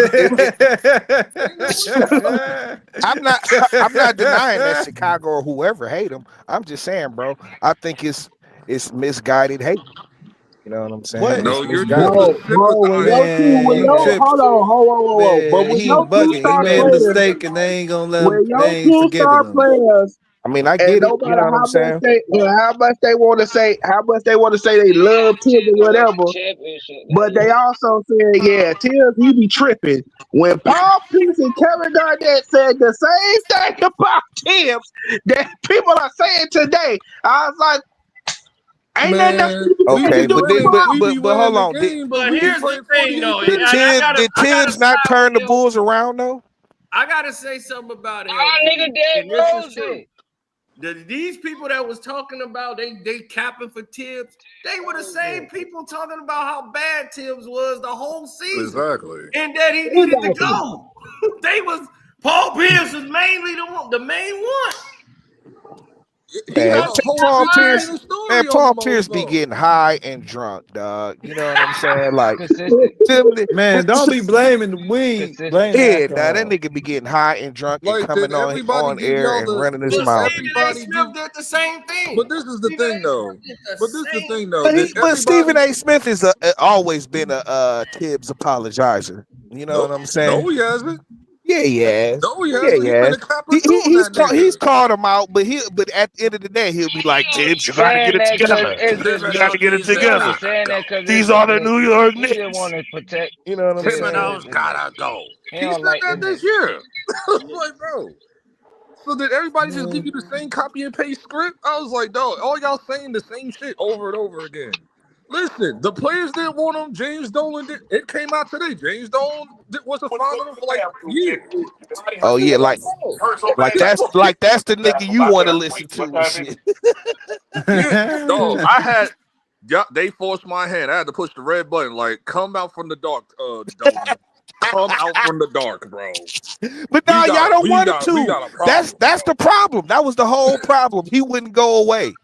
I'm not I'm not denying that Chicago or whoever hate him. I'm just saying, bro. I think it's misguided hate. You know what I'm saying? what? It's No, you're just misguided. a No, bro, when your sympathizer team, for when Man, one you your, team. tripping. hold on, whoa. But Man, when he your two bugging. He star made a players, mistake and they ain't gonna let when him. your They ain't two forgiving star him. players I mean, I And get it. no You matter know what I'm saying? how much they want to say, they love Tibbs or whatever. Championship that But they year. also said, yeah, Tibbs, he be tripping. When Paul Pierce and Kevin Garnett said the same thing about Tibbs that people are saying today, I was like, ain't nothing else Man, you can we say Okay, be to but do then, winning. about. We be but winning hold the on. game, but But we be here's the playing thing, 48 though, and minutes. Did I gotta Tibbs not side turn with the him. Bulls around though? I gotta say something about My nigga LB, Derrick and this is Rose true. did. These people that was talking about they capping for Tibbs, they were the same people talking about how bad Tibbs was the whole season Exactly. and that he needed to go. They was Paul Pierce was mainly the main one. He Man, had a So whole Paul 50 Pierce, minute man, story on the Paul Pierce be motherfucker. getting high and drunk, dog. You know what I'm saying? Like, Consistent. Man, don't be blaming the weed. Blame the yeah, nah, that alcohol. nigga be getting high and drunk and Like, did coming everybody on give air y'all and the running his did mouth. Stephen A. everybody Smith give did the same thing. but this is the Stephen thing A. though. Smith did the But this is the same thing though. But Did Stephen everybody A. Smith is always been a Tibbs apologizer. You know no what I'm saying? he hasn't. Yeah, he has. No, he Yeah, hasn't. he He been has. a capper too on He's that nigga. called him out, but at the end of the day, he'll be like, Tibbs, you got to get Saying it that because together. it's You got to get it he only together. saying that because These are the New York he just Knicks. want to protect You know what I'm Tibbs saying? and Thibodeau's the Knicks. gotta go. He He don't said like the that this Knicks. year. I was like, bro. So did everybody just give you the same copy and paste script? I was like, dog, all y'all saying the same shit over and over again. Listen, the players didn't want him. James Dolan did. It came out today. James Dolan wasn't fond of him for like years. Oh yeah, Like, like bro. that's the nigga you want to listen to and shit. Yeah, dog. They forced my hand. I had to push the red button. Like, come out from the dark, Dolan. Come out from the dark, bro. But nah, y'all don't want him We to. got a problem. That's the problem. That was the whole problem. He wouldn't go away.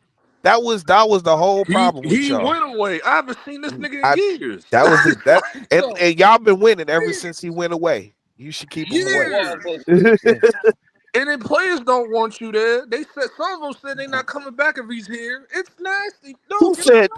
That was the whole problem with He y'all. went away. I haven't seen this nigga in years. That was that, So, and y'all been winning ever since he went away. You should keep him away. And then players don't want you there. They said some of them said they're not coming back if he's here. It's nasty. No, Who said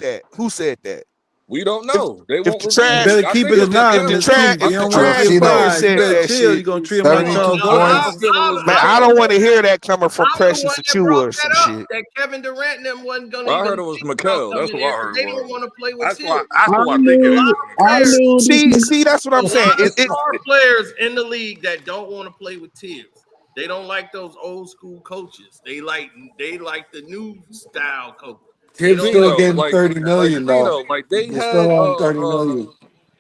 that? Who said that? We don't know. They If won't the reveal You trash, better it. I keep think it it's the anonymous too. You if the don't want to trash get player fined. You said better that chill. You shit, gonna treat him like Charles I Barkley. feel it was man, I Mikal. don't want to hear that coming from I'm the Precious one that Achua brought or some that up shit. that Kevin Durant and them wasn't gonna I even heard it was think about Mikal. That's coming what there I because heard they it didn't was. want to play with That's Tibbs. who I A think it lot is. of players, See, that's what I'm a saying. lot of star players in the league that don't want to play with Tibbs. They don't like those old school coaches. They like the new style coach. Tibbs still getting 30 million though. Cino, like they They still had on 30 million.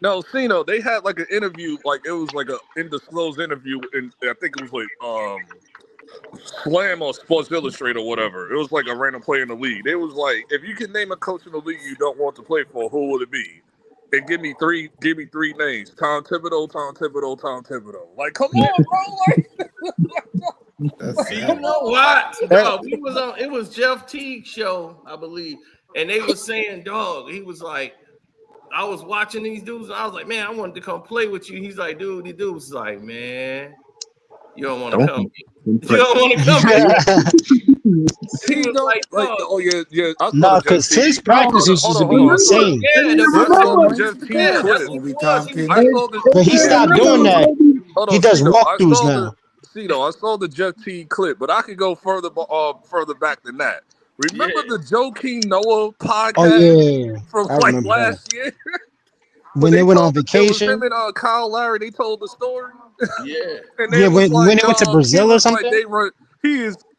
no, Cino, they had like an interview, like it was like a undisclosed interview, and I think it was like Slam or Sports Illustrated or whatever. It was like a random player in the league. They was like, if you can name a coach in the league you don't want to play for, who would it be? And give me three names. Tom Thibodeau, Tom Thibodeau, Tom Thibodeau. Like, come on, bro. Like, You come know on. what? Dog, we was on. It was Jeff Teague's show, I believe, and they was saying, dog. He was like, I was watching these dudes, and I was like, man, I wanted to come play with you. He's like, dude, the dude was like, man, you don't want to come. You don't want to come. He don't like. Oh yeah. I saw No, the Jeff because his T. practices used to be insane. Yeah, I saw the Jeff T yeah, clip. that's what it was. I saw the. But he stopped doing that. Hold He on, does Cito. I walkthroughs saw now. I saw the Jeff T clip, but I could go further back than that. Remember the Joakim Noah podcast Oh yeah, from I like remember that. last year? When they went on It was him vacation. and Kyle Lowry. They told the story. Yeah. And Yeah, they was when like, they went to dog, Brazil he or was like, something.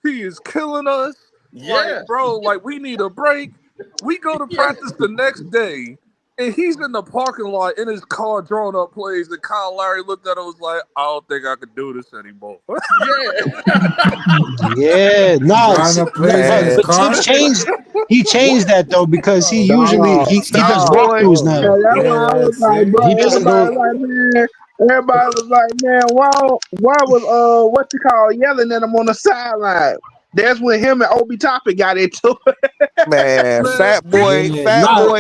he is killing us. Yeah. Like, bro, like we need a break. We go to practice the next day, and he's in the parking lot in his car drawing up plays. And Kyle Lowry looked at him and was like, I don't think I can do this anymore. Yeah, no, Drawing up plays in his but car. Tibbs changed. He changed that though because he usually Dog, he does boy. walkthroughs now. And that's why I was like, bro, He doesn't everybody go. was like, man, why was what you call yelling at him on the sideline? That's when him and Obi Toppin got into it. Man, fat boy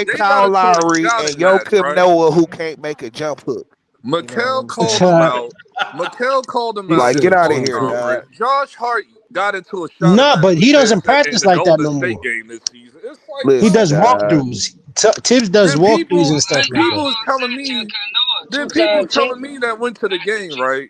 They got Kyle into a Lowry shouting and match, Joakim right? Noah who can't make a jump hook. Mikal called him out. Mikal called him out. Like, in get the out of post here, conference. dog. Josh Hart got into a shouting No, match but with he doesn't Van in practice the like that Golden no State more. game this season. It's like, He bro, does walkthroughs. Tibbs does walkthroughs and stuff then like people that. is telling me, Two-time champion. that went to the game, right?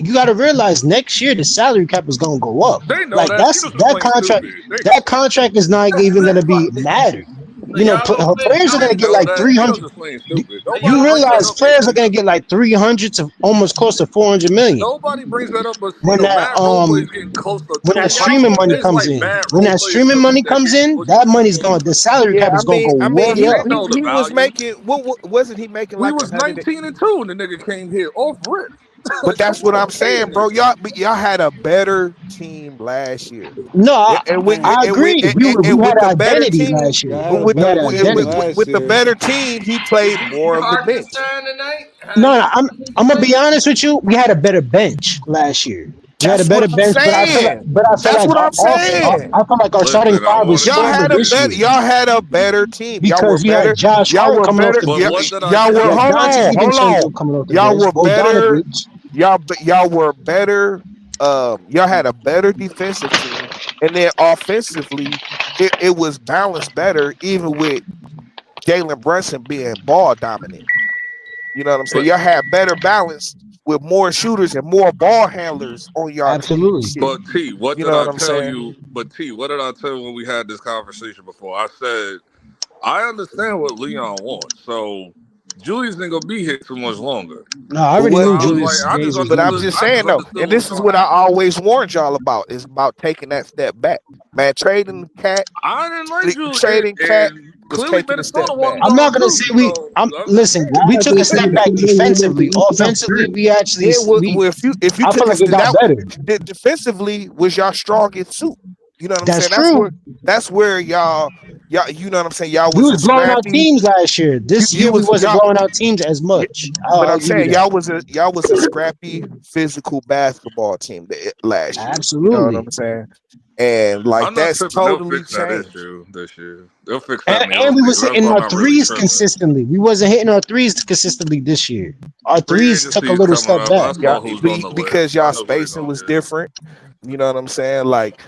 you got to realize next year the salary cap is gonna go up. They know Like that. She that's was just that playing contract. stupid. They know That contract is not even gonna be matter. So You know, y'all gonna her play? players are they gonna get know like that. three She was hundred. just playing stupid. So y'all You Nobody gonna brings that play? realize up but players are gonna get like 300 to almost close to 400 million nobody brings that up but when that Mad Role Play's getting close to when So that 200. y'all streaming gonna money play? It's comes like in. Mad When Role that Players streaming cooking money that comes getting in, pushed that up. money's going. The salary Yeah, cap is gonna go I mean, way up. They know the he was value. making what wasn't he making We like was 100? 19-2 and the nigga came here off rip. But that's what I'm saying, bro. Y'all had a better team last year. No, And with I agree. We with had the an better identity team, last year. Y'all had a with We the had better an with, team with, identity. with last with the year. better team, he played You more of the bench. Hartenstein tonight? No, I'm gonna be honest with you. We had a better bench last year. We had a That's what better I'm bench, but saying. I feel That's like what I'm saying. I feel like our starting Listen, I five was wanted Y'all to stronger had a this better. year Y'all had a better team. Y'all were because we had better. Josh Y'all Hart were coming off better. the but what Y'all, bench. did I y'all We were. had tell Hold you? Dante on. Hold on. DiVincenzo coming off the Y'all bench. were better. Bogdanovich. Y'all were better. Y'all had a better defensive team, and then offensively, it was balanced better, even with Jalen Brunson being ball dominant. You know what I'm saying? But Y'all had better balance with more shooters and more ball handlers on y'all team. And Absolutely. shit. but T, what You did know I what I'm tell saying? you? But T, what did I tell you when we had this conversation before? I said I understand what Leon wants. So Julius ain't gonna be here too much longer. No, I But already what? knew I was like, Julius Gaines was But I'm leaving. just saying though, and what was this is gonna what I happen. always warned y'all about: is about taking that step back. Man, I didn't like Julius, trading Cat and was clearly taking a Minnesota step wasn't back. I'm gonna not gonna recruit. say So I'm I'm just listen. saying. We took a step back defensively. Offensively, we actually Yeah, well, we. if you I feel took a like it step got that better. defensively was y'all strongest suit. You know what I'm That's saying? true. That's where y'all you know what I'm saying? Y'all We was was a blowing out scrappy. teams last year. This You year we was wasn't y'all. blowing out teams as Yeah, much. but I'll I'm give you saying that. y'all was a scrappy physical basketball team last year. You know what Absolutely. I'm saying? And like I'm not that's tripping. They'll totally fix that changed. issue this year. They'll fix that And, in the and we offseason. was That's hitting why I'm our not really threes tripping. consistently. We wasn't hitting our threes consistently this year. Our Free threes took agency a is little coming step up. I back. Y'all saw who's on the list. because I y'all know who they're spacing gonna was get. different. You know what I'm saying? Like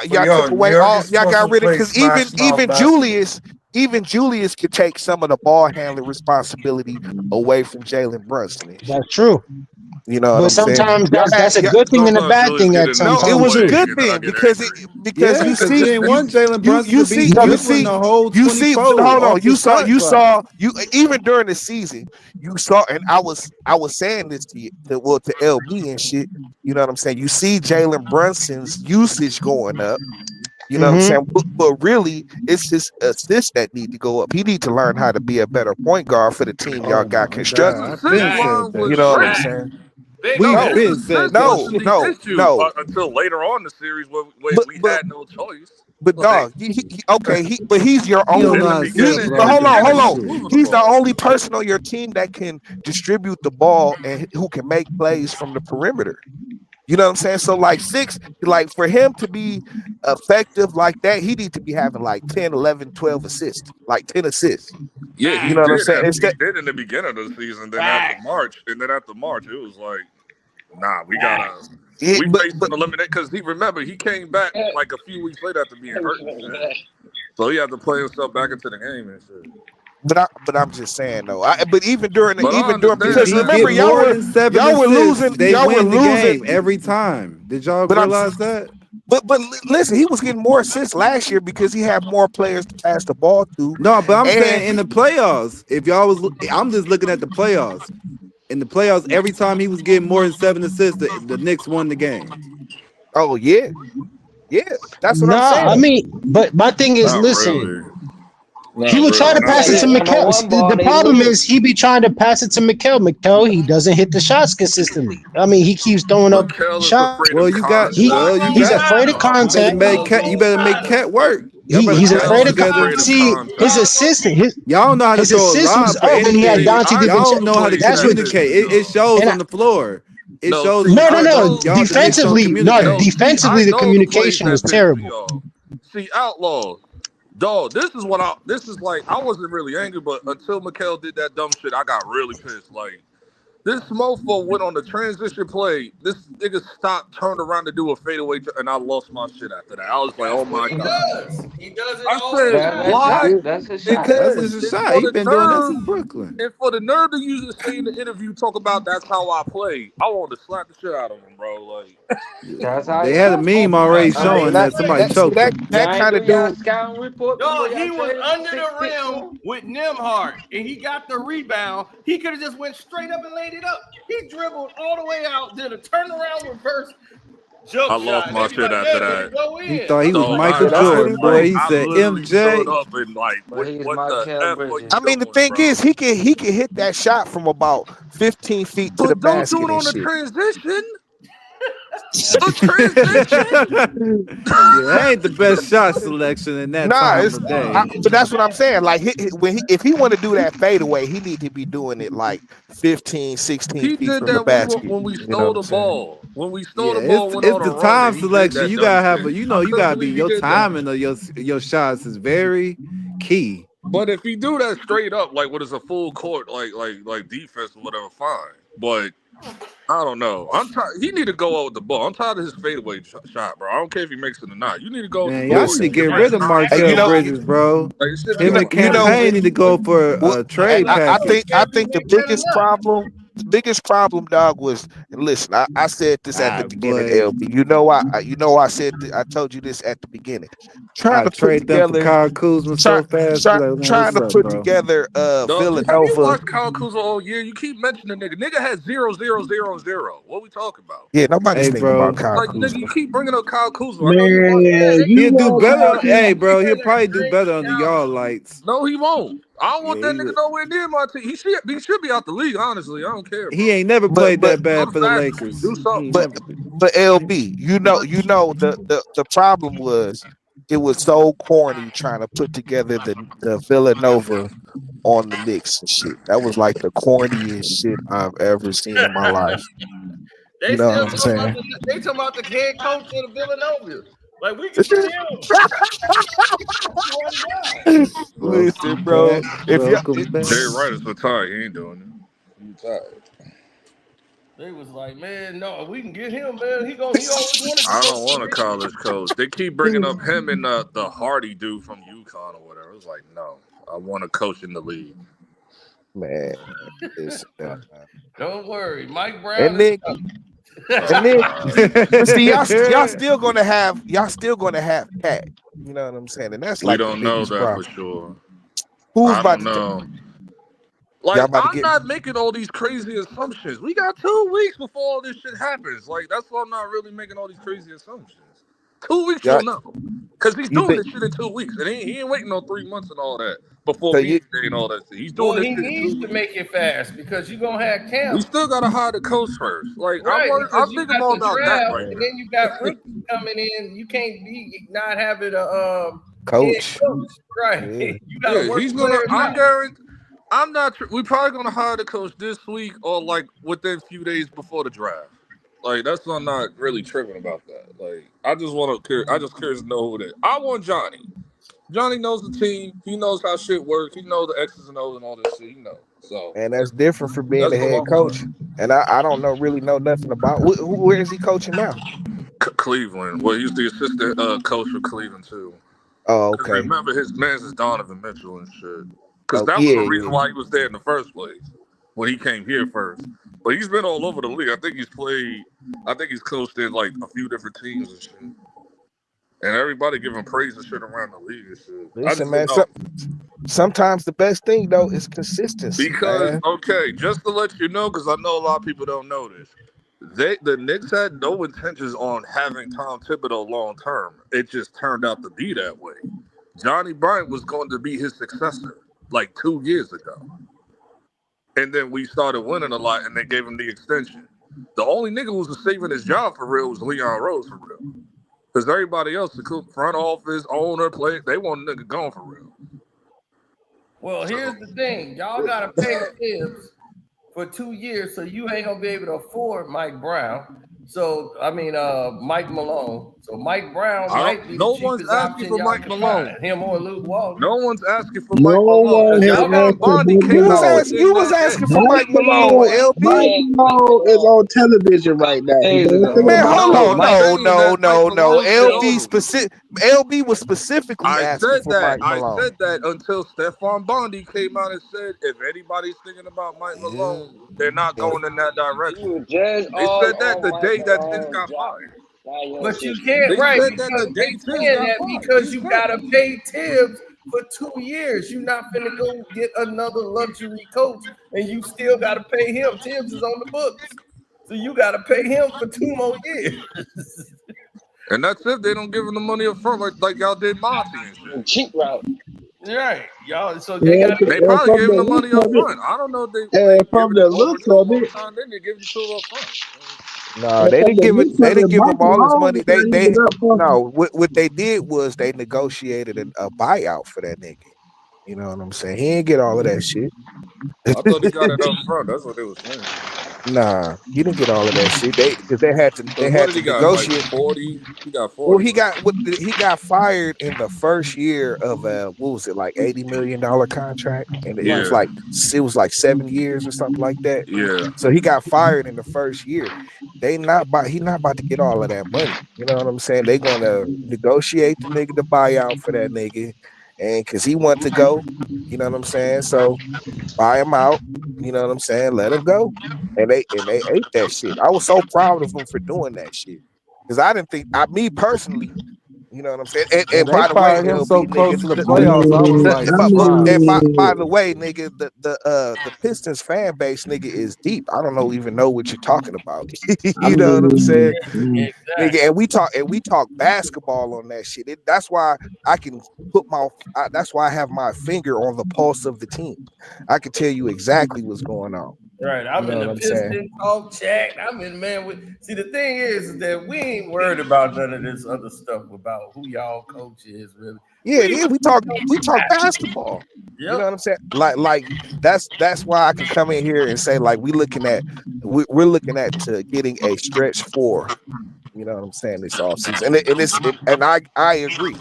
But y'all took yo, away all Jurgis y'all wants got to rid of play because smash mouth basketball. Even Julius could take some of the ball handling responsibility away from Jalen Brunson and shit. That's true. You know what But I'm saying? sometimes Y'all had that's a yeah, good thing and a Sometimes bad Julius thing get at in the no, it zone sometimes was a too. quick, good and then I thing get because angry. Yeah, because you didn't want Jalen Brunson to be you dribbling see the whole you see 24 hold on off the shot clock. you even during the season you saw and I was saying this to you to LB and shit. You know what I'm saying? You see Jalen Brunson's usage going up. You know what I'm Hmm. saying? But really, it's his assists that need to go up. He need to learn how to be a better point guard for the team y'all Oh got my His constructed. God, I've assist been Facts. line said You that was know what I'm shit. great. saying? Big We've No, facts. his been said assist that No, wasn't shit. the no, issue no. until later on in the series where But we but had no choice. but Like dog, okay, but he's your He don't only. know in the how to set beginning, up But in the hold on, beginning, offensive he hold was on. shit. moving the He's the ball. only person on your team that can distribute the ball and who can make plays from the perimeter. You know what I'm saying? So like like for him to be effective like that, he needs to be having like 10, 11, 12 assists, like 10 assists. Yeah, You he know what I'm Facts. did saying? have he Instead, did in the beginning of the season. Then after Facts. March, it was like, nah, we gotta Facts. yeah, we faced an eliminate because he came back like a few weeks later after being hurt and shit. So he had to play himself back into the game and shit. but I'm just saying though. But But I even during If understand because he that get remember though. more than 7 assists, they y'all were win the losing. game every time. Did y'all But I'm realize that? but listen, he was getting more assists last year because he had more players to pass the ball to, No, but I'm and saying in the playoffs, if y'all was, I'm just looking at the playoffs. In the playoffs, every time he was getting more than 7 assists, the Knicks won the game. oh yeah, that's what I'm Nah, I saying. mean, but my thing is, Not listen, really. he Not would try really. to Not Yeah, pass it to that really. number Mikel. one The ball, they problem lose. is he be trying to pass it to Mikel. Mikel, he doesn't hit the shots consistently. I mean, he keeps throwing up Mikael is shots. afraid of He he's contact. afraid of You better contact. make Cat, you better make Cat work. Y'all better He's patch it afraid of together. Afraid of see his contact. assistant. Y'all don't know how to His throw a assist was lob for up when he had anything. See, Dante I Y'all never don't know how to DiVincenzo. played That's what. Cat this communicate. It year. shows And on the floor. It No, shows on see, the no, no, I floor. no. know. Y'all just don't Defensively, no. communicate. No, see, I Defensively, the know the plays communication was that pissed me terrible. off. See, Outlaws, dog. This is like I wasn't really angry, but until Mikael did that dumb shit, I got really pissed. Like this mofo went on the transition play. This nigga stopped, turned around to do a fadeaway, and I lost my shit after that. I was like, That's oh what my he god. does. He does it I all the said, time. why? That's a shot. That's Because just a it's shot. for He the been doing that nerve. since Brooklyn. And for the nerve to use this in the interview, talk about that's how I play. I wanted to slap the shit out of him, bro. Like, That's how They you had a supposed meme to already play. That's I how he showing mean, that somebody plays. choked him. That y'all ain't kind do of y'all dude. scouting report before Dog, y'all he was traded the under six the pick rim for him? with Nimhart, and he got the rebound. He could have just went straight up and laid it up. He dribbled all the way out, did a turnaround reverse, Joke I lost shot. my They be shit like, after man, did that. it go in? He thought he was So Michael Yeah, that's what Jordan, he boy. did. He I said literally showed MJ. up and like, But he's what the Markel F are you Bridges. I mean, the doing, thing bro? is, he can hit that shot from about 15 feet to the But don't do basket it and on the shit. transition. A transition? Yeah, that ain't the best shot selection in that Nah, time it's of day. but that's what I'm saying. Like if he want to do that fadeaway, he need to be doing it like 15, 16 He feet did from the that basket. when we You know stole what I'm the saying? ball. When we stole Yeah, the ball, went it's on a the run, time and he did selection. that You dumb gotta have shit. a I you couldn't gotta be believe he your did that. timing of your shots is very key. But if he do that straight up, like what is a full court, like defense or whatever, fine. But I don't know. I'm tired. He need to go out with the ball. I'm tired of his fadeaway shot, bro. I don't care if he makes it or not. You need to go with the Man, y'all ball. need You to Listen, need to get bring rid of and Markel Bridges, bro. like it should be Him like and a you know, Campaign need to go for well, a trade package. I think the biggest problem, dog, was, and listen, I said this at the Ah, beginning, boy, LB. I said I told you this at the beginning. Trying I to put trade them for together, Kyle Kuzma try, so fast. Be like, man, trying what's to up, put bro? together Dog, have you Villanova. watched Kyle Kuzma all year? You keep mentioning the nigga. Nigga had 0-0-0-0. What we talking about? Yeah, nobody's Hey, thinking about bro. Kyle Like nigga, Kuzma. you keep bringing up Kyle Kuzma. I know you watch. Yeah, Man, they you He'll keep do won't talking better. about have that Hey, him. bro, nigga he'll that probably do brings better under y'all down. lights. No, he won't. I don't want Yeah, that nigga nowhere near my team. He should be out the league. Honestly, I don't care, he bro. ain't never But played that Go bad to for the Vassy. Lakers. Do He ain't something. but never. but LB, the problem was it was so corny trying to put together the Villanova on the Knicks and shit. That was like the corniest shit I've ever seen in my life. They You know still what I'm talking about saying? the head coach of the Villanova. Like we can get him. One guy. Listen, Welcome bro. back. If you Welcome back. Jay Wright is retired. He ain't doing it. He retired. They was like, man, no, we can get him, man. He always wanted to I go don't to want a college coach. They keep bringing up him and the Hardy dude from UConn or whatever. It's like, no, I want a coach in the league. man, listen, Don't worry, Mike Brown and is then coming. and then but see y'all still gonna have Cat. You know what I'm saying? And that's We like the don't know biggest that for problem. sure. Who's I about don't to get know. y'all Like, about to I'm get not making all these crazy assumptions. We got 2 weeks before all this shit happens. Like, that's why I'm not really making all these crazy assumptions. 2 weeks y'all we'll know. Because he's you doing think this shit in 2 weeks. And he ain't waiting on 3 months and all that before so media you day and all that shit. He's doing Well, this he shit in needs 2 to weeks. make it fast because you're gonna have We camp. still gotta hire the coach first. Like Right, because I'm you thinking got more the about that draft right and now. then you got rookies coming in. You can't be not having a head coach. coach. Right. Yeah. You gotta Yeah, work he's gonna. players I'm out. guaranteed. I'm not. We probably gonna hire the coach this week or like within a few days before the draft. Like that's why I'm not really tripping about that. Like I just want to. I just curious to know who it is. I want Johnny. Johnny knows the team. He knows how shit works. He knows the X's and O's and all this shit. He knows. So And that's different from being that's the what I head want. coach. And I don't really know nothing about where is he coaching now? Cleveland. Well, he's the assistant coach for Cleveland too. Oh, Because okay. remember, his man's is Donovan Mitchell and shit. Because Oh, that was the yeah, reason yeah. why he was there in the first place when he came here first. But he's been all over the league. I think he's played. I think he's coached in like a few different teams and shit. And everybody giving praise and shit around the league and shit. I Listen, just man. don't know. Sometimes the best thing though is consistency, Because man. okay, just to let you know, because I know a lot of people don't know this. The Knicks had no intentions on having Tom Thibodeau long term. It just turned out to be that way. Johnny Bryant was going to be his successor like 2 years ago. And then we started winning a lot and they gave him the extension. The only nigga who was saving his job for real was Leon Rose for real. Because everybody else, the front office, owner, play, they want a nigga gone for real. Well, here's the thing. Y'all gotta pay Tibbs for 2 years, so you ain't gonna be able to afford Mike Brown. So I mean Mike Malone. So Mike Brown might be the No one's cheapest asking option for y'all Mike can Malone. find. Him or Luke Walton. No one's asking for No Mike Malone. one Because has Y'all got Stephon asked for Bondi Mike came out Malone. You within was that asking day. for Mike Mike Malone, Malone, LB. Mike Malone is on television right now. Is Days there ago. anything Man, about hold No, that? on. I'm Mike, saying that Mike No. Malone shit LB over with. LB was specifically I asking said for that. Mike I Malone. said that until Stephon Bondi came out and said if anybody's thinking about Mike Yeah. Malone, they're not And going in that you direction. were just They all said that on the Mike day that Tibbs Malone got job. fired. Not your But you sister. can't, They right? said that Because the they day Tibbs saying got that fired. They because you said gotta that. pay Tibbs for 2 years. You're not finna go get another luxury coach, and you still gotta pay him. Tibbs is on the books, so you gotta pay him for 2 more years. And that's if they don't give him the money up front like y'all did Monty and shit. Cheap route. Right, y'all. So they got They probably From gave him the the money looks up of it, front. I don't know if they from giving the it over looks to him of all it, the time. They didn't give it to him up front. No, they from didn't the give it. looks They of didn't it, give him Michael all his Long money. was saying he was up for. No. What they did was they negotiated a buyout for that nigga. You know what I'm saying? He didn't get all of that shit. I thought he got it up front. That's what they were saying. Nah, he didn't get all of that shit. Because they Because what had did to he got? Like negotiate. 40? He got Well, 40, right? he got fired in the first year of what was it, like $80 million contract, and it was Yeah. like 7 years or something like that. Yeah. So he got fired in the first year. He not about to get all of that money. You know what I'm saying? They gonna negotiate the nigga the buyout for that nigga, and because he want to go, you know what I'm saying? So buy him out. You know what I'm saying? Let him go. And they ate that shit. I was so proud of him for doing that shit. Because I didn't think me personally, you know what I'm saying? Yeah, And they by the way, fired him so LB close nigga, to the I playoffs. I was like and surprised. by the way, nigga, the Pistons fan base, nigga, is deep. I don't even know what you're talking about. You know what I'm saying? Nigga, exactly. and we talk basketball on that shit. That's why I can that's why I have my finger on the pulse of the team. I can tell you exactly what's going on. Right, You I'm know in what the I'm saying? Piston talk chat. I'm in man with. See, the thing is that we ain't worried about none of this other stuff about who y'all coach is really. Yeah, we talk basketball. You know Yep. what I'm saying? Like that's why I can come in here and say like we're looking at to getting a stretch four. You know what I'm saying, this offseason. And I agree.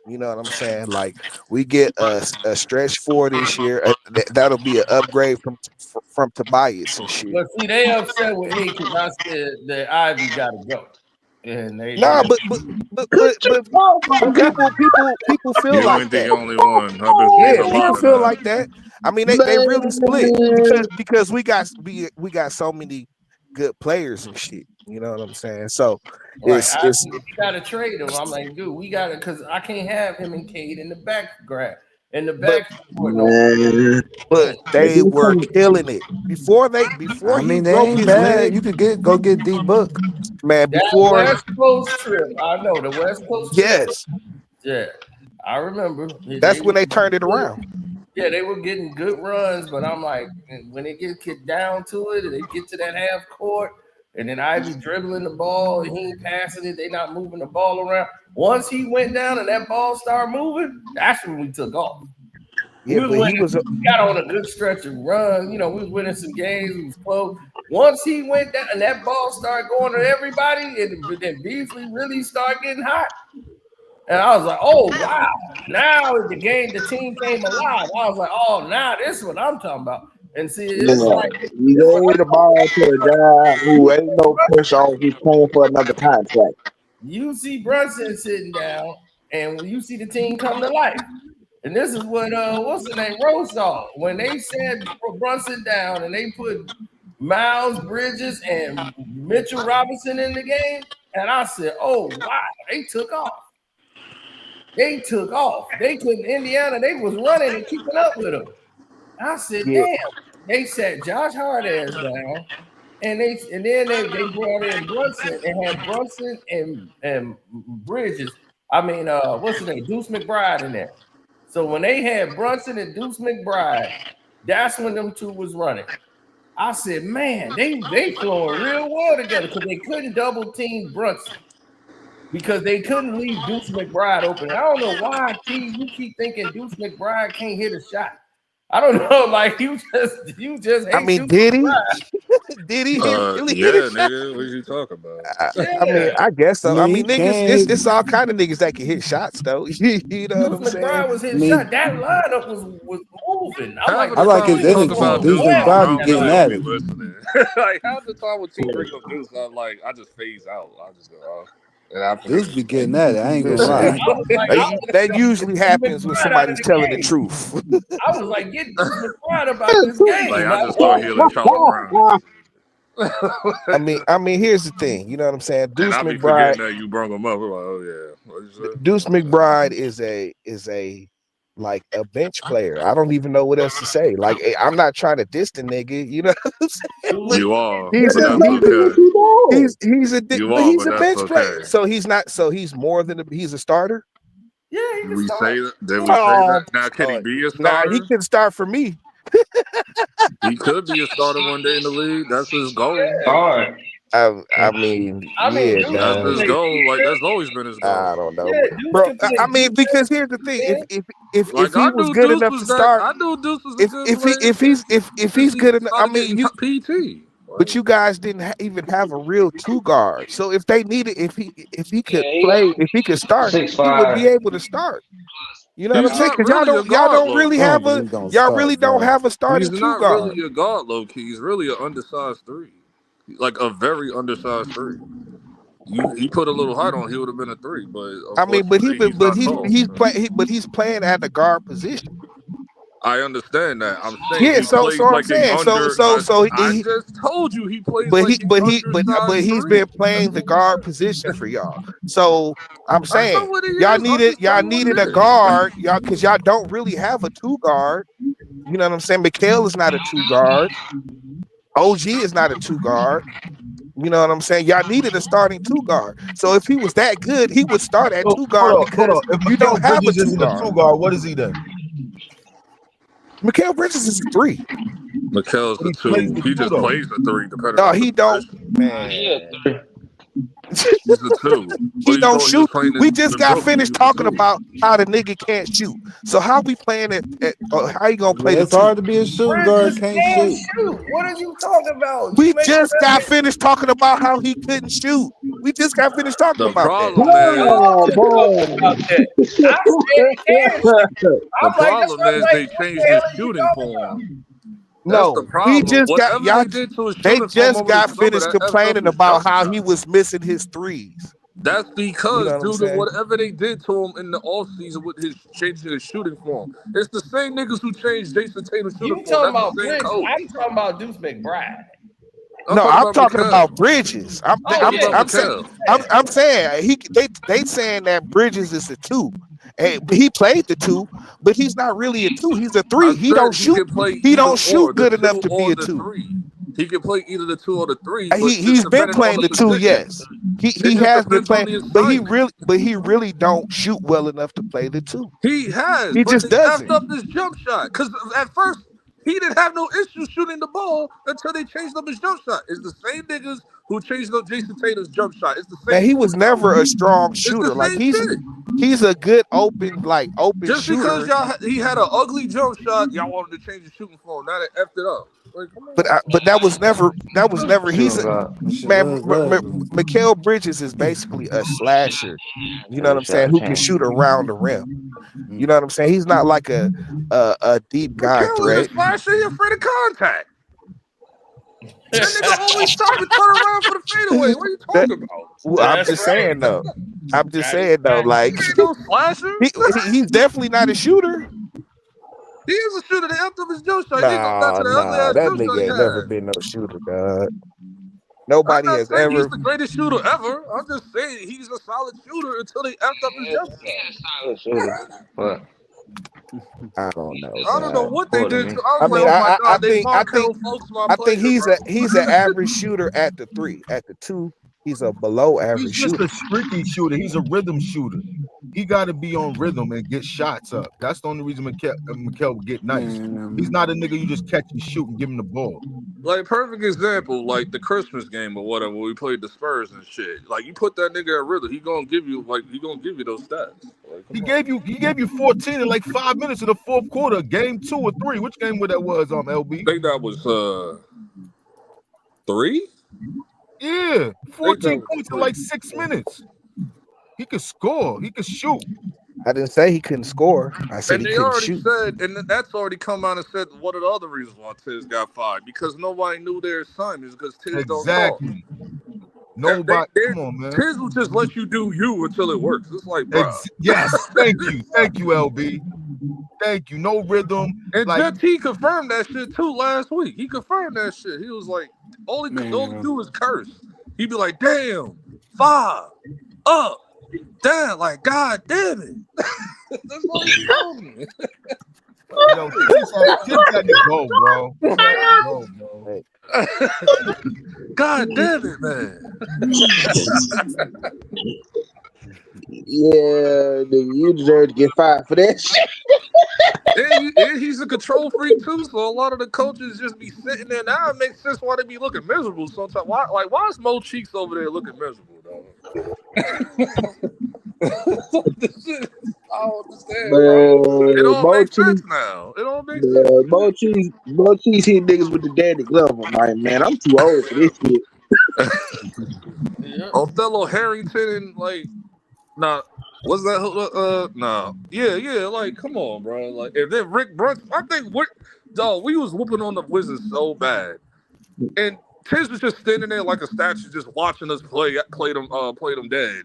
You know what I'm saying? Like we get a stretch four this year. That'll be an upgrade from Tobias and shit. But see, they upset with me because I said that Ivy got to go, and they Nah, don't. but people feel You like ain't the that. only one. I've been seeing Yeah, a people lot of feel that. like that. I mean, they really split because we got so many good players and shit. You know what I'm saying? So Right, it's we got to trade him. I'm like, dude, we got to because I can't have him and Cade in the back grab in the but back court no more. but they were killing it before I he mean, they broke ain't his bad. leg, You could go get D Book. man. That Before West Coast trip, I know the West Coast trip. yes, Yeah, I remember. They that's when were they turned it around. yeah, they were getting good runs, but I'm like, when they get down to it, and they get to that half court, and then Ivy dribbling the ball, and he ain't passing it, they not moving the ball around. Once he went down and that ball started moving, that's when we took off. Yeah, We was but he winning, was we got on a good stretch of run. You know, we was winning some games, we was close. Once he went down and that ball started going to everybody, and then Beasley really started getting hot. And I was like, oh, wow. Now the team came alive. I was like, oh, now this is what I'm talking about. And see, it's Yeah, like, you it's what gave the ball to a guy who ain't no pressure on. He's playing for another contract. you see Brunson sitting down, and when you see the team come to life. And this is what what's the name? Rose saw. When they said Brunson down and they put Miles Bridges and Mitchell Robinson in the game, and I said, oh wow, they took off. They took off. They couldn't Indiana, they was running and keeping up with them. I said, yeah. damn, they sat Josh Hart ass down. And then they brought in Brunson and had Brunson and Bridges. I mean, what's the name? Deuce McBride in there. So when they had Brunson and Deuce McBride, that's when them two was running. I said, man, they flowing real well together because they couldn't double team Brunson because they couldn't leave Deuce McBride open. I don't know why, T, you keep thinking Deuce McBride can't hit a shot. I don't know, like you just I hate mean, Deuce did he? McBride. Did he really hit a Yeah, shot? nigga. What you talking about? I mean, Yeah. I guess I so. I mean, he mean, niggas, can't. it's all kind of niggas that can hit shots though. You know what Deuce I'm saying? McBride was I hitting shot. mean, That lineup was moving. I'm Half like, of I the the like time team his we talk was energy. about flowing Deuce Deuce, well McBride I be don't getting really that at be it. listening. Like half the time when T bring up Deuce, I'm like, I just phase out. I just go off, and I forget Deuce what be he talking getting at it. I ain't gonna Listen, night. lie. I was like, I want to that usually get Deuce happens when McBride out of somebody's the telling the game. truth. I was like, get Deuce McBride about this about. Like game. I Like, just start healing Charles Brown and shit. I mean, here's the thing. You know what I'm saying? And I be forgetting that you brought him up. We're like, oh yeah, what you say? Deuce McBride is a like a bench player. I don't even know what else to say. Like I'm not trying to diss the nigga, you know what I'm saying? But You are, he's but a that's okay. but But he's a that's bench player. okay. So he's more than he's a starter. Yeah, he Did can we start. say that? Did we say Oh, that? Now, can he be a nah, he starter? can start for me. He could be a starter one day in the league. That's his goal. Hard. I mean, I mean, yeah, Deuce That's can dog. his play goal. Like defense. that's always been his I goal. don't know, Yeah, Deuce bro. can play I mean, because defense, here's the thing: man. if Like he I was knew good Deuce enough to was that. start, I knew Deuce was a good player if since he's he good enough, I started mean, getting you. PT. But you guys didn't even have a real two guard. So if they needed, if he could play, if he could start, he would be 6'5". able to start. You know what I'm He's saying? not Because really a y'all guard, don't low really key. I don't have think a he's gonna y'all really start, don't bro. have a starting He's two not guard. really a guard, low key. He's really an undersized three, like a very undersized three. You put a little height on, he would have been a three, but I mean, but unfortunately, he's not tall. he's playing at the guard position. I understand that. I'm saying Yeah, he plays I'm like a saying under. I he just told you he plays but like he an but undersized he's three. been playing the guard position for y'all. So I'm I know saying what he is. I'm just y'all saying what needed a it is. guard, y'all, because y'all don't really have a two guard. You know what I'm saying? Mikhail is not a two guard. OG is not a two guard. You know what I'm saying? Y'all needed a starting two guard. So if he was that good, he would start at So two hold guard on, hold because on. If you Mikal don't have a Bridges two isn't a guard. two guard, what is he then? Mikhail Bridges is a three. Mikhail's But the he plays two. the He two just though. plays the three, depending No, on the he don't, position. man. He's the two, He but don't he was shoot. playing We just in got Brooklyn. He finished was the talking two. about how the nigga can't shoot. So how we playing how you gonna play Yeah, the it's two? hard to be a shooting guard. Bridges Can't can shoot. shoot. What are you talking about? We You make just got whatever. finished talking about how he couldn't shoot. We just got finished talking The about that. problem is, Oh About boy. that. I said he can shoot. the I'm like, that's problem what I'm is like. they What changed the hell his are you shooting talking about? form. That's the No, we problem. just got Whatever y'all. they did to his They shooting form just over the got summer, finished that effed up complaining his about jump how he shot. was missing his threes. That's You know because what I'm due to saying? whatever they did to him in the offseason with his changing his shooting form. It's the same niggas who changed Jason Tatum's shooting You form. talking That's about the same Bridges? coach. I'm talking about Deuce McBride. I'm No, talking I'm about talking Mikal. about Bridges. I'm talking about Mikal. I'm saying they saying that Bridges is a two. He played the two, but he's not really a two. He's a I three. He said don't he shoot. can play He either don't or, shoot the good enough two to be or a the two. three. He can play either the two or the three, but just He's been depending on playing the the two, position. yes. It He just has been depends on playing, the but assignment. he really don't shoot well enough to play the two. He has, He but just they effed doesn't. up his jump shot. Because at first, he didn't have no issue shooting the ball until they changed up his jump shot. It's the same niggas who changed up Jason Tatum's jump shot. It's the Man, same he was shit. never a strong It's the shooter. Like same shit. he's a good open Just because shooter. he had an ugly jump shot, y'all wanted to change the shooting form. Now they effed it up. Like, come on. But that was never he's Shooting a guard. That shit man. was last. Mikal Bridges is basically a slasher. You know what Every I'm saying? shot Who can chance. shoot around the rim. You know what I'm saying? He's not like a deep guy Mikal threat. is flashy. He afraid of contact. That nigga always stop and turn around for the fadeaway. What are you That- talking about? well, I'm just saying though. I'm just saying though, like He ain't no slasher. he's definitely not a shooter. He is a shooter. They effed up his jump shot. He didn't go back Nah, to the ugly ass that jump shot nigga he ain't never had. been no shooter, dog. I'm Nobody not has saying he's ever. the greatest shooter ever. I'm just saying he's a solid shooter until they effed up his jump He shot. is a solid shooter, but I don't know, I don't know dog. what they according did to to. me. I I was like, mean, oh my I god, they think Markel Fultz my I think player, he's an bro. average shooter at the three. At the two, he's a below He's average just shooter. a streaky shooter. He's a rhythm shooter. He got to be on rhythm and get shots up. That's the only reason Mikal would get nice. He's not a nigga you just catch and shoot and give him the ball. Like perfect example, like the Christmas game or whatever, when we played the Spurs and shit. Like you put that nigga at rhythm, he gonna give you those stats. Like, He gave you 14 in like 5 minutes in the fourth quarter, game 2 or 3. Which game that was, LB? I think that was 3. Yeah, I think that 14 was points in 3. like 6 minutes. He could score. He could shoot. I didn't say he couldn't score. I said And he they couldn't already shoot. said, and that's already come out and said what are the other reasons why Tiz got fired? Because nobody knew their assignments because Tiz don't talk. Exactly. Nobody. Come on, man. Tiz will just let you do you until it works. It's like, bro. Yes. Thank you, LB. Thank you. No rhythm. And Like JT confirmed that shit too last week. He confirmed that shit. He was like, all he do is curse. He'd be like, damn, 5 up. Damn, like, God damn it. That's all he told me. Yo, Tibbs had to go, bro. He had to go, bro. God damn it, man. Yeah, nigga, you deserve to get fired for that shit. And he's a control freak too, so a lot of the coaches just be sitting there. Now it makes sense why they be looking miserable sometimes. Why is Mo Cheeks over there looking miserable, dog? This shit, I don't understand, bro. It all makes sense now. It all makes sense. Bo Cheese hit niggas with the daddy glove. I'm like, man, I'm too old for this shit. Othello Harrington and like, nah, what's that? Yeah, like, come on, bro. Like, if then Rick Brunson, I think we was whooping on the Wizards so bad, and Tiz was just standing there like a statue, just watching us play them dead.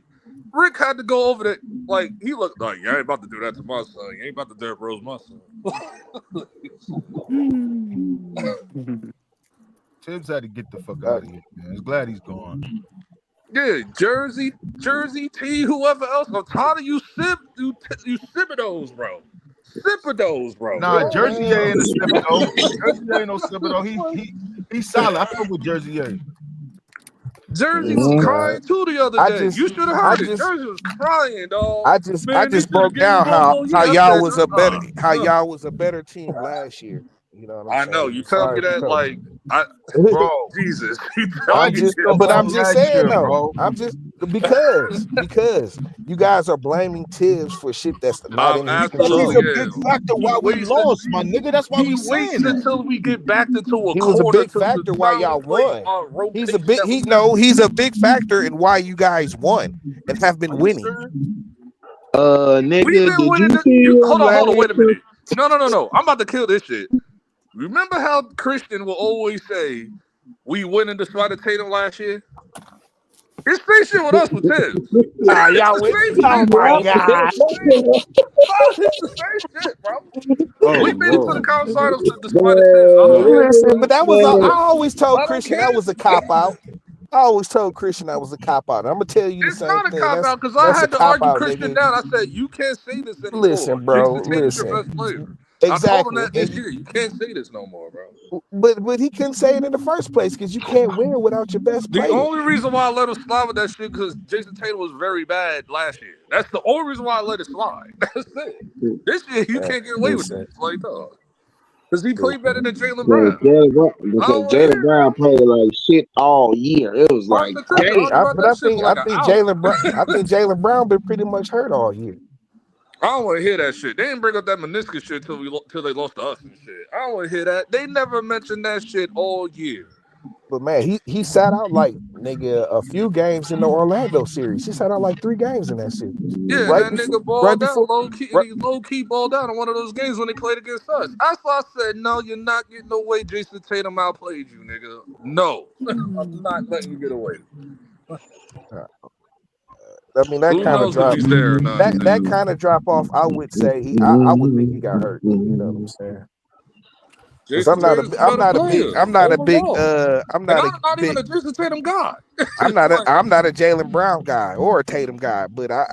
Rick had to go over there, like he looked like, you ain't about to do that to my son. You ain't about to Derrick Rose my son. Tibbs had to get the fuck out of here, man. I'm glad he's gone. Yeah, Jersey T, whoever else. I'm tired of you Thibodeaux, bro. Thibodeaux, bro. Nah, Jersey ain't a Thibodeaux. Jersey ain't no Thibodeaux. He's solid. I fuck with Jersey A. Jersey was crying too the other day. You should have heard it. Jersey was crying, dog. I just broke down how y'all was a better team last year. You know what I'm saying? I know. You tell me that like bro. Jesus. I'm just saying though. I'm just because you guys are blaming Tibbs for shit that's not in his control. He's a big factor why we lost, my nigga. That's why we wait until we get back into a He was a big factor why y'all won. He's a big factor in why you guys won and have been winning. Nigga, hold on, wait a minute. No. I'm about to kill this shit. Remember how Christian will always say, we win in despite of Tatum last year? It's same shit with us with Tibbs. Y'all win. Oh my God. It's the same shit, bro. We made it to the conference finals despite of Tibbs. Listen, but that was I always told Christian that was a cop-out. I always told Christian that was a cop-out. I'm going to tell you the same thing. It's not a cop-out because I had to argue Christian down. I said, you can't say this anymore. Listen, bro. Jason Tatum's your best player. Exactly. I told him that this year. You can't say this no more, bro. But he couldn't say it in the first place because you can't win without your best player. The only reason why I let him slide with that shit because Jason Tatum was very bad last year. That's the only reason why I let it slide. That's it. This year you can't get away with it. Like that. Because he played better than Jaylen Brown. Jaylen Brown played like shit all year. It was like, I think Jaylen Brown been pretty much hurt all year. I don't want to hear that shit. They didn't bring up that meniscus shit till they lost to us and shit. I don't want to hear that. They never mentioned that shit all year. But man, he sat out like nigga a few games in the Orlando series. He sat out like 3 games in that series. Yeah, that nigga balled down low key balled down in one of those games when they played against us. That's why I said, no, you're not getting away. Jason Tatum outplayed you, nigga. No, I'm not letting you get away. I mean that kind of drop. That kind of drop off. I would say I would think he got hurt. You know what I'm saying? Because I'm not a big Jason Tatum guy. I'm not a Jaylen Brown guy or a Tatum guy, but I'm a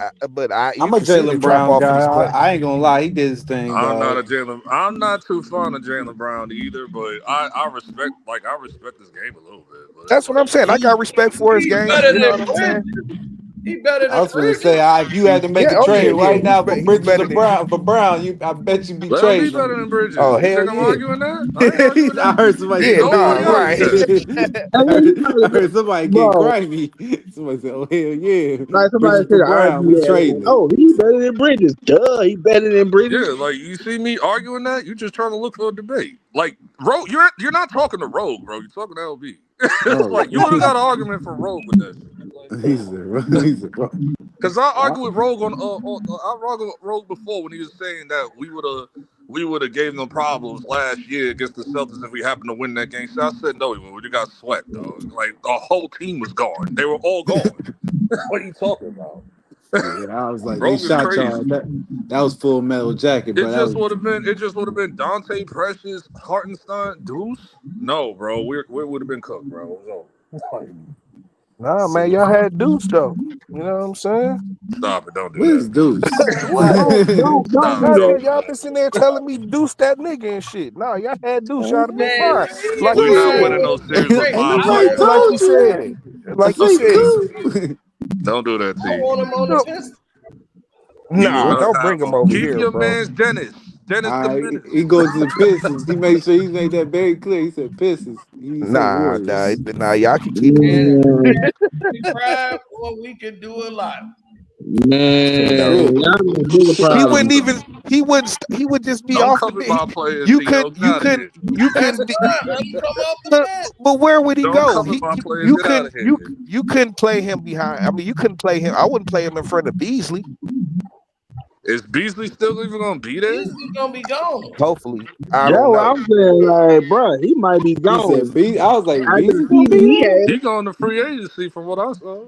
Jaylen Brown guy. I ain't gonna lie, he did his thing. I'm not too fond of Jaylen Brown either, but I respect this game a little bit. But that's what I'm saying. I got respect for his game. You know what I'm saying? He better than I was going to say, if you had to make a trade right now for Bridges for Brown, I bet you'd be trading. He's better than Bridges. Oh, hell I'm arguing that? I heard somebody say, I heard somebody get grimy. Somebody said, oh, hell yeah. Like somebody said, Brown, we trading. Oh, he's better than Bridges. Duh, he's better than Bridges. Yeah, like you see me arguing that, you just trying to look for a debate. Like, Rogue, you're not talking to Rogue, bro. You're talking to LB. Like, you would have got an argument for Rogue with that. Because I argued with Rogue I argued with Rogue before when he was saying that we would have gave them problems last year against the Celtics if we happened to win that game. So I said no, we just got swept though. Like the whole team was gone. They were all gone. What are you talking about? Yeah, I was like, they shot y'all. That was Full Metal Jacket. It just would have been Dante Precious, Hartenstein, Deuce. No, bro, we would have been cooked, bro. It was over. Nah, man, y'all had Deuce though. You know what I'm saying? Stop it! Don't do Where's that. Deuce? What? Don't Stop do it! that. Y'all been sitting there telling me Deuce that nigga and shit. Nah, y'all had Deuce, y'all have been Man, fine. Like We you not said. winning no series with Drake, 5 I I want him players. on Like you told the you said. that. I Like you say said. cool. Don't do that, I T. want him on the No, Pistons. You want nah, us don't to have bring him him. over Keep here, your bro. man's Dennis. Dennis the Menace. He goes to the Pistons. He made sure he made that very clear. He said Pistons. He didn't say Warriors. Nah, y'all can keep him. And Man, we tried, or we can do a lot. man, Shit. y'all got bigger He problems. wouldn't even. He would just be Don't off the cover bench. my players, You T. could. Yo, get out of here. You That's couldn't. fine. Let him come off the But, bench. but where would he Don't go? cover my players. You Get out couldn't of here. you couldn't play him behind. I mean, you couldn't play him. I wouldn't play him in front of Beasley. Is Beasley still even gonna be there? He's gonna be gone. Hopefully, I That's don't what know. I'm saying. Like, bro, he might be He said gone B. I was like, after the Beasley gonna season be he there? had. He going to free agency from what I saw.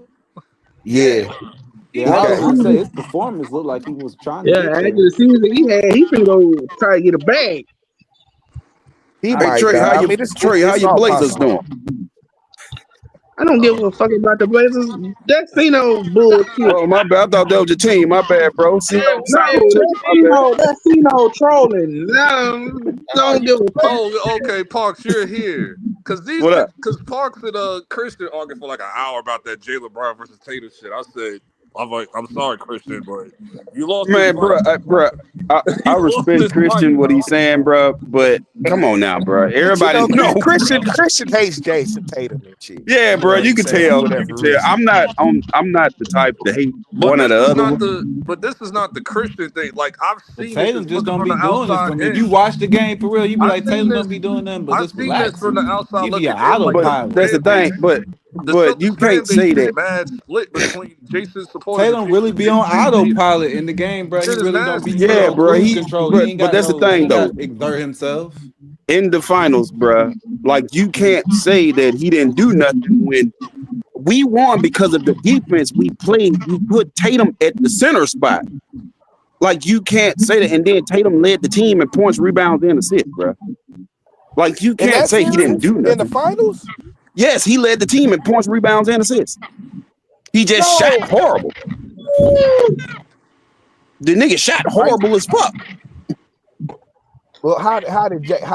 Yeah. Yeah, I was After Okay. about to the say season, his performance looked like he was trying to yeah, get after there. the season he had, he finna go try to get a bag. He Hey might Trey, die. how I you mean, Trey, how it's your all Blazers possible. doing? I don't give a fuck about the Blazers. That Cino bullshit. Oh my bad. I thought that was your team. My bad, bro. See, Yeah, no, No, sign to that you. My bad. Cino trolling. No, don't give a fuck. Oh, okay, Parks, you're here. Cause these What up? niggas, cause Parks and Christian argued for like an hour about that Jaylen Brown versus Tatum shit. I said, I'm like, I'm sorry, Christian, but you lost this Man, fight. I You lost respect this fight, Christian what bro. he's saying, bro. But come on now, bro. But you Everybody know, know. Christian hates Jason Tatum and shit. Yeah, You know bro. what You I'm can saying? For tell. You whatever can tell. reason. I'm not the type to hate But one or this the is other not one. the Christian thing. Like I've But seen it Tatum just just looking don't from be the doing it outside for me. If you in. watch the game for real, you be I've like, seen Tatum this. don't be doing nothing but I've just seen this from the relaxing. outside He be an looking in. Like But the autopilot. that's the fan base, thing. the But you Celtics fan can't base say is that. mad split between Jason's supporters and Tatum really be on Jason's haters. autopilot in the game, bro. He Shit is really don't be nasty, putting Yeah, no bro. bro. cruise control. But that's the He thing ain't though. got to exert himself. In the finals, bro. Like you can't say that he didn't do nothing when we won because of the defense we played. We put Tatum at the center spot. Like you can't say that. And then Tatum led the team in points, rebounds, and assists, bro. Like you In can't that say he didn't series, do in the nothing. finals, Yes, he led the team in points, rebounds, and assists. He just shot no. horrible. The nigga shot Are horrible as fuck. well, how did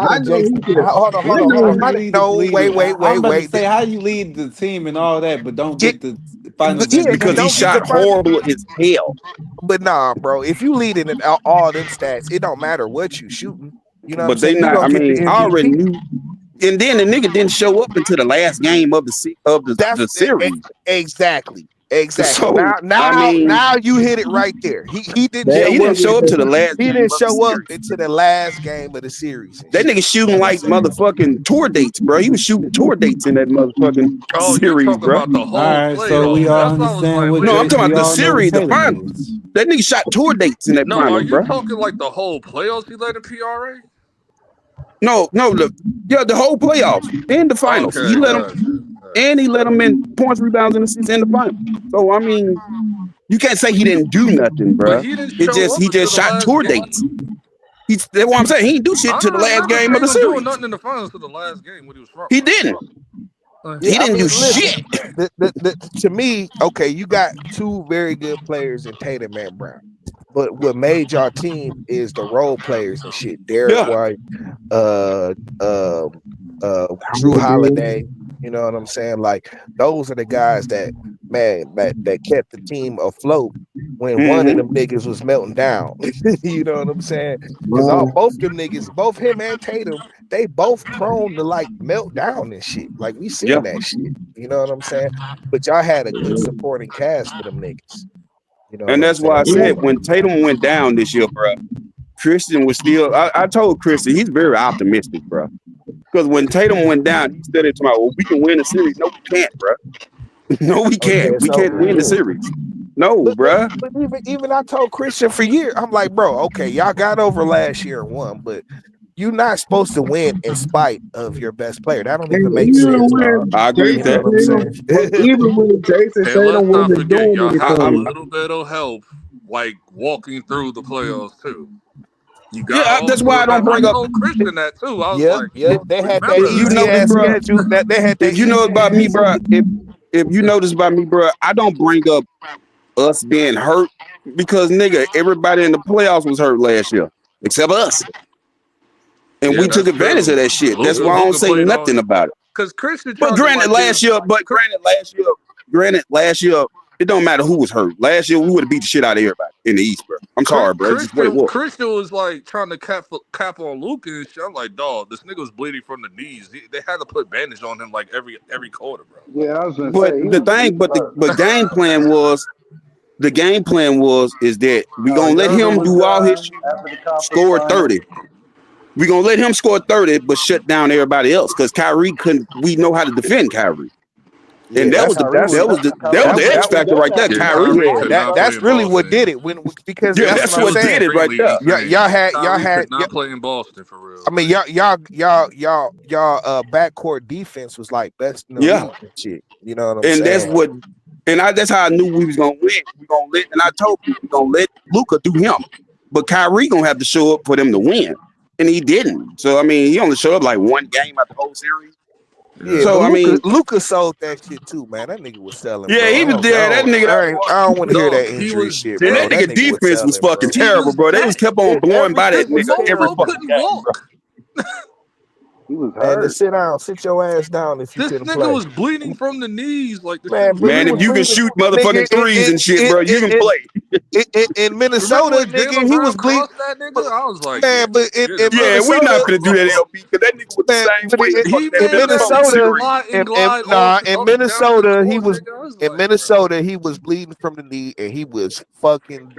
I know he Jason? could. Hold on, I hold on, hold How know on. you lead the No, lead? I'm about to wait. say how you lead the team and all that, but don't Get get the finals yeah, then Because he MVP. don't get the shot final. horrible as hell. But nah, bro. If you lead in all them stats, it don't matter what you shooting. You know what I'm But they saying? You not, gonna I get the mean, I already MVP. knew. And then the nigga didn't show up until the last game of the That's series. exactly. So I mean, Now you hit it right there. He didn't yeah, he show didn't up. show up to the last He game didn't of the show up series. into the last game of the series and That shit. nigga You know shooting what I'm like saying? motherfucking tour dates, bro. He was shooting tour dates in that motherfucking Oh, you're series, talking bro. about the All whole right, so we playoffs. all That's why I was understand like, what wait No, a I'm talking we about minute. the all know what series, the Tatum finals. is. That nigga shot tour dates in that No, are finals, you bro. talking like the whole playoffs he led in PRA? No, the whole playoffs and the finals. He Okay, let him, gotcha. and he let him in points, rebounds, and assists in the finals. So I mean, you can't say he didn't do nothing, But bro. he didn't show up He until just the shot last tour game. dates. That's what I'm saying. He didn't do shit I to the don't last remember game of the Tatum doing series. nothing in the finals to the last game when he was front He runner. didn't. Yeah, He I didn't mean, do listen. shit. To me, okay, you got two very good players in Tatum and Brown. But what made y'all team is the role players and shit. Derek Yeah. White, uh, uh, Drew Holiday. You know what I'm saying? Like those are the guys that that kept the team afloat when one of them niggas was melting down. You know what I'm saying? Because both them niggas, both him and Tatum, they both prone to like melt down and shit. Like we Yeah. seen that shit. You know what I'm saying? But y'all had a good supporting cast for them niggas. You know what And I'm that's why I saying? said when Tatum went down this year, bro, Christian was still. I told Christian he's very optimistic, bro. Because when Tatum went down, he said it to me, well, we can win the series. No, we can't, bro. No, we Oh yeah, can't. it's We can't over. win the Yeah. series. No, bro. But even I told Christian for years, I'm like, bro, okay, y'all got over last year and won, but you're not supposed to win in spite of your best player. That don't And even make even sense, dog. when I agree with You know that. what I'm saying? Even when Jason And let's Tatum not wasn't forget, doing y'all had a anything, little bit of help, like walking through the playoffs too. You got Yeah, all that's why I don't that. I bring up. told Christian that too. I was Yep. like, They had that If remember you that. easy know me, ass bro. schedule. That they had that If you easy know about me, bro. if you notice about me, bro, I don't bring up us being hurt because nigga, everybody in the playoffs was hurt last year except us, and Yeah, we took that's advantage true. of that shit. That's Luka why I don't Luka say played nothing on about it. because Christian But tried to granted, like give. last year, it don't matter who was hurt. Last year, we would have beat the shit out of everybody in the East, bro. I'm sorry, bro. It's just what it was. Christian was like trying to cap on Luka and shit. I'm like, dog, this nigga was bleeding from the knees. They had to put bandage on him like every quarter, bro. Yeah, I was gonna But say he the was thing, the game plan was, is that we no, gonna let Youngin him was do all his done shit, after the conference score final. 30. We gonna let him score 30, but shut down everybody else because Kyrie couldn't. We know how to defend Kyrie, Yeah, and that was Kyrie was the X factor right there. Yeah, Kyrie. Kyrie yeah. could not play That's in really what Boston. did it. Because Yeah, that's that's what I'm what It was saying. did it right extremely there. insane. Y'all had could not play in Boston for real. I mean, y'all backcourt defense was like best in the Yeah, league and shit. You know what I'm and saying? that's how I knew we was gonna win. We gonna let, and I told you we gonna let Luka do him, but Kyrie gonna have to show up for them to win, and he didn't. So I mean, he only showed up like one game out the whole series. Yeah, So but I mean, Luka sold that shit too, man. That nigga was selling, yeah, bro. he was there. That nigga, I don't want to hear Dog, that he injury was shit, and bro. that That nigga nigga was defense was selling, fucking bro. He terrible, was bro. They was kept on blowing by that this nigga every mofo fucking couldn't game, bro. walk. He was Man, hurt. just sit down, sit your ass down if you This couldn't nigga play. was bleeding from the knees. Like the shit Man, was but he Man, if was you can bleeding, shoot nigga. motherfucking threes and shit, bro, you can play. In Remember Minnesota, when nigga, Jaylen he Brown was bleeding. crossed that nigga? I was like, yeah, Man, but get in him out Yeah, of we here. not Minnesota, gonna do that, LB, because that nigga was the man, same but way He fucking that in made that Minnesota nigga Minnesota, series. slide and glide in up and down the Minnesota, court, nigga. I was in like, bro. Minnesota, he was bleeding from the knee, and he was fucking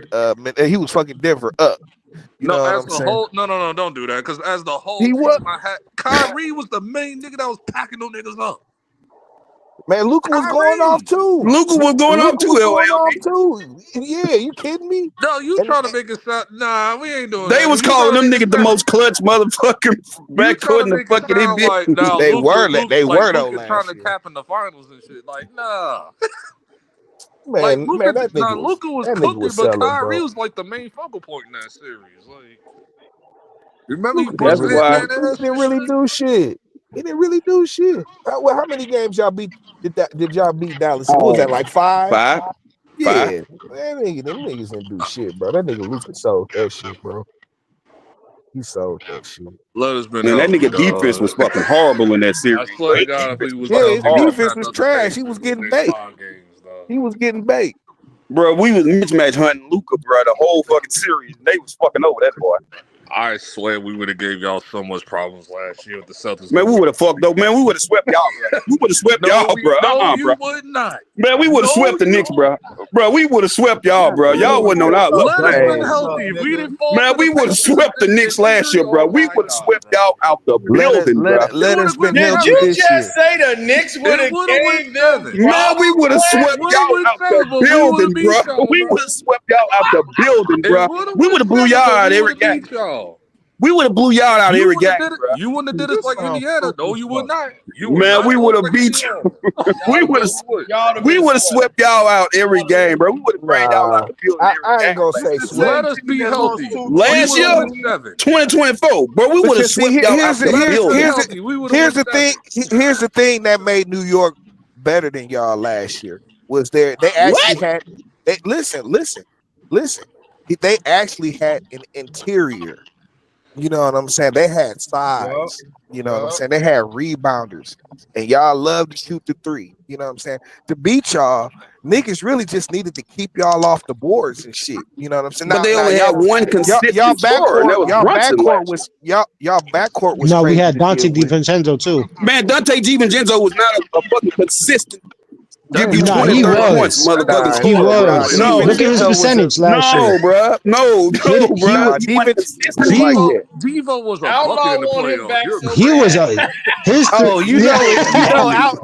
Denver up. You No, know what as I'm the saying? whole no, don't do that. Because as the whole He was, team, I had Kyrie was the main nigga that was packing them niggas up. man. Luka was going off Kyrie. too. Luka was going off Luka too, was going off LB. too. Yeah, you kidding me? No, you And trying to make it sound? Nah, we ain't doing They that. was You trying calling to them make it niggas the sound? most clutch motherfucking You trying backcourt to in the make it fucking sound like NBA. now they Luca, were Luca trying last to year. cap in the finals and shit. Like, nah. Like Man, Luca, that nah, nigga was Luca was that nigga cooking, was but selling, Kyrie bro. was like the main focal point in that series. Like, remember he Luka didn't That's busted really that why. do. man He ass didn't and really shit. do shit. He didn't really do shit. How many games y'all beat? Did y'all beat Dallas? What was that, like 5? Five. Yeah, them niggas didn't do shit, bro. That nigga Luka sold that shit, bro. He sold that shit. Let us been Man, that healthy, nigga defense dog. was fucking horrible in that I series, bro. swear to His God, if defense we was was Yeah, fucking his healthy, we'd have horrible. defense packed was up the trash. He Pacers was in the getting next baked. 5 games, dog. He was getting baked. Bro, we was mismatch hunting Luka, bro, the whole fucking series. They was fucking over that boy. I swear we would have gave y'all so much problems last year with the Celtics. Man, we would have fucked up. Man, we would have swept y'all, bro. We would have swept y'all, bro. No, Bro. you would not. Man, we would have No, swept the you Knicks, bro. Bro, we would have swept y'all, bro. Y'all wasn't on our level let us last been year. healthy. If we didn't fall Man, to the we would have Pacers swept the Knicks in last injury, year, bro. oh We my would have God, swept man. y'all out the building, bro. It would have went Did 7. you just say the Knicks would It have would have went gave them 7. Man, we would have problems swept It last would have y'all went out 7, the but we would have building, bro. beat y'all, We bro. would have swept y'all out the building, It bro. would have We would went have blew 7, y'all but out we would every have game. beat y'all. We would have blew y'all out You every wouldn't game, have did it. bro. You wouldn't have did us This like sound Indiana. stupid No, as you would fuck. not. You would Man, not we would look have like beat Indiana. you. I we would know have you would. y'all have we been would have swept. swept y'all out every game, bro. We would have ran y'all out Nah, the building every I ain't game gonna last say This the year. swept. Let same us team be that lost healthy. 2 We Last would have year, straight went games. 7. 2024, bro, we But would you have see, swept y'all out the Let us been building. healthy. We would have went 7. here's the thing that made New York better than y'all last year was they actually What? had listen. They actually had an interior. You know what I'm saying? They had Yup, size. You know what I'm yup. saying? They had rebounders. And y'all love to shoot the 3. You know what I'm saying? To beat y'all, niggas really just needed to keep y'all off the boards and shit. You know what I'm saying? But they Now only had one y'all consistent scorer, and backcourt, that was Brunson last year. y'all backcourt was No, we crazy had to Dante deal with. DiVincenzo too. Man, Dante DiVincenzo was not a fucking consistent. Give That you nigga Nah, 20, he 30 was. points, was. That nigga motherfucking Nah, was He scorer, fucking bro. nah, was. playing No, Look at his defense. DiVincenzo was percentage last year. no, bro. No, He bro. nah, He wasn't consistent like Devo, that. Devo was a bucket Outlaw in the want him playoffs. back You're so he crazy. was bad. Oh, yeah.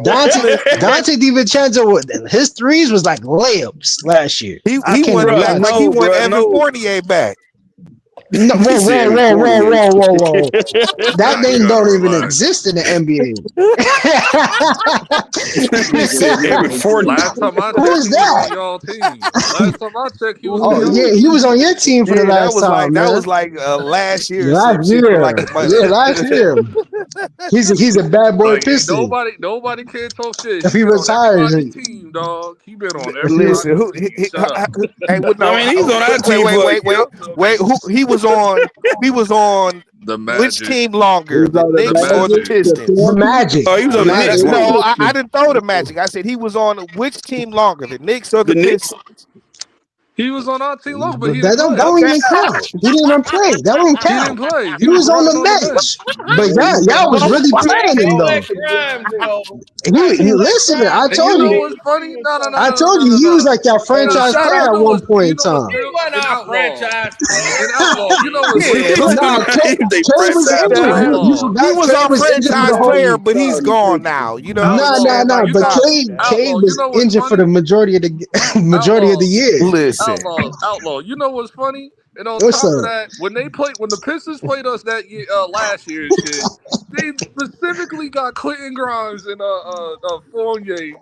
listen, Dante DiVincenzo, his threes was like layups last year. I he can't won even Bro, lie to like you. he no, won bro, Evan no. Fournier back. No, He said every 48. whoa. That You name gotta don't even relax. exist in the NBA. He said every 40. Last time I Who checked, is he was that? on y'all team. Last time I checked, he was on Oh y'all yeah, he team. was on your team for the Yeah, last time, that man. was like last year or some Last shit for year, like a month. yeah, last year. He's a bad boy Like, ain't piston. nobody can talk shit. If He he been on retires, everybody's team, dog. He been on Listen, everybody's team. Shut up. hey, what? I No, mean, he's on our team for a year. So, I wait. mean, Who he was on? He was on The which Magic. team longer, He's the on the The Knicks or the Magic, Magic. the Pistons? the Panthers, Magic, oh, he was The on the the Magic. Knicks. Magic. Whoa. No, I didn't throw the Magic. I said he was on which team longer, the Knicks or the The Knicks? Pistons? He was on our team longer, but he But didn't that play. don't Okay. even count. He didn't even play. That don't He didn't count. play. He He was was on rocking the on the bench. bench. But y'all was really I mean, playing him don't though. let Grimes go. He listen. I And you told know you. what's funny? No, no, no, I no, no, told no, you no, he was no. like your Hey, franchise shut player up. at one point in time. You know He what's wasn't an our outlaw? franchise player. An outlaw. You know what's Yeah, funny? Nah, They Trey was franchise injured. player. You Outlaw. forgot he was Trey our was injured for the franchise player, whole. but he's gone now. You know what I'm Outlaw. saying? Like, But stop. Cade Outlaw. You was know what's injured for funny? the majority of the majority of the Outlaw. year. Listen, Outlaw. You know what's funny? And on What's top of up? that, when the Pistons played us that year, last year and shit, they specifically got Clinton Grimes and Fournier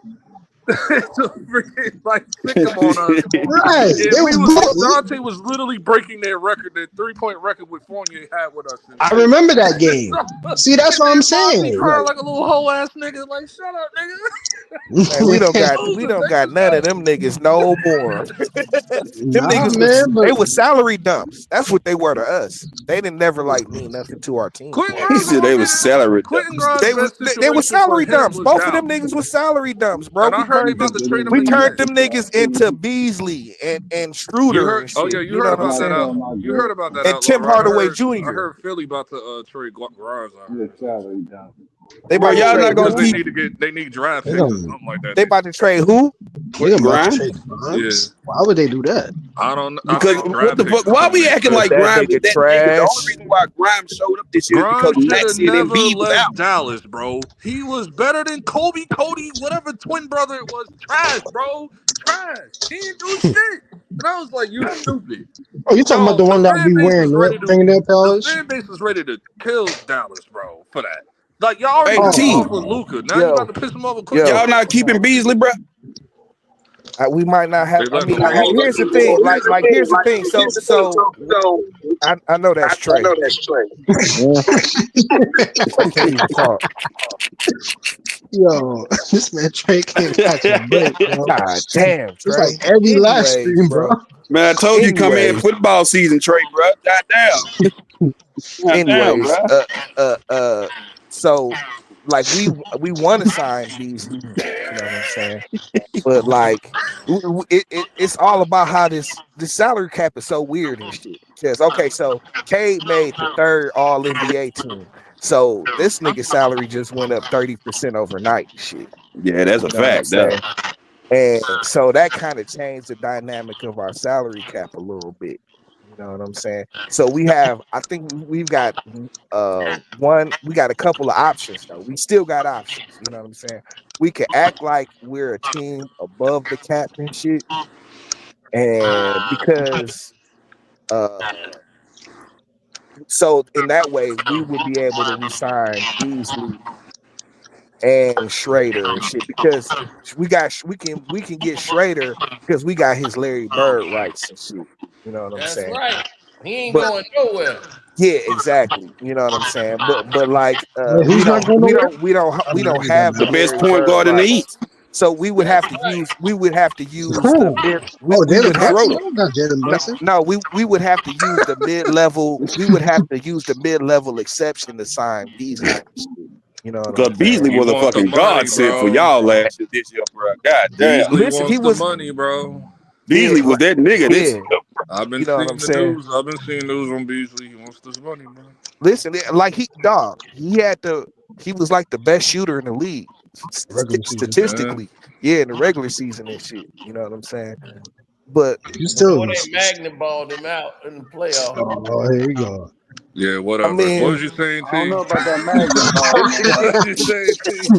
to freaking like stick them on us. Right. And They we was was good. Dante was literally breaking their record, their 3-point record with Fournier had with us and I shit. remember that game. See, that's And what I'm then Monty saying. crying like a little hoe ass nigga, like shut up, nigga. man, we don't got Losing, none of them niggas no more. Them Nah, niggas man, but they were salary dumps. That's what they were to us. They didn't never like mean nothing to our team. Quentin He Grimes said they was salary Quentin dumps. Grimes' best They were situation for salary him dumps. was Both of them Dallas. niggas was salary dumps, bro. And I heard they about to trade him We turned again. them niggas into Beasley and You Schroeder heard? and Oh shit. yeah, You know what I'm saying? You heard about that And outlaw, Tim right? Hardaway I Jr. heard Philly about to trade Grimes. I Yeah, heard. salary dump. They Bro, about to y'all trade not gonna Because who? keep they need draft they picks or gonna something like that. They about to trade who? about to Grimes trade Yeah, Grimes. Why would they do that? I because think what draft the picks fuck? or Why something we makes acting Cause like sense. that Grimes is nigga that nigga? The only trash. reason why Grimes showed up this year is because Grimes should have Maxey and never Embiid was left out. Dallas, bro. He was better than Kobe, Cody, whatever twin brother it was. Trash, bro. Trash. He didn't do shit. And I was like, you stupid. Oh, you talking about Yo, the the one that fan be base wearing was ready to fingernail the polish? fan base was ready to kill Dallas, bro, for that. Like y'all already Hey pissed him T, off with Oh, Luca. Now you about Yo, to piss him off with yo, y'all Quinton. not keeping Beasley, bro? we might not have. They I let mean, him go. here's the thing. Here's the thing. So I know that's Trey. I can't even talk. yo, this man Trey can't catch a break, bro. God damn, It's like Trey. every last Anyways, stream, bro. bro. Man, I told you come in Anyways, football season, Trey, bro. Goddamn. Goddamn, anyways, bro. so like we want to sign Beasley. You know what I'm saying? But like, it's all about how this salary cap is so weird and shit. Because okay, so Cade made the third All NBA team, so this nigga salary just went up 30% overnight. Shit, Yeah, that's a you know what I'm fact. saying? And so that kind of changed the dynamic of our salary cap a little bit. You know what I'm saying? So I think we've got we got a couple of options though. We still got options, you know what I'm saying? We could act like we're a team above the cap and shit. And because so in that way we would be able to resign Beasley and Schrader and shit because we can get Schrader because we got his Larry Bird rights and shit. You know what I'm That's saying? right. He ain't But going nowhere. yeah, exactly. You know what I'm saying? But like Wait, who's not going nowhere? we don't Niggas don't have The the know. best Larry point Bird guard in the rights. East, So we would That's have to right. use the Who? mid Oh, we Jalen would have Brunson? Schroeder. No, not Jalen Brunson. no, we would have to use the mid-level, we would have to use the mid-level exception to sign Beasley. You know what Because I'm Beasley saying? He was a want the fucking money, godsend for bro. y'all last year, this year, bro. God damn. Beasley Listen, he wants the was money, bro. yeah, Beasley was that nigga this yeah, year. I've been you know what I'm seeing the saying? news. I've been seeing news on Beasley. He wants this money, bro. Listen, like he was like the best shooter in the league Regular season. Yeah. statistically. Yeah, in the regular season and shit. You know what I'm saying? But You Before still. they magnet balled him out in the playoff. Oh, here we go. Yeah, I whatever. mean, What was you saying, I don't T? know about that magnetball. What was you saying, T?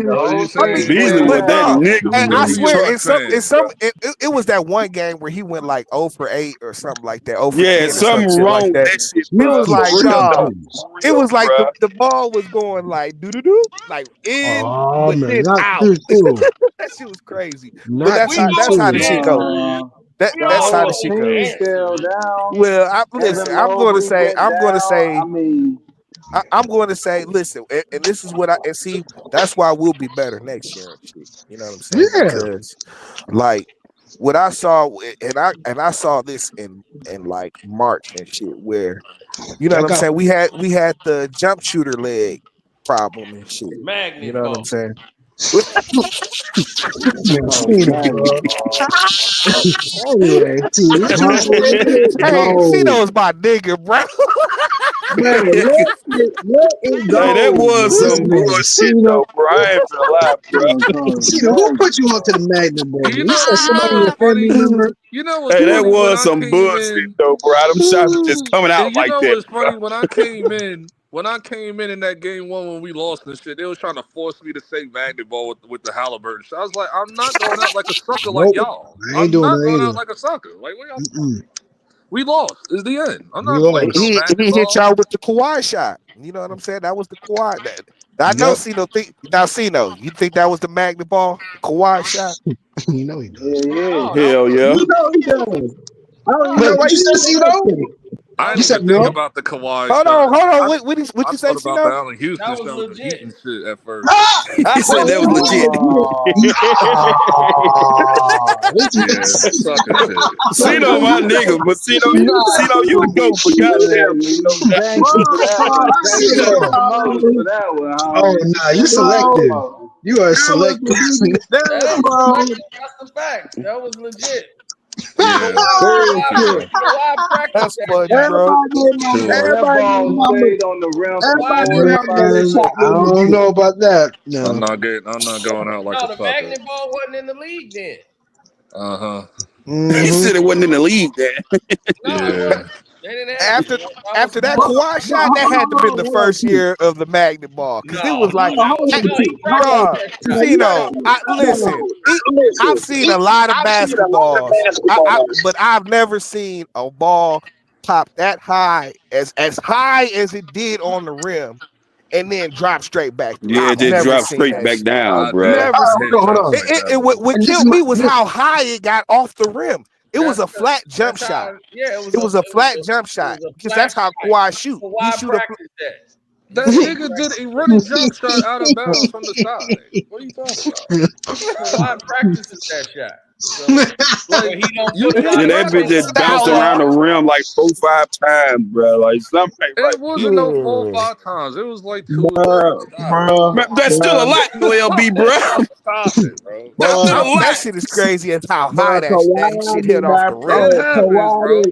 The What was you whole I team mean, saying, Beasley playing T? with but that no, now. nigga, and You're I a New man. swear, York fan, bro. it was that one game where he went like 0 for 8 or something like that, 0 for Yeah, 10 or some something shit like wrong with that. that shit, It bro. was He like, For real dog, though. tripping. For it real, was like bro. the ball was going like doo doo doo, like in, Oh but man, then not out. too soon. That shit was crazy. But Not that's We too how the know soon. shit the go. answer. We The That's all how know the whole shit the go. team answer. fell down. Well, listen, Evan Mobley went I'm going to down. say, I mean, I'm going to say, listen, and this is what and see. That's why we'll be better next year and shit. You know what I'm saying? Yeah. Because like what I saw, and I saw this in like March and shit, where you know what Check I'm out saying. We had the jump shooter leg problem and shit. You Magnet know what I'm ball. saying? oh, Cena, bro. magnetball. Anyway, see, how is it Hey, go? Cino is my nigga, bro. Man, let it Hey, that go, was man. This some man, bullshit Cena. though, bro. I ain't gonna lie, bro. Man, call Cena, who Magnet. put you onto the magnet, bro? You You said know, you somebody know in what's your family funny? member. You know what's Hey, that funny? When was I some came bullshit in, though, bro. Them shots just coming out and you like know that, what's bro. funny? When I came in that game one when we lost and shit, they was trying to force me to say magnet ball with the Halliburton shit. I was like, I'm not going out like a sucker like Nope, y'all. I ain't I'm doing not that going out either. like a sucker. Like, what y'all talking about? Mm-mm. We lost. It's the end. I'm We not playing no lost. magnet He hit ball. y'all with the Kawhi shot. You know what I'm saying? That was the Kawhi. I know Yep. Cino think now Cino, you think that was the magnet ball, the Kawhi shot? You know he Yeah, does. yeah. No, that Hell was yeah. You know he does. I don't even know Wait, why what you you said, said Cino? that. I that didn't You was said even think no. legit. about the Kawhi Hold shot. on, hold on. I, What I you say, thought about the Cino? Allen That Houston was shot with the Heat legit. and shit at first. He said that was legit. This Yeah, is sucker shit. Cino, my nigga, but Cino, you the goat, but goddamn, Cino, Thank you for that one. Thank you for the promotion for that one, oh homie. nah, you Thank you for the selective. promotion. You are That was selective. That that, ain't bro. selective. That's the facts. That was legit. Yeah, Bullshit. Kawhi practiced That's that funny, shot. bro. Boy, that Everybody gave ball Muhammad, stayed on the rim for Kawhi everybody gave 45 practiced Muhammad that that seconds. shot shot. was I don't legit. know about that. I'm No. not going out like No, a the sucker. magnet ball wasn't in the league then. Uh huh. he Mm-hmm. said it wasn't in the league then. No, it Yeah. wasn't. They didn't have it. After That was after that before. Kawhi shot, that had to been the first year of the magnet ball. Cause it No, was like, no, he practiced bro, that shot. Cino, I've seen a lot of basketballs, but I've never seen a ball pop that high as it did on the rim, and then drop straight back through. Yeah, I've just never drop seen straight that back shit. down, I bro. Never definitely seen hit Hold shots on. like that what And before. this killed is my me was how high it got off the rim. It was That's a flat jump that's shot. how. Yeah, It was a flat jump it shot was a because flat that's how shot. Kawhi shoot. He Kawhi shoot a practiced that. That nigga did a running jump shot out of bounds from the side. What are you talking about? Kawhi practices that shot. So, Like, but he don't you put it can't out And in that bitch front just of him. bounced style around the of rim like 4-5 times, bro. Like something ain't right. it wasn't no 4 or yeah. 5 times. It was like 2 or 3. Stop it. Man, that's still a lot, though, LB, bro. Stop it, bro. That's still a That lot. shit is crazy as how high Bro, that shit hit off the rim. It Bro, happens, bro.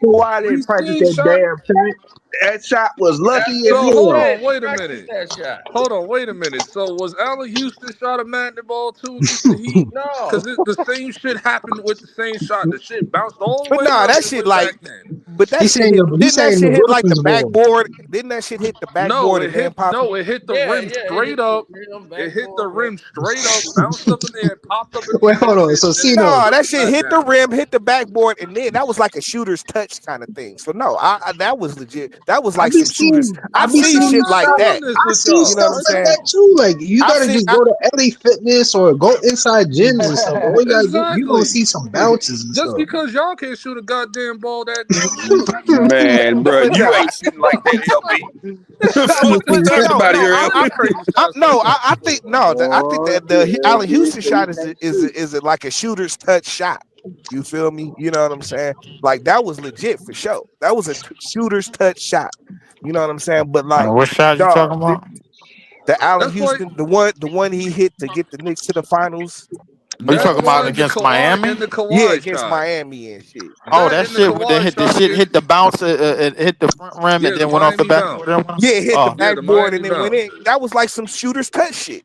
Kawhi We didn't practice seen that shot. damn shot. That shot was That's lucky what as So he hold hell. said. on, He wait a practiced minute. that shot. Hold on, wait a minute. So was Allen Houston shot a magnet ball too against the Heat? No, Because the same shit happened with the same shot. The shit bounced all the But way nah, up that and shit went like, back in. but that he's shit saying hit. he's Didn't that saying the shit hit like the Wilkins ball. backboard? Didn't that shit hit the No, backboard and then pop? it hit the yeah, rim yeah. It hit straight up. the rim, It hit the backboard. Yeah. rim straight up, bounced up in the air, popped up in Wait, the air, hold on. So and then it Cino, No, that trickled shit back hit the down. rim, hit the backboard, and then that was like a shooter's touch kind of thing. So no, that was legit. That was like some shooters. I I've be Nigga, seen I'm seeing shit not like stuff. doing that. this I with see You know stuff what y'all. I'm like saying? that too. Like you I've gotta seen. just go to LA Fitness or go inside gyms and stuff. All you gotta do, you gonna Exactly. see some bounces and Just stuff. because y'all can't shoot a goddamn ball that good, you don't got shit to say Man, bro, about But you nah, ain't shooting like that, LB. but, Fuck you but talking no, about no, here, I'm, LB. Some I'm, crazy I'm shots no, sometimes. I think no, I think Boy, that shit, the Allen LB Houston said he shot can't is shoot. like a shooter's touch shot. You feel me? You know what I'm saying? Like that was legit for sure. That was a shooter's touch shot. You know what I'm saying? But like, What shot you dog, talking about? the Allen That's like Houston, the one he hit to get the Knicks to the finals. You Are you know what that talking I'm about one, saying? the against Kawhi and Miami? the Yeah, Kawhi against shot. Miami and shit. Oh, That that and the shit that Kawhi hit the shot shit hit against the bounce, it hit the front rim and yeah, the then went off the Miami backboard. bounce. And went off? Yeah, it hit the Oh, Yeah, the backboard Miami and then went bounce. in. That was like some shooter's touch shit.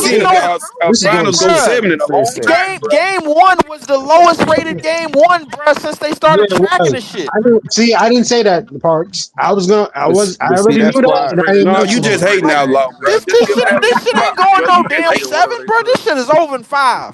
seen a This is going finals go Bruh, 7 in a long time, bro. game one was the lowest rated game one, bruh, since they started Yeah, it tracking was. the shit. I didn't say that, Parks. I But see, already knew that's that, why. and I didn't No, mention you just it. hating Like out loud, bro. this Just give him shit his ain't flowers. going no You just damn hating. seven, bro. This shit is over in 5.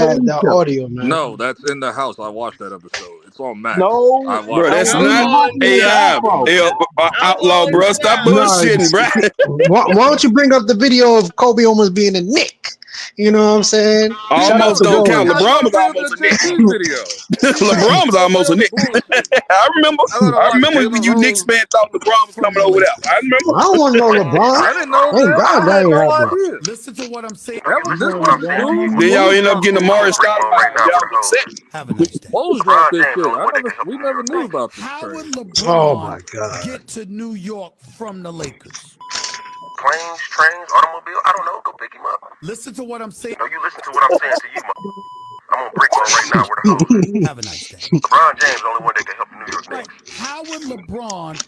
that audio, man. No, that's in the house. I watched that episode. It's on Max. No, I watched Bro, it. that's where you not hiding the AI. outro? Outlaw, bro. Stop bullshitting, bro. Why don't you bring up the video of Kobe almost being a Nick? You know what I'm saying? Shout out Almost to don't count. Warriors. LeBron was almost a Nick. LeBron was almost a Nick. I remember when you Knicks fans thought LeBron was coming over there. I remember. I don't want no LeBron. I didn't know Thank that. God I that had ain't no happening. idea. Listen to what I'm saying. This was news. Then y'all end up getting Amari Stoudemire. Y'all get set. Have a nice day. Woj dropped this shit. We never knew about this How would trade. LeBron Oh my God. get to New York from the Lakers? Planes, trains, automobile. I don't know. Go pick him up. Listen to what I'm saying. No, you listen to what I'm saying to you. I'm on brick road right now where the hoes is. Have a nice day. LeBron James is the only one that can help the New York Knicks. How would LeBron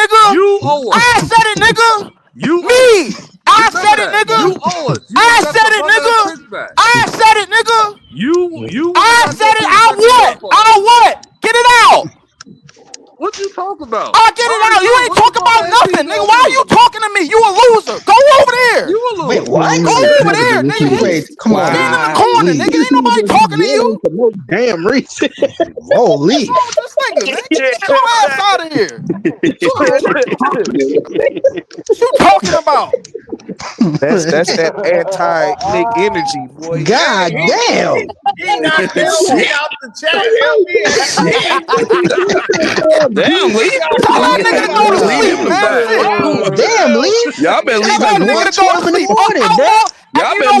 nigga. You owe us. I said it, nigga. You Me. I remember said it, that. nigga. You owe us. You I accept said the it, brother and nigga. pitch back. I said it, nigga. You I got said your it. pitch I back and what? left us. I what? Get it out. What you talking about? I'll get I it already out. You know ain't what the talking fuck about that nothing, team nigga. gonna Why are do. you talking to me? You a loser. Go over there. You a Wait, loser. what? Go over there, nigga. Wait, come on, Stand in the man. corner, nigga. Ain't nobody talking to you. For no damn reason. Holy. What's wrong with this nigga, man? Get your ass out of here. What you talking about? That's that anti-Nick energy, boy. God damn. He knocked LB out the chat. LB ain't Damn, Lee. Tell that Y'all nigga to go better to leave sleep, him the man. back. Shit. Damn, Lee. Y'all better It's leave Tell him that like the nigga back. to go to 1:12 in the sleep. morning, How man. long? And Y'all you better know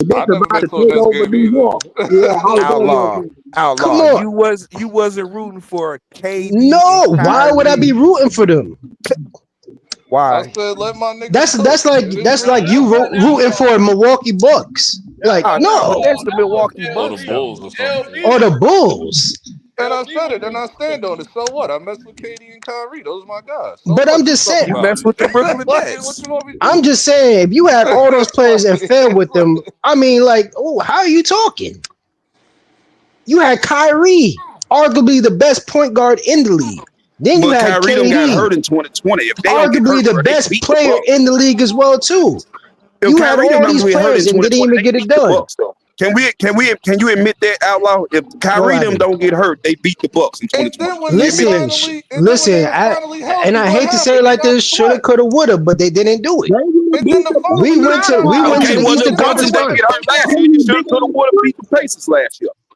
I never about been to to a take Nets over game New York. Yeah, how was Outlaw, that? Come outlaw. on. You wasn't rooting for KD and No, why would I be Kyrie. rooting for them? I Why? said let my niggas That's cook. It is that's what like it you is. rooting for Milwaukee Bucks. Like, Oh no, but no. that's the Milwaukee Or the Bucks though. Bulls or some shit. Or the Bulls. And I said it, and I stand on it. So what? I mess with KD and Kyrie. Those are my guys. So But what? I'm Do just something saying, You about mess it. with the Brooklyn What Nets. you want me to I'm do? just saying, if you had all those players and fed with them, I mean, like, oh, how are you talking? You had Kyrie, arguably the best point guard in the league. Then you But had Kyrie them got hurt KD, in 2020. If they don't get arguably hurt, the bro, they best beat the player Bucks. in the league as well, too. If You had Kyrie them all don't these get hurt in players and didn't 2020, even they get it beat the done. Bucks though. Can you admit that out loud? If What Kyrie them happened? don't get hurt, they beat the Bucks in And 2020. then when Can you they admit that? finally, and then when they Listen. was finally And healthy, I what hate to say it happened? They like got this, shoulda, swept. coulda, woulda, but they didn't do it. They would have And then beat the the We following went year, to they we went went to to Okay, the well Phoenix then Eastern and got once they Conference get swept. Finals. hurt last year, you should have could have would have beat the Pacers last year.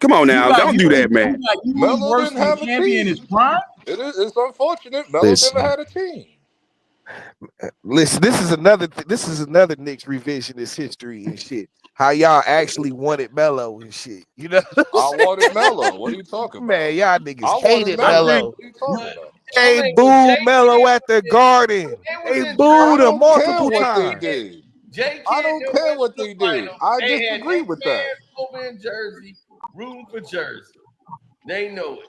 Come on You now, got don't you do you that, man. got you Melo worse didn't than have a Camby in his team. prime. It's unfortunate. Melo Listen. never had a team. Listen, this is another Knicks revisionist history and shit. How y'all actually wanted Melo and shit. You know what I'm I saying? wanted Melo. What are you talking about? Man, y'all niggas I wanted hated I Melo. think Melo. What are you talking about? They I mean, when booed Jay Melo Kidd at the Garden. was They in I booed Jersey, him don't care multiple Jay what they times. Kidd, did. Jay I Kidd don't then care went what to the they did. finals. I They had disagree Knicks with that. fans over in Jersey rooting for Jersey. They know it.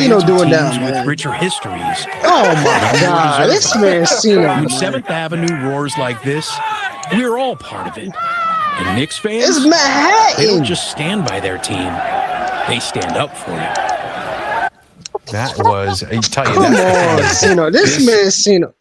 Mancino fans of doing teams now, with man? richer histories. Oh my None more God, deserving. this Mancino, When man. Seventh Avenue roars like this, we're all part of it. And Knicks fans, It's they don't Manhattan. just stand by their team; they stand up for it. That was, I tell you, Come that's the on, kind of Mancino. This Mancino.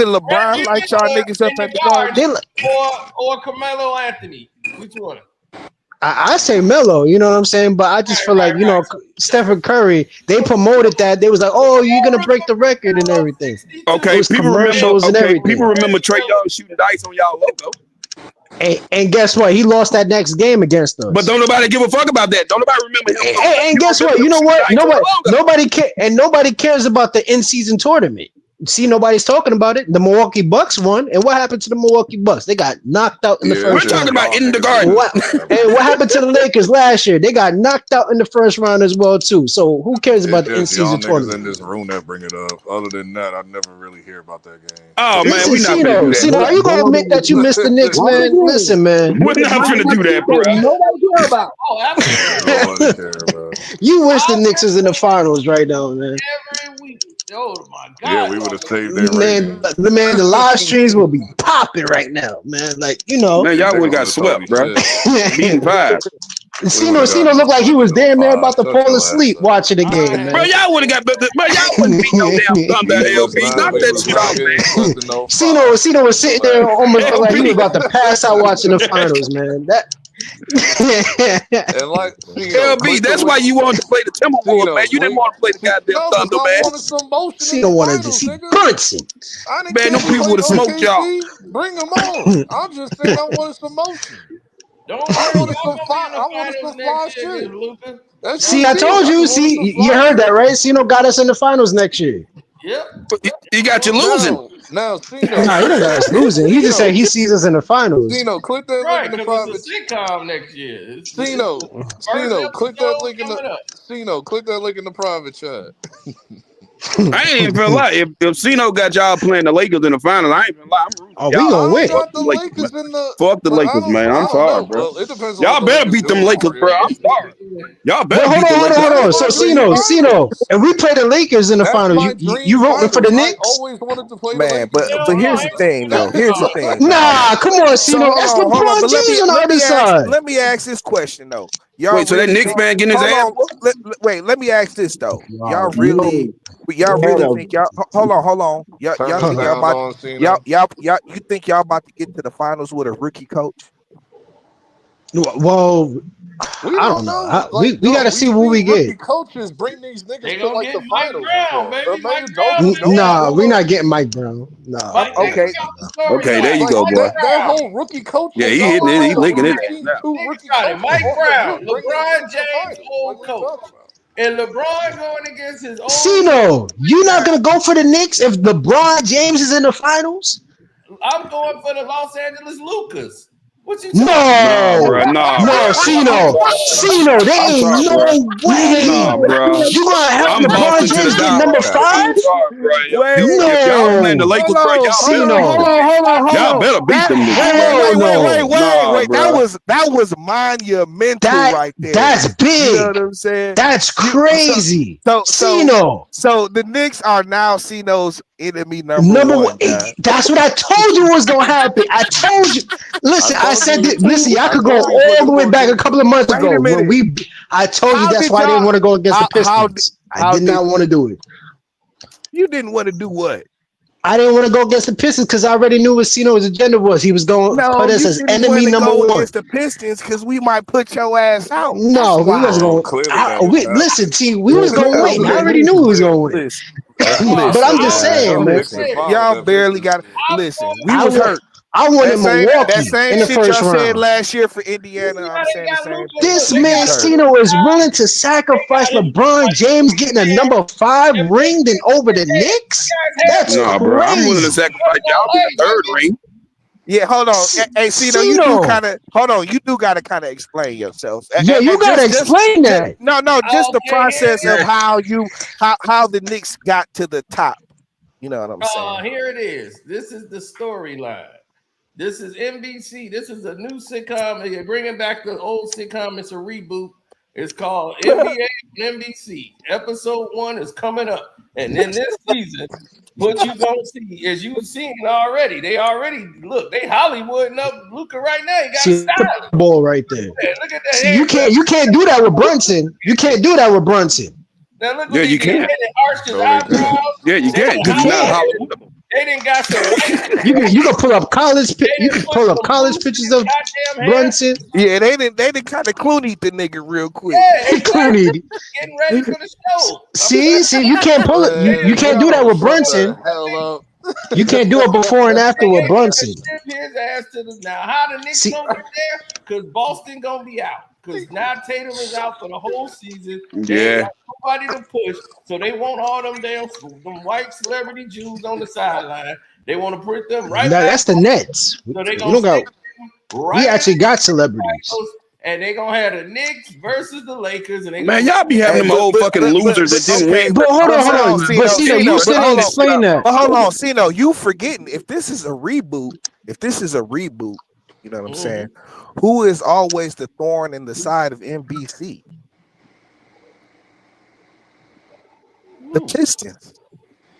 Even LeBron lights y'all niggas up in the at the Garden. Garden or Carmelo Anthony. Which one? I say Melo, you know what I'm saying? But I just feel like, Stephen Curry, they promoted that. They was like, oh, you're going to break the record and everything. It Okay, was commercials and everything. people remember Trae Young shooting dice on y'all logo. And guess what? He lost that next game against us. But don't nobody give a fuck about that. Don't nobody remember him. And guess what? You know what? Nobody cares about the in-season tournament. See, nobody's talking about it. The Milwaukee Bucks won, and what happened to the Milwaukee Bucks? They got knocked out in the first round. We're talking about in the garden. And what happened to the Lakers last year? They got knocked out in the first round as well too. So who cares about the in-season tournament? In this room that bring it up. Other than that, I never really hear about that game. Oh man, we not gonna do that. Are you gonna admit that you missed the Knicks, man? Listen, man. We're not gonna do that, bro. Nobody care about. Oh, absolutely. Nobody care, bro. You wish the Knicks was in the finals right now, man. Every week. Oh my God. Yeah, we would have saved that man. The live streams will be popping right now, man. Like, Man, y'all would have got swept, bro. Beating 5. Cino looked like he was damn near about to fall asleep watching the game, man. Bro, y'all would have got, bro, y'all wouldn't beat no damn Thunder LP. Knock that shit off, man. Cino was sitting there almost like he was about to pass out watching the finals, man. And like LB, that's why you wanted to play the Timberwolves, man. You didn't want to play the goddamn Thunder, man. Cino wanted to see Brunson. Man, them people would have smoked y'all. Bring them on. I'm just saying I wanted some motion. I wanted some fly shit. See, I told you. See, you heard that, right? Cino got us in the finals next year. Yep. He got you losing. Now, Cino. He didn't got us losing. He just said he sees us in the finals. Cino, click that link in the private. It's a sitcom next year. Cino, click that link in the. Cino, click that link in the private chat. I ain't even feel like if Cino got y'all playing the Lakers in the finals, I ain't gonna lie. We gonna win. Fuck the Lakers, man. I'm sorry, bro. Y'all better beat them Lakers, bro. I'm sorry. Y'all better beat the Lakers. Hold on. So Cino, if we play the Lakers in the finals, you rooting for the Knicks? Man, but here's the thing, though. Nah, come on, Cino. That's LeBron James on the other side. Let me ask this question, though. Wait, so that Knicks fan getting his ass? Wait, let me ask this though. Y'all really think y'all? Hold on. Y'all you think y'all about to get to the finals with a rookie coach? Well, I don't know. We got to see what we get. Coaches bring these niggas to like the finals. Nah, we're not getting Mike Brown. Nah. Okay, there you go, boy. That whole rookie coach. Yeah, he hitting it. He linking it. Mike Brown, LeBron James, old coach. And LeBron going against his old. Cino, you not gonna go for the Knicks if LeBron James is in the finals? I'm going for the Los Angeles Lucas. What you No, Cino, there ain't no way. Nah, bro. You gonna help LeBron James get number 5? If y'all playing the Lakers, y'all better beat them. Wait. That was monumental right there. That's big. You know what I'm saying? That's crazy. So the Knicks are now Cino's enemy number one. That's what I told you was gonna happen. I told you. Listen, I said that. Listen, I could go all the way back a couple of months ago. I told you that's why I didn't want to go against the Pistons. I did not want to do it. You didn't want to do what? I didn't want to go against the Pistons because I already knew what Cino's agenda was. He was going to put us as enemy number one. Against the Pistons because we might put your ass out. No, we wasn't going to. Listen, T, we was going to win. I already knew we was going to win. But I'm just saying, man. Y'all barely got. Listen, we was hurt. I wanted Milwaukee in the first round. Said last year for Indiana. I'm saying the same. This man Cino is willing to sacrifice LeBron James getting a number 5 ring than over the Knicks. That's crazy. Bro. I'm willing to sacrifice y'all get a 3rd ring. Yeah, hold on. Hey, Cino, you do kind of hold on. You do got to kind of explain yourself. Yeah, you got to explain that. No, just the process of how the Knicks got to the top. You know what I'm saying? Here it is. This is the storyline. This is NBC. This is a new sitcom. They're bringing back the old sitcom. It's a reboot. It's called NBA on NBC. Episode 1 is coming up. And then this season, what you gonna see is you've seen already. They Hollywooding up Luka right now. He got style. Ball right there. Yeah, look at that. See, you can't do that with Brunson. You can't do that with Brunson. Now look you can. Arched his eyebrows. Yeah, you can because he's not Hollywood. They didn't got some white. You can pull up college. You can put pull up some college boots pictures in of goddamn hair. Brunson. Yeah, they didn't kind of Clooney the nigga real quick. Yeah, Clooney. getting ready for the show. See, you can't pull it. You can't do that Yo, with shut Brunson. the hell up. You can't do it before and after with Brunson. Ship his ass to the now. How the Knicks See- gonna get there? Because Boston gonna be out. Because now Tatum is out for the whole season. They ain't Yeah. got nobody to push, so they want all them white celebrity Jews on the sideline. They want to put them right back. That's the Nets. So they We gonna don't got. stick them right We in actually the got celebrities. and they gonna have the Knicks versus the Lakers, and they Man, gonna y'all be having them old fucking losers that didn't win. But hold on. But Cino, you still didn't explain that. But hold on, Cino, you forgetting if this is a reboot, you know what I'm saying? Who is always the thorn in the side of NBC? The Pistons.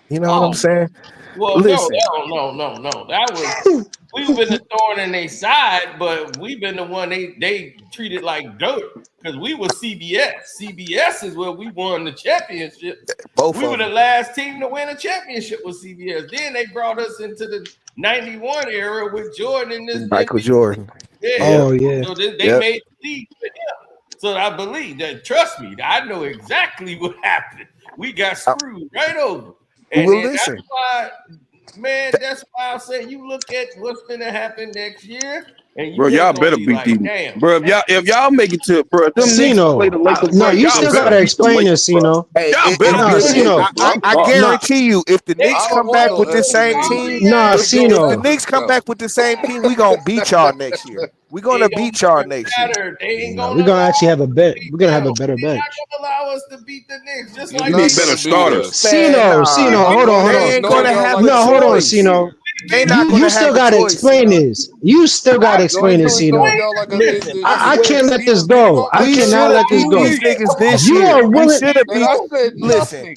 You know what I'm saying? Well, Listen. no. That was we've been the thorn in their side, but we've been the one they treated like dirt because we were CBS. CBS is where we won the championship. We were the last team to win a championship with CBS. Then they brought us into the '91 era with Jordan and this Michael Jordan. Yeah. Oh, yeah. So they made the league for him. So I believe that. Trust me, I know exactly what happened. We got screwed right over. And Well, then listen. that's why, man, that's why I say you look at what's gonna happen next year, and you Bro, y'all better be beat like, these. damn. Bro, if y'all make it to, bro, if them Knicks Cino, play the Lakers, no, bro, you y'all still better gotta beat explain the this, Lakers, bro. Cino. Y'all better beat them niggas, bro. I guarantee you, if the Knicks come back with the same team, Nah, if Cino. the Knicks come back with the same team, we gonna beat y'all next year. We're gonna beat y'all next year. They ain't No, gonna we're gonna actually have a bet. We're gonna have a better They're bench. not gonna allow us to beat the Knicks, just You like need they better did. starters. Cino, hold on. They ain't gonna have a No, hold on, choice. Cino. They not gonna You still have a gotta choice. explain this. You still gotta Yo, explain ain't this, no ignoring Cino. y'all like I did Listen, this I year. can't let He this was beating go. on I we the cannot should have let this beat go. these niggas this You year. are We willing. should have And beat. I said Listen, nothing.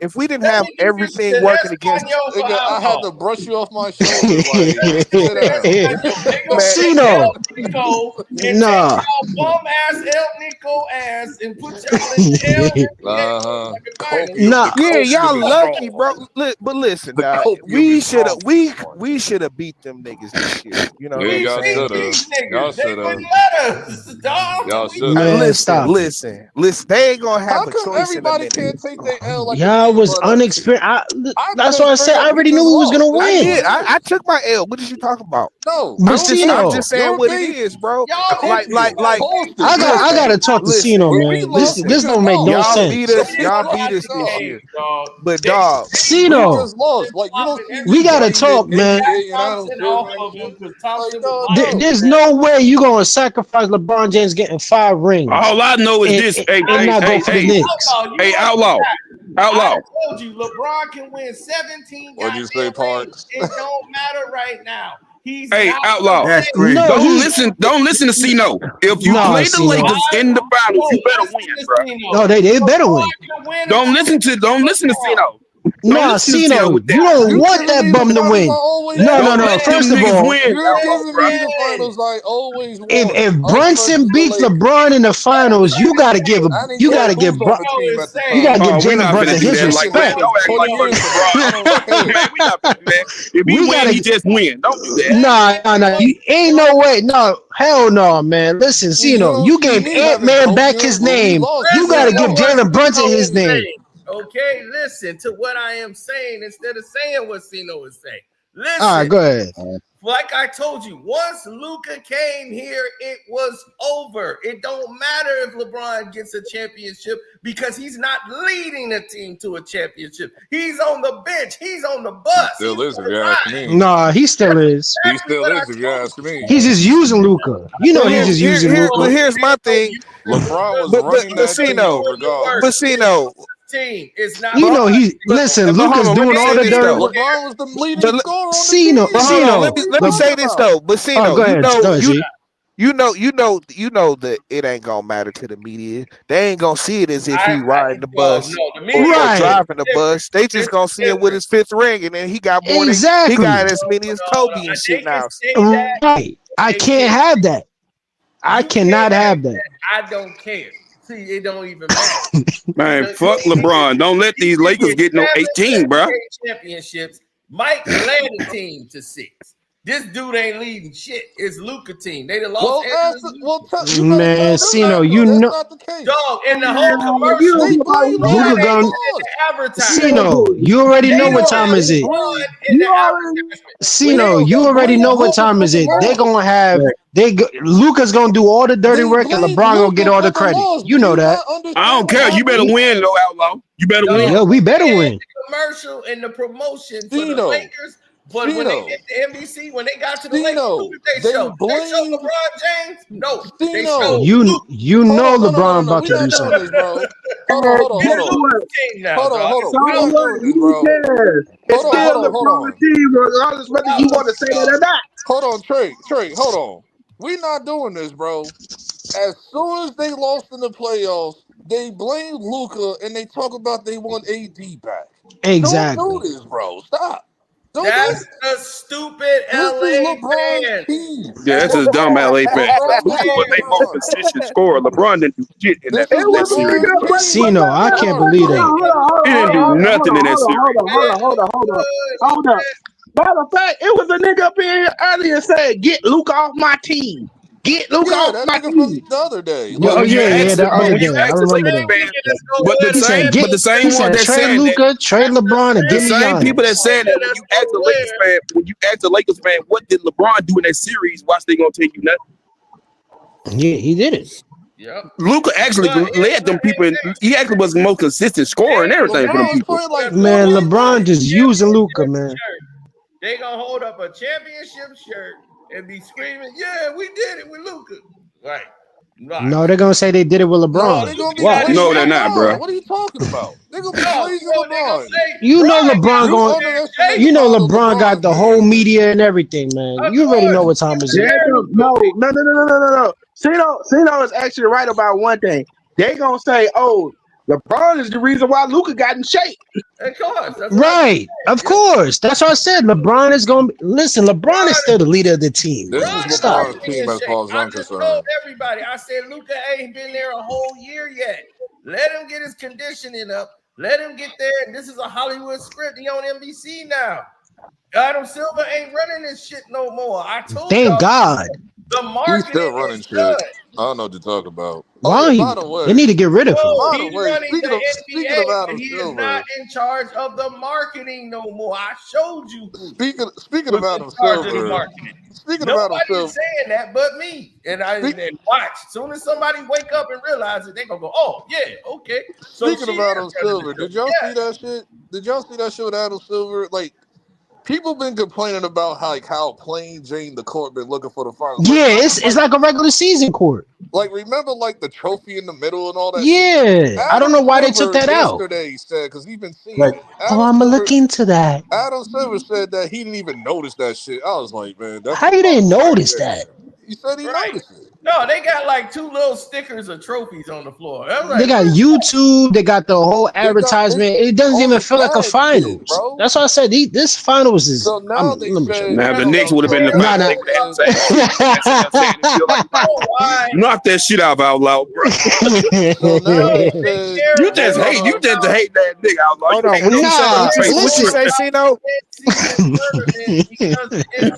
if we didn't have everything working against, Nigga, I had to brush you off my shoulder. Like, sit down. Cino. Nico and take Nah. y'all bum ass El Nico ass and put y'all in the Nah. yeah, y'all lucky, bro. But listen, we should have beat them niggas this year. You know Yeah, what I'm y'all saying? should have. Y'all should have. Let us, dog. Y'all should Man, have. stop. Listen. They ain't gonna How have a come choice in a everybody minute. can't take their L like a Y'all peanut was butter? unexperienced. That's couldn't why I straight said I up. We already just knew we was gonna lost. I win. did. I took my L. What is you talking about? No, But I'm Cino, just saying what it is, bro. Y'all Post it. I gotta talk to Cino, When we man. lost, we This just don't make no lost. sense. Y'all beat us this year. But dog, We Cino, just lost. Like, you don't see we me gotta grinding talk, man. NBA and I don't Thompson feel off like of him shit. because Like, Thompson dog, was no. There's no way you gonna sacrifice LeBron James getting 5 rings. All I know is this. And not go for the Knicks. Outlaw. I told you LeBron can win 17 What'd you say, goddamn rings. Parks? It don't matter right now. He's Hey, not Outlaw. That's gonna crazy. No, Don't listen to Cino. If you Nah, play the Cino. Lakers in the finals, you better win, bro. No, they better win. Don't listen to Cino. Don't Nah, listen to Cino Cino, with you that. don't You want giving that me the bum to finals I win. always No, want. no, Don't no. let them First of niggas all, win. You're Outlaw, giving bro. me the finals I always want. if Us versus Brunson the beats Lakers. LeBron in the finals, you gotta give I didn't care who's on the team at the you time. gotta give We Jalen not finna Brunson do his that. Like, Nigga, man, that respect. was don't act 20 like years fucking from now. I LeBron. don't care. Man, we not finna do that. If he We win, gotta he just win. Don't do that. nah. You ain't no way. No, hell no, man. Listen, See, you Cino, don't you see gave me having Ant-Man back trophies his when we name. lost. You You gotta didn't give know it. Jalen Brunson his name. Okay, listen to what I am saying instead of saying what Cino is saying. Listen. All right, go ahead. Like I told you, once Luka came here, it was over. It don't matter if LeBron gets a championship because he's not leading the team to a championship. He's on the bench. He's on the bus. Still He's is, if you ask me. Nah, he still is. He still is, if you ask me. He's just using Luca. You know But he's just using Luca. here's my thing. LeBron was But running that Cino, team regardless. but Cino, team. It's not. You know he listen. but hold Luca's on, let me doing all say the this dirty though. work. LeBron was the leading But scorer on the Cino, team. hold on, Cino. let me say this though. But Cino, Oh, go ahead. Go ahead, G. you know that it ain't gonna matter to the media. They ain't gonna see it as if he riding the bus the or media driving the bus. They just gonna see it with his 5th ring, and then he got more than he got as many as Kobe and shit now. Right. I can't have that. I cannot have that. I don't care. See, it don't even matter. Man, fuck LeBron. Don't let these Lakers get no 18, bro. Championships. Mike led the team to 6. This dude ain't leading shit. It's Luka team. They the Los Angeles. Man, Cino, you that's know, not the case. Dog, in the whole commercial, Luka gonna. Cino, you already know what time is it. Cino, you already know what time is it. They're gonna have Luka's gonna do all the dirty work and LeBron gonna get all the credit. You know that. I don't care. You better win, though, Outlaw. You better win. Yeah, we better win. The commercial and the promotion for the Lakers. But when they get to NBC, when they got to the Lakers, who did they show? They showed LeBron James? No. They showed You know LeBron about to do something. Hold on. We're not doing this, bro. It's still LeBron team, regardless whether you want to say that or not. Hold on, Trey, hold on. We're not doing this, bro. As soon as they lost in the playoffs, they blamed Luka and they talk about they want AD back. Exactly. Don't do this, bro. Stop. That's a stupid LA fan. Yeah, that's just dumb LA fan. Luka was a most consistent scorer. LeBron didn't do shit in that series. Cino, I can't believe that. He didn't do nothing in that series. Hold up. Matter of fact, it was a nigga up in here earlier saying, "Get Luka off my team. Get Luka off my team." The other day. The other day. I remember that. But the same one that trade said Luka, trade LeBron, and the give me same Giannis. people that said that when you ask the Lakers fan, what did LeBron do in that series? Watch, they gonna tell you nothing. Yeah, he did it. Yep. Luka actually led them people. He actually was the most consistent scorer and everything for them people. Man, LeBron just using Luka, man. They gonna hold up a championship shirt and be screaming, "Yeah, we did it with Luka." Right. No, they're gonna say they did it with LeBron. No, they're not, bro. What are you talking about? They're gonna be blazing LeBron. You know LeBron going. You know LeBron got the whole media and everything, man. You already know what time is it. No. Cino is actually right about one thing. They gonna say, "Oh, LeBron is the reason why Luka got in shape." Of course. Right. Of course. That's what I said. LeBron is going to listen. LeBron is still the leader of the team. This is LeBron's team as far as I'm concerned. Everybody, I said Luka ain't been there a whole year yet. Let him get his conditioning up. Let him get there. And this is a Hollywood script. He on NBC now. Adam Silver ain't running this shit no more. I told you. Thank God. The marketing He's still running shit. good. I don't know what you're talking about. Why? By the way, They need to get rid of him. By the He's way, running speaking the of NBA, Adam he is Silver, not in charge of the marketing no more. I showed you. Speaking of Adam Silver, Nobody's saying that but me. And I watch. As soon as somebody wake up and realize it, they gonna go, "Oh yeah, okay." So speaking of Adam Silver, did y'all see that shit? Did y'all see that shit with Adam Silver? Like, people been complaining about how plain Jane the court been looking for the finals. Yeah, it's like a regular season court. Like, remember like the trophy in the middle and all that? Yeah, I don't know why they took that out. Yesterday he said, because he's been seeing it. I'm gonna look into that. Adam Silver said that he didn't even notice that shit. I was like, man, that's how you didn't notice that? He said he noticed it. No, they got like 2 little stickers of trophies on the floor. Like, they got YouTube. They got the whole advertisement. It doesn't even feel like a finals. Bro. That's why I said this finals is. So now they said, now the Knicks would have been the finals. Knock that shit out, Outlaw, bro. You just hate that nigga, Outlaw. Hold on, what you say, Cino?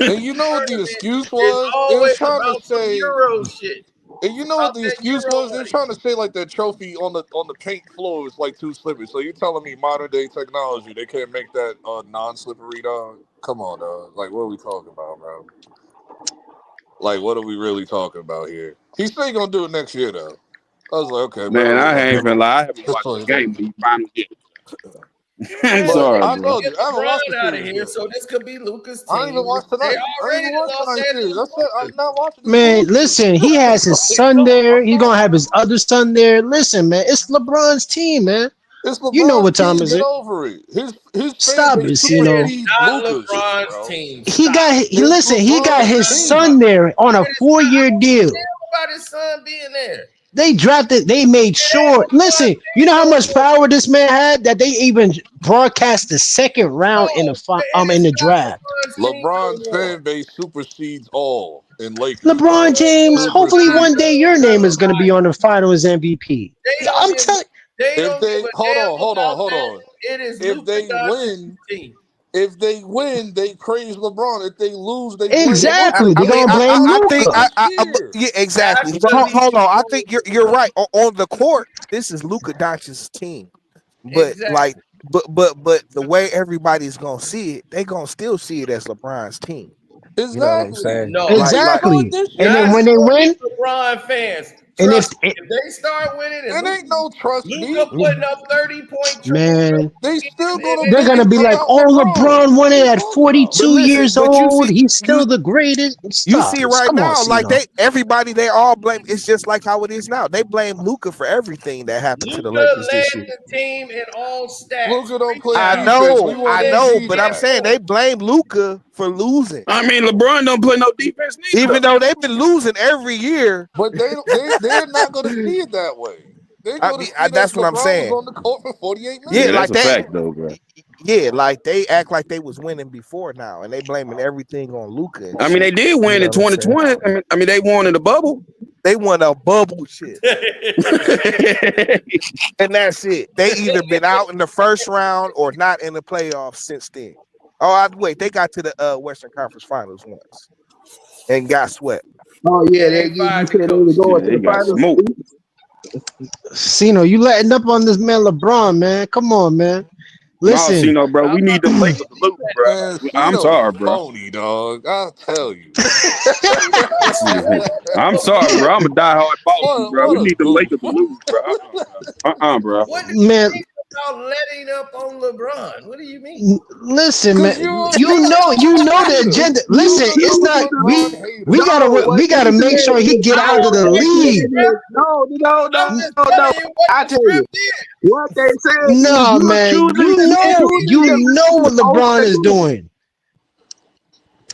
And you know what the excuse was? They were trying to say Euro shit. And you know what the excuse was? They're trying to say like that trophy on the paint floor is like too slippery. So you're telling me modern day technology they can't make that non-slippery, dog? Come on, dog. Like, what are we talking about, bro? Like, what are we really talking about here? He said he's gonna do it next year, though. I was like, okay, man. bro, I ain't even lie. I haven't watched the game, but he finally did it. I'm sorry, I told you, I haven't watched the out of series here, yet. so this could be Lucas' team. I didn't even watch tonight. I didn't even watch tonight's series. I said I'm not watching this. Man, listen, he has his son there. He's gonna have his other son there. Listen, man, it's LeBron's team, man. It's LeBron's you know what time team. is Get it? over it. His Stop it, Cino. Not LeBron's team. He got his son there on a 4-year deal. About his son being there. They drafted. They made sure. Listen, you know how much power this man had that they even broadcast the second round in the draft. LeBron's fan base supersedes all. and Lakers. LeBron James, hopefully one day your name is going to be on the Finals MVP. They don't I'm give. telling. They If don't give they a hold damn on, hold on, about hold that. on. It is If Luka they Doncic's win, team. if they win, they praise LeBron. If they lose, they blame Exactly, Luka. they're They gonna do blame not I do think it Luca. this year. yeah, exactly. That's But because he hold on, I think you're right. On the court, this is Luka Doncic's team. But exactly. like, but the way everybody's gonna see it, they gonna still see it as LeBron's team. You know what I'm Exactly. saying? No, Like Do it Exactly. this And year. then not when they for win, LeBron fans. and Trust me, if they start winning and It ain't no trust Luka me. putting up 30-point triple man, They still gonna they're make gonna it be like, about "Oh, LeBron. LeBron won What are it you at talking about? but 42 listen, years but old. He's still the greatest." you Stop. see right Come on, now, like Cino. they all blame. It's just like how it is now. They blame Luka for everything that happened to the Luka Lakers led this year. the team in all stats. Luka don't play I defense. We know, want but MB I'm back. saying they blame Luka for losing. I mean, LeBron don't play no defense neither, Even though. though they've been losing every year. But they're not gonna see it that way. They're I gonna mean, see it as that's what I'm LeBron was saying. on the court for 48 Yeah, Yeah, minutes. that's like a fact, though, bro. like they act like they was winning before now, and they blaming everything on Luka and I mean, they shit. did You win know in what I'm saying? 2020. I mean, they won in the bubble. They won a bubble shit, and that's it. They either been out in the first round or not in the playoffs since then. Oh, wait, they got to the Western Conference Finals once and got swept. Oh yeah, And they you fired the said they coach were going too. to They the got finals. smoked. Cino, you letting up on this man LeBron, man. Come on, man. No, Listen, Cino, bro. We need them Lakers to lose, bro. Man, I'm Cino's sorry, bro. phony, dog. I'll tell you. I'm sorry, bro. I'm a diehard Boston, bro. What We a need the goof. Lakers to lose, bro. Bro. What do you man. think about letting up on LeBron? What do you mean? Listen, man. Cause you're a You know the hater. agenda. You're Listen, a it's not LeBron hater. we No, what we they gotta make said sure he is, get out of I'm the what they telling league. you, said is, I'm just telling you what I the tell you, script is. what they said is No, man. You them know what LeBron is over. doing.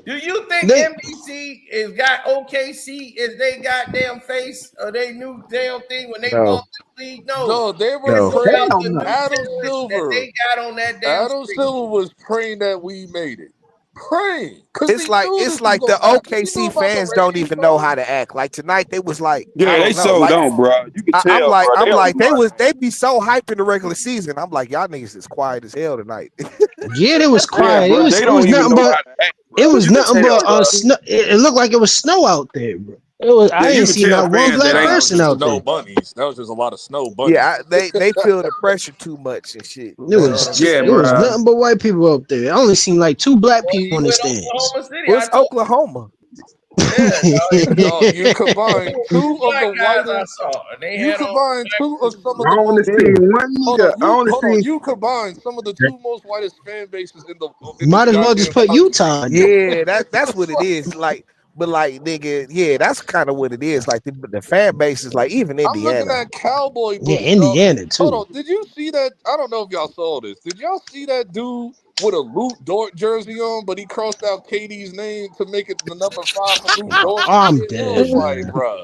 Do you think They NBC is got OKC is they goddamn face or they new damn thing when they No, bought the league? No, No, they were it's no. about praying. the new Adam talent that Silver. they got on that damn Adam screen. Silver was praying that we made it. Praying. Because It's he like knew it's this was like the gonna happen. He knew OKC about the fans don't ratings even know low. how to act. Like tonight, they was like, I Yeah, they don't know. so Like don't, bro. You can I'm tell, like, bro. They don't know they how to they be so hyped in the regular season. I'm like, y'all niggas is quiet as hell tonight. yeah, it was Yeah, quiet. bro. They It was don't even nothing know but how to act, bro. You can tell, bro. snow. It looked like it was snow out there, bro. It was. Yeah, I you ain't can seen tell not one fans that black Nah, ain't. that was person just out snow there. bunnies. That was just a lot of snow bunnies. Yeah, they feel the pressure too much and shit. It You know what I'm was Yeah, it saying? was bro. nothing but white people up there. I only seen like 2 black Well, people you in the in stands. Oklahoma City, I What's told Oklahoma? you, yeah, dog, Dog, you it combine was two two of the black guys I whitest. saw, and they You had on combine black two of suits. some of I the only most. seen one nigga. I only Hold on. seen You combine some of the two most whitest fan bases in this Might as well just goddamn put country. Utah in there. Yeah, that's what it is. Like, but like, nigga, yeah, that's kind of what it is. Like the fan base is like even I'm looking Indiana. at cowboy Yeah, boots, dog. Indiana Hold too. on. Did you see that? I don't know if y'all saw this. Did y'all see that dude with a Luke Dort jersey on, but he crossed out KD's name to make it the number 5 for Luke Dort and I'm shit? It was dead, like, man. bruh.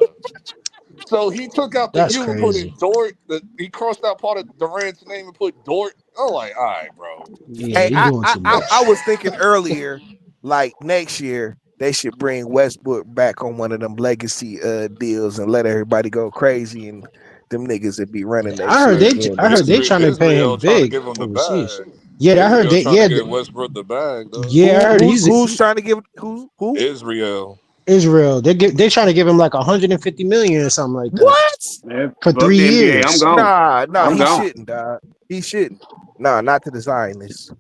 So he took out the That's U and put in crazy. Dort. He crossed out part of Durant's name and put Dort. I'm like, all right, bro. Yeah, Hey, he doing too I much. was thinking earlier, like next year they should bring Westbrook back on one of them legacy deals and let everybody go crazy and them niggas would be running that shit again I this heard they year. trying to pay him Israel trying to big give him the overseas. bag. Yeah, I heard Israel they. trying to Yeah, give Westbrook the bag, though. yeah, I heard he's Who's trying to give who? Israel. Israel. They trying to give him like 150 million or something like that What? Man, for fuck 3 the NBA. I'm years. gone. Nah, I'm he gone. shouldn't, dog. He shouldn't. Nah, not to the Zionists.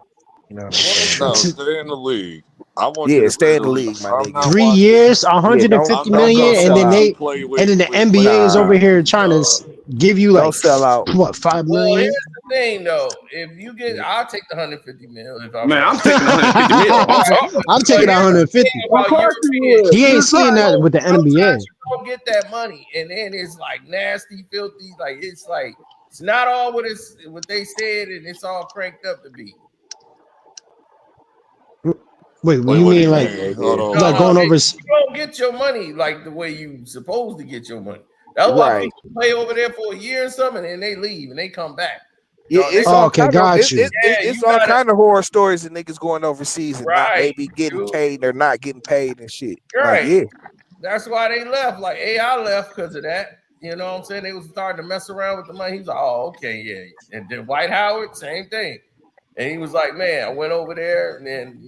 You know what I'm saying? No, stay in the league. I want you Yeah, to stay stay in in the the league. league, my I'm nigga. not 3 watching. years, Yeah, don't $150 I'm not don't million, gonna and sell then watch out. you they play and then the with NBA is Lakers over Nah, here jerseys, trying to dog. give you don't like sell out. what 5 Well, million. here's the thing, though. If you get, I'll take the 150 mil if I'm Man, running. I'm taking 150 mil. I'm Right, sorry. I'm but taking here's the thing 150. of about course he European would. shit. He ain't seeing that with the Sometimes NBA. you don't get that money, and then it's like nasty, filthy. Like it's not all what they said, and it's all cranked up to be. Wait, what Wait, you what do mean you like mean? Hold Yeah, on, like hold No, going on. over? you don't get your money like the way you supposed to get your money. That's why right. people play over there for a year or something, and then they leave and they come back. Yeah, They, it's Oh, all okay, kind of got you. yeah, it's you all gotta kind of horror stories of niggas going overseas and not right, maybe getting you paid or not getting paid and shit. Like, right. yeah. That's why they left. Like AI left because of that. You know what I'm saying? They was starting to mess around with the money. He was like, oh, okay, yeah. And then Dwight Howard, same thing. And he was like, man, I went over there and then,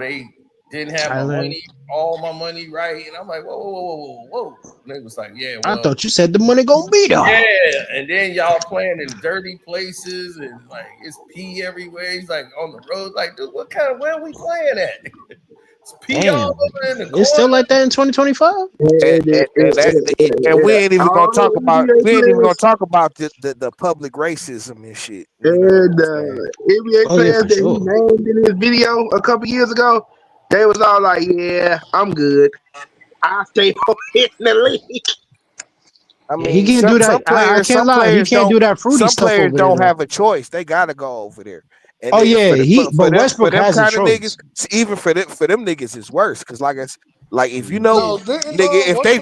they didn't have my money, all my money right. And I'm like, whoa. And they was like, yeah, I well. thought you said the money gonna be there. Yeah. And then y'all playing in dirty places and like it's pee everywhere. He's like on the road. Like, dude, where are we playing at? It's pee all over in the corner. It's still like that in 2025. And we ain't even gonna talk about NBA the public racism and shit. And NBA players that he named in his video a couple years ago, they was all like, "Yeah, I'm good. I'll stay in the league." I mean, he can't do that. I can't lie. He can't do that fruity some stuff players over don't there. have a choice. They gotta go over there. And Oh then yeah, but Westbrook for them has a kind of choice. niggas, even for them niggas, it's worse. Cause like if you know, nigga, if they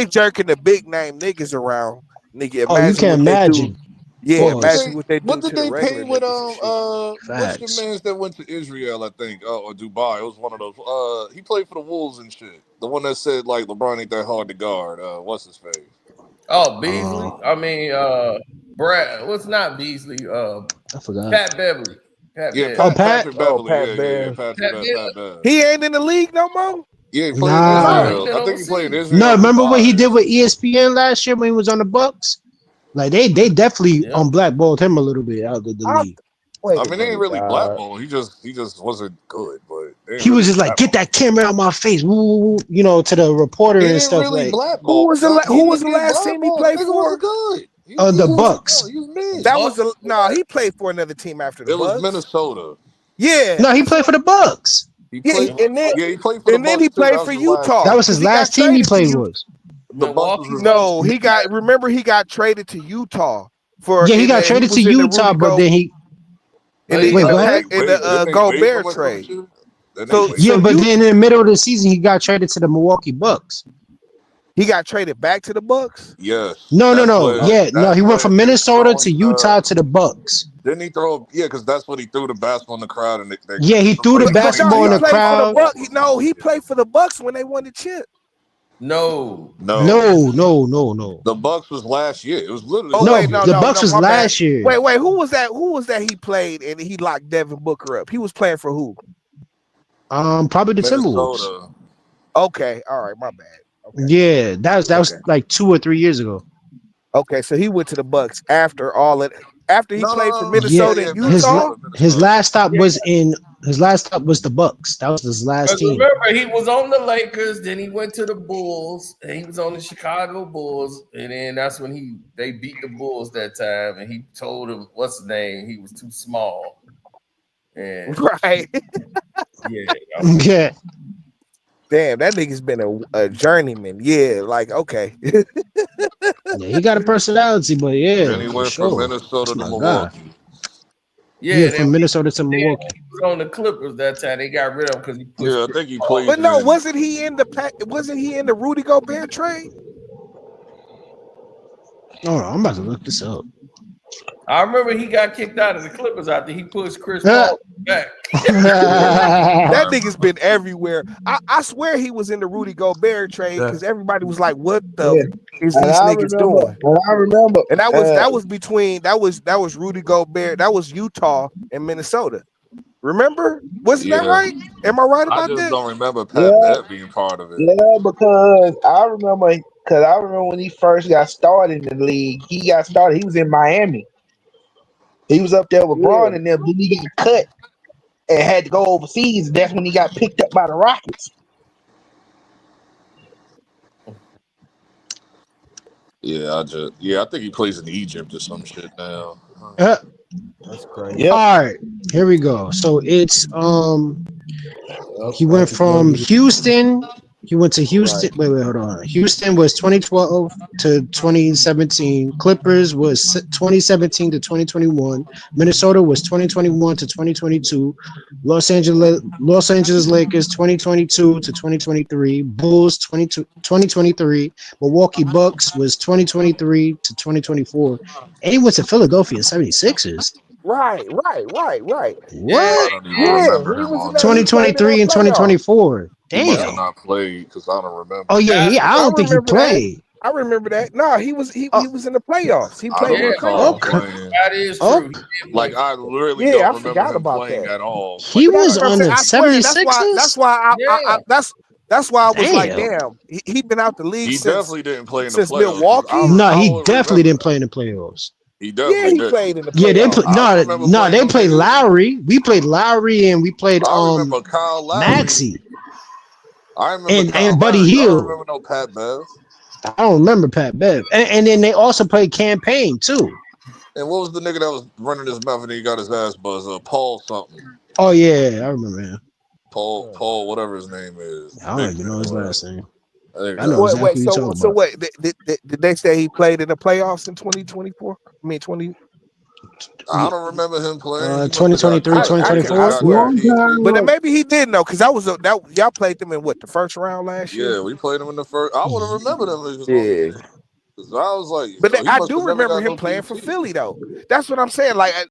jerking the big name niggas around, nigga, Oh, you can't imagine. Yeah, imagine what they do What to did the they regular pay with niggas and shit. what's the man's that went to Israel, I think, or Dubai? It was one of those. He played for the Wolves and shit. The one that said like LeBron ain't that hard to guard. What's his face? Oh, Beasley. I mean, Brad. What's not Beasley? I forgot. Pat Beverly. Pat Yeah, Bev. Patrick Beverly. Pat Yeah, Bev. Pat Bev. He ain't in the league no more. Yeah, he played in Israel. I think he played in Israel. No, remember what he did with ESPN last year when he was on the Bucks? Like they definitely blackballed him a little bit out of the league. I mean, they ain't really blackball. He just wasn't good, but He was just like, get that camera out my face, woo, to the reporter and stuff. Really like, who was the last team he played for? Good. The Bucks. That was he played for another team after the Bucks. It was Minnesota. Yeah. No, he played for the Bucks. He played for Utah. That was his last team he played with. No, he got traded to Utah for. Yeah, he got traded to Utah, but then he. In the Gobert trade. But then in the middle of the season, he got traded to the Milwaukee Bucks. He got traded back to the Bucks? Yes. No. He went from Minnesota to Utah to the Bucks. Didn't he throw? Yeah, because that's when he threw the basketball in the crowd. And he threw the basketball in the crowd. He played for the Bucks when they won the chip. No. The Bucks was last year. It was literally. The Bucks was last year. Wait. Who was that? Who was that? He played and he locked Devin Booker up. He was playing for who? Probably the Timberwolves. Okay, all right, my bad. Okay. Yeah, that was like 2 or 3 years ago. Okay, so he went to the Bucks after all it. After he played for Minnesota and Utah. His last stop was the Bucks. That was his last team. Remember, he was on the Lakers, then he went to the Bulls, and he was on the Chicago Bulls, and then that's when they beat the Bulls that time, and he told him what's his name, he was too small. And right. Yeah. Damn, that nigga's been a journeyman. Yeah, like okay. He got a personality, but And he went from Minnesota to Milwaukee. From Minnesota to Milwaukee. He was on the Clippers that time. They got rid of him because he pushed. Yeah, I think he played. But no, wasn't he in the Rudy Gobert trade? Oh, I'm about to look this up. I remember he got kicked out of the Clippers after he pushed Chris Paul back. That nigga's been everywhere. I swear he was in the Rudy Gobert trade because everybody was like, "What the is these niggas doing?" I remember, and that was Rudy Gobert. That was Utah and Minnesota. Remember? Wasn't that right? Am I right about that? I just don't remember Pat being part of it. Yeah, because I remember when he first got started in the league. He was in Miami. He was up there with Braun and them. Then he got cut and had to go overseas. That's when he got picked up by the Rockets. Yeah, I think he plays in Egypt or some shit now. That's crazy. Yep. All right, here we go. So it's he went from Houston. He went to Houston. Right. Wait, hold on. Houston was 2012 to 2017. Clippers was 2017 to 2021. Minnesota was 2021 to 2022. Los Angeles Lakers 2022 to 2023. Bulls 2023. Milwaukee Bucks was 2023 to 2024. And he went to Philadelphia 76ers. Right. What? I don't even Yeah, remember he him was in on there. that. He played in the 2023 and playoffs. 2024. He must have Damn. not played because I don't remember. Oh yeah, I I don't think he remember that. played. I remember that. No, he was in the playoffs. He I played don't in the recall him playoffs. Okay. playing. That is Oh, true. He did play Like for I literally Yeah, don't I remember forgot him about playing that. at all. he Like That's was what I'm on saying. the I swear. That's 76ers? why. Yeah. That's why I was like, Damn. damn. He'd been out the league he since definitely didn't play in the playoffs. 'Cause Milwaukee. No, I he would definitely remember didn't that. play in the playoffs. He Yeah, definitely he did. played in the Yeah, they playoffs. put I don't remember playing they them played niggas. Lowry. We played Lowry and we played I remember Kyle Lowry. Maxey I remember Kyle and Buddy Lowry. I don't Hield. remember no Pat Bev. I don't remember Pat Bev. And then they also played Campaign too. And what was the nigga that was running his mouth and he got his ass buzzed? Paul something. Oh yeah, I remember him. Paul, whatever his name is. I don't Big even know his last name. I think I know Wait, exactly what you're talking about. wait. Did they say he played in the playoffs in 2024? I mean 20. I don't remember him playing. He must have got 2023, cut. He must have 2024. got cut easily. But then maybe he did know because that y'all played them in what the first round last year. Yeah, we played him in the first. I would have remembered him if it was Yeah. because I was like, But so he I must do have never remember got him no playing for PET. Philly though. That's what I'm saying. Like